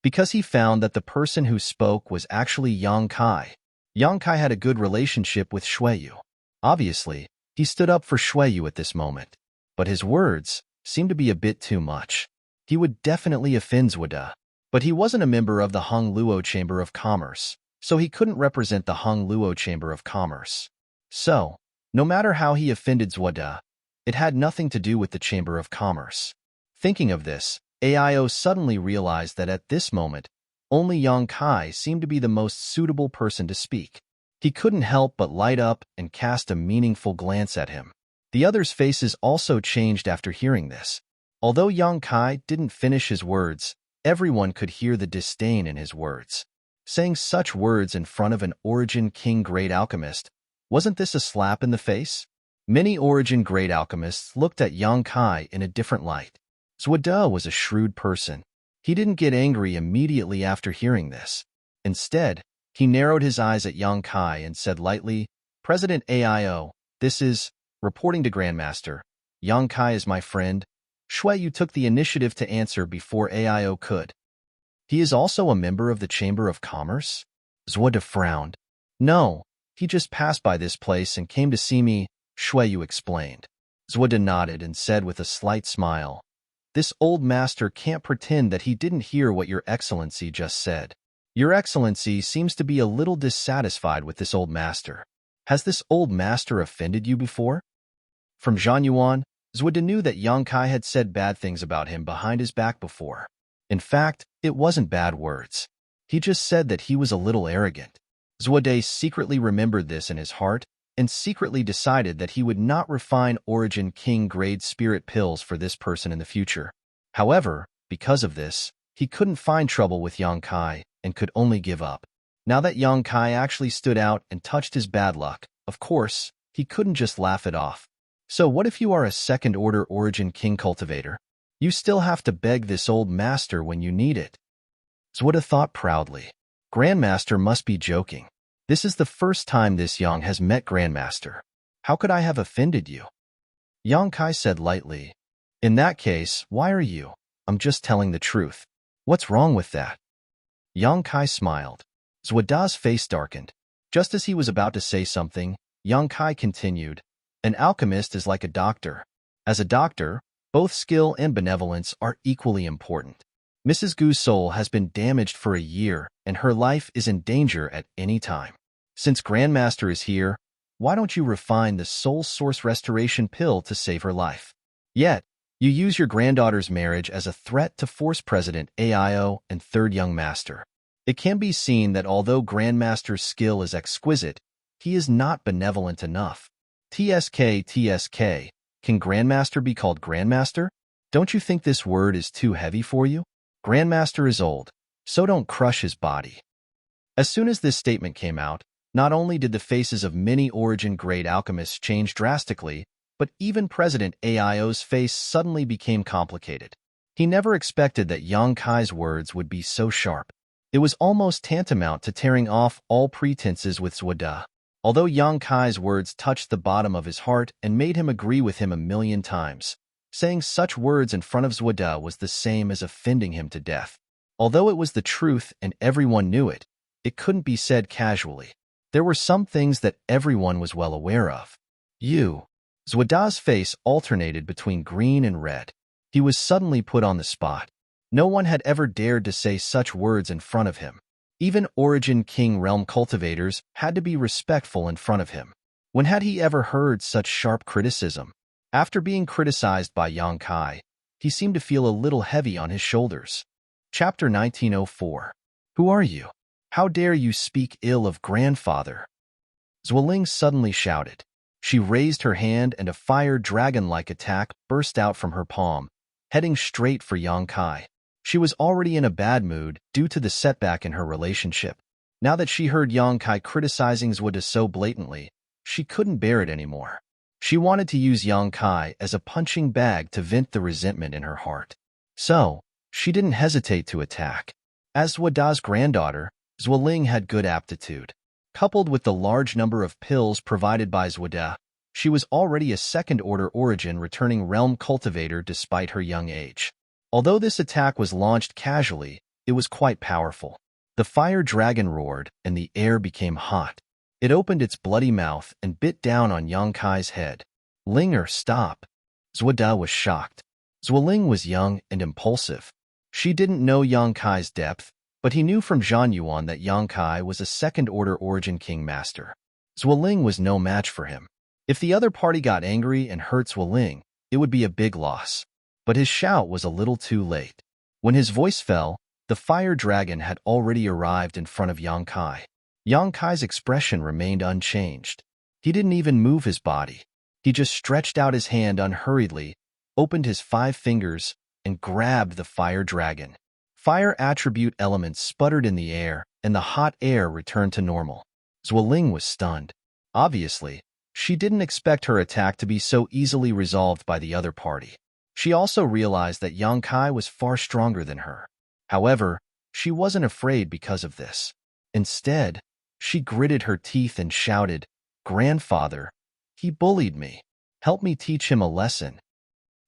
because he found that the person who spoke was actually Yang Kai. Yang Kai had a good relationship with Shueyu. Obviously, he stood up for Shueyu at this moment, but his words seemed to be a bit too much. He would definitely offend Zhuo, but he wasn't a member of the Hung Luo Chamber of Commerce, so he couldn't represent the Hung Luo Chamber of Commerce. So, no matter how he offended Zhuo, it had nothing to do with the Chamber of Commerce. Thinking of this, Aio suddenly realized that at this moment, only Yang Kai seemed to be the most suitable person to speak. He couldn't help but light up and cast a meaningful glance at him. The others' faces also changed after hearing this. Although Yang Kai didn't finish his words, everyone could hear the disdain in his words. Saying such words in front of an Origin King Great Alchemist, wasn't this a slap in the face? Many Origin Great Alchemists looked at Yang Kai in a different light. Zhuo was a shrewd person. He didn't get angry immediately after hearing this. Instead, he narrowed his eyes at Yang Kai and said lightly, "President Aio, this is, reporting to Grandmaster. Yang Kai is my friend." Shueyu took the initiative to answer before Aio could. "He is also a member of the Chamber of Commerce?" Zhuo frowned. "No, he just passed by this place and came to see me," Shueyu explained. Zhuo nodded and said with a slight smile, "This old master can't pretend that he didn't hear what Your Excellency just said. Your Excellency seems to be a little dissatisfied with this old master. Has this old master offended you before?" From Zhang Yuan, Zhuo knew that Yang Kai had said bad things about him behind his back before. In fact, it wasn't bad words. He just said that he was a little arrogant. Zhuo secretly remembered this in his heart and secretly decided that he would not refine Origin King grade spirit pills for this person in the future. However, because of this, he couldn't find trouble with Yang Kai and could only give up. Now that Yang Kai actually stood out and touched his bad luck, of course, He couldn't just laugh it off. So what if you are a second-order origin king cultivator? You still have to beg this old master when you need it. Zwoda thought proudly. Grandmaster must be joking. This is the first time this Yang has met Grandmaster. How could I have offended you? Yang Kai said lightly. In that case, why are you? I'm just telling the truth. What's wrong with that? Yang Kai smiled. Zwoda's face darkened. Just as he was about to say something, Yang Kai continued. An alchemist is like a doctor. As a doctor, both skill and benevolence are equally important. Mrs. Gu's soul has been damaged for a year, and her life is in danger at any time. Since Grandmaster is here, why don't you refine the soul source restoration pill to save her life? Yet, you use your granddaughter's marriage as a threat to force President Aio and Third Young Master. It can be seen that although Grandmaster's skill is exquisite, he is not benevolent enough. TSK, can Grandmaster be called Grandmaster? Don't you think this word is too heavy for you? Grandmaster is old, so don't crush his body. As soon as this statement came out, not only did the faces of many origin-grade alchemists change drastically, but even President Aio's face suddenly became complicated. He never expected that Yang Kai's words would be so sharp. It was almost tantamount to tearing off all pretenses with Zwoda. Although Yang Kai's words touched the bottom of his heart and made him agree with him 1,000,000 times, saying such words in front of Zwoda was the same as offending him to death. Although it was the truth and everyone knew it, it couldn't be said casually. There were some things that everyone was well aware of. Zwoda's face alternated between green and red. He was suddenly put on the spot. No one had ever dared to say such words in front of him. Even Origin King realm cultivators had to be respectful in front of him. When had he ever heard such sharp criticism? After being criticized by Yang Kai, he seemed to feel a little heavy on his shoulders. Chapter 1904. Who are you? How dare you speak ill of grandfather? Zwoling suddenly shouted. She raised her hand and a fire dragon-like attack burst out from her palm, heading straight for Yang Kai. She was already in a bad mood due to the setback in her relationship. Now that she heard Yang Kai criticizing Zwoda so blatantly, she couldn't bear it anymore. She wanted to use Yang Kai as a punching bag to vent the resentment in her heart. So, she didn't hesitate to attack. As Zwoda's granddaughter, Zwoling had good aptitude. Coupled with the large number of pills provided by Zwoda, she was already a second-order origin returning realm cultivator despite her young age. Although this attack was launched casually, it was quite powerful. The fire dragon roared, and the air became hot. It opened its bloody mouth and bit down on Yang Kai's head. Linger, stop. Zwoda was shocked. Zwoling was young and impulsive. She didn't know Yang Kai's depth, but he knew from Zhan Yuan that Yang Kai was a second-order origin king master. Zwoling was no match for him. If the other party got angry and hurt Zwoling, it would be a big loss. But his shout was a little too late. When his voice fell, the fire dragon had already arrived in front of Yang Kai. Yang Kai's expression remained unchanged. He didn't even move his body. He just stretched out his hand unhurriedly, opened his 5 fingers, and grabbed the fire dragon. Fire attribute elements sputtered in the air, and the hot air returned to normal. Zwoling was stunned. Obviously, she didn't expect her attack to be so easily resolved by the other party. She also realized that Yang Kai was far stronger than her. However, she wasn't afraid because of this. Instead, she gritted her teeth and shouted, "Grandfather, he bullied me. Help me teach him a lesson."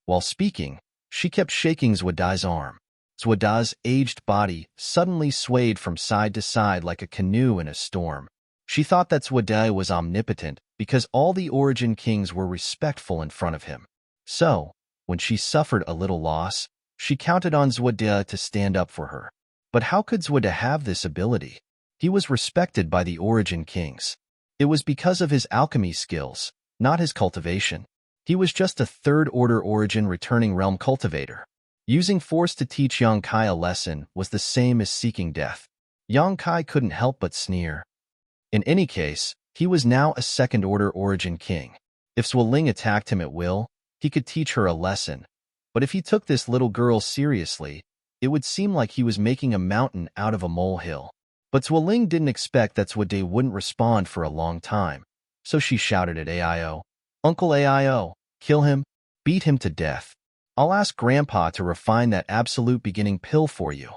While speaking, she kept shaking Zwoda's arm. Zwoda's aged body suddenly swayed from side to side like a canoe in a storm. She thought that Zwoda was omnipotent because all the origin kings were respectful in front of him. So, when she suffered a little loss, she counted on Zwoda to stand up for her. But how could Zwoda have this ability? He was respected by the origin kings. It was because of his alchemy skills, not his cultivation. He was just a third-order origin returning realm cultivator. Using force to teach Yang Kai a lesson was the same as seeking death. Yang Kai couldn't help but sneer. In any case, he was now a second-order origin king. If Zwoling attacked him at will, he could teach her a lesson. But if he took this little girl seriously, it would seem like he was making a mountain out of a molehill. But Zwoling didn't expect that Zwoda wouldn't respond for a long time, So she shouted at Aio, "Uncle Aio, kill him, beat him to death. I'll ask Grandpa to refine that absolute beginning pill for you."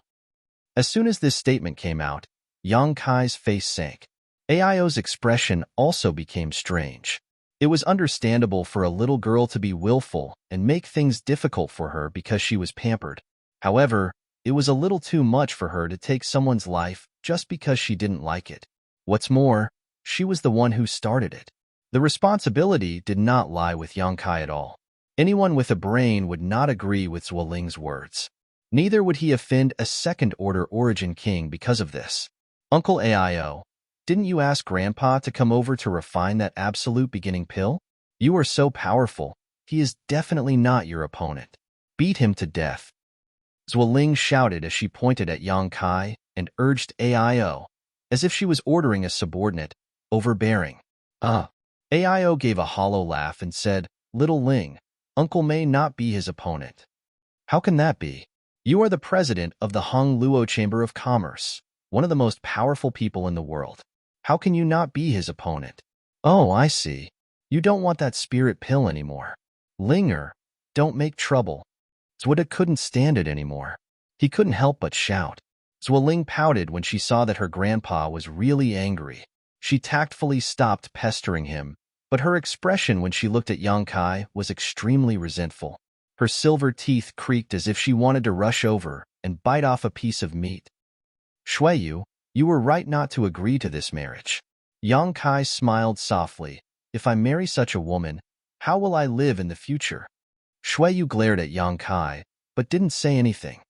As soon as this statement came out, Yang Kai's face sank. Aio's expression also became strange. It was understandable for a little girl to be willful and make things difficult for her because she was pampered. However, it was a little too much for her to take someone's life just because she didn't like it. What's more, she was the one who started it. The responsibility did not lie with Yang Kai at all. Anyone with a brain would not agree with Zwoling's words. Neither would he offend a second-order origin king because of this. "Uncle Aio, didn't you ask Grandpa to come over to refine that absolute beginning pill? You are so powerful, he is definitely not your opponent. Beat him to death." Zwoling shouted as she pointed at Yang Kai and urged Aio, as if she was ordering a subordinate, overbearing. Aio gave a hollow laugh and said, "Little Ling, Uncle may not be his opponent." "How can that be? You are the president of the Hong Luo Chamber of Commerce, one of the most powerful people in the world. How can you not be his opponent?" "Oh, I see. You don't want that spirit pill anymore. Linger, don't make trouble." Zwida couldn't stand it anymore. He couldn't help but shout. Zwoling pouted when she saw that her grandpa was really angry. She tactfully stopped pestering him, but her expression when she looked at Yang Kai was extremely resentful. Her silver teeth creaked as if she wanted to rush over and bite off a piece of meat. "Shuiyu, you were right not to agree to this marriage." Yang Kai smiled softly. "If I marry such a woman, how will I live in the future?" Shuiyu glared at Yang Kai, but didn't say anything.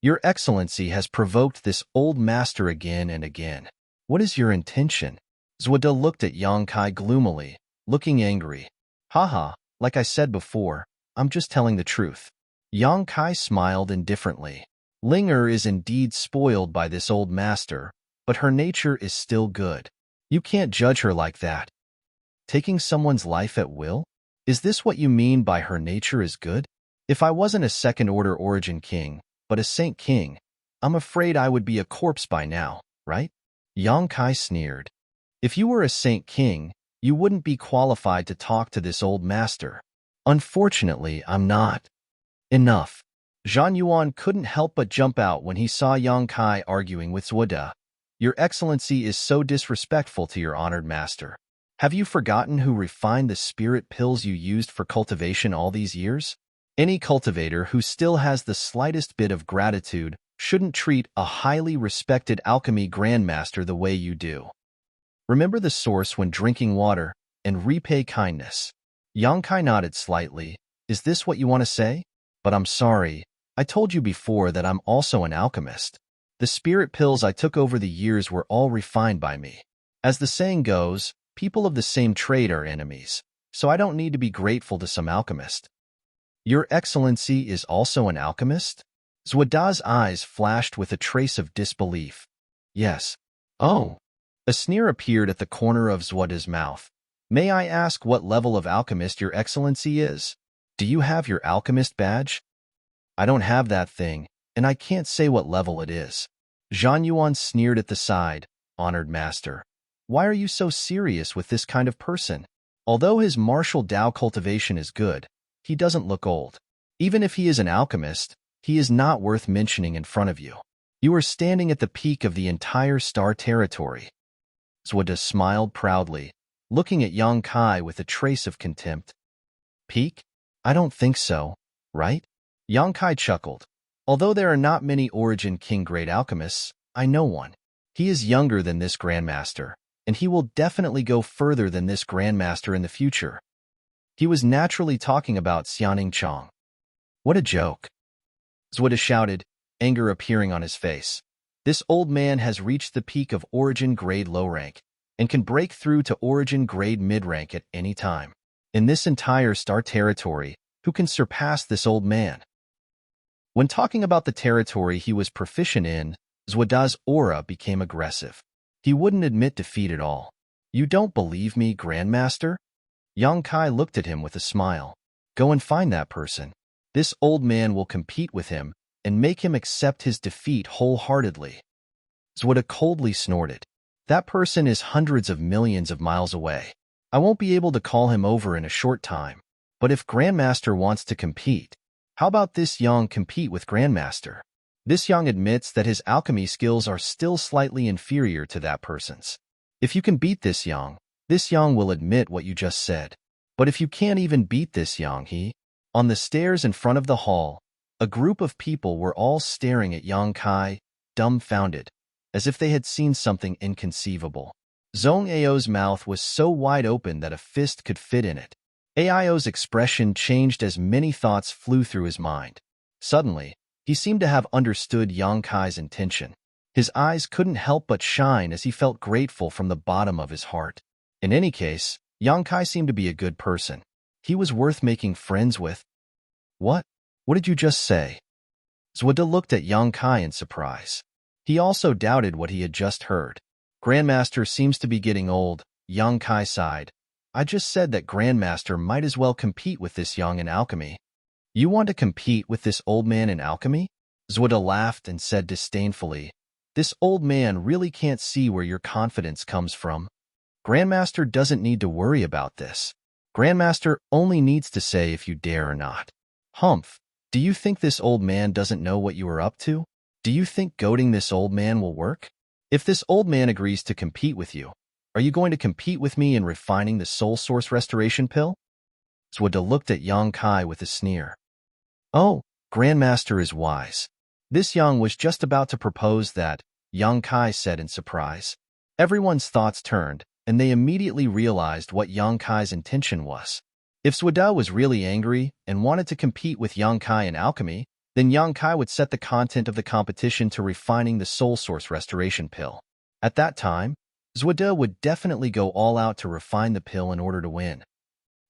"Your Excellency has provoked this old master again and again. What is your intention?" Zwida looked at Yang Kai gloomily, looking angry. "Haha, like I said before, I'm just telling the truth." Yang Kai smiled indifferently. Linger is indeed spoiled by this old master, but her nature is still good. You can't judge her like that. Taking someone's life at will? Is this what you mean by her nature is good? If I wasn't a second-order origin king, but a saint king, I'm afraid I would be a corpse by now, right? Yang Kai sneered. "If you were a saint king, you wouldn't be qualified to talk to this old master. Unfortunately, I'm not." Enough. Zhang Yuan couldn't help but jump out when he saw Yang Kai arguing with Zwida. "Your Excellency is so disrespectful to your honored master. Have you forgotten who refined the spirit pills you used for cultivation all these years? Any cultivator who still has the slightest bit of gratitude shouldn't treat a highly respected alchemy grandmaster the way you do. Remember the source when drinking water and repay kindness." Yang Kai nodded slightly. "Is this what you want to say? But I'm sorry. I told you before that I'm also an alchemist. The spirit pills I took over the years were all refined by me. As the saying goes, people of the same trade are enemies, so I don't need to be grateful to some alchemist." "Your Excellency is also an alchemist?" Zwida's eyes flashed with a trace of disbelief. "Yes." "Oh." A sneer appeared at the corner of Zwida's mouth. "May I ask what level of alchemist your Excellency is? Do you have your alchemist badge?" "I don't have that thing, and I can't say what level it is." Zhang Yuan sneered at the side. "Honored master, why are you so serious with this kind of person? Although his martial Dao cultivation is good, he doesn't look old. Even if he is an alchemist, he is not worth mentioning in front of you. You are standing at the peak of the entire star territory." Zwida smiled proudly, looking at Yang Kai with a trace of contempt. "Peak? I don't think so, right?" Yang Kai chuckled. "Although there are not many Origin King Great Alchemists, I know one. He is younger than this Grandmaster, and he will definitely go further than this Grandmaster in the future." He was naturally talking about Xianing Chong. "What a joke!" Zwida shouted, anger appearing on his face. "This old man has reached the peak of Origin Grade Low Rank, and can break through to Origin Grade Mid Rank at any time. In this entire star territory, who can surpass this old man?" When talking about the territory he was proficient in, Zwida's aura became aggressive. He wouldn't admit defeat at all. "You don't believe me, Grandmaster?" Yang Kai looked at him with a smile. "Go and find that person. This old man will compete with him and make him accept his defeat wholeheartedly." Zwida coldly snorted. "That person is hundreds of millions of miles away. I won't be able to call him over in a short time. But if Grandmaster wants to compete, how about this Yang compete with Grandmaster? This Yang admits that his alchemy skills are still slightly inferior to that person's. If you can beat this Yang will admit what you just said. But if you can't even beat this Yang, On the stairs in front of the hall, a group of people were all staring at Yang Kai, dumbfounded, as if they had seen something inconceivable. Zhong Ao's mouth was so wide open that a fist could fit in it. Ao's expression changed as many thoughts flew through his mind. Suddenly, he seemed to have understood Yang Kai's intention. His eyes couldn't help but shine as he felt grateful from the bottom of his heart. In any case, Yang Kai seemed to be a good person. He was worth making friends with. What? What did you just say? Zwada looked at Yang Kai in surprise. He also doubted what he had just heard. Grandmaster seems to be getting old, Yang Kai sighed. I just said that Grandmaster might as well compete with this Yang in alchemy. You want to compete with this old man in alchemy? Zwada laughed and said disdainfully, This old man really can't see where your confidence comes from. Grandmaster doesn't need to worry about this. Grandmaster only needs to say if you dare or not. Humph, do you think this old man doesn't know what you are up to? Do you think goading this old man will work? If this old man agrees to compete with you, are you going to compete with me in refining the soul source restoration pill? Zwada looked at Yang Kai with a sneer. Oh, Grandmaster is wise. This Yang was just about to propose that, Yang Kai said in surprise. Everyone's thoughts turned, and they immediately realized what Yang Kai's intention was. If Zwada was really angry and wanted to compete with Yang Kai in alchemy, then Yang Kai would set the content of the competition to refining the soul source restoration pill. At that time, Zwada would definitely go all out to refine the pill in order to win.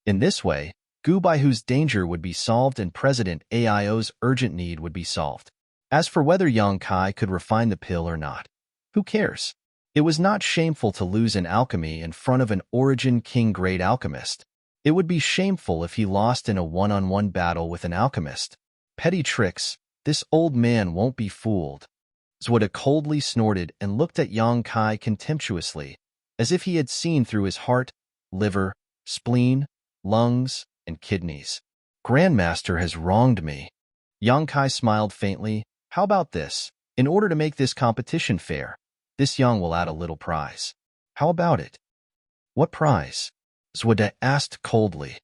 In this way, Gubaihu's danger would be solved and President Aio's urgent need would be solved. As for whether Yang Kai could refine the pill or not, who cares? It was not shameful to lose in alchemy in front of an Origin King Great Alchemist. It would be shameful if he lost in a one-on-one battle with an alchemist. Petty tricks, this old man won't be fooled. Zwada coldly snorted and looked at Yang Kai contemptuously, as if he had seen through his heart, liver, spleen, lungs, and kidneys. Grandmaster has wronged me. Yang Kai smiled faintly. How about this? In order to make this competition fair, this Yang will add a little prize. How about it? What prize? Zwada asked coldly.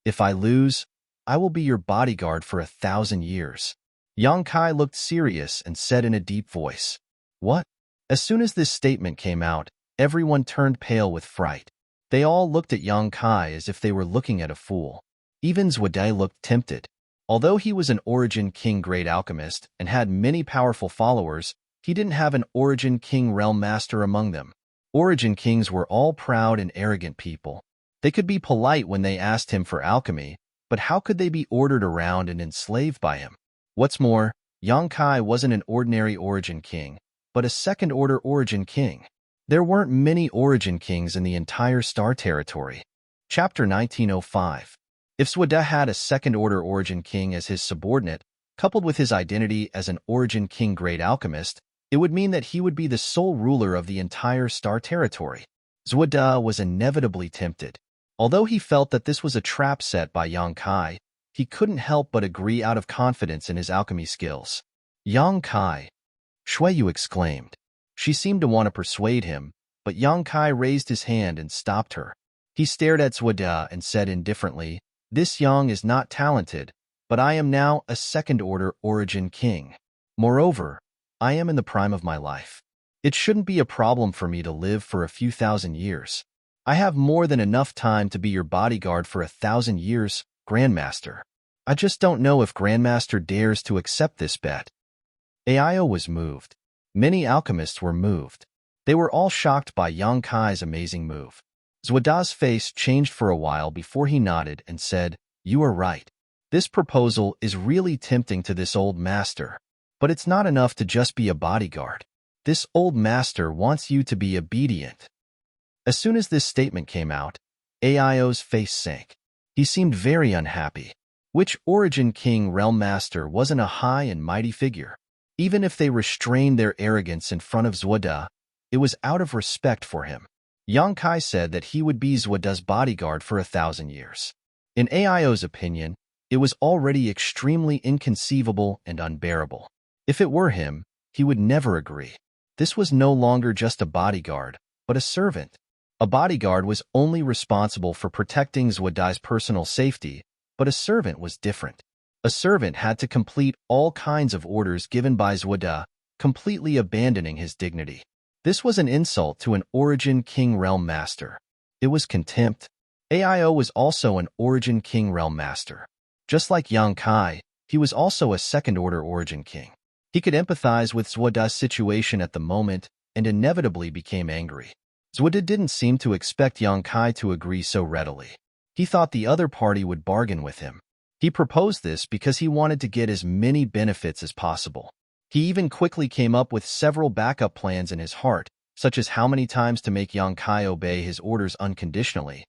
If I lose, I will be your bodyguard for 1,000 years. Yang Kai looked serious and said in a deep voice. What? As soon as this statement came out, everyone turned pale with fright. They all looked at Yang Kai as if they were looking at a fool. Even Zwada looked tempted. Although he was an Origin King Great Alchemist and had many powerful followers, he didn't have an Origin King Realm Master among them. Origin Kings were all proud and arrogant people. They could be polite when they asked him for alchemy, but how could they be ordered around and enslaved by him? What's more, Yang Kai wasn't an ordinary Origin King, but a second-order Origin King. There weren't many Origin Kings in the entire Star Territory. Chapter 1905. If Zwada had a second-order Origin King as his subordinate, coupled with his identity as an Origin King Great Alchemist, it would mean that he would be the sole ruler of the entire Star Territory. Zwada was inevitably tempted. Although he felt that this was a trap set by Yang Kai, he couldn't help but agree out of confidence in his alchemy skills. Yang Kai, Shuiyu exclaimed. She seemed to want to persuade him, but Yang Kai raised his hand and stopped her. He stared at Zwada and said indifferently, This Yang is not talented, but I am now a second-order Origin King. Moreover, I am in the prime of my life. It shouldn't be a problem for me to live for a few thousand years. I have more than enough time to be your bodyguard for 1,000 years, Grandmaster. I just don't know if Grandmaster dares to accept this bet. Aio was moved. Many alchemists were moved. They were all shocked by Yang Kai's amazing move. Zwada's face changed for a while before he nodded and said, You are right. This proposal is really tempting to this old master. But it's not enough to just be a bodyguard. This old master wants you to be obedient. As soon as this statement came out, Aio's face sank. He seemed very unhappy. Which Origin King Realm Master wasn't a high and mighty figure? Even if they restrained their arrogance in front of Zwada, it was out of respect for him. Yang Kai said that he would be Zuoda's bodyguard for 1,000 years. In Aio's opinion, it was already extremely inconceivable and unbearable. If it were him, he would never agree. This was no longer just a bodyguard, but a servant. A bodyguard was only responsible for protecting Zuodai's personal safety, but a servant was different. A servant had to complete all kinds of orders given by Zuodai, completely abandoning his dignity. This was an insult to an Origin King Realm Master. It was contempt. Aio was also an Origin King Realm Master. Just like Yang Kai, he was also a second-order Origin King. He could empathize with Zuodai's situation at the moment and inevitably became angry. Zuodai didn't seem to expect Yang Kai to agree so readily. He thought the other party would bargain with him. He proposed this because he wanted to get as many benefits as possible. He even quickly came up with several backup plans in his heart, such as how many times to make Yang Kai obey his orders unconditionally.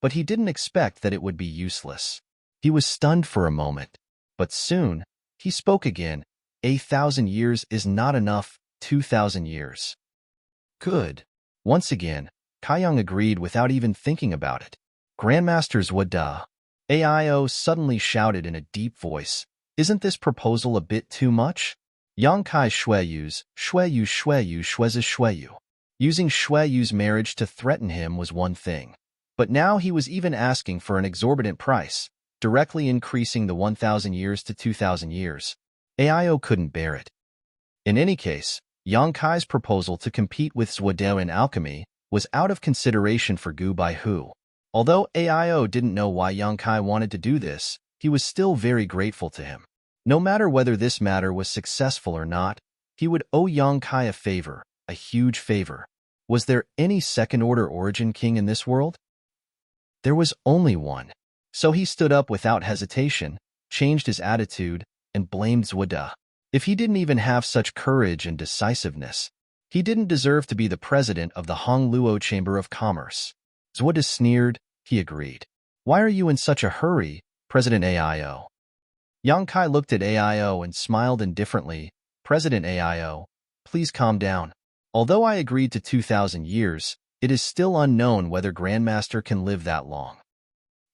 But he didn't expect that it would be useless. He was stunned for a moment. But soon, he spoke again. 1,000 years is not enough, 2,000 years. Good. Once again, Kaiyang agreed without even thinking about it. Grandmaster Zuodai. Aio suddenly shouted in a deep voice, "Isn't this proposal a bit too much?" Yang Kai Shueyu's, Shuezu's Shueyu. Using Shueyu's marriage to threaten him was one thing. But now he was even asking for an exorbitant price, directly increasing the 1,000 years to 2,000 years. Aio couldn't bear it. In any case, Yang Kai's proposal to compete with Zuodai in alchemy was out of consideration for Gu Baihu. Although Aio didn't know why Yang Kai wanted to do this, he was still very grateful to him. No matter whether this matter was successful or not, he would owe Yang Kai a favor, a huge favor. Was there any second-order Origin King in this world? There was only one. So he stood up without hesitation, changed his attitude, and blamed Zuodai. If he didn't even have such courage and decisiveness, he didn't deserve to be the president of the Hongluo Chamber of Commerce. Zuodai sneered. He agreed. "Why are you in such a hurry, President Aio?" Yang Kai looked at Aio and smiled indifferently. "President Aio, please calm down. Although I agreed to 2,000 years, it is still unknown whether Grandmaster can live that long."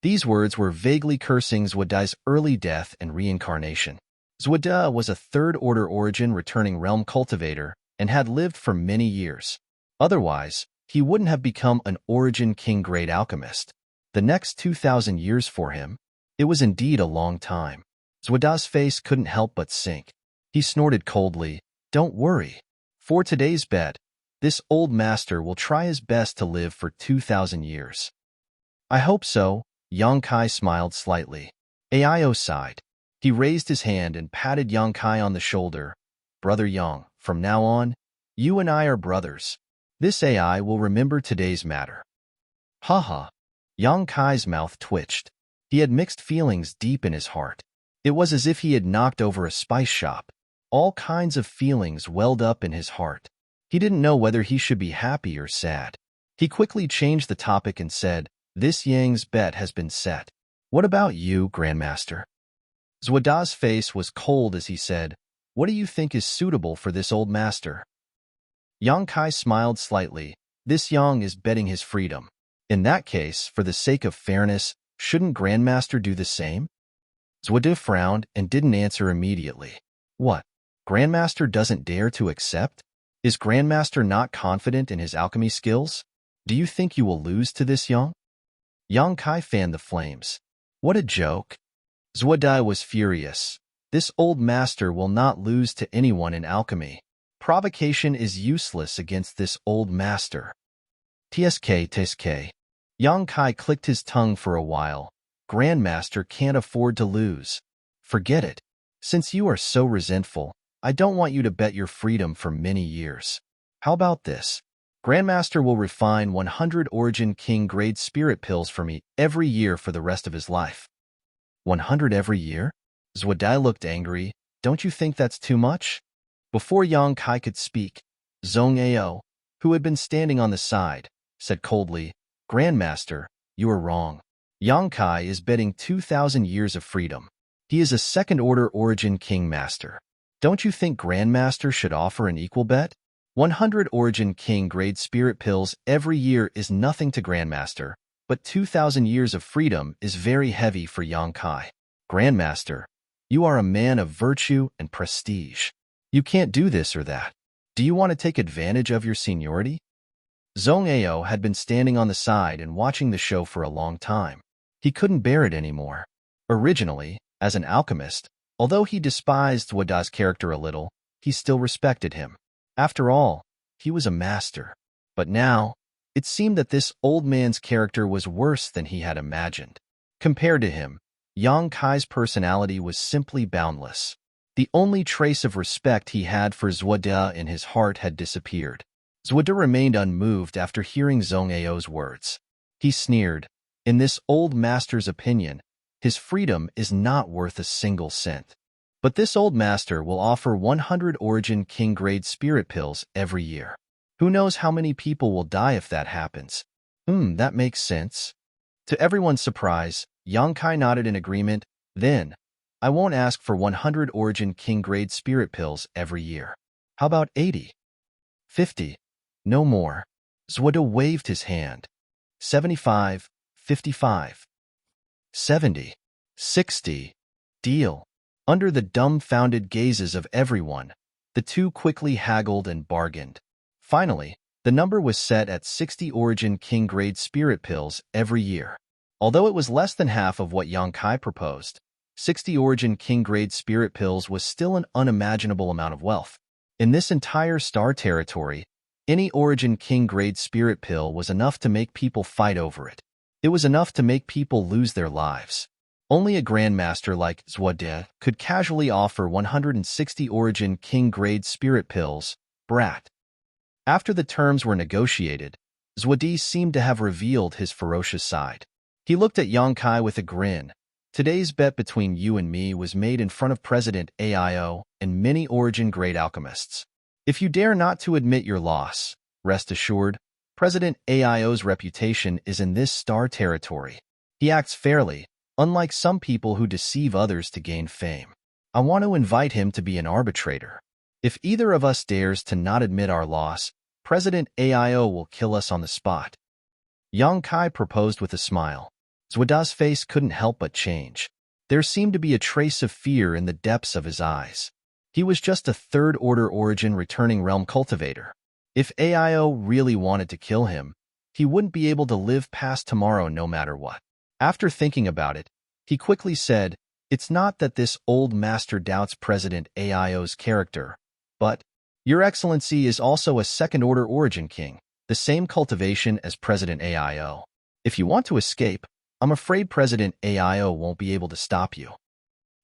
These words were vaguely cursing Zuodai's early death and reincarnation. Zuodai was a third-order Origin returning realm cultivator and had lived for many years. Otherwise, he wouldn't have become an Origin King-grade alchemist. The next 2,000 years for him, it was indeed a long time. Zuodai's face couldn't help but sink. He snorted coldly, "Don't worry. For today's bet, this old master will try his best to live for 2,000 years. "I hope so," Yang Kai smiled slightly. Aio sighed. He raised his hand and patted Yang Kai on the shoulder. "Brother Yang, from now on, you and I are brothers. This AI will remember today's matter." Haha. Yang Kai's mouth twitched. He had mixed feelings deep in his heart. It was as if he had knocked over a spice shop. All kinds of feelings welled up in his heart. He didn't know whether he should be happy or sad. He quickly changed the topic and said, "This Yang's bet has been set. What about you, Grandmaster?" Zuodai's face was cold as he said, "What do you think is suitable for this old master?" Yang Kai smiled slightly. "This Yang is betting his freedom. In that case, for the sake of fairness, shouldn't Grandmaster do the same?" Zuodai frowned and didn't answer immediately. "What? Grandmaster doesn't dare to accept? Is Grandmaster not confident in his alchemy skills? Do you think you will lose to this Yang?" Yang Kai fanned the flames. "What a joke." Zuodai was furious. This old master will not lose to anyone in alchemy. Provocation is useless against this old master. TSK. Yang Kai clicked his tongue for a while. "Grandmaster can't afford to lose. Forget it. Since you are so resentful, I don't want you to bet your freedom for many years. How about this? Grandmaster will refine 100 Origin King grade spirit pills for me every year for the rest of his life." 100 every year? Zuodai looked angry. "Don't you think that's too much?" Before Yang Kai could speak, Zhong Ao, who had been standing on the side, said coldly, "Grandmaster, you are wrong. Yang Kai is betting 2,000 years of freedom. He is a second-order Origin King Master. Don't you think Grandmaster should offer an equal bet?" 100 Origin King grade spirit pills every year is nothing to Grandmaster, but 2,000 years of freedom is very heavy for Yang Kai. Grandmaster, you are a man of virtue and prestige. You can't do this or that. Do you want to take advantage of your seniority? Zhong Ao had been standing on the side and watching the show for a long time. He couldn't bear it anymore. Originally, as an alchemist, although he despised Zuoda's character a little, he still respected him. After all, he was a master. But now, it seemed that this old man's character was worse than he had imagined. Compared to him, Yang Kai's personality was simply boundless. The only trace of respect he had for Zuoda in his heart had disappeared. Zuoda remained unmoved after hearing Zhong Ao's words. He sneered. In this old master's opinion, his freedom is not worth a single cent. But this old master will offer 100 Origin King grade spirit pills every year. Who knows how many people will die if that happens? That makes sense. To everyone's surprise, Yang Kai nodded in agreement. Then, I won't ask for 100 Origin King grade spirit pills every year. How about 80? 50? No more. Zuoda waved his hand. 75, 55. 70, 60. Deal. Under the dumbfounded gazes of everyone, the two quickly haggled and bargained. Finally, the number was set at 60 Origin King grade spirit pills every year. Although it was less than half of what Yang Kai proposed, 60 Origin King grade spirit pills was still an unimaginable amount of wealth. In this entire star territory, any Origin King grade spirit pill was enough to make people fight over it. It was enough to make people lose their lives. Only a grandmaster like Zuoda could casually offer 160 Origin King grade spirit pills, brat. After the terms were negotiated, Zuoda seemed to have revealed his ferocious side. He looked at Yang Kai with a grin. Today's bet between you and me was made in front of President AIO and many Origin grade alchemists. If you dare not to admit your loss, rest assured, President AIO's reputation is in this star territory. He acts fairly, unlike some people who deceive others to gain fame. I want to invite him to be an arbitrator. If either of us dares to not admit our loss, President AIO will kill us on the spot. Yang Kai proposed with a smile. Zuoda's face couldn't help but change. There seemed to be a trace of fear in the depths of his eyes. He was just a third-order Origin returning realm cultivator. If AIO really wanted to kill him, he wouldn't be able to live past tomorrow no matter what. After thinking about it, he quickly said, it's not that this old master doubts President AIO's character, but, Your Excellency is also a second-order Origin King, the same cultivation as President AIO. If you want to escape, I'm afraid President AIO won't be able to stop you.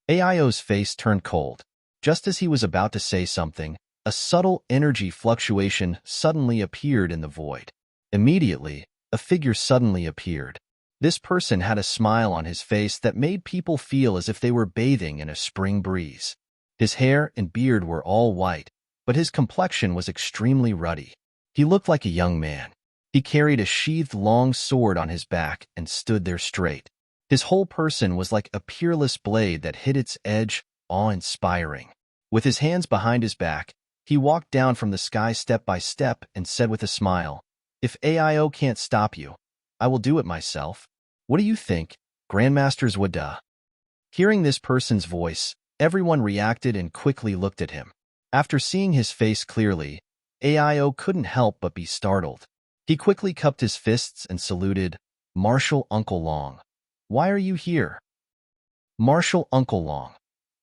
AIO's face turned cold. Just as he was about to say something, a subtle energy fluctuation suddenly appeared in the void. Immediately, a figure suddenly appeared. This person had a smile on his face that made people feel as if they were bathing in a spring breeze. His hair and beard were all white, but his complexion was extremely ruddy. He looked like a young man. He carried a sheathed long sword on his back and stood there straight. His whole person was like a peerless blade that hit its edge, awe-inspiring. With his hands behind his back, he walked down from the sky step by step and said with a smile, If AIO can't stop you, I will do it myself. What do you think, Grandmaster Zuoda? Hearing this person's voice, everyone reacted and quickly looked at him. After seeing his face clearly, AIO couldn't help but be startled. He quickly cupped his fists and saluted, Marshal Uncle Long. Why are you here? Marshal Uncle Long.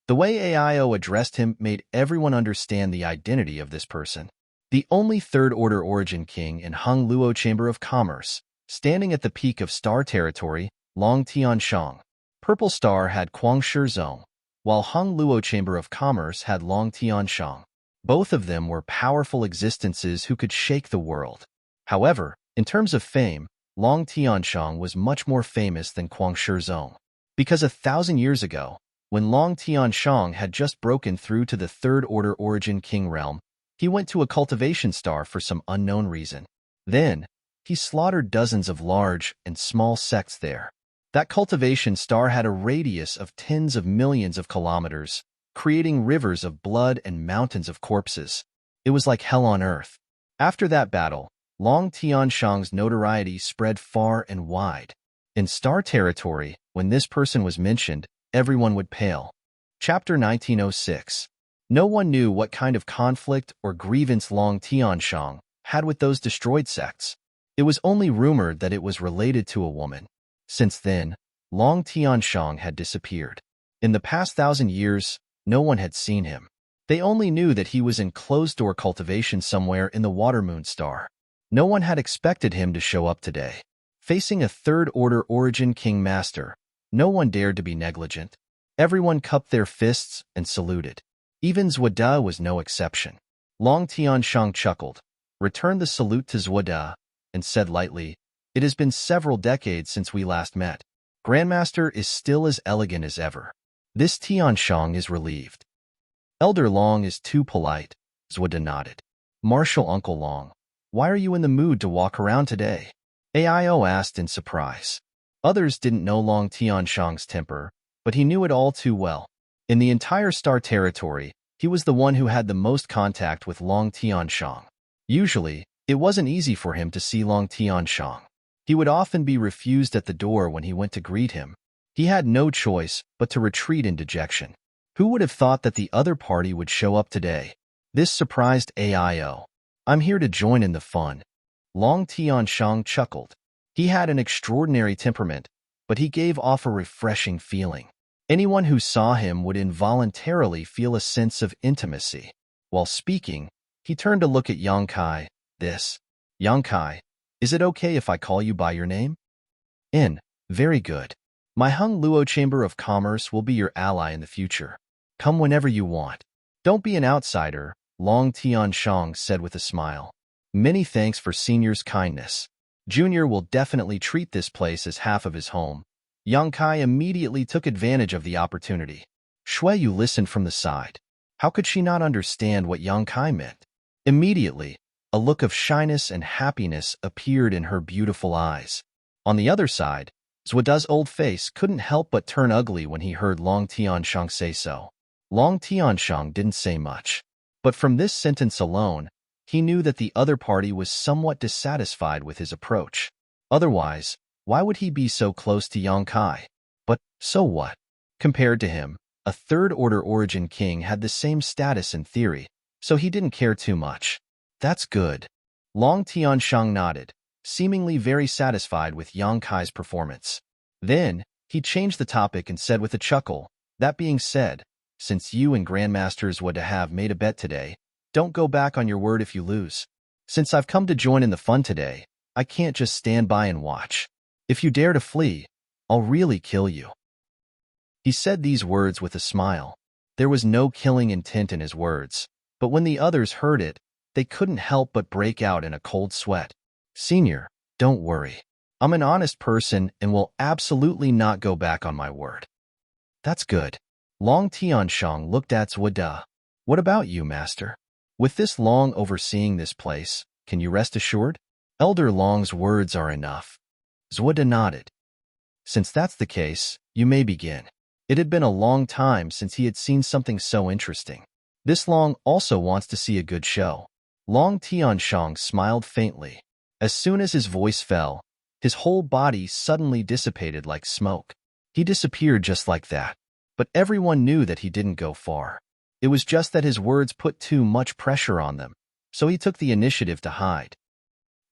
The way AIO addressed him made everyone understand the identity of this person. The only third-order Origin King in Hung Luo Chamber of Commerce, standing at the peak of star territory, Long Tianshang. Purple Star had Kuang Shizong, while Hung Luo Chamber of Commerce had Long Tianshang. Both of them were powerful existences who could shake the world. However, in terms of fame, Long Tianshang was much more famous than Kuang Shizong. Because 1,000 years ago, when Long Tianshang had just broken through to the third-order Origin King realm, he went to a cultivation star for some unknown reason. Then, he slaughtered dozens of large and small sects there. That cultivation star had a radius of tens of millions of kilometers, creating rivers of blood and mountains of corpses. It was like hell on earth. After that battle, Long Tianshang's notoriety spread far and wide. In Star Territory, when this person was mentioned, everyone would pale. Chapter 1906. No one knew what kind of conflict or grievance Long Tianshang had with those destroyed sects. It was only rumored that it was related to a woman. Since then, Long Tianshang had disappeared. In the past 1,000 years, no one had seen him. They only knew that he was in closed-door cultivation somewhere in the Watermoon Star. No one had expected him to show up today. Facing a third-order origin king master, no one dared to be negligent. Everyone cupped their fists and saluted. Even Zuoda was no exception. Long Tianshang chuckled, returned the salute to Zuoda, and said lightly, "It has been several decades since we last met. Grandmaster is still as elegant as ever." This Tianshang is relieved. Elder Long is too polite, Zuoda nodded. Martial Uncle Long, why are you in the mood to walk around today? Aio asked in surprise. Others didn't know Long Tianshang's temper, but he knew it all too well. In the entire Star Territory, he was the one who had the most contact with Long Tianshang. Usually, it wasn't easy for him to see Long Tianshang. He would often be refused at the door when he went to greet him. He had no choice but to retreat in dejection. Who would have thought that the other party would show up today? This surprised Aio. I'm here to join in the fun. Long Tianshang chuckled. He had an extraordinary temperament, but he gave off a refreshing feeling. Anyone who saw him would involuntarily feel a sense of intimacy. While speaking, he turned to look at Yang Kai. Yang Kai, is it okay if I call you by your name? Very good. My Hung Luo Chamber of Commerce will be your ally in the future. Come whenever you want. Don't be an outsider, Long Tianshang said with a smile. Many thanks for Senior's kindness. Junior will definitely treat this place as half of his home. Yang Kai immediately took advantage of the opportunity. Shueyu listened from the side. How could she not understand what Yang Kai meant? Immediately, a look of shyness and happiness appeared in her beautiful eyes. On the other side, Zuoda's old face couldn't help but turn ugly when he heard Long Tianshang say so. Long Tianshang didn't say much, but from this sentence alone, he knew that the other party was somewhat dissatisfied with his approach. Otherwise, why would he be so close to Yang Kai? But so what? Compared to him, a third-order origin king had the same status in theory, so he didn't care too much. That's good. Long Tianshang nodded, seemingly very satisfied with Yang Kai's performance. Then, he changed the topic and said with a chuckle, that being said, since you and Grandmasters would have made a bet today, don't go back on your word if you lose. Since I've come to join in the fun today, I can't just stand by and watch. If you dare to flee, I'll really kill you. He said these words with a smile. There was no killing intent in his words, but when the others heard it, they couldn't help but break out in a cold sweat. Senior, don't worry. I'm an honest person and will absolutely not go back on my word. That's good. Long Tianshang looked at Zuoda. What about you, master? With this Long overseeing this place, can you rest assured? Elder Long's words are enough. Zuoda nodded. Since that's the case, you may begin. It had been a long time since he had seen something so interesting. This Long also wants to see a good show. Long Tianshang smiled faintly. As soon as his voice fell, his whole body suddenly dissipated like smoke. He disappeared just like that. But everyone knew that he didn't go far. It was just that his words put too much pressure on them, so he took the initiative to hide.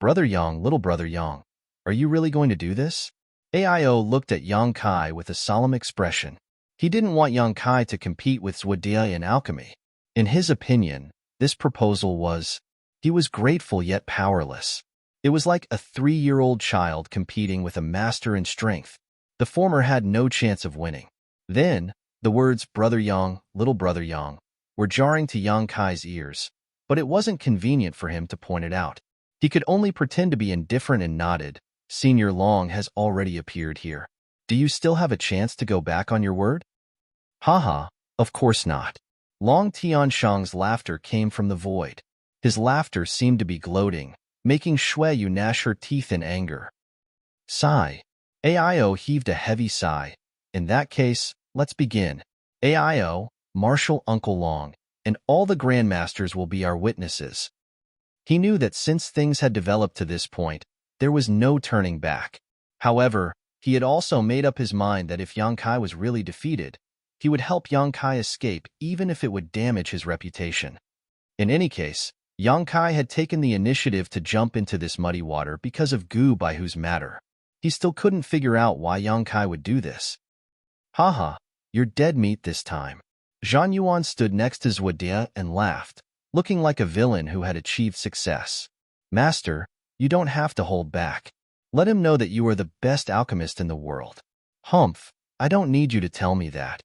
Brother Yang, little brother Yang, are you really going to do this? Aio looked at Yang Kai with a solemn expression. He didn't want Yang Kai to compete with Zuoda in alchemy. In his opinion, this proposal was... He was grateful yet powerless. It was like a 3-year-old child competing with a master in strength. The former had no chance of winning. Then, the words Brother Yang, little brother Yang, were jarring to Yang Kai's ears, but it wasn't convenient for him to point it out. He could only pretend to be indifferent and nodded. Senior Long has already appeared here. Do you still have a chance to go back on your word? Haha, of course not. Long Tianshang's laughter came from the void. His laughter seemed to be gloating, making Shueyu gnash her teeth in anger. Sigh. Aio heaved a heavy sigh. In that case, let's begin. Aio, Martial Uncle Long, and all the grandmasters will be our witnesses. He knew that since things had developed to this point, there was no turning back. However, he had also made up his mind that if Yang Kai was really defeated, he would help Yang Kai escape even if it would damage his reputation. In any case, Yang Kai had taken the initiative to jump into this muddy water because of Gu Baihu's matter. He still couldn't figure out why Yang Kai would do this. Haha, you're dead meat this time. Zhang Yuan stood next to Zhude and laughed, looking like a villain who had achieved success. Master, you don't have to hold back. Let him know that you are the best alchemist in the world. Humph, I don't need you to tell me that.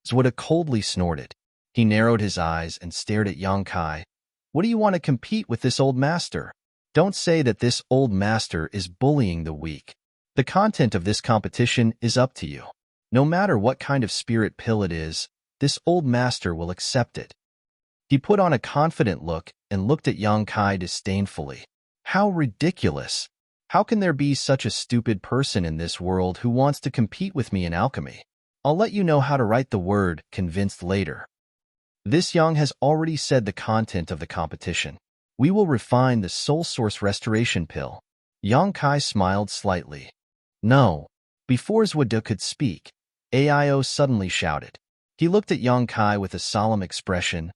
Zhude coldly snorted. He narrowed his eyes and stared at Yang Kai. What do you want to compete with this old master? Don't say that this old master is bullying the weak. The content of this competition is up to you. No matter what kind of spirit pill it is, this old master will accept it. He put on a confident look and looked at Yang Kai disdainfully. How ridiculous! How can there be such a stupid person in this world who wants to compete with me in alchemy? I'll let you know how to write the word convinced later. This Yang has already said the content of the competition. We will refine the soul source restoration pill. Yang Kai smiled slightly. No. Before Zhude could speak, Ao suddenly shouted. He looked at Yang Kai with a solemn expression.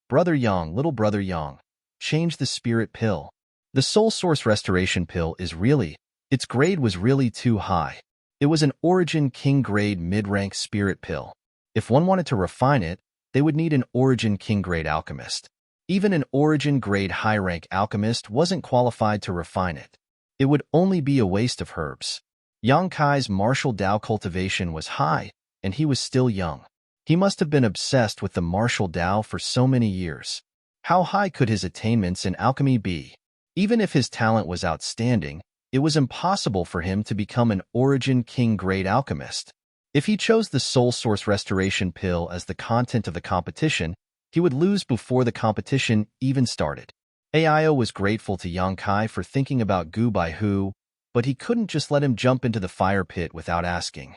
Brother Yang, little brother Yang, change the spirit pill. The soul source restoration pill is really, its grade was really too high. It was an origin king grade mid-rank spirit pill. If one wanted to refine it, they would need an origin king grade alchemist. Even an origin grade high-rank alchemist wasn't qualified to refine it. It would only be a waste of herbs. Yang Kai's martial Dao cultivation was high, and he was still young. He must have been obsessed with the martial Dao for so many years. How high could his attainments in alchemy be? Even if his talent was outstanding, it was impossible for him to become an origin king grade alchemist. If he chose the soul source restoration pill as the content of the competition, he would lose before the competition even started. Ao was grateful to Yang Kai for thinking about Gu Baihu, but he couldn't just let him jump into the fire pit without asking.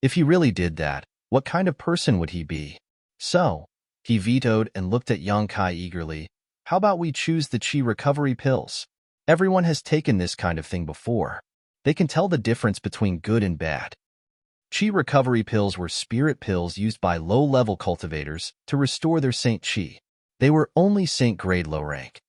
If he really did that, what kind of person would he be? So, he vetoed and looked at Yang Kai eagerly. How about we choose the Qi recovery pills? Everyone has taken this kind of thing before. They can tell the difference between good and bad. Qi recovery pills were spirit pills used by low-level cultivators to restore their Saint Qi. They were only Saint grade low rank.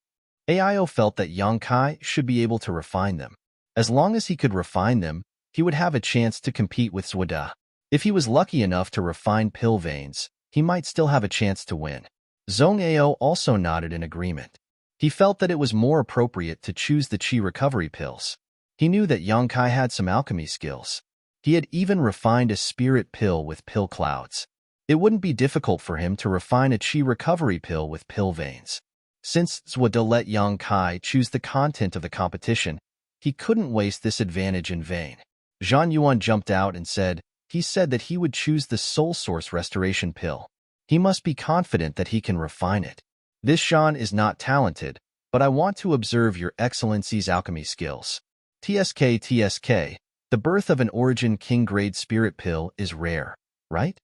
Ao felt that Yang Kai should be able to refine them. As long as he could refine them, he would have a chance to compete with Zhude. If he was lucky enough to refine pill veins, he might still have a chance to win. Zhong Ao also nodded in agreement. He felt that it was more appropriate to choose the Qi recovery pills. He knew that Yang Kai had some alchemy skills. He had even refined a spirit pill with pill clouds. It wouldn't be difficult for him to refine a Qi recovery pill with pill veins. Since Zhude let Yang Kai choose the content of the competition, he couldn't waste this advantage in vain. Zhang Yuan jumped out and said, he said that he would choose the soul source restoration pill. He must be confident that he can refine it. This Zhan is not talented, but I want to observe your excellency's alchemy skills. TSK. The birth of an origin king grade spirit pill is rare, right?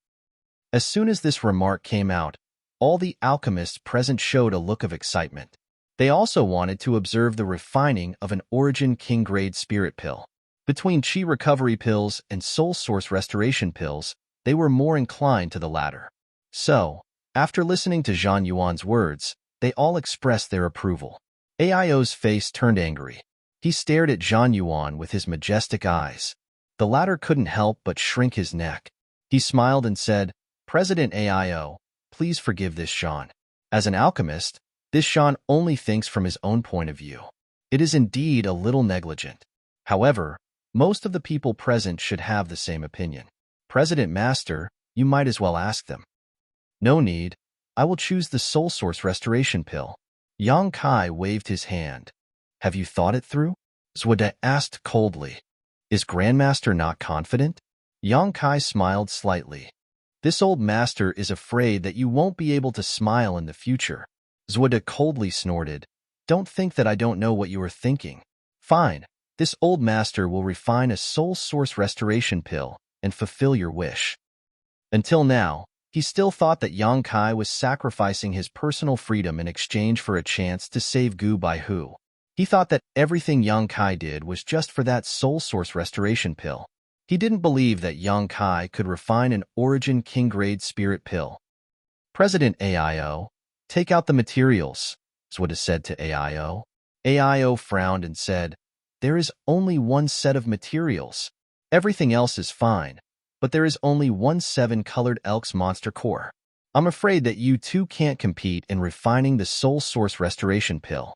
As soon as this remark came out, all the alchemists present showed a look of excitement. They also wanted to observe the refining of an origin king grade spirit pill. Between Qi recovery pills and soul source restoration pills, they were more inclined to the latter. So, after listening to Zhang Yuan's words, they all expressed their approval. Ao's face turned angry. He stared at Zhang Yuan with his majestic eyes. The latter couldn't help but shrink his neck. He smiled and said, President Ao, please forgive this Zhan. As an alchemist, this Zhan only thinks from his own point of view. It is indeed a little negligent. However, most of the people present should have the same opinion. President Master, you might as well ask them. No need. I will choose the soul source restoration pill. Yang Kai waved his hand. Have you thought it through? Zhude asked coldly. Is Grandmaster not confident? Yang Kai smiled slightly. This old master is afraid that you won't be able to smile in the future. Zhude coldly snorted. Don't think that I don't know what you are thinking. Fine. This old master will refine a soul source restoration pill and fulfill your wish. Until now, he He still thought that Yang Kai was sacrificing his personal freedom in exchange for a chance to save Gu Bai Hu. He thought that everything Yang Kai did was just for that soul source restoration pill. He didn't believe that Yang Kai could refine an Origin King-grade spirit pill. President AIO, take out the materials, Zwada said to AIO. AIO frowned and said, there is only one set of materials. Everything else is fine, but there is only one 7-colored Elk's monster core. I'm afraid that you two can't compete in refining the soul source restoration pill.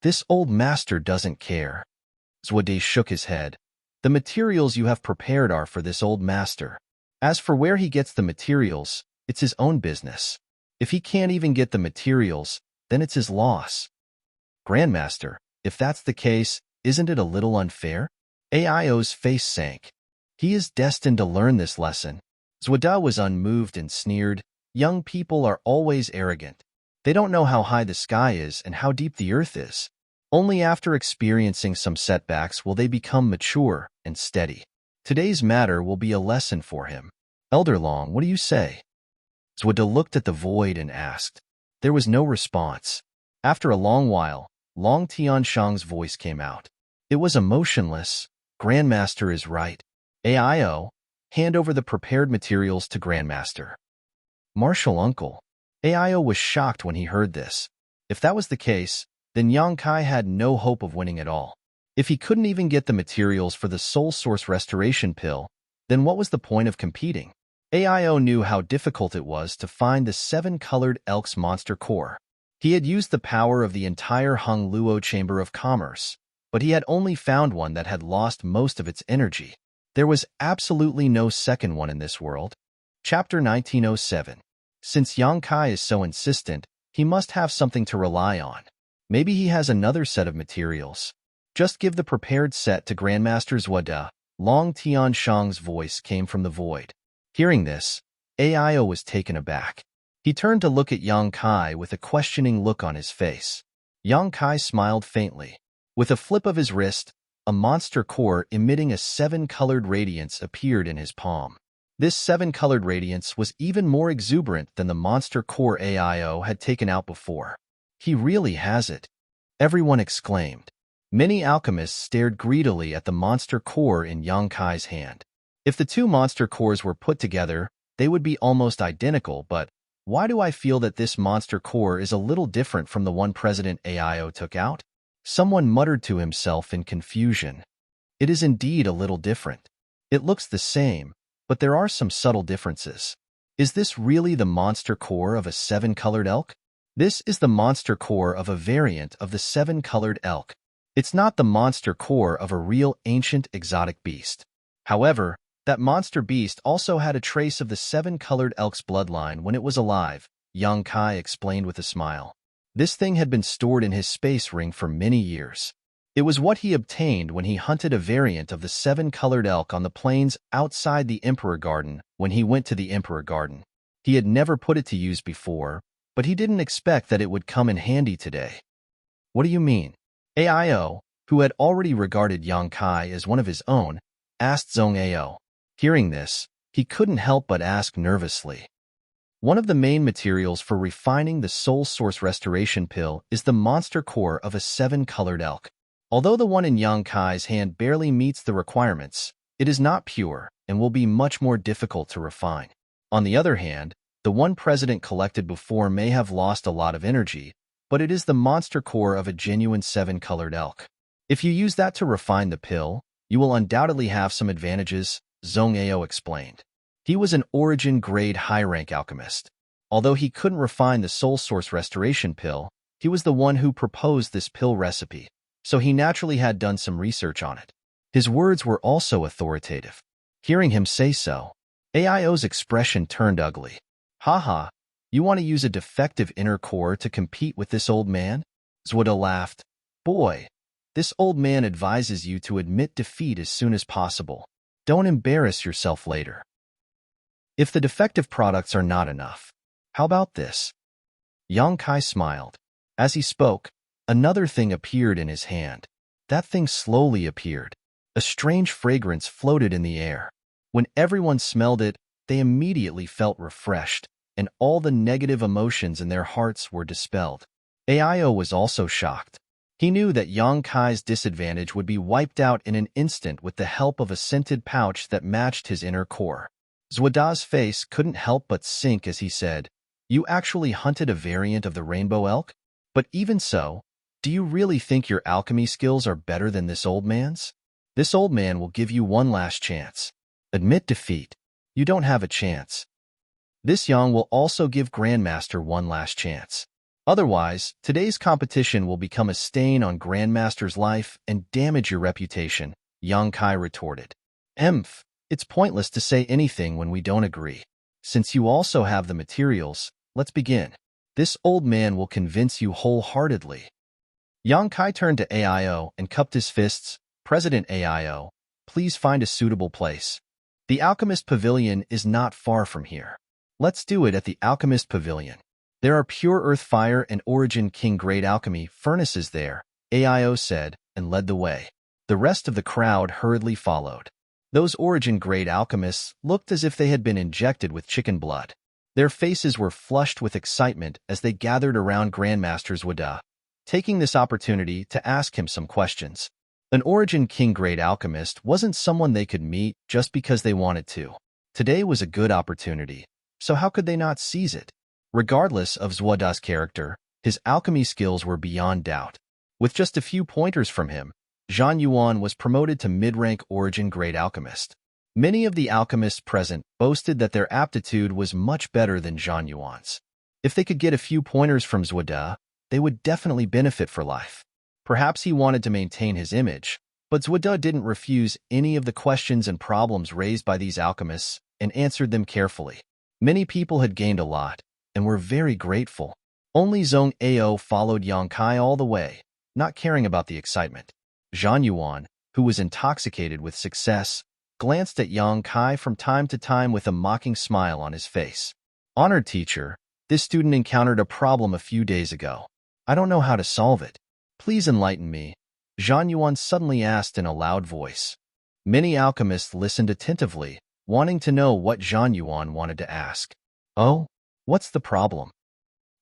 This old master doesn't care. Zwade shook his head. The materials you have prepared are for this old master. As for where he gets the materials, it's his own business. If he can't even get the materials, then it's his loss. Grandmaster, if that's the case, isn't it a little unfair? AIO's face sank. He is destined to learn this lesson. Zwada was unmoved and sneered. Young people are always arrogant. They don't know how high the sky is and how deep the earth is. Only after experiencing some setbacks will they become mature and steady. Today's matter will be a lesson for him. Elder Long, what do you say? Zwada looked at the void and asked. There was no response. After a long while, Long Tianshang's voice came out. It was emotionless. Grandmaster is right. AIO, hand over the prepared materials to Grandmaster. Martial uncle. AIO was shocked when he heard this. If that was the case, then Yang Kai had no hope of winning at all. If he couldn't even get the materials for the soul source restoration pill, then what was the point of competing? AIO knew how difficult it was to find the 7-colored Elk's monster core. He had used the power of the entire Hung Luo Chamber of Commerce, but he had only found one that had lost most of its energy. There was absolutely no second one in this world. Chapter 1907. Since Yang Kai is so insistent, he must have something to rely on. Maybe he has another set of materials. Just give the prepared set to Grandmaster Zwada. Long Tianshang's voice came from the void. Hearing this, AIO was taken aback. He turned to look at Yang Kai with a questioning look on his face. Yang Kai smiled faintly. With a flip of his wrist, a monster core emitting a 7-colored radiance appeared in his palm. This 7-colored radiance was even more exuberant than the monster core AIO had taken out before. He really has it, everyone exclaimed. Many alchemists stared greedily at the monster core in Yang Kai's hand. If the two monster cores were put together, they would be almost identical, but why do I feel that this monster core is a little different from the one President AIO took out? Someone muttered to himself in confusion. It is indeed a little different. It looks the same, but there are some subtle differences. Is this really the monster core of a 7-colored elk? This is the monster core of a variant of the 7-colored elk. It's not the monster core of a real ancient exotic beast. However, that monster beast also had a trace of the 7-colored elk's bloodline when it was alive, Yang Kai explained with a smile. This thing had been stored in his space ring for many years. It was what he obtained when he hunted a variant of the 7-colored elk on the plains outside the Emperor Garden when he went to the Emperor Garden. He had never put it to use before, but he didn't expect that it would come in handy today. What do you mean? AIO, who had already regarded Yang Kai as one of his own, asked Zhong Ao. Hearing this, he couldn't help but ask nervously. One of the main materials for refining the soul source restoration pill is the monster core of a 7-colored elk. Although the one in Yang Kai's hand barely meets the requirements, it is not pure and will be much more difficult to refine. On the other hand, the one President collected before may have lost a lot of energy, but it is the monster core of a genuine 7-colored elk. If you use that to refine the pill, you will undoubtedly have some advantages, Zhong Ao explained. He was an Origin-grade high-rank alchemist. Although he couldn't refine the soul source restoration pill, he was the one who proposed this pill recipe, so he naturally had done some research on it. His words were also authoritative. Hearing him say so, AIO's expression turned ugly. Haha, you want to use a defective inner core to compete with this old man? Zwada laughed. Boy, this old man advises you to admit defeat as soon as possible. Don't embarrass yourself later. If the defective products are not enough, how about this? Yang Kai smiled. As he spoke, another thing appeared in his hand. That thing slowly appeared. A strange fragrance floated in the air. When everyone smelled it, they immediately felt refreshed, and all the negative emotions in their hearts were dispelled. Aio was also shocked. He knew that Yang Kai's disadvantage would be wiped out in an instant with the help of a scented pouch that matched his inner core. Zuada's face couldn't help but sink as he said, "You actually hunted a variant of the rainbow elk? But even so, do you really think your alchemy skills are better than this old man's? This old man will give you one last chance. Admit defeat. You don't have a chance. This Yang will also give Grandmaster one last chance. Otherwise, today's competition will become a stain on Grandmaster's life and damage your reputation," Yang Kai retorted. It's pointless to say anything when we don't agree. Since you also have the materials, let's begin. This old man will convince you wholeheartedly." Yang Kai turned to Aio and cupped his fists. "President Aio, please find a suitable place. The Alchemist Pavilion is not far from here. Let's do it at the Alchemist Pavilion. There are pure earth fire and origin king grade alchemy furnaces there," Aio said, and led the way. The rest of the crowd hurriedly followed. Those origin grade alchemists looked as if they had been injected with chicken blood. Their faces were flushed with excitement as they gathered around Grandmaster Zuada, taking this opportunity to ask him some questions. An origin king grade alchemist wasn't someone they could meet just because they wanted to. Today was a good opportunity, so how could they not seize it? Regardless of Zuada's character, his alchemy skills were beyond doubt. With just a few pointers from him, Zhang Yuan was promoted to mid-rank origin grade alchemist. Many of the alchemists present boasted that their aptitude was much better than Zhang Yuan's. If they could get a few pointers from Zuada, they would definitely benefit for life. Perhaps he wanted to maintain his image, but Zuada didn't refuse any of the questions and problems raised by these alchemists and answered them carefully. Many people had gained a lot and were very grateful. Only Zhong Ao followed Yang Kai all the way, not caring about the excitement. Zhang Yuan, who was intoxicated with success, glanced at Yang Kai from time to time with a mocking smile on his face. "Honored teacher, this student encountered a problem a few days ago. I don't know how to solve it. Please enlighten me," Zhang Yuan suddenly asked in a loud voice. Many alchemists listened attentively, wanting to know what Zhang Yuan wanted to ask. "Oh, what's the problem?"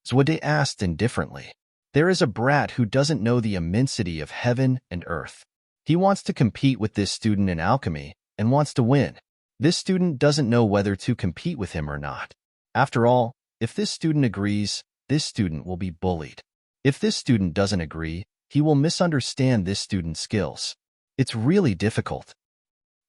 Zuade asked indifferently. "There is a brat who doesn't know the immensity of heaven and earth. He wants to compete with this student in alchemy and wants to win. This student doesn't know whether to compete with him or not. After all, if this student agrees, this student will be bullied. If this student doesn't agree, he will misunderstand this student's skills. It's really difficult."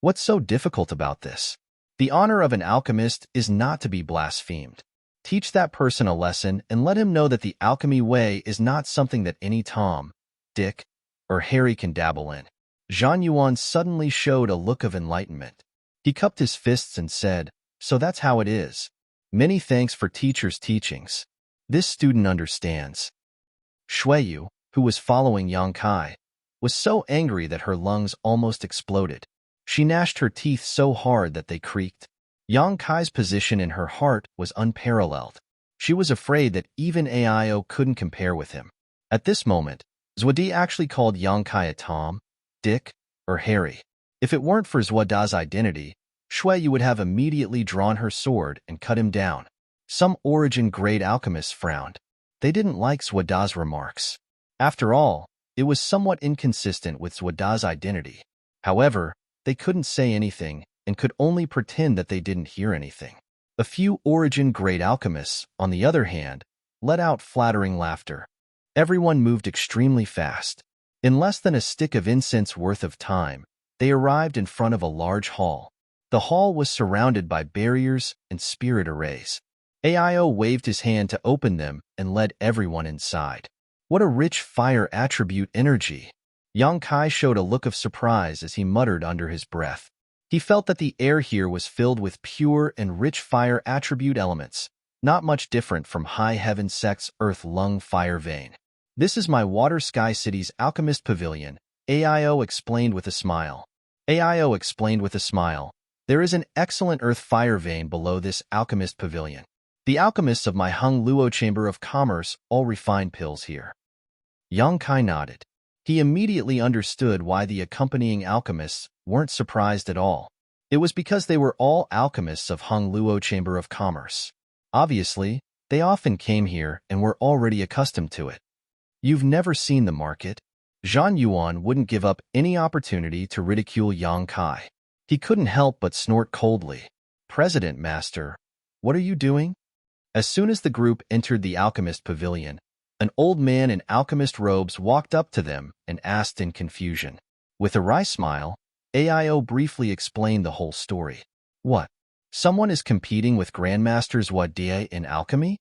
"What's so difficult about this? The honor of an alchemist is not to be blasphemed. Teach that person a lesson and let him know that the alchemy way is not something that any Tom, Dick, or Harry can dabble in." Zhang Yuan suddenly showed a look of enlightenment. He cupped his fists and said, "So that's how it is. Many thanks for teacher's teachings. This student understands." Shuiyu, who was following Yang Kai, was so angry that her lungs almost exploded. She gnashed her teeth so hard that they creaked. Yang Kai's position in her heart was unparalleled. She was afraid that even Aio couldn't compare with him. At this moment, Zuadi actually called Yang Kai a Tom, Dick, or Harry. If it weren't for Zuada's identity, Shuiyu would have immediately drawn her sword and cut him down. Some origin-grade alchemists frowned. They didn't like Zuada's remarks. After all, it was somewhat inconsistent with Zuada's identity. However, they couldn't say anything and could only pretend that they didn't hear anything. A few origin-grade alchemists, on the other hand, let out flattering laughter. Everyone moved extremely fast. In less than a stick of incense worth of time, they arrived in front of a large hall. The hall was surrounded by barriers and spirit arrays. Aio waved his hand to open them and led everyone inside. What a rich fire attribute energy! Yang Kai showed a look of surprise as he muttered under his breath. He felt that the air here was filled with pure and rich fire attribute elements, not much different from High Heaven Sect's Earth Lung Fire Vein. "This is my Water Sky City's Alchemist Pavilion," Aio explained with a smile. "There is an excellent Earth Fire Vein below this Alchemist Pavilion. The alchemists of my Hung Luo Chamber of Commerce all refine pills here." Yang Kai nodded. He immediately understood why the accompanying alchemists weren't surprised at all. It was because they were all alchemists of Hongluo Chamber of Commerce. Obviously, they often came here and were already accustomed to it. You've never seen the market? Zhang Yuan wouldn't give up any opportunity to ridicule Yang Kai. He couldn't help but snort coldly. President Master, what are you doing? As soon as the group entered the alchemist pavilion, an old man in alchemist robes walked up to them and asked in confusion. With a wry smile, AIO briefly explained the whole story. What? Someone is competing with Grandmasters Wadie in alchemy?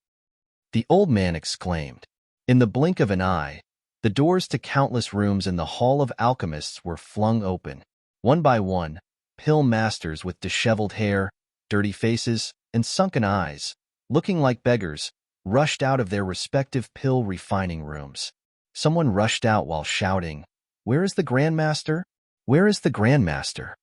The old man exclaimed. In the blink of an eye, the doors to countless rooms in the Hall of Alchemists were flung open. One by one, pill masters with disheveled hair, dirty faces, and sunken eyes, looking like beggars, rushed out of their respective pill refining rooms. Someone rushed out while shouting, "Where is the Grandmaster? Where is the Grandmaster?"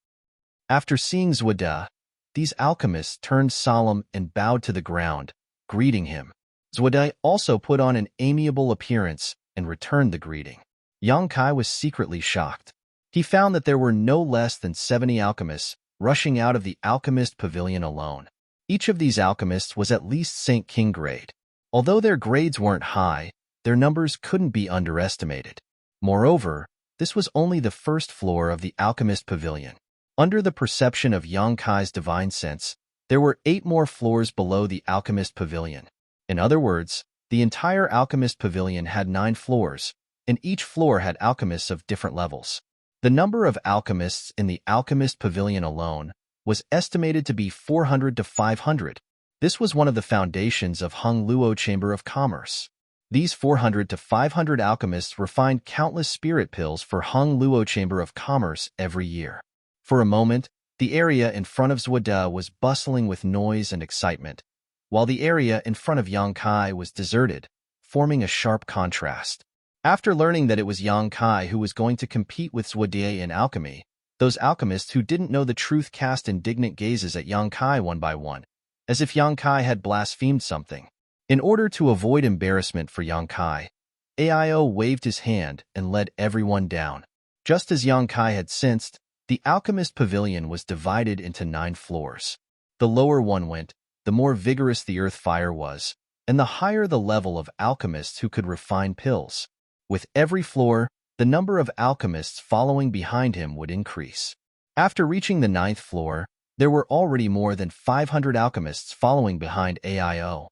After seeing Zwada, these alchemists turned solemn and bowed to the ground, greeting him. Zwada also put on an amiable appearance and returned the greeting. Yang Kai was secretly shocked. He found that there were no less than 70 alchemists rushing out of the alchemist pavilion alone. Each of these alchemists was at least St. King grade. Although their grades weren't high, their numbers couldn't be underestimated. Moreover, this was only the first floor of the alchemist pavilion. Under the perception of Yang Kai's divine sense, there were 8 more floors below the alchemist pavilion. In other words, the entire alchemist pavilion had 9 floors, and each floor had alchemists of different levels. The number of alchemists in the alchemist pavilion alone was estimated to be 400 to 500. This was one of the foundations of Hongluo Chamber of Commerce. These 400 to 500 alchemists refined countless spirit pills for Hongluo Chamber of Commerce every year. For a moment, the area in front of Zwada was bustling with noise and excitement, while the area in front of Yang Kai was deserted, forming a sharp contrast. After learning that it was Yang Kai who was going to compete with Zwada in alchemy, those alchemists who didn't know the truth cast indignant gazes at Yang Kai one by one, as if Yang Kai had blasphemed something. In order to avoid embarrassment for Yang Kai, AIO waved his hand and led everyone down. Just as Yang Kai had sensed, the alchemist pavilion was divided into 9 floors. The lower one went, the more vigorous the earth fire was, and the higher the level of alchemists who could refine pills. With every floor, the number of alchemists following behind him would increase. After reaching the 9th floor, there were already more than 500 alchemists following behind AIO.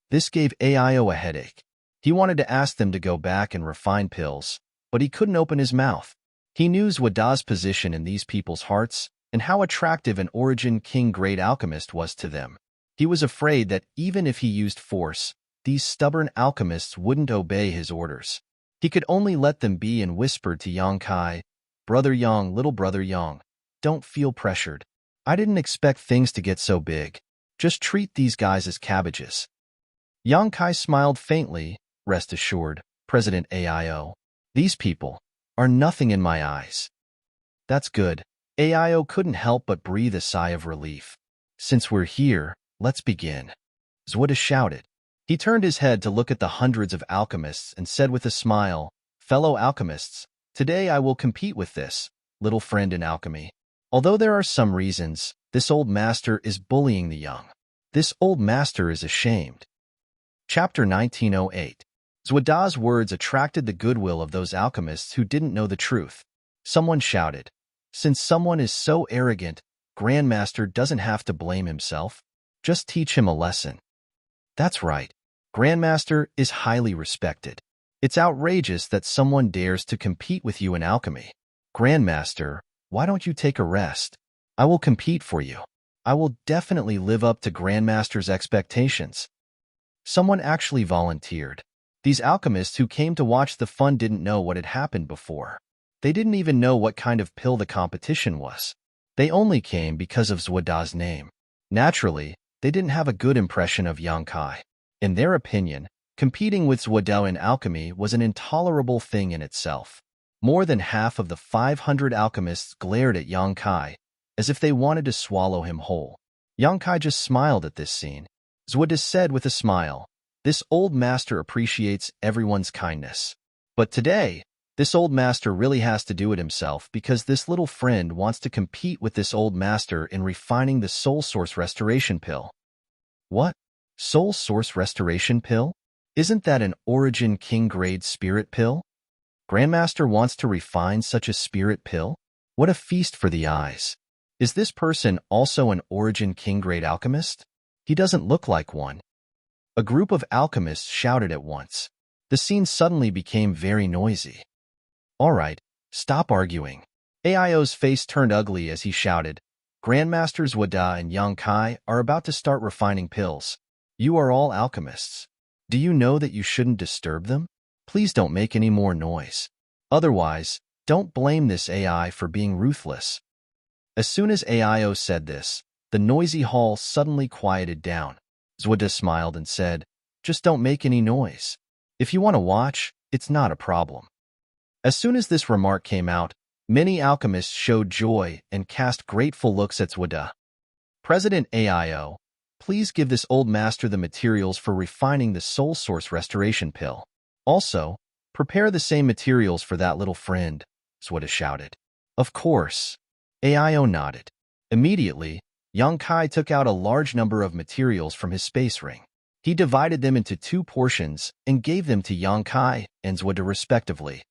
This gave AIO a headache. He wanted to ask them to go back and refine pills, but he couldn't open his mouth. He knew Zwada's position in these people's hearts and how attractive an Origin King-grade alchemist was to them. He was afraid that even if he used force, these stubborn alchemists wouldn't obey his orders. He could only let them be and whispered to Yang Kai, "Brother Yang, little brother Yang, don't feel pressured. I didn't expect things to get so big. Just treat these guys as cabbages." Yang Kai smiled faintly. "Rest assured, President AIO, these people are nothing in my eyes." "That's good." AIO couldn't help but breathe a sigh of relief. "Since we're here, let's begin," Zwada shouted. He turned his head to look at the hundreds of alchemists and said with a smile, "Fellow alchemists, today I will compete with this little friend in alchemy. Although there are some reasons, this old master is bullying the young. This old master is ashamed." Chapter 1908. Zwada's words attracted the goodwill of those alchemists who didn't know the truth. Someone shouted, "Since someone is so arrogant, Grandmaster doesn't have to blame himself. Just teach him a lesson." That's right. Grandmaster is highly respected. It's outrageous that someone dares to compete with you in alchemy. Grandmaster, why don't you take a rest? I will compete for you. I will definitely live up to Grandmaster's expectations. Someone actually volunteered. These alchemists who came to watch the fun didn't know what had happened before. They didn't even know what kind of pill the competition was. They only came because of Zwada's name. Naturally, they didn't have a good impression of Yang Kai. In their opinion, competing with Zwada in alchemy was an intolerable thing in itself. More than half of the 500 alchemists glared at Yang Kai, as if they wanted to swallow him whole. Yang Kai just smiled at this scene. Zwada said with a smile, "This old master appreciates everyone's kindness. But today, This old master really has to do it himself because this little friend wants to compete with this old master in refining the soul source restoration pill. What? Soul source restoration pill? Isn't that an origin king grade spirit pill? Grandmaster wants to refine such a spirit pill? What a feast for the eyes. Is this person also an origin king grade alchemist? He doesn't look like one. A group of alchemists shouted at once. The scene suddenly became very noisy. All right, stop arguing. AIO's face turned ugly as he shouted, Grandmasters Wada and Yang Kai are about to start refining pills. You are all alchemists. Do you know that you shouldn't disturb them? Please don't make any more noise. Otherwise, don't blame this AI for being ruthless. As soon as AIO said this, the noisy hall suddenly quieted down. Zwada smiled and said, just don't make any noise. If you want to watch, it's not a problem. As soon as this remark came out, many alchemists showed joy and cast grateful looks at Zwada. President AIO, please give this old master the materials for refining the soul source restoration pill. Also, prepare the same materials for that little friend, Zwada shouted. Of course. AIO nodded. Immediately, Yang Kai took out a large number of materials from his space ring. He divided them into 2 portions and gave them to Yang Kai and Zwada respectively.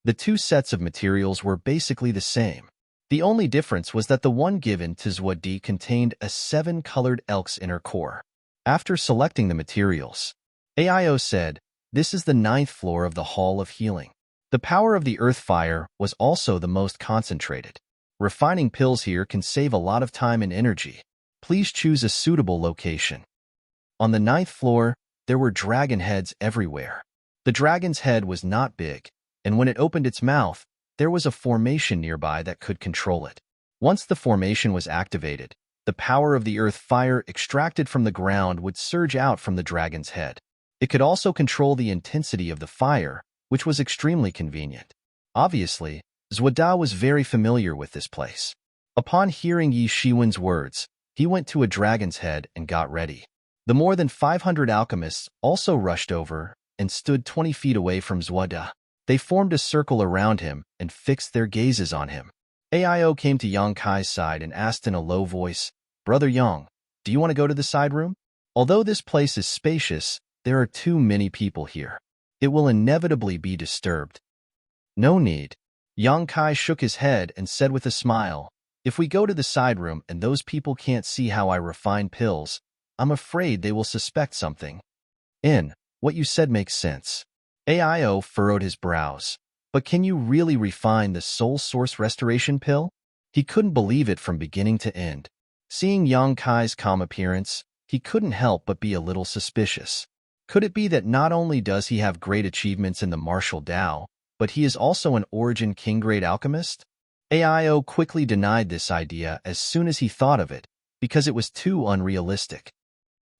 The 2 sets of materials were basically the same. The only difference was that the one given to Zwada contained a 7-colored elk's inner core. After selecting the materials, AIO said, this is the 9th floor of the Hall of Healing. The power of the earth fire was also the most concentrated. Refining pills here can save a lot of time and energy. Please choose a suitable location. On the 9th floor, there were dragon heads everywhere. The dragon's head was not big, and when it opened its mouth, there was a formation nearby that could control it. Once the formation was activated, the power of the earth fire extracted from the ground would surge out from the dragon's head. It could also control the intensity of the fire, which was extremely convenient. Obviously, Zwada was very familiar with this place. Upon hearing Yi Shiwen's words, he went to a dragon's head and got ready. The more than 500 alchemists also rushed over and stood 20 feet away from Zwada. They formed a circle around him and fixed their gazes on him. AIO came to Yang Kai's side and asked in a low voice, Brother Yang, do you want to go to the side room? Although this place is spacious, there are too many people here. It will inevitably be disturbed. No need. Yang Kai shook his head and said with a smile, if we go to the side room and those people can't see how I refine pills, I'm afraid they will suspect something. What you said makes sense. AIO furrowed his brows. But can you really refine the soul source restoration pill? He couldn't believe it from beginning to end. Seeing Yang Kai's calm appearance, he couldn't help but be a little suspicious. Could it be that not only does he have great achievements in the martial Tao, but he is also an origin king-grade alchemist? AIO quickly denied this idea as soon as he thought of it, because it was too unrealistic.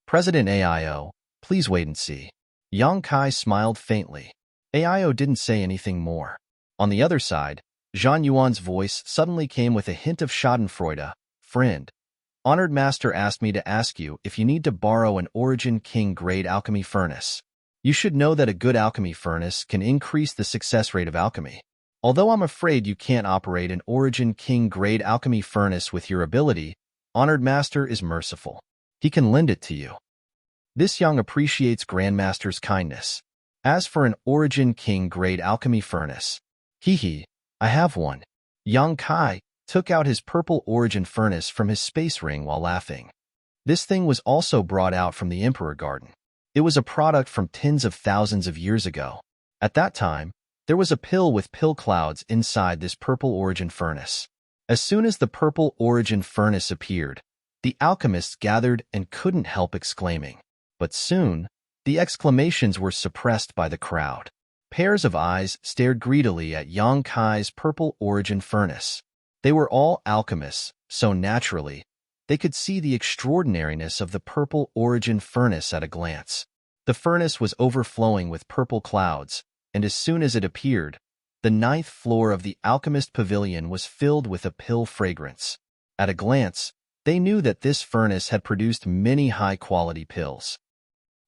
President AIO, please wait and see. Yang Kai smiled faintly. AIO didn't say anything more. On the other side, Zhang Yuan's voice suddenly came with a hint of schadenfreude. Friend, Honored Master asked me to ask you if you need to borrow an Origin King-grade alchemy furnace. You should know that a good alchemy furnace can increase the success rate of alchemy. Although I'm afraid you can't operate an Origin King-grade alchemy furnace with your ability, Honored Master is merciful. He can lend it to you. This young appreciates Grandmaster's kindness. As for an Origin King-grade alchemy furnace, I have one. Yang Kai took out his purple origin furnace from his space ring while laughing. This thing was also brought out from the Emperor Garden. It was a product from tens of thousands of years ago. At that time, there was a pill with pill clouds inside this purple origin furnace. As soon as the purple origin furnace appeared, the alchemists gathered and couldn't help exclaiming. But soon, the exclamations were suppressed by the crowd. Pairs of eyes stared greedily at Yang Kai's purple origin furnace. They were all alchemists, so naturally, they could see the extraordinariness of the purple origin furnace at a glance. The furnace was overflowing with purple clouds, and as soon as it appeared, the 9th floor of the alchemist pavilion was filled with a pill fragrance. At a glance, they knew that this furnace had produced many high-quality pills.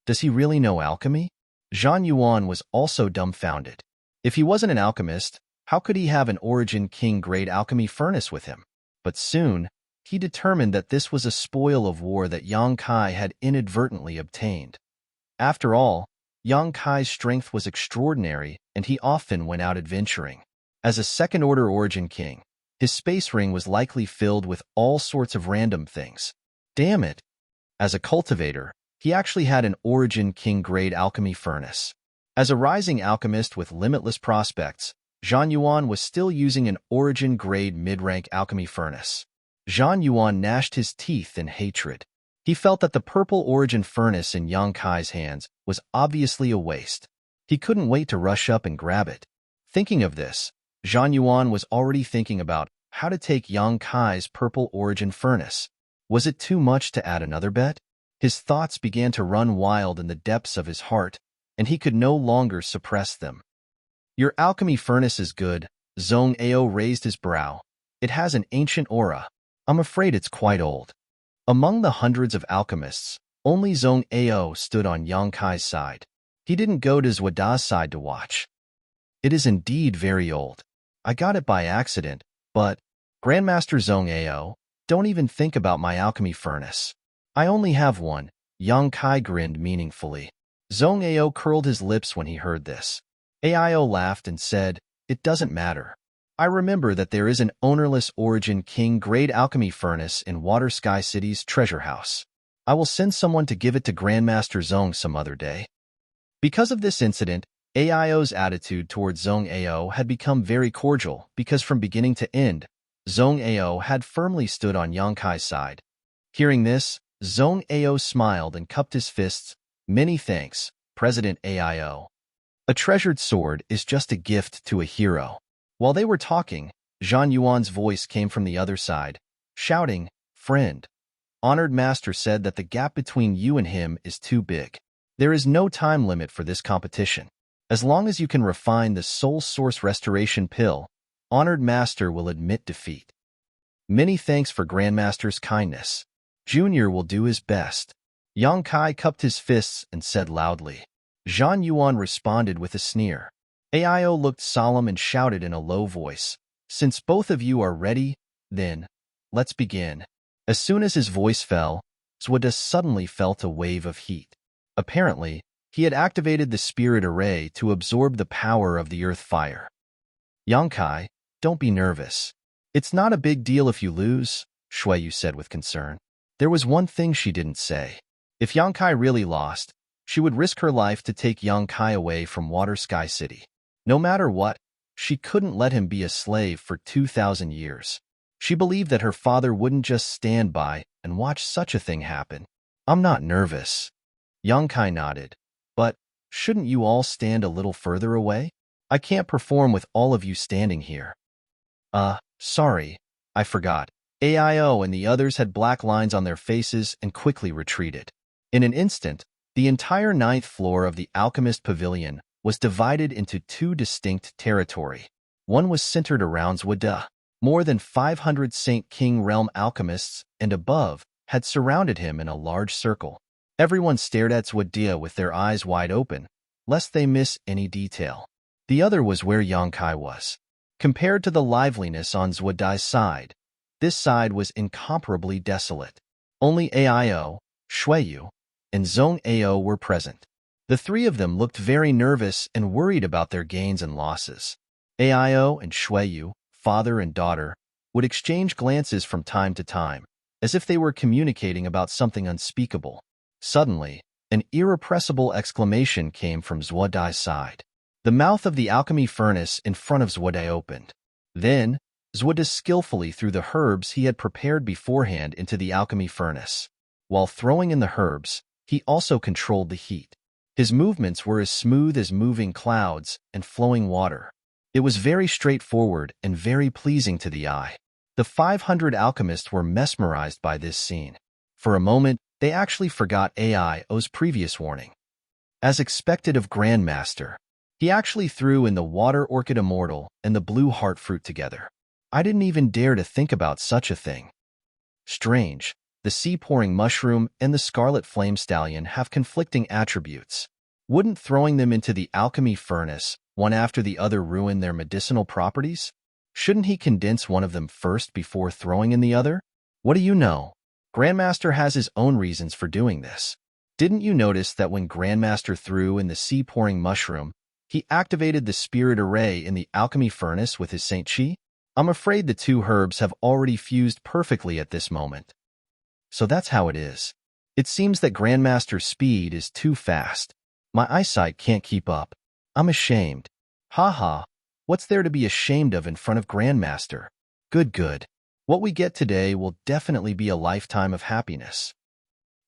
Does he really know alchemy? Zhang Yuan was also dumbfounded. If he wasn't an alchemist, how could he have an Origin King-grade alchemy furnace with him? But soon, he determined that this was a spoil of war that Yang Kai had inadvertently obtained. After all, Yang Kai's strength was extraordinary, and he often went out adventuring. As a second-order Origin King, his space ring was likely filled with all sorts of random things. Damn it! As a cultivator, he actually had an Origin King-grade alchemy furnace. As a rising alchemist with limitless prospects, Zhang Yuan was still using an Origin-grade mid-rank alchemy furnace. Zhang Yuan gnashed his teeth in hatred. He felt that the purple Origin furnace in Yang Kai's hands was obviously a waste. He couldn't wait to rush up and grab it. Thinking of this, Zhang Yuan was already thinking about how to take Yang Kai's purple Origin furnace. Was it too much to add another bet? His thoughts began to run wild in the depths of his heart, and he could no longer suppress them. Your alchemy furnace is good. Zhong Ao raised his brow. It has an ancient aura. I'm afraid it's quite old. Among the hundreds of alchemists, only Zhong Ao stood on Yang Kai's side. He didn't go to Zuoda's side to watch. It is indeed very old. I got it by accident, but, Grandmaster Zhong Ao, don't even think about my alchemy furnace. I only have one. Yang Kai grinned meaningfully. Zhong Ao curled his lips when he heard this. Ao laughed and said, "It doesn't matter. I remember that there is an ownerless Origin King-grade alchemy furnace in Water Sky City's treasure house. I will send someone to give it to Grandmaster Zhong some other day." Because of this incident, Ao's attitude towards Zhong Ao had become very cordial because from beginning to end, Zhong Ao had firmly stood on Yang Kai's side. Hearing this, Zhong Ao smiled and cupped his fists. "Many thanks, President Ao. A treasured sword is just a gift to a hero." While they were talking, Zhang Yuan's voice came from the other side, shouting, "Friend, Honored Master said that the gap between you and him is too big. There is no time limit for this competition. As long as you can refine the Soul Source Restoration Pill, Honored Master will admit defeat. Many thanks for Grandmaster's kindness. Junior will do his best." Yang Kai cupped his fists and said loudly. Zhang Yuan responded with a sneer. Ao looked solemn and shouted in a low voice, "Since both of you are ready, then, let's begin." As soon as his voice fell, Zuoda suddenly felt a wave of heat. Apparently, he had activated the spirit array to absorb the power of the earth fire. "Yang Kai, don't be nervous. It's not a big deal if you lose," Shuiyu said with concern. There was one thing she didn't say. If Yang Kai really lost, she would risk her life to take Yang Kai away from Water Sky City. No matter what, she couldn't let him be a slave for 2,000 years. She believed that her father wouldn't just stand by and watch such a thing happen. "I'm not nervous." Yang Kai nodded. "But shouldn't you all stand a little further away? I can't perform with all of you standing here." Sorry, I forgot." Ao and the others had black lines on their faces and quickly retreated. In an instant, the entire 9th floor of the Alchemist Pavilion was divided into two distinct territory. One was centered around Zuoda. More than 500 Saint King Realm alchemists and above had surrounded him in a large circle. Everyone stared at Zuoda with their eyes wide open, lest they miss any detail. The other was where Yang Kai was. Compared to the liveliness on Zuoda's side, this side was incomparably desolate. Only Ao, Shuiyu, and Zhong Ao were present. The three of them looked very nervous and worried about their gains and losses. Ao and Shuiyu, father and daughter, would exchange glances from time to time, as if they were communicating about something unspeakable. Suddenly, an irrepressible exclamation came from Zuoda's side. The mouth of the alchemy furnace in front of Zuoda opened. Then, Zuoda skillfully threw the herbs he had prepared beforehand into the alchemy furnace. While throwing in the herbs, he also controlled the heat. His movements were as smooth as moving clouds and flowing water. It was very straightforward and very pleasing to the eye. The 500 alchemists were mesmerized by this scene. For a moment, they actually forgot Ao's previous warning. As expected of Grandmaster, he actually threw in the Water Orchid Immortal and the Blue Heart Fruit together. I didn't even dare to think about such a thing. Strange, the Sea Pouring Mushroom and the Scarlet Flame Stallion have conflicting attributes. Wouldn't throwing them into the alchemy furnace, one after the other, ruin their medicinal properties? Shouldn't he condense one of them first before throwing in the other? What do you know? Grandmaster has his own reasons for doing this. Didn't you notice that when Grandmaster threw in the sea-pouring mushroom, he activated the spirit array in the alchemy furnace with his Saint Chi? I'm afraid the two herbs have already fused perfectly at this moment. So that's how it is. It seems that Grandmaster's speed is too fast. My eyesight can't keep up. I'm ashamed. Ha ha. What's there to be ashamed of in front of Grandmaster? Good. What we get today will definitely be a lifetime of happiness.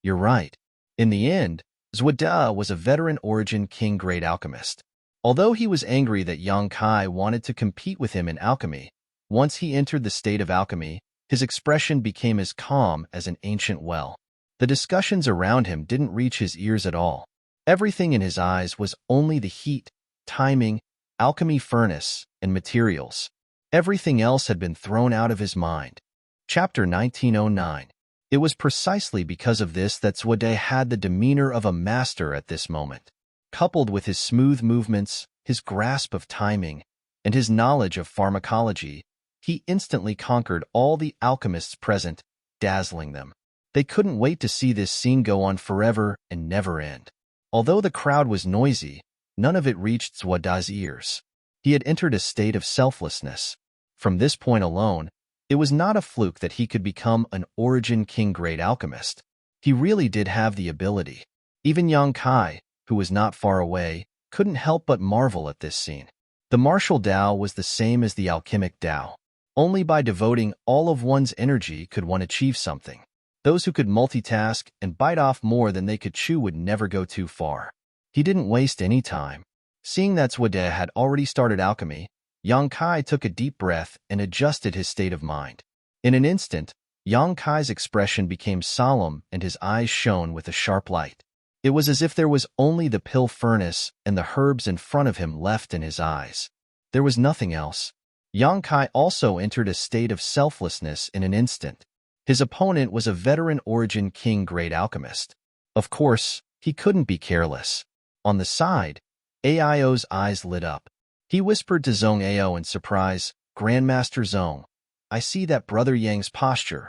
You're right. In the end, Zwada was a veteran origin king-grade alchemist. Although he was angry that Yang Kai wanted to compete with him in alchemy, once he entered the state of alchemy, his expression became as calm as an ancient well. The discussions around him didn't reach his ears at all. Everything in his eyes was only the heat, timing, alchemy furnace, and materials. Everything else had been thrown out of his mind. Chapter 1909. It was precisely because of this that Zwade had the demeanor of a master at this moment. Coupled with his smooth movements, his grasp of timing, and his knowledge of pharmacology, he instantly conquered all the alchemists present, dazzling them. They couldn't wait to see this scene go on forever and never end. Although the crowd was noisy, none of it reached Zwada's ears. He had entered a state of selflessness. From this point alone, it was not a fluke that he could become an origin king-grade alchemist. He really did have the ability. Even Yang Kai, who was not far away, couldn't help but marvel at this scene. The martial Tao was the same as the alchemic Tao. Only by devoting all of one's energy could one achieve something. Those who could multitask and bite off more than they could chew would never go too far. He didn't waste any time. Seeing that Zwade had already started alchemy, Yang Kai took a deep breath and adjusted his state of mind. In an instant, Yang Kai's expression became solemn and his eyes shone with a sharp light. It was as if there was only the pill furnace and the herbs in front of him left in his eyes. There was nothing else. Yang Kai also entered a state of selflessness in an instant. His opponent was a veteran origin king-grade alchemist. Of course, he couldn't be careless. On the side, Aio's eyes lit up. He whispered to Zhong Ao in surprise, "Grandmaster Zhong, I see that Brother Yang's posture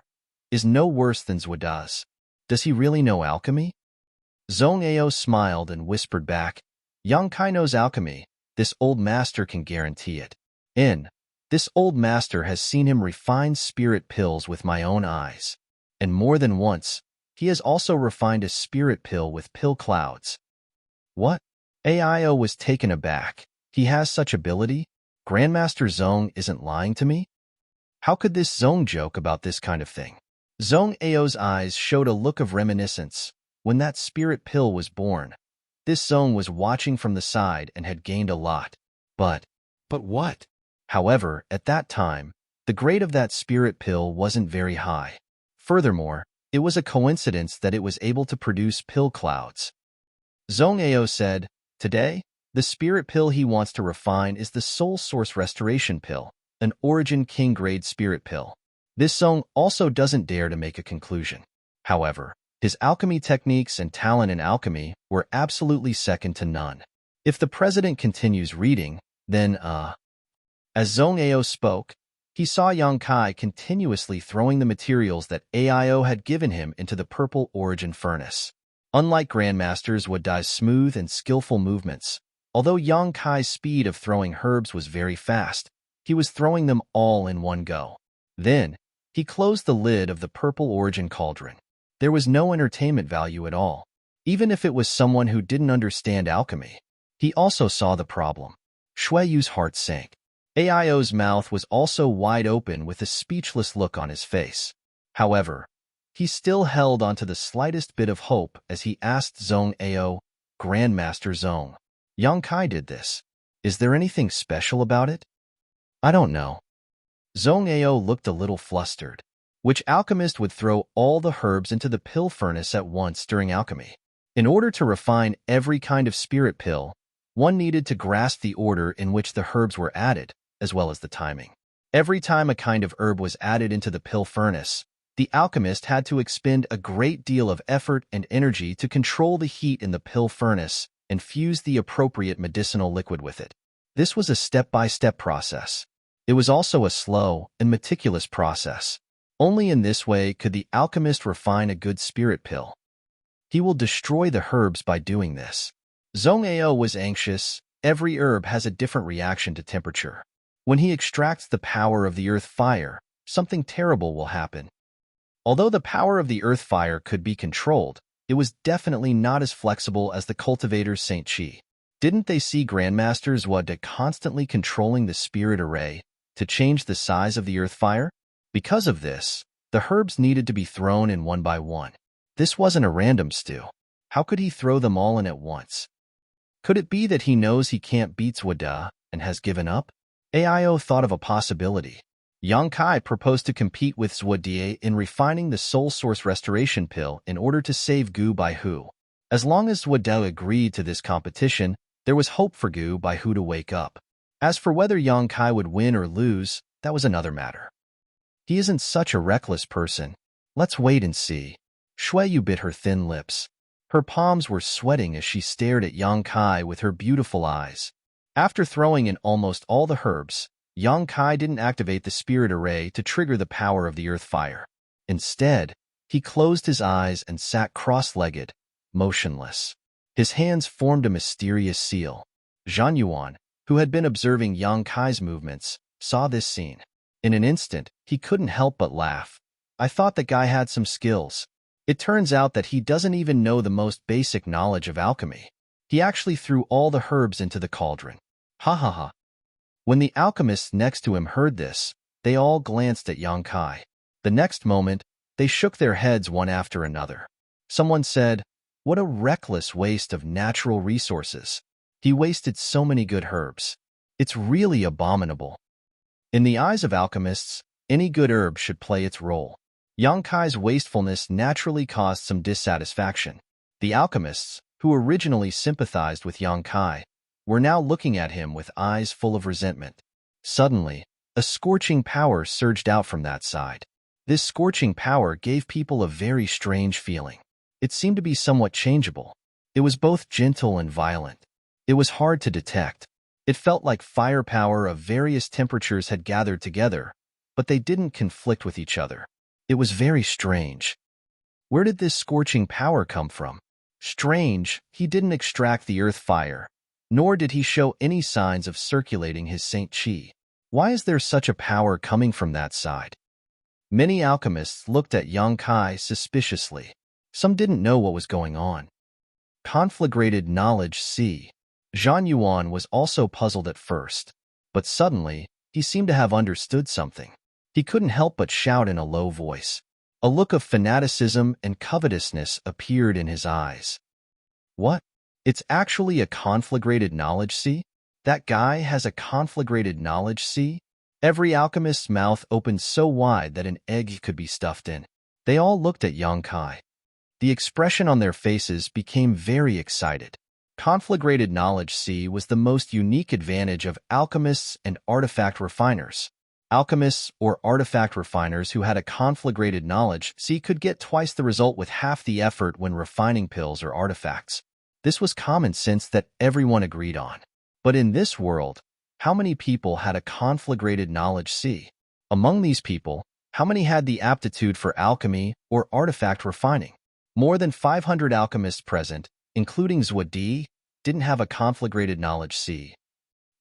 is no worse than Zwada's. Does he really know alchemy?" Zhong Ao smiled and whispered back, "Yang Kai knows alchemy. This old master can guarantee it. This old master has seen him refine spirit pills with my own eyes. And more than once, he has also refined a spirit pill with pill clouds." What? Aio was taken aback. He has such ability? Grandmaster Zhong isn't lying to me? How could this Zhong joke about this kind of thing? Zhong Ao's eyes showed a look of reminiscence. When that spirit pill was born, this Zhong was watching from the side and had gained a lot. But what? However, at that time, the grade of that spirit pill wasn't very high. Furthermore, it was a coincidence that it was able to produce pill clouds. Zhong Ao said, "Today, the spirit pill he wants to refine is the Soul Source Restoration Pill, an Origin King-grade spirit pill." This Zhong also doesn't dare to make a conclusion. However, his alchemy techniques and talent in alchemy were absolutely second to none. If the president continues reading, then, As Zhong Ao spoke, he saw Yang Kai continuously throwing the materials that Aio had given him into the purple origin furnace. Unlike Grandmaster's Wadai's smooth and skillful movements, although Yang Kai's speed of throwing herbs was very fast, he was throwing them all in one go. Then, he closed the lid of the purple origin cauldron. There was no entertainment value at all, even if it was someone who didn't understand alchemy. He also saw the problem. Shui Yu's heart sank. Aio's mouth was also wide open with a speechless look on his face. However, he still held onto the slightest bit of hope as he asked Zhong Ao, "Grandmaster Zhong, Yang Kai did this. Is there anything special about it?" "I don't know." Zhong Ao looked a little flustered. Which alchemist would throw all the herbs into the pill furnace at once during alchemy? In order to refine every kind of spirit pill, one needed to grasp the order in which the herbs were added, as well as the timing. Every time a kind of herb was added into the pill furnace, the alchemist had to expend a great deal of effort and energy to control the heat in the pill furnace and fuse the appropriate medicinal liquid with it. This was a step-by-step process. It was also a slow and meticulous process. Only in this way could the alchemist refine a good spirit pill. He will destroy the herbs by doing this. Zhong Ao was anxious. Every herb has a different reaction to temperature. When he extracts the power of the earth fire, something terrible will happen. Although the power of the earth fire could be controlled, it was definitely not as flexible as the cultivator's Saint Chi. Didn't they see Grandmaster Zhuode constantly controlling the spirit array to change the size of the earth fire? Because of this, the herbs needed to be thrown in one by one. This wasn't a random stew. How could he throw them all in at once? Could it be that he knows he can't beat Zhuode and has given up? Ao thought of a possibility. Yang Kai proposed to compete with Zhuode in refining the soul source restoration pill in order to save Gu Baihu. As long as Zhuode agreed to this competition, there was hope for Gu Baihu to wake up. As for whether Yang Kai would win or lose, that was another matter. He isn't such a reckless person. Let's wait and see. Shui Yu bit her thin lips. Her palms were sweating as she stared at Yang Kai with her beautiful eyes. After throwing in almost all the herbs, Yang Kai didn't activate the spirit array to trigger the power of the earth fire. Instead, he closed his eyes and sat cross-legged, motionless. His hands formed a mysterious seal. Zhan Yuan, who had been observing Yang Kai's movements, saw this scene. In an instant, he couldn't help but laugh. I thought the guy had some skills. It turns out that he doesn't even know the most basic knowledge of alchemy. He actually threw all the herbs into the cauldron. Ha ha ha. When the alchemists next to him heard this, they all glanced at Yang Kai. The next moment, they shook their heads one after another. Someone said, "What a reckless waste of natural resources. He wasted so many good herbs. It's really abominable." In the eyes of alchemists, any good herb should play its role. Yang Kai's wastefulness naturally caused some dissatisfaction. The alchemists, who originally sympathized with Yang Kai, were now looking at him with eyes full of resentment. Suddenly, a scorching power surged out from that side. This scorching power gave people a very strange feeling. It seemed to be somewhat changeable. It was both gentle and violent. It was hard to detect. It felt like firepower of various temperatures had gathered together, but they didn't conflict with each other. It was very strange. Where did this scorching power come from? Strange, he didn't extract the earth fire, nor did he show any signs of circulating his Saint Chi. Why is there such a power coming from that side? Many alchemists looked at Yang Kai suspiciously. Some didn't know what was going on. Conflagrated knowledge C. Zhan Yuan was also puzzled at first, but suddenly, he seemed to have understood something. He couldn't help but shout in a low voice. A look of fanaticism and covetousness appeared in his eyes. What? It's actually a conflagrated knowledge C? That guy has a conflagrated knowledge C? Every alchemist's mouth opened so wide that an egg could be stuffed in. They all looked at Yang Kai. The expression on their faces became very excited. Conflagrated knowledge C was the most unique advantage of alchemists and artifact refiners. Alchemists or artifact refiners who had a conflagrated knowledge C could get twice the result with half the effort when refining pills or artifacts. This was common sense that everyone agreed on. But in this world, how many people had a conflagrated knowledge C? Among these people, how many had the aptitude for alchemy or artifact refining? More than 500 alchemists present, including Zhuode, didn't have a conflagrated knowledge C.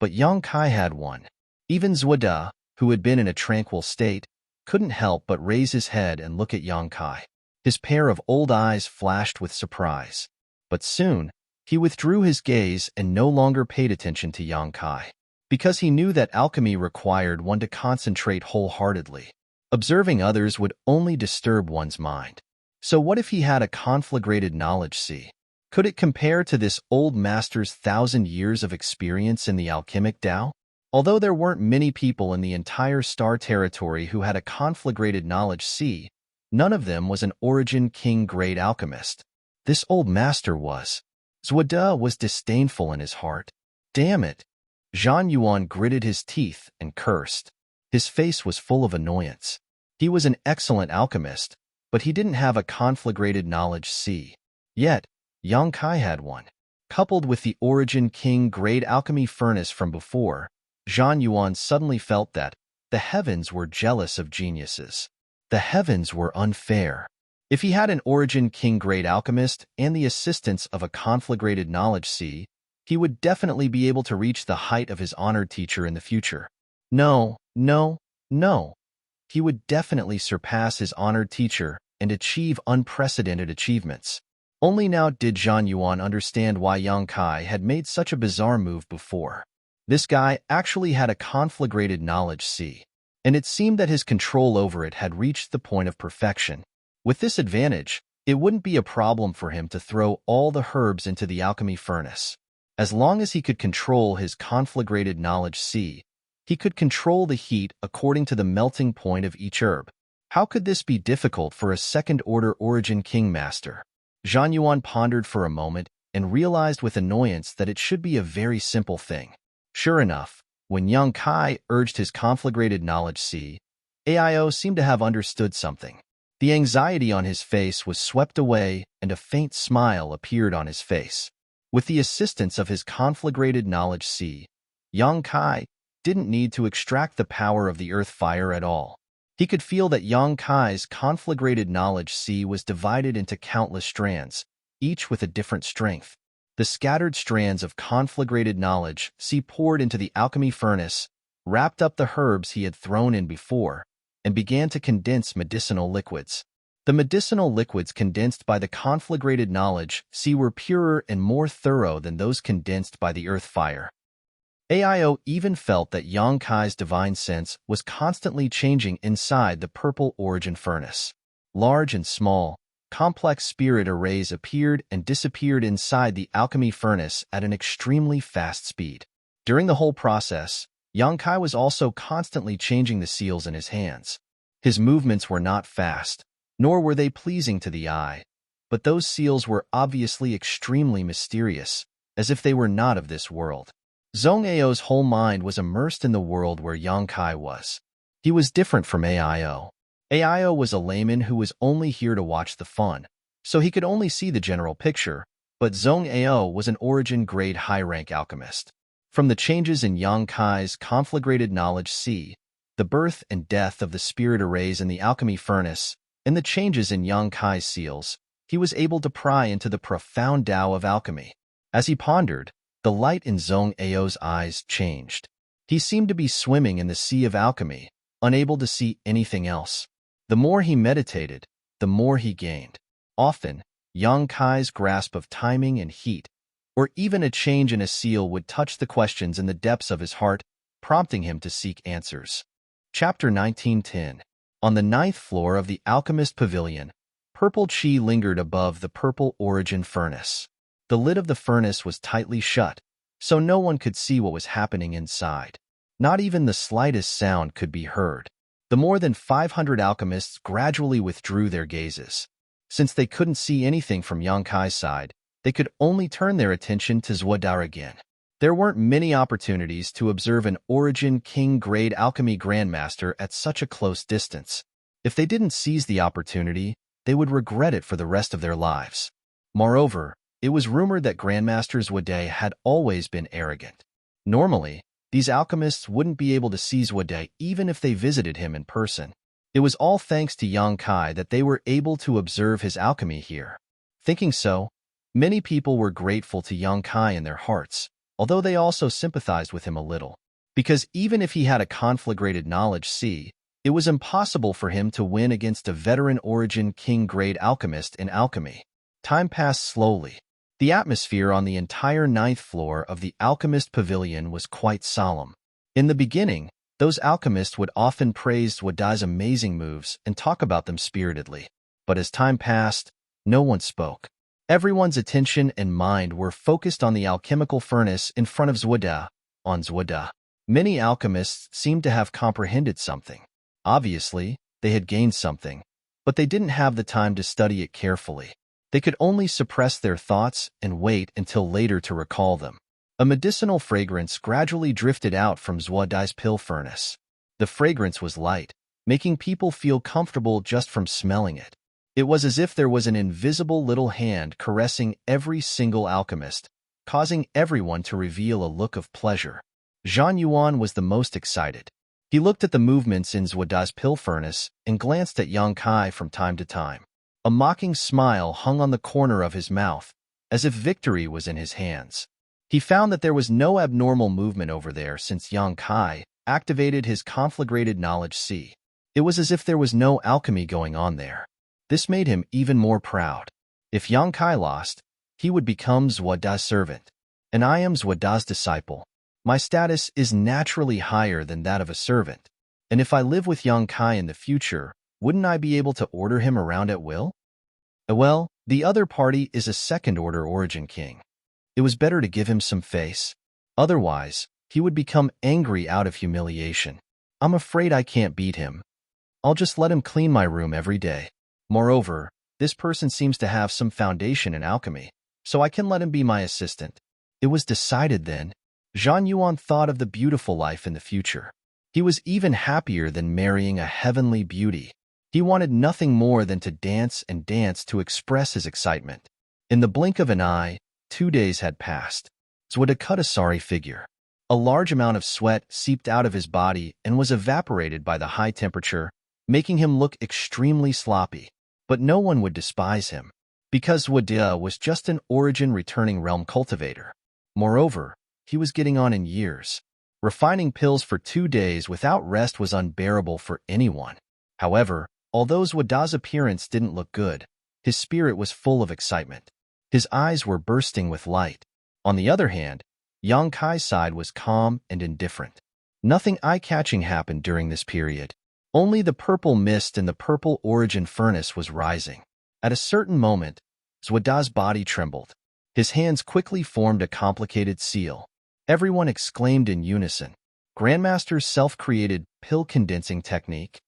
But Yang Kai had one. Even Zhuode, who had been in a tranquil state, couldn't help but raise his head and look at Yang Kai. His pair of old eyes flashed with surprise. But soon, he withdrew his gaze and no longer paid attention to Yang Kai, because he knew that alchemy required one to concentrate wholeheartedly. Observing others would only disturb one's mind. So what if he had a conflagrated knowledge C? Could it compare to this old master's 1,000 years of experience in the alchemic Tao? Although there weren't many people in the entire star territory who had a conflagrated knowledge C, none of them was an Origin King-grade alchemist. This old master was. Zhuode was disdainful in his heart. Damn it! Zhan Yuan gritted his teeth and cursed. His face was full of annoyance. He was an excellent alchemist, but he didn't have a conflagrated knowledge C. Yet, Yang Kai had one. coupled with the Origin King grade alchemy furnace from before, Zhang Yuan suddenly felt that the heavens were jealous of geniuses. The heavens were unfair. If he had an Origin King grade alchemist and the assistance of a conflagrated knowledge sea, he would definitely be able to reach the height of his honored teacher in the future. No, no, no. He would definitely surpass his honored teacher and achieve unprecedented achievements. Only now did Zhang Yuan understand why Yang Kai had made such a bizarre move before. This guy actually had a conflagrated knowledge sea, and it seemed that his control over it had reached the point of perfection. With this advantage, it wouldn't be a problem for him to throw all the herbs into the alchemy furnace. As long as he could control his conflagrated knowledge sea, he could control the heat according to the melting point of each herb. How could this be difficult for a second-order Origin King master? Zhang Yuan pondered for a moment and realized with annoyance that it should be a very simple thing. Sure enough, when Yang Kai urged his conflagrated knowledge sea, AIO seemed to have understood something. The anxiety on his face was swept away and a faint smile appeared on his face. With the assistance of his conflagrated knowledge sea, Yang Kai didn't need to extract the power of the earth fire at all. He could feel that Yang Kai's conflagrated knowledge sea was divided into countless strands, each with a different strength. The scattered strands of conflagrated knowledge sea poured into the alchemy furnace, wrapped up the herbs he had thrown in before, and began to condense medicinal liquids. The medicinal liquids condensed by the conflagrated knowledge sea were purer and more thorough than those condensed by the earth fire. AIO even felt that Yang Kai's divine sense was constantly changing inside the purple origin furnace. Large and small, complex spirit arrays appeared and disappeared inside the alchemy furnace at an extremely fast speed. During the whole process, Yang Kai was also constantly changing the seals in his hands. His movements were not fast, nor were they pleasing to the eye, but those seals were obviously extremely mysterious, as if they were not of this world. Zhong Ao's whole mind was immersed in the world where Yang Kai was. He was different from AIO. AIO was a layman who was only here to watch the fun, so he could only see the general picture, but Zhong Ao was an origin-grade high-rank alchemist. From the changes in Yang Kai's conflagrated knowledge sea, the birth and death of the spirit arrays in the alchemy furnace, and the changes in Yang Kai's seals, he was able to pry into the profound Tao of alchemy. As he pondered, the light in Zhong Ao's eyes changed. He seemed to be swimming in the sea of alchemy, unable to see anything else. The more he meditated, the more he gained. Often, Yang Kai's grasp of timing and heat, or even a change in a seal would touch the questions in the depths of his heart, prompting him to seek answers. Chapter 1910. On the 9th floor of the Alchemist Pavilion, purple chi lingered above the purple origin furnace. The lid of the furnace was tightly shut, so no one could see what was happening inside. Not even the slightest sound could be heard. The more than 500 alchemists gradually withdrew their gazes. Since they couldn't see anything from Yang Kai's side, they could only turn their attention to Zhuodao again. There weren't many opportunities to observe an Origin King-grade alchemy grandmaster at such a close distance. If they didn't seize the opportunity, they would regret it for the rest of their lives. Moreover, it was rumored that Grandmaster Zhuodao had always been arrogant. Normally, these alchemists wouldn't be able to seize Zhuodao even if they visited him in person. It was all thanks to Yang Kai that they were able to observe his alchemy here. Thinking so, many people were grateful to Yang Kai in their hearts, although they also sympathized with him a little. Because even if he had a conflagrated knowledge sea, it was impossible for him to win against a veteran Origin King-grade alchemist in alchemy. Time passed slowly. The atmosphere on the entire 9th floor of the Alchemist Pavilion was quite solemn. In the beginning, those alchemists would often praise Zhuodao's amazing moves and talk about them spiritedly. But as time passed, no one spoke. Everyone's attention and mind were focused on the alchemical furnace in front of Zhuodao, on Zhuodao. Many alchemists seemed to have comprehended something. Obviously, they had gained something, but they didn't have the time to study it carefully. They could only suppress their thoughts and wait until later to recall them. A medicinal fragrance gradually drifted out from Zhuodao's pill furnace. The fragrance was light, making people feel comfortable just from smelling it. It was as if there was an invisible little hand caressing every single alchemist, causing everyone to reveal a look of pleasure. Zhang Yuan was the most excited. He looked at the movements in Zuoda's pill furnace and glanced at Yang Kai from time to time. A mocking smile hung on the corner of his mouth, as if victory was in his hands. He found that there was no abnormal movement over there since Yang Kai activated his conflagrated knowledge C. It was as if there was no alchemy going on there. This made him even more proud. If Yang Kai lost, he would become Zuoda's servant, and I am Zuoda's disciple. My status is naturally higher than that of a servant, and if I live with Yang Kai in the future, wouldn't I be able to order him around at will? Well, the other party is a second-order origin king. It was better to give him some face. Otherwise, he would become angry out of humiliation. I'm afraid I can't beat him. I'll just let him clean my room every day. Moreover, this person seems to have some foundation in alchemy, so I can let him be my assistant. It was decided then. Zhang Yuan thought of the beautiful life in the future. He was even happier than marrying a heavenly beauty. He wanted nothing more than to dance and dance to express his excitement. In the blink of an eye, 2 days had passed. Zuoda cut a sorry figure. A large amount of sweat seeped out of his body and was evaporated by the high temperature, making him look extremely sloppy. But no one would despise him, because Zuoda was just an origin-returning realm cultivator. Moreover, he was getting on in years. Refining pills for 2 days without rest was unbearable for anyone. However, although Zuoda's appearance didn't look good, his spirit was full of excitement. His eyes were bursting with light. On the other hand, Yang Kai's side was calm and indifferent. Nothing eye-catching happened during this period. Only the purple mist in the purple origin furnace was rising. At a certain moment, Zuoda's body trembled. His hands quickly formed a complicated seal. Everyone exclaimed in unison, "Grandmaster's self-created pill-condensing technique?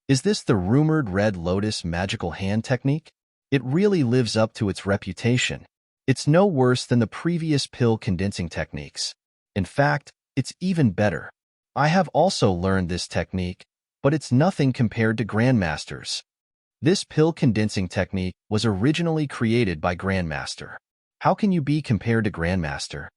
Is this the rumored Red Lotus magical hand technique? It really lives up to its reputation. It's no worse than the previous pill-condensing techniques. In fact, it's even better. I have also learned this technique, but it's nothing compared to Grandmaster's. This pill-condensing technique was originally created by Grandmaster. How can you be compared to Grandmaster?"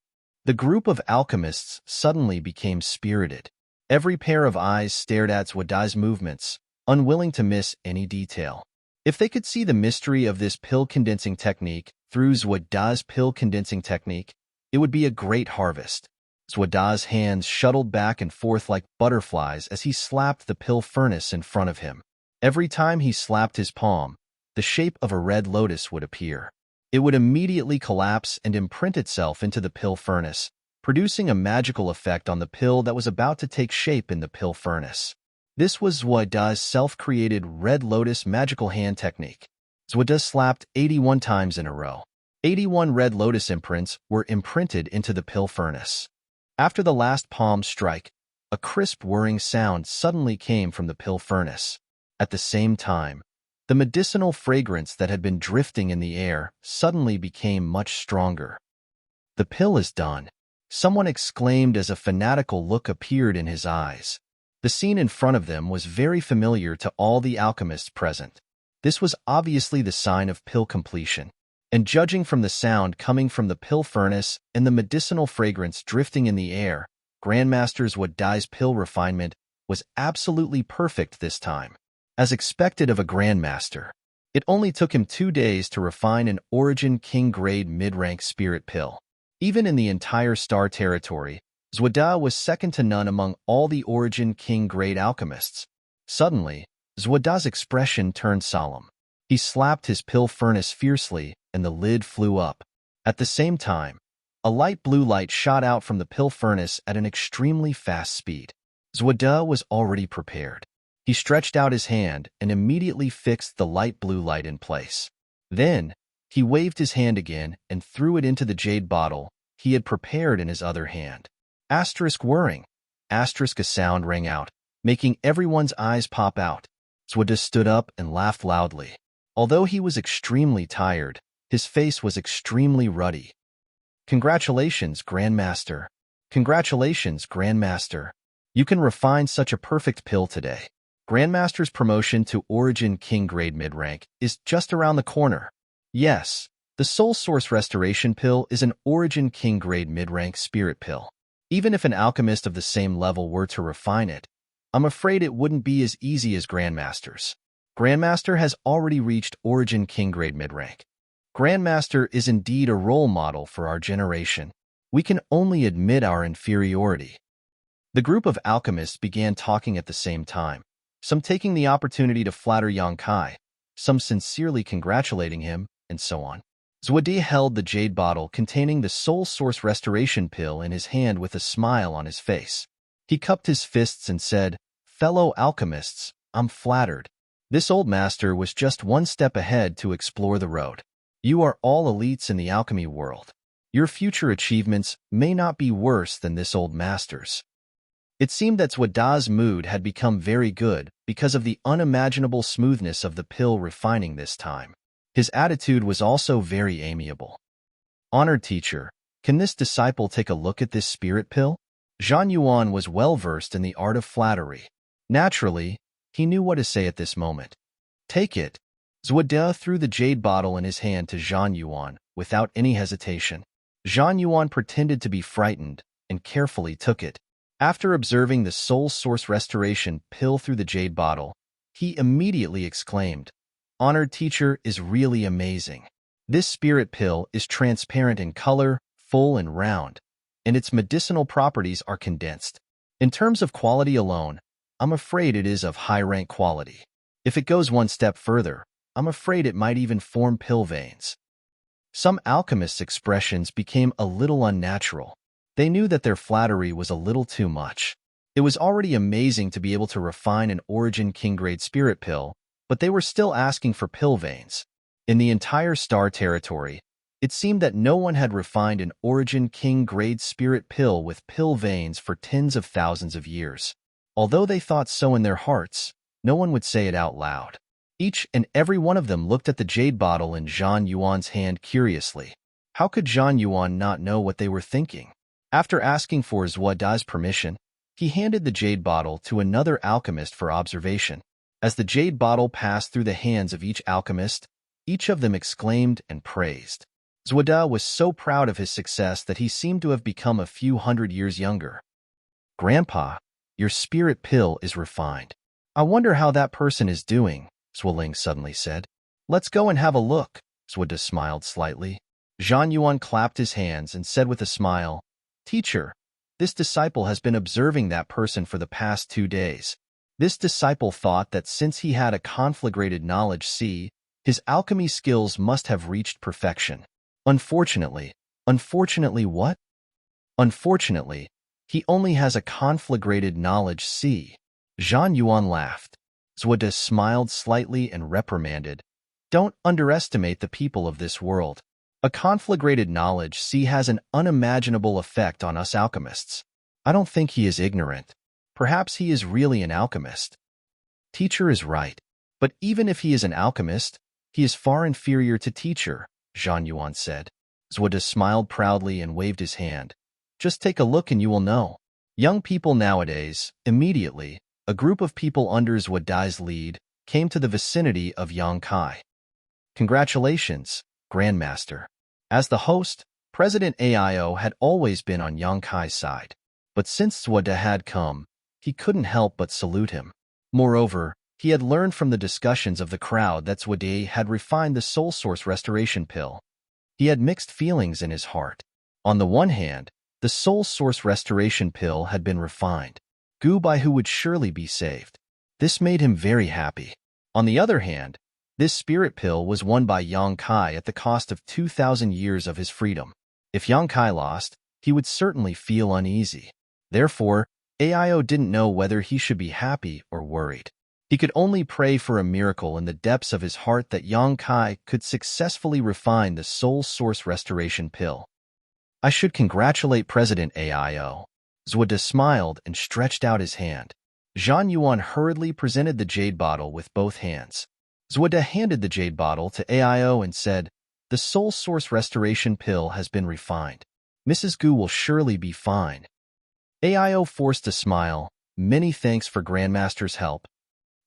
The group of alchemists suddenly became spirited. Every pair of eyes stared at Zuoda's movements, unwilling to miss any detail. If they could see the mystery of this pill-condensing technique through Zuoda's pill-condensing technique, it would be a great harvest. Zuoda's hands shuttled back and forth like butterflies as he slapped the pill furnace in front of him. Every time he slapped his palm, the shape of a red lotus would appear. It would immediately collapse and imprint itself into the pill furnace, producing a magical effect on the pill that was about to take shape in the pill furnace. This was Zuoda's self-created Red Lotus magical hand technique. Zuoda slapped 81 times in a row. 81 Red Lotus imprints were imprinted into the pill furnace. After the last palm strike, a crisp whirring sound suddenly came from the pill furnace. At the same time, the medicinal fragrance that had been drifting in the air suddenly became much stronger. "The pill is done," someone exclaimed as a fanatical look appeared in his eyes. The scene in front of them was very familiar to all the alchemists present. This was obviously the sign of pill completion, and judging from the sound coming from the pill furnace and the medicinal fragrance drifting in the air, Grandmaster Zuoda's pill refinement was absolutely perfect this time. As expected of a Grandmaster, it only took him 2 days to refine an Origin King-grade mid-rank spirit pill. Even in the entire star territory, Zuoda was second to none among all the Origin King-grade alchemists. Suddenly, Zuoda's expression turned solemn. He slapped his pill furnace fiercely, and the lid flew up. At the same time, a light blue light shot out from the pill furnace at an extremely fast speed. Zuoda was already prepared. He stretched out his hand and immediately fixed the light blue light in place. Then, he waved his hand again and threw it into the jade bottle he had prepared in his other hand. Asterisk whirring. Asterisk a sound rang out, making everyone's eyes pop out. Zuoda stood up and laughed loudly. Although he was extremely tired, his face was extremely ruddy. "Congratulations, Grandmaster. Congratulations, Grandmaster. You can refine such a perfect pill today. Grandmaster's promotion to Origin King grade mid-rank is just around the corner." "Yes, The Soul Source Restoration Pill is an Origin King grade mid-rank spirit pill. Even if an alchemist of the same level were to refine it, I'm afraid it wouldn't be as easy as Grandmaster's. Grandmaster has already reached Origin King grade mid-rank. Grandmaster is indeed a role model for our generation. We can only admit our inferiority. The group of alchemists began talking at the same time, some taking the opportunity to flatter Yang Kai, some sincerely congratulating him, and so on. Zhuode held the jade bottle containing the Soul Source Restoration Pill in his hand with a smile on his face. He cupped his fists and said, "Fellow alchemists, I'm flattered. This old master was just one step ahead to explore the road. You are all elites in the alchemy world. Your future achievements may not be worse than this old master's." It seemed that Zhuode's mood had become very good because of the unimaginable smoothness of the pill refining this time. His attitude was also very amiable. "Honored teacher, can this disciple take a look at this spirit pill?" Zhang Yuan was well-versed in the art of flattery. Naturally, he knew what to say at this moment. "Take it." Zhuode threw the jade bottle in his hand to Zhang Yuan without any hesitation. Zhang Yuan pretended to be frightened and carefully took it. After observing the Soul Source Restoration Pill through the jade bottle, he immediately exclaimed, "Honored teacher is really amazing. This spirit pill is transparent in color, full and round, and its medicinal properties are condensed. In terms of quality alone, I'm afraid it is of high-rank quality. If it goes one step further, I'm afraid it might even form pill veins." Some alchemists' expressions became a little unnatural. They knew that their flattery was a little too much. It was already amazing to be able to refine an Origin King grade spirit pill, but they were still asking for pill veins. In the entire star territory, it seemed that no one had refined an Origin King grade spirit pill with pill veins for tens of thousands of years. Although they thought so in their hearts, no one would say it out loud. Each and every one of them looked at the jade bottle in Zhang Yuan's hand curiously. How could Zhang Yuan not know what they were thinking? After asking for Zhuode's permission, he handed the jade bottle to another alchemist for observation. As the jade bottle passed through the hands of each alchemist, each of them exclaimed and praised. Zhuode was so proud of his success that he seemed to have become a few hundred years younger. "Grandpa, your spirit pill is refined. I wonder how that person is doing," Zhuoling suddenly said. "Let's go and have a look." Zhuode smiled slightly. Zhang Yuan clapped his hands and said with a smile, "Teacher, this disciple has been observing that person for the past 2 days. This disciple thought that since he had a conflagrated knowledge C, his alchemy skills must have reached perfection. Unfortunately what? Unfortunately, he only has a conflagrated knowledge C." Zhang Yuan laughed. Zhuode smiled slightly and reprimanded, "Don't underestimate the people of this world. A conflagrated knowledge C has an unimaginable effect on us alchemists. I don't think he is ignorant. Perhaps he is really an alchemist." "Teacher is right. But even if he is an alchemist, he is far inferior to teacher," Zhang Yuan said. Zhuode smiled proudly and waved his hand. "Just take a look and you will know." Young people nowadays, immediately, a group of people under Zhuode's lead came to the vicinity of Yang Kai. "Congratulations, Grandmaster." As the host, President AIO had always been on Yang Kai's side. But since Zhuode had come, he couldn't help but salute him. Moreover, he had learned from the discussions of the crowd that Zhuode had refined the Soul Source Restoration Pill. He had mixed feelings in his heart. On the one hand, the Soul Source Restoration Pill had been refined. Gu Baihu would surely be saved. This made him very happy. On the other hand, this spirit pill was won by Yang Kai at the cost of 2,000 years of his freedom. If Yang Kai lost, he would certainly feel uneasy. Therefore, AIO didn't know whether he should be happy or worried. He could only pray for a miracle in the depths of his heart that Yang Kai could successfully refine the Soul Source Restoration Pill. "I should congratulate President AIO." Zhuode smiled and stretched out his hand. Zhang Yuan hurriedly presented the jade bottle with both hands. Zhuode handed the jade bottle to AIO and said, "The Soul Source Restoration Pill has been refined. Mrs. Gu will surely be fine." AIO forced a smile. "Many thanks for Grandmaster's help."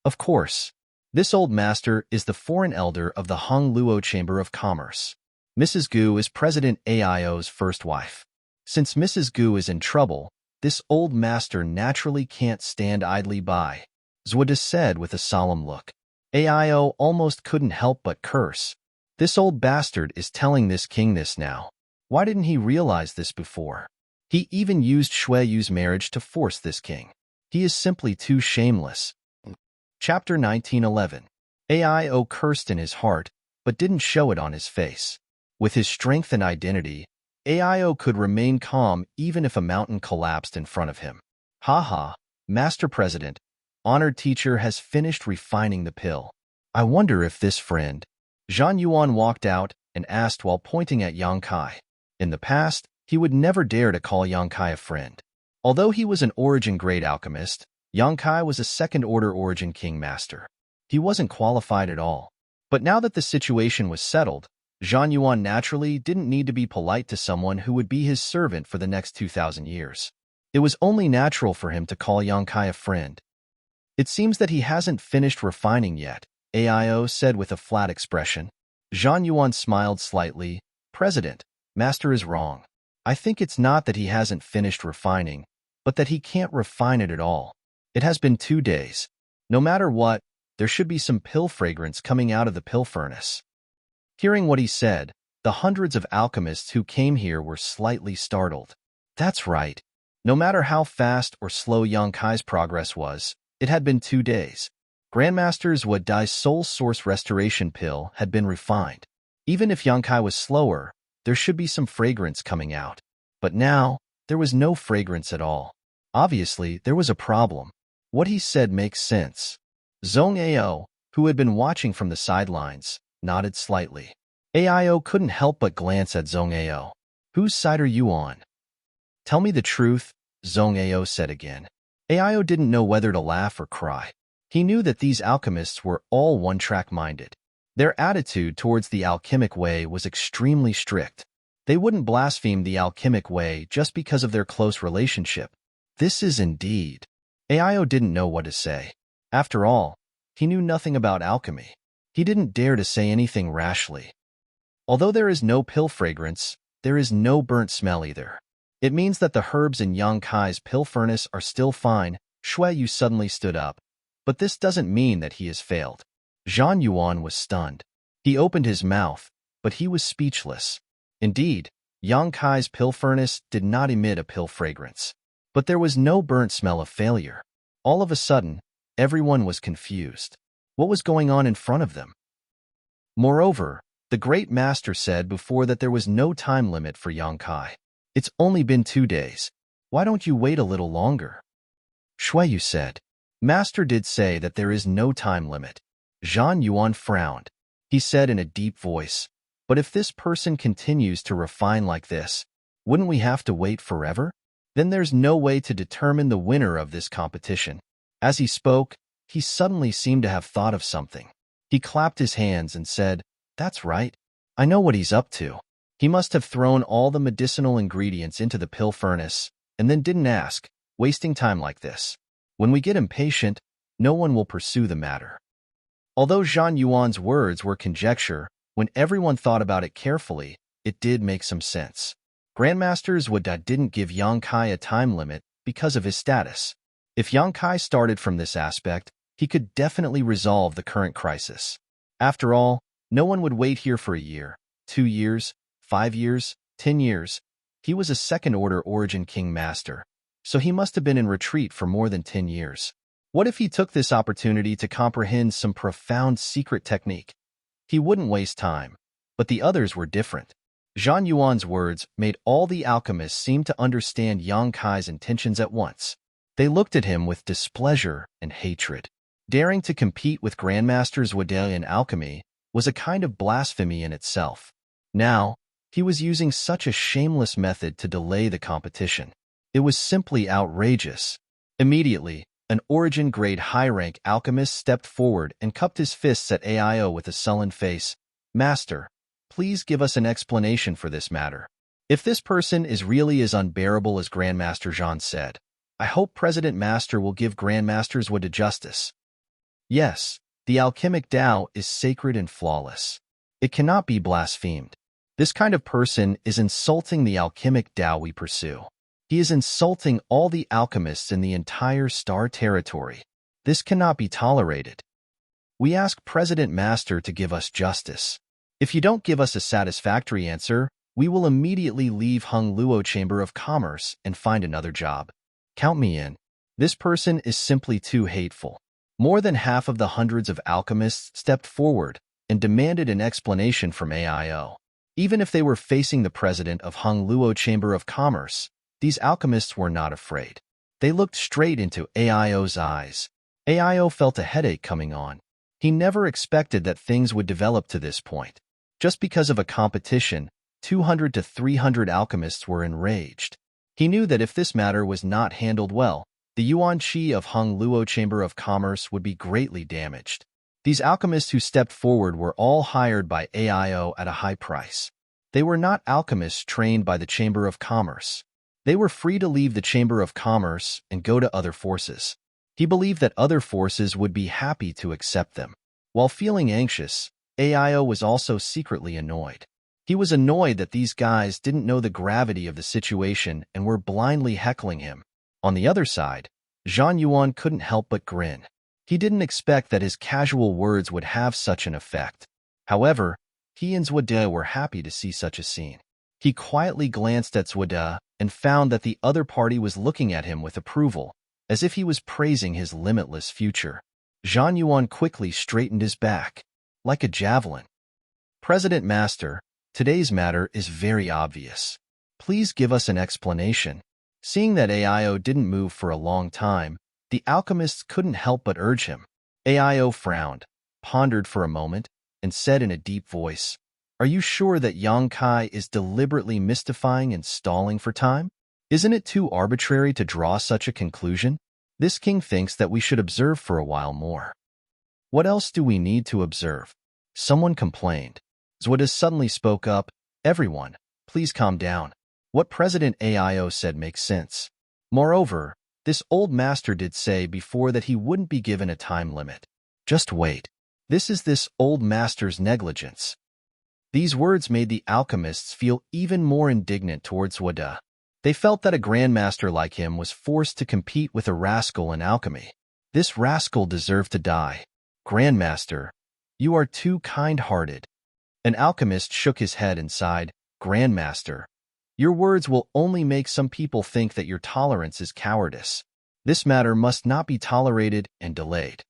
Of course, this old master is the foreign elder of the Hong Luo Chamber of Commerce. Mrs. Gu is President Aio's first wife. Since Mrs. Gu is in trouble, this old master naturally can't stand idly by, Zwada said with a solemn look. Aio almost couldn't help but curse. This old bastard is telling this king this now. Why didn't he realize this before? He even used Shui Yu's marriage to force this king. He is simply too shameless. Chapter 1911. Aio cursed in his heart, but didn't show it on his face. With his strength and identity, Aio could remain calm even if a mountain collapsed in front of him. Haha, Master President, honored teacher has finished refining the pill. I wonder if this friend. Zhang Yuan walked out and asked while pointing at Yang Kai. In the past, he would never dare to call Yang Kai a friend. Although he was an origin grade alchemist, Yang Kai was a second-order origin king master. He wasn't qualified at all. But now that the situation was settled, Zhang Yuan naturally didn't need to be polite to someone who would be his servant for the next 2,000 years. It was only natural for him to call Yang Kai a friend. It seems that he hasn't finished refining yet, Aio said with a flat expression. Zhang Yuan smiled slightly. President, Master is wrong. I think it's not that he hasn't finished refining, but that he can't refine it at all. It has been 2 days. No matter what, there should be some pill fragrance coming out of the pill furnace. Hearing what he said, the hundreds of alchemists who came here were slightly startled. That's right. No matter how fast or slow Yang Kai's progress was, it had been 2 days. Grandmaster's Wu Dai's soul source restoration pill had been refined. Even if Yang Kai was slower, there should be some fragrance coming out. But now, there was no fragrance at all. Obviously, there was a problem. What he said makes sense. Zhong Ao, who had been watching from the sidelines, nodded slightly. Aio couldn't help but glance at Zhong Ao. Whose side are you on? Tell me the truth, Zhong Ao said again. Aio didn't know whether to laugh or cry. He knew that these alchemists were all one-track minded. Their attitude towards the alchemic way was extremely strict. They wouldn't blaspheme the alchemic way just because of their close relationship. This is indeed. Aio didn't know what to say. After all, he knew nothing about alchemy. He didn't dare to say anything rashly. Although there is no pill fragrance, there is no burnt smell either. It means that the herbs in Yang Kai's pill furnace are still fine. Shui Yu suddenly stood up. But this doesn't mean that he has failed. Zhang Yuan was stunned. He opened his mouth, but he was speechless. Indeed, Yang Kai's pill furnace did not emit a pill fragrance. But there was no burnt smell of failure. All of a sudden, everyone was confused. What was going on in front of them? Moreover, the great master said before that there was no time limit for Yang Kai. It's only been 2 days. Why don't you wait a little longer? Shui Yu said. Master did say that there is no time limit. Zhang Yuan frowned. He said in a deep voice, but if this person continues to refine like this, wouldn't we have to wait forever? Then there's no way to determine the winner of this competition. As he spoke, he suddenly seemed to have thought of something. He clapped his hands and said, That's right. I know what he's up to. He must have thrown all the medicinal ingredients into the pill furnace and then didn't ask, wasting time like this. When we get impatient, no one will pursue the matter. Although Zhang Yuan's words were conjecture, when everyone thought about it carefully, it did make some sense. Grandmasters Wu Dai didn't give Yang Kai a time limit because of his status. If Yang Kai started from this aspect, he could definitely resolve the current crisis. After all, no one would wait here for a year, 2 years, 5 years, 10 years. He was a second-order origin king master, so he must have been in retreat for more than 10 years. What if he took this opportunity to comprehend some profound secret technique? He wouldn't waste time, but the others were different. Zhang Yuan's words made all the alchemists seem to understand Yang Kai's intentions at once. They looked at him with displeasure and hatred. Daring to compete with Grandmasters Wu Dai in alchemy was a kind of blasphemy in itself. Now, he was using such a shameless method to delay the competition. It was simply outrageous. Immediately, an origin-grade high-rank alchemist stepped forward and cupped his fists at Aio with a sullen face. Master, please give us an explanation for this matter. If this person is really as unbearable as Grandmaster Zhang said, I hope President Master will give Grandmasters Wu Dai justice. Yes, the alchemic Tao is sacred and flawless. It cannot be blasphemed. This kind of person is insulting the alchemic Tao we pursue. He is insulting all the alchemists in the entire star territory. This cannot be tolerated. We ask President Master to give us justice. If you don't give us a satisfactory answer, we will immediately leave Hung Luo Chamber of Commerce and find another job. Count me in. This person is simply too hateful. More than half of the hundreds of alchemists stepped forward and demanded an explanation from AIO. Even if they were facing the president of Hung Luo Chamber of Commerce, these alchemists were not afraid. They looked straight into AIO's eyes. AIO felt a headache coming on. He never expected that things would develop to this point. Just because of a competition, 200 to 300 alchemists were enraged. He knew that if this matter was not handled well, the Yuan Qi of Hung Luo Chamber of Commerce would be greatly damaged. These alchemists who stepped forward were all hired by AIO at a high price. They were not alchemists trained by the Chamber of Commerce. They were free to leave the Chamber of Commerce and go to other forces. He believed that other forces would be happy to accept them. While feeling anxious, AIO was also secretly annoyed. He was annoyed that these guys didn't know the gravity of the situation and were blindly heckling him. On the other side, Zhang Yuan couldn't help but grin. He didn't expect that his casual words would have such an effect. However, he and Zhuode were happy to see such a scene. He quietly glanced at Zhuode and found that the other party was looking at him with approval, as if he was praising his limitless future. Zhang Yuan quickly straightened his back, like a javelin. President Master, today's matter is very obvious. Please give us an explanation. Seeing that AIO didn't move for a long time, the alchemists couldn't help but urge him. AIO frowned, pondered for a moment, and said in a deep voice, "Are you sure that Yang Kai is deliberately mystifying and stalling for time? Isn't it too arbitrary to draw such a conclusion? This king thinks that we should observe for a while more." "What else do we need to observe?" someone complained. Zhuode suddenly spoke up, "Everyone, please calm down. What President AIO said makes sense. Moreover, this old master did say before that he wouldn't be given a time limit. Just wait. This is this old master's negligence." These words made the alchemists feel even more indignant towards Zhuode. They felt that a grandmaster like him was forced to compete with a rascal in alchemy. This rascal deserved to die. "Grandmaster, you are too kind-hearted." An alchemist shook his head and sighed, "Grandmaster, your words will only make some people think that your tolerance is cowardice. This matter must not be tolerated and delayed."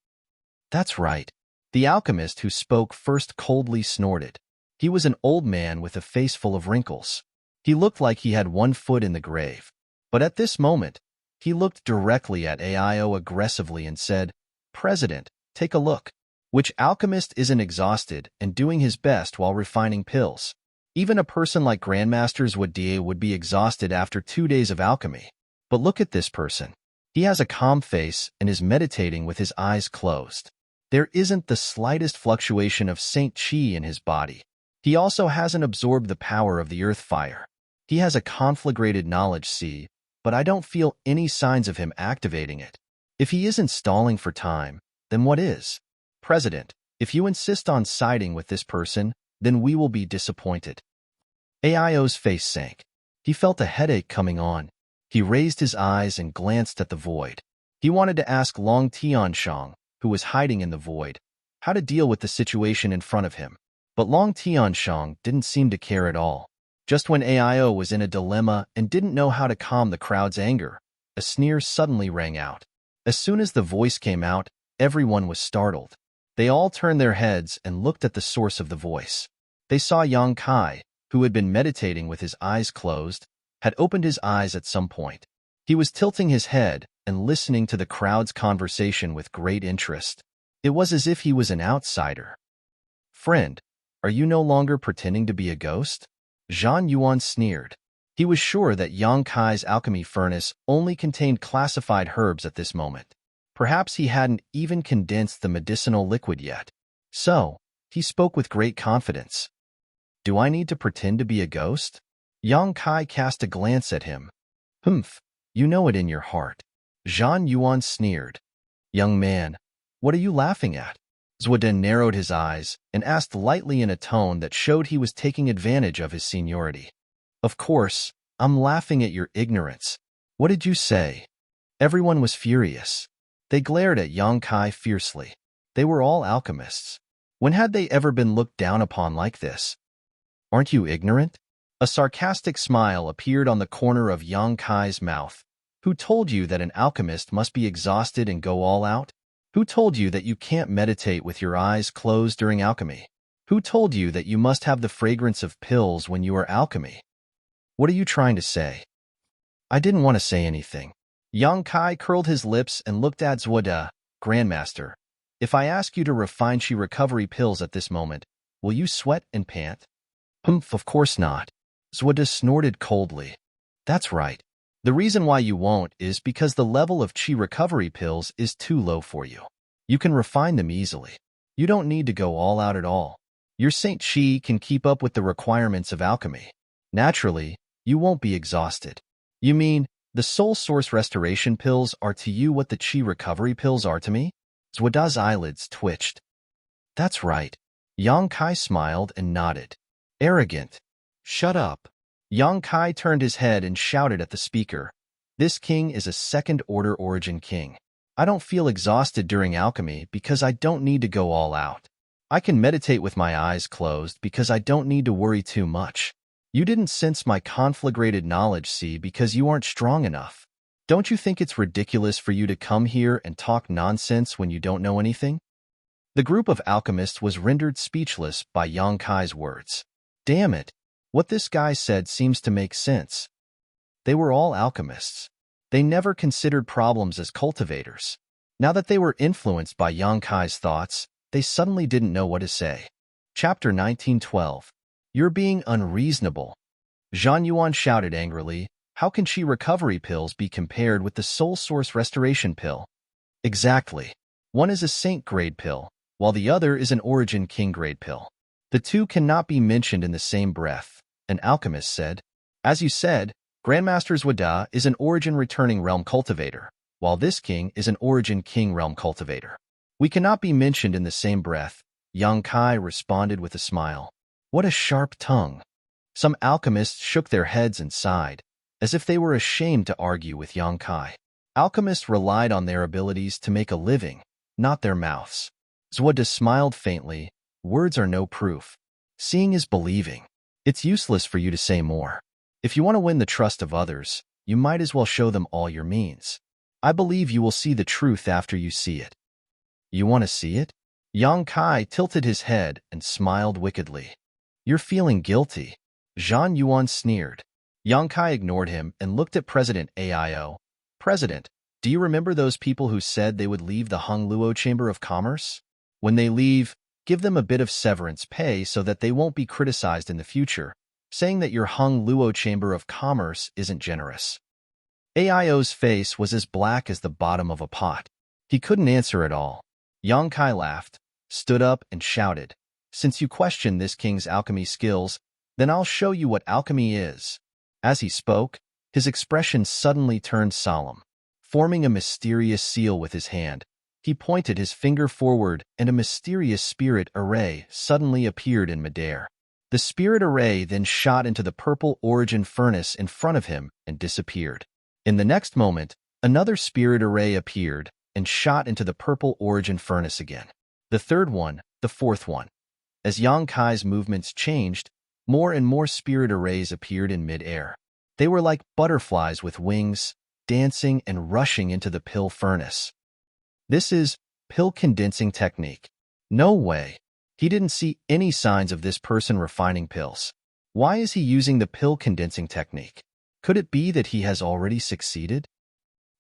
"That's right." The alchemist who spoke first coldly snorted. He was an old man with a face full of wrinkles. He looked like he had one foot in the grave. But at this moment, he looked directly at AIO aggressively and said, "President, take a look. Which alchemist isn't exhausted and doing his best while refining pills? Even a person like Grandmaster Zhuode would be exhausted after 2 days of alchemy. But look at this person. He has a calm face and is meditating with his eyes closed. There isn't the slightest fluctuation of Saint Qi in his body. He also hasn't absorbed the power of the earth fire. He has a conflagrated knowledge sea, but I don't feel any signs of him activating it. If he isn't stalling for time, then what is? President, if you insist on siding with this person, then we will be disappointed." AIO's face sank. He felt a headache coming on. He raised his eyes and glanced at the void. He wanted to ask Long Tianshang, who was hiding in the void, how to deal with the situation in front of him. But Long Tianshang didn't seem to care at all. Just when AIO was in a dilemma and didn't know how to calm the crowd's anger, a sneer suddenly rang out. As soon as the voice came out, everyone was startled. They all turned their heads and looked at the source of the voice. They saw Yang Kai, who had been meditating with his eyes closed, had opened his eyes at some point. He was tilting his head and listening to the crowd's conversation with great interest. It was as if he was an outsider. "Friend, are you no longer pretending to be a ghost?" Zhang Yuan sneered. He was sure that Yang Kai's alchemy furnace only contained classified herbs at this moment. Perhaps he hadn't even condensed the medicinal liquid yet. So, he spoke with great confidence. "Do I need to pretend to be a ghost?" Yang Kai cast a glance at him. "Humph, you know it in your heart." Zhang Yuan sneered. "Young man, what are you laughing at?" Zwoda narrowed his eyes and asked lightly in a tone that showed he was taking advantage of his seniority. Of course, I'm laughing at your ignorance. What did you say? Everyone was furious. They glared at Yang Kai fiercely. They were all alchemists. When had they ever been looked down upon like this? Aren't you ignorant? A sarcastic smile appeared on the corner of Yang Kai's mouth. Who told you that an alchemist must be exhausted and go all out? Who told you that you can't meditate with your eyes closed during alchemy? Who told you that you must have the fragrance of pills when you are alchemy? What are you trying to say? I didn't want to say anything. Yang Kai curled his lips and looked at Zwoda. Grandmaster, if I ask you to refine chi recovery pills at this moment, will you sweat and pant? Humph, of course not. Zwoda snorted coldly. That's right. The reason why you won't is because the level of chi recovery pills is too low for you. You can refine them easily. You don't need to go all out at all. Your Saint Chi can keep up with the requirements of alchemy. Naturally, you won't be exhausted. You mean, the soul source restoration pills are to you what the chi recovery pills are to me? Zwoda's eyelids twitched. That's right. Yang Kai smiled and nodded. Arrogant. Shut up. Yang Kai turned his head and shouted at the speaker. This king is a second-order origin king. I don't feel exhausted during alchemy because I don't need to go all out. I can meditate with my eyes closed because I don't need to worry too much. You didn't sense my conflagrated knowledge, see, because you aren't strong enough. Don't you think it's ridiculous for you to come here and talk nonsense when you don't know anything? The group of alchemists was rendered speechless by Yang Kai's words. Damn it! What this guy said seems to make sense. They were all alchemists. They never considered problems as cultivators. Now that they were influenced by Yang Kai's thoughts, they suddenly didn't know what to say. Chapter 1912. You're being unreasonable. Zhang Yuan shouted angrily. How can chi recovery pills be compared with the soul source restoration pill? Exactly. One is a saint grade pill, while the other is an origin king grade pill. The two cannot be mentioned in the same breath, an alchemist said. As you said, Grandmaster Zwoda is an origin returning realm cultivator, while this king is an origin king realm cultivator. We cannot be mentioned in the same breath, Yang Kai responded with a smile. What a sharp tongue. Some alchemists shook their heads and sighed, as if they were ashamed to argue with Yang Kai. Alchemists relied on their abilities to make a living, not their mouths. Zwoda smiled faintly. Words are no proof. Seeing is believing. It's useless for you to say more. If you want to win the trust of others, you might as well show them all your means. I believe you will see the truth after you see it. You want to see it? Yang Kai tilted his head and smiled wickedly. You're feeling guilty. Zhang Yuan sneered. Yang Kai ignored him and looked at President Aio. President, do you remember those people who said they would leave the Hung Luo Chamber of Commerce? When they leave, give them a bit of severance pay so that they won't be criticized in the future, saying that your Hung Luo Chamber of Commerce isn't generous. Aio's face was as black as the bottom of a pot. He couldn't answer at all. Yang Kai laughed, stood up, and shouted, Since you question this king's alchemy skills, then I'll show you what alchemy is. As he spoke, his expression suddenly turned solemn. Forming a mysterious seal with his hand, he pointed his finger forward and a mysterious spirit array suddenly appeared in midair. The spirit array then shot into the purple origin furnace in front of him and disappeared. In the next moment, another spirit array appeared and shot into the purple origin furnace again. The third one, the fourth one. As Yang Kai's movements changed, more and more spirit arrays appeared in mid-air. They were like butterflies with wings, dancing and rushing into the pill furnace. This is pill condensing technique. No way. He didn't see any signs of this person refining pills. Why is he using the pill condensing technique? Could it be that he has already succeeded?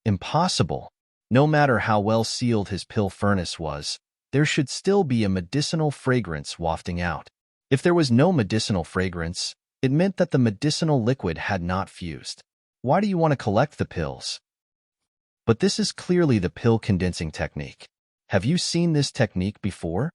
Impossible. No matter how well sealed his pill furnace was, there should still be a medicinal fragrance wafting out. If there was no medicinal fragrance, it meant that the medicinal liquid had not fused. Why do you want to collect the pills? But this is clearly the pill condensing technique. Have you seen this technique before?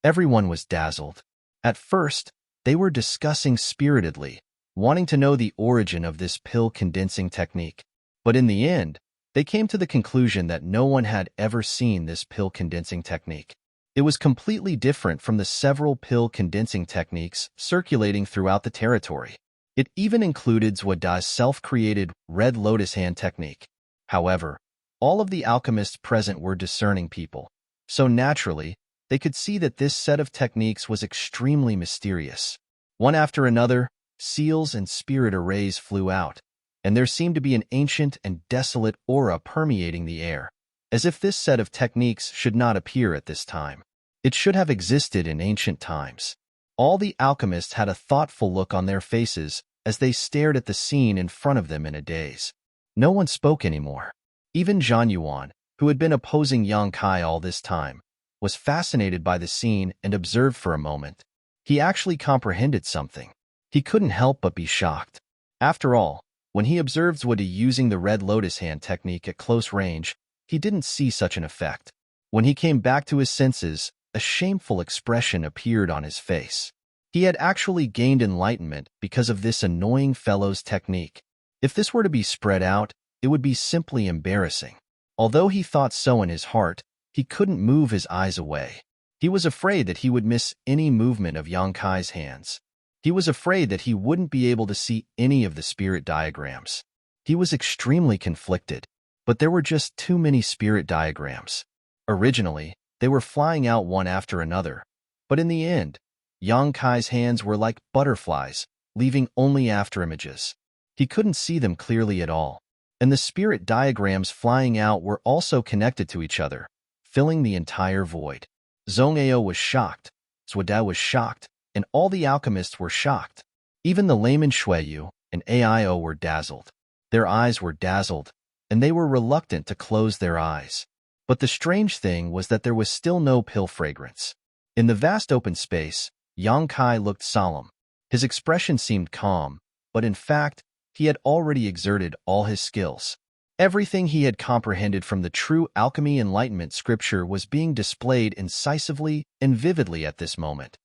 Everyone was dazzled. At first, they were discussing spiritedly, wanting to know the origin of this pill condensing technique. But in the end, they came to the conclusion that no one had ever seen this pill condensing technique. It was completely different from the several pill condensing techniques circulating throughout the territory. It even included Zwada's self-created red lotus hand technique. However, all of the alchemists present were discerning people, so naturally, they could see that this set of techniques was extremely mysterious. One after another, seals and spirit arrays flew out, and there seemed to be an ancient and desolate aura permeating the air, as if this set of techniques should not appear at this time. It should have existed in ancient times. All the alchemists had a thoughtful look on their faces as they stared at the scene in front of them in a daze. No one spoke anymore. Even Zhang Yuan, who had been opposing Yang Kai all this time, was fascinated by the scene and observed for a moment. He actually comprehended something. He couldn't help but be shocked. After all, when he observed Zwada using the red lotus hand technique at close range, he didn't see such an effect. When he came back to his senses, a shameful expression appeared on his face. He had actually gained enlightenment because of this annoying fellow's technique. If this were to be spread out, it would be simply embarrassing. Although he thought so in his heart, he couldn't move his eyes away. He was afraid that he would miss any movement of Yang Kai's hands. He was afraid that he wouldn't be able to see any of the spirit diagrams. He was extremely conflicted, but there were just too many spirit diagrams. Originally, they were flying out one after another, but in the end, Yang Kai's hands were like butterflies, leaving only afterimages. He couldn't see them clearly at all, and the spirit diagrams flying out were also connected to each other, filling the entire void. Zhongao was shocked, Zwada was shocked, and all the alchemists were shocked. Even the layman Shuiyu and Aio were dazzled. Their eyes were dazzled, and they were reluctant to close their eyes. But the strange thing was that there was still no pill fragrance. In the vast open space, Yang Kai looked solemn. His expression seemed calm, but in fact, he had already exerted all his skills. Everything he had comprehended from the true alchemy enlightenment scripture was being displayed incisively and vividly at this moment.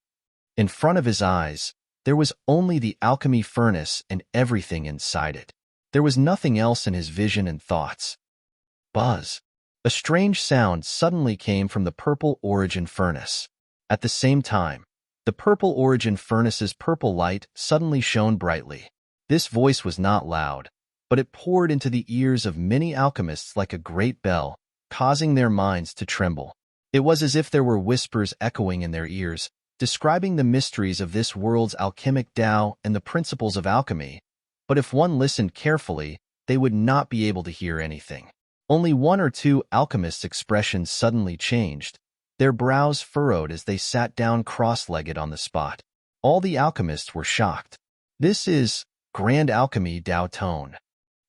In front of his eyes, there was only the alchemy furnace and everything inside it. There was nothing else in his vision and thoughts. Buzz. A strange sound suddenly came from the purple origin furnace. At the same time, the purple origin furnace's purple light suddenly shone brightly. This voice was not loud, but it poured into the ears of many alchemists like a great bell, causing their minds to tremble. It was as if there were whispers echoing in their ears, describing the mysteries of this world's alchemic Tao and the principles of alchemy, but if one listened carefully, they would not be able to hear anything. Only one or two alchemists' expressions suddenly changed. Their brows furrowed as they sat down cross-legged on the spot. All the alchemists were shocked. This is Grand Alchemy Tao Tone.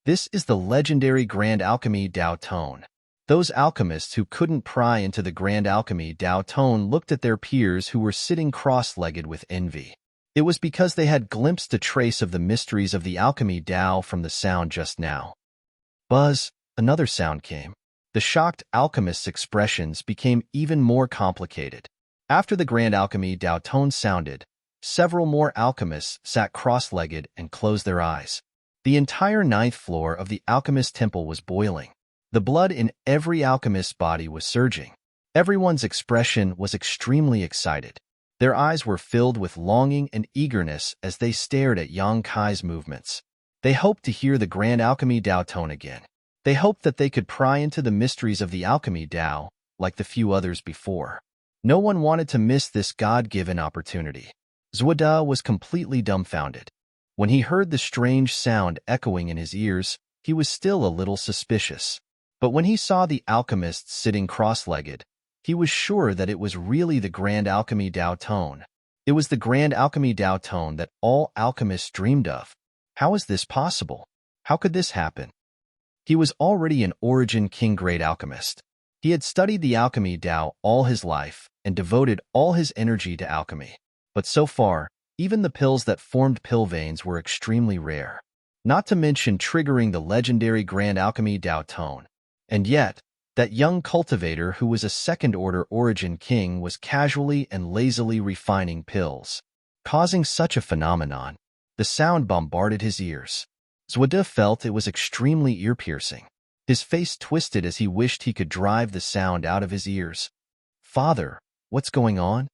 This is the legendary Grand Alchemy Tao Tone. Those alchemists who couldn't pry into the Grand Alchemy Tao Tone looked at their peers who were sitting cross-legged with envy. It was because they had glimpsed a trace of the mysteries of the alchemy Tao from the sound just now. Buzz, another sound came. The shocked alchemists' expressions became even more complicated. After the Grand Alchemy Tao Tone sounded, several more alchemists sat cross-legged and closed their eyes. The entire 9th floor of the alchemist temple was boiling. The blood in every alchemist's body was surging. Everyone's expression was extremely excited. Their eyes were filled with longing and eagerness as they stared at Yang Kai's movements. They hoped to hear the Grand Alchemy Tao Tone again. They hoped that they could pry into the mysteries of the alchemy Tao, like the few others before. No one wanted to miss this God-given opportunity. Zwada was completely dumbfounded. When he heard the strange sound echoing in his ears, he was still a little suspicious. But when he saw the alchemists sitting cross-legged, he was sure that it was really the Grand Alchemy Tao Tone. It was the Grand Alchemy Tao Tone that all alchemists dreamed of. How is this possible? How could this happen? He was already an origin king-grade alchemist. He had studied the alchemy Tao all his life and devoted all his energy to alchemy. But so far, even the pills that formed pill veins were extremely rare, not to mention triggering the legendary Grand Alchemy Tao Tone. And yet, that young cultivator who was a second-order origin king was casually and lazily refining pills, causing such a phenomenon. The sound bombarded his ears. Zwada felt it was extremely ear-piercing. His face twisted as he wished he could drive the sound out of his ears. "Father, What's going on?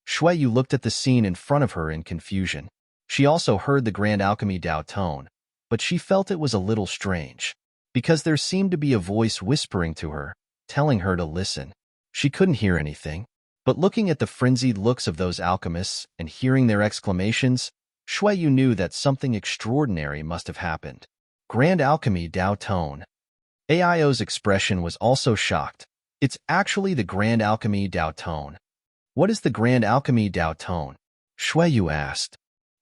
Shui Yu looked at the scene in front of her in confusion. She also heard the Grand Alchemy Dao tone, but she felt it was a little strange, because there seemed to be a voice whispering to her, telling her to listen. She couldn't hear anything, but looking at the frenzied looks of those alchemists and hearing their exclamations, Shui Yu knew that something extraordinary must have happened. Grand Alchemy Dao tone. AIO's expression was also shocked. It's actually the Grand Alchemy Dao tone. What is the Grand Alchemy Dao tone? Shui Yu asked.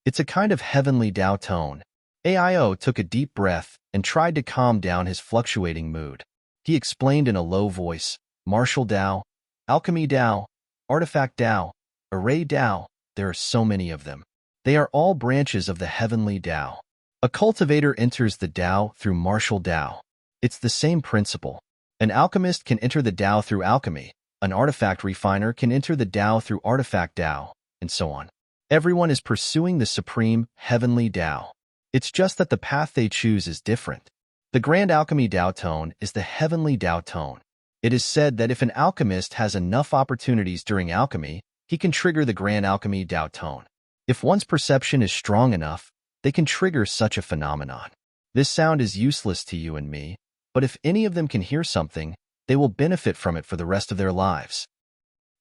It's a kind of heavenly Dao tone. AIO took a deep breath and tried to calm down his fluctuating mood. He explained in a low voice, Martial Dao, Alchemy Dao, Artifact Dao, Array Dao, there are so many of them. They are all branches of the heavenly Dao. A cultivator enters the Dao through martial Dao. It's the same principle. An alchemist can enter the Dao through alchemy. An artifact refiner can enter the Dao through artifact Dao, and so on. Everyone is pursuing the supreme, heavenly Dao. It's just that the path they choose is different. The Grand Alchemy Dao tone is the heavenly Dao tone. It is said that if an alchemist has enough opportunities during alchemy, he can trigger the Grand Alchemy Dao tone. If one's perception is strong enough, they can trigger such a phenomenon. This sound is useless to you and me, but if any of them can hear something, they will benefit from it for the rest of their lives.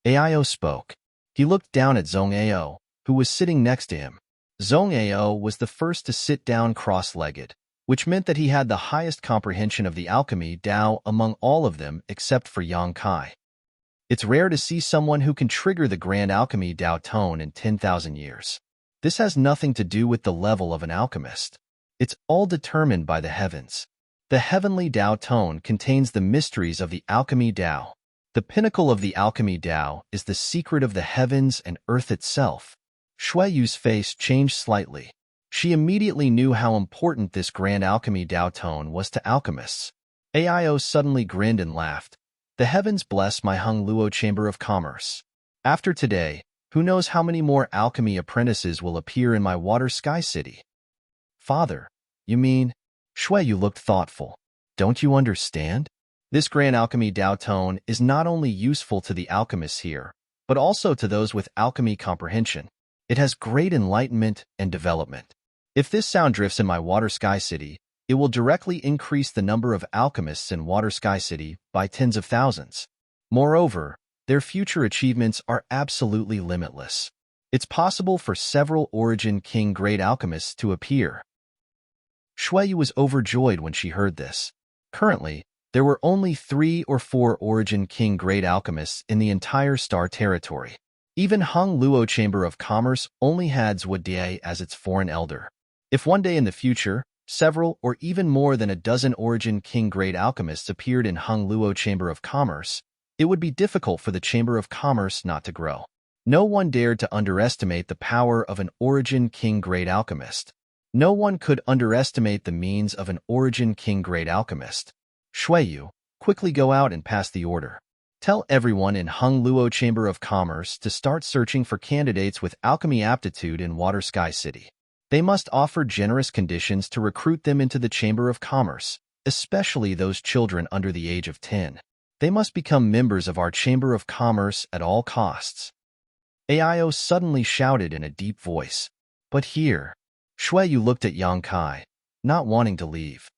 AIO spoke. He looked down at Zhong Ao, who was sitting next to him. Zhong Ao was the first to sit down cross-legged, which meant that he had the highest comprehension of the alchemy Dao among all of them except for Yang Kai. It's rare to see someone who can trigger the Grand Alchemy Dao tone in 10,000 years. This has nothing to do with the level of an alchemist. It's all determined by the heavens. The heavenly Dao tone contains the mysteries of the alchemy Dao. The pinnacle of the alchemy Dao is the secret of the heavens and earth itself. Shui Yu's face changed slightly. She immediately knew how important this Grand Alchemy Dao tone was to alchemists. AIO suddenly grinned and laughed. The heavens bless my Hung Luo Chamber of Commerce. After today, who knows how many more alchemy apprentices will appear in my water sky city? Father, you mean? Shui Yu looked thoughtful. Don't you understand? This Grand Alchemy Dao tone is not only useful to the alchemists here, but also to those with alchemy comprehension. It has great enlightenment and development. If this sound drifts in my Water Sky City, it will directly increase the number of alchemists in Water Sky City by tens of thousands. Moreover, their future achievements are absolutely limitless. It's possible for several Origin King Great Alchemists to appear. Shui Yu was overjoyed when she heard this. Currently, there were only 3 or 4 Origin King Great Alchemists in the entire star territory. Even Hung Luo Chamber of Commerce only had Zhuodie as its foreign elder. If one day in the future, several or even more than a dozen Origin King Great Alchemists appeared in Hung Luo Chamber of Commerce, it would be difficult for the Chamber of Commerce not to grow. No one dared to underestimate the power of an Origin King Great Alchemist. No one could underestimate the means of an Origin King Great Alchemist. Shui Yu, quickly go out and pass the order. Tell everyone in Hung Luo Chamber of Commerce to start searching for candidates with alchemy aptitude in Water Sky City. They must offer generous conditions to recruit them into the Chamber of Commerce, especially those children under the age of 10. They must become members of our Chamber of Commerce at all costs. AIO suddenly shouted in a deep voice. But here, Shui Yu looked at Yang Kai, not wanting to leave.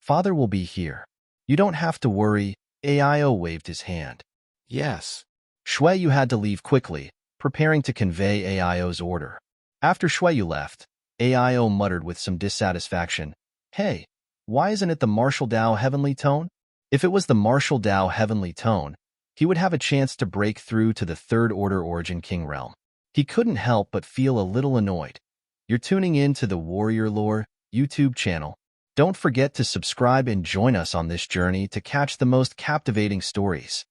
Father will be here. You don't have to worry. AIO waved his hand. Yes. Shui Yu had to leave quickly, preparing to convey AIO's order. After Shui Yu left, AIO muttered with some dissatisfaction, Hey, why isn't it the Martial Dao Heavenly Tone? If it was the Martial Dao Heavenly Tone, he would have a chance to break through to the Third Order Origin King realm. He couldn't help but feel a little annoyed. You're tuning in to the Warrior Lore YouTube channel. Don't forget to subscribe and join us on this journey to catch the most captivating stories.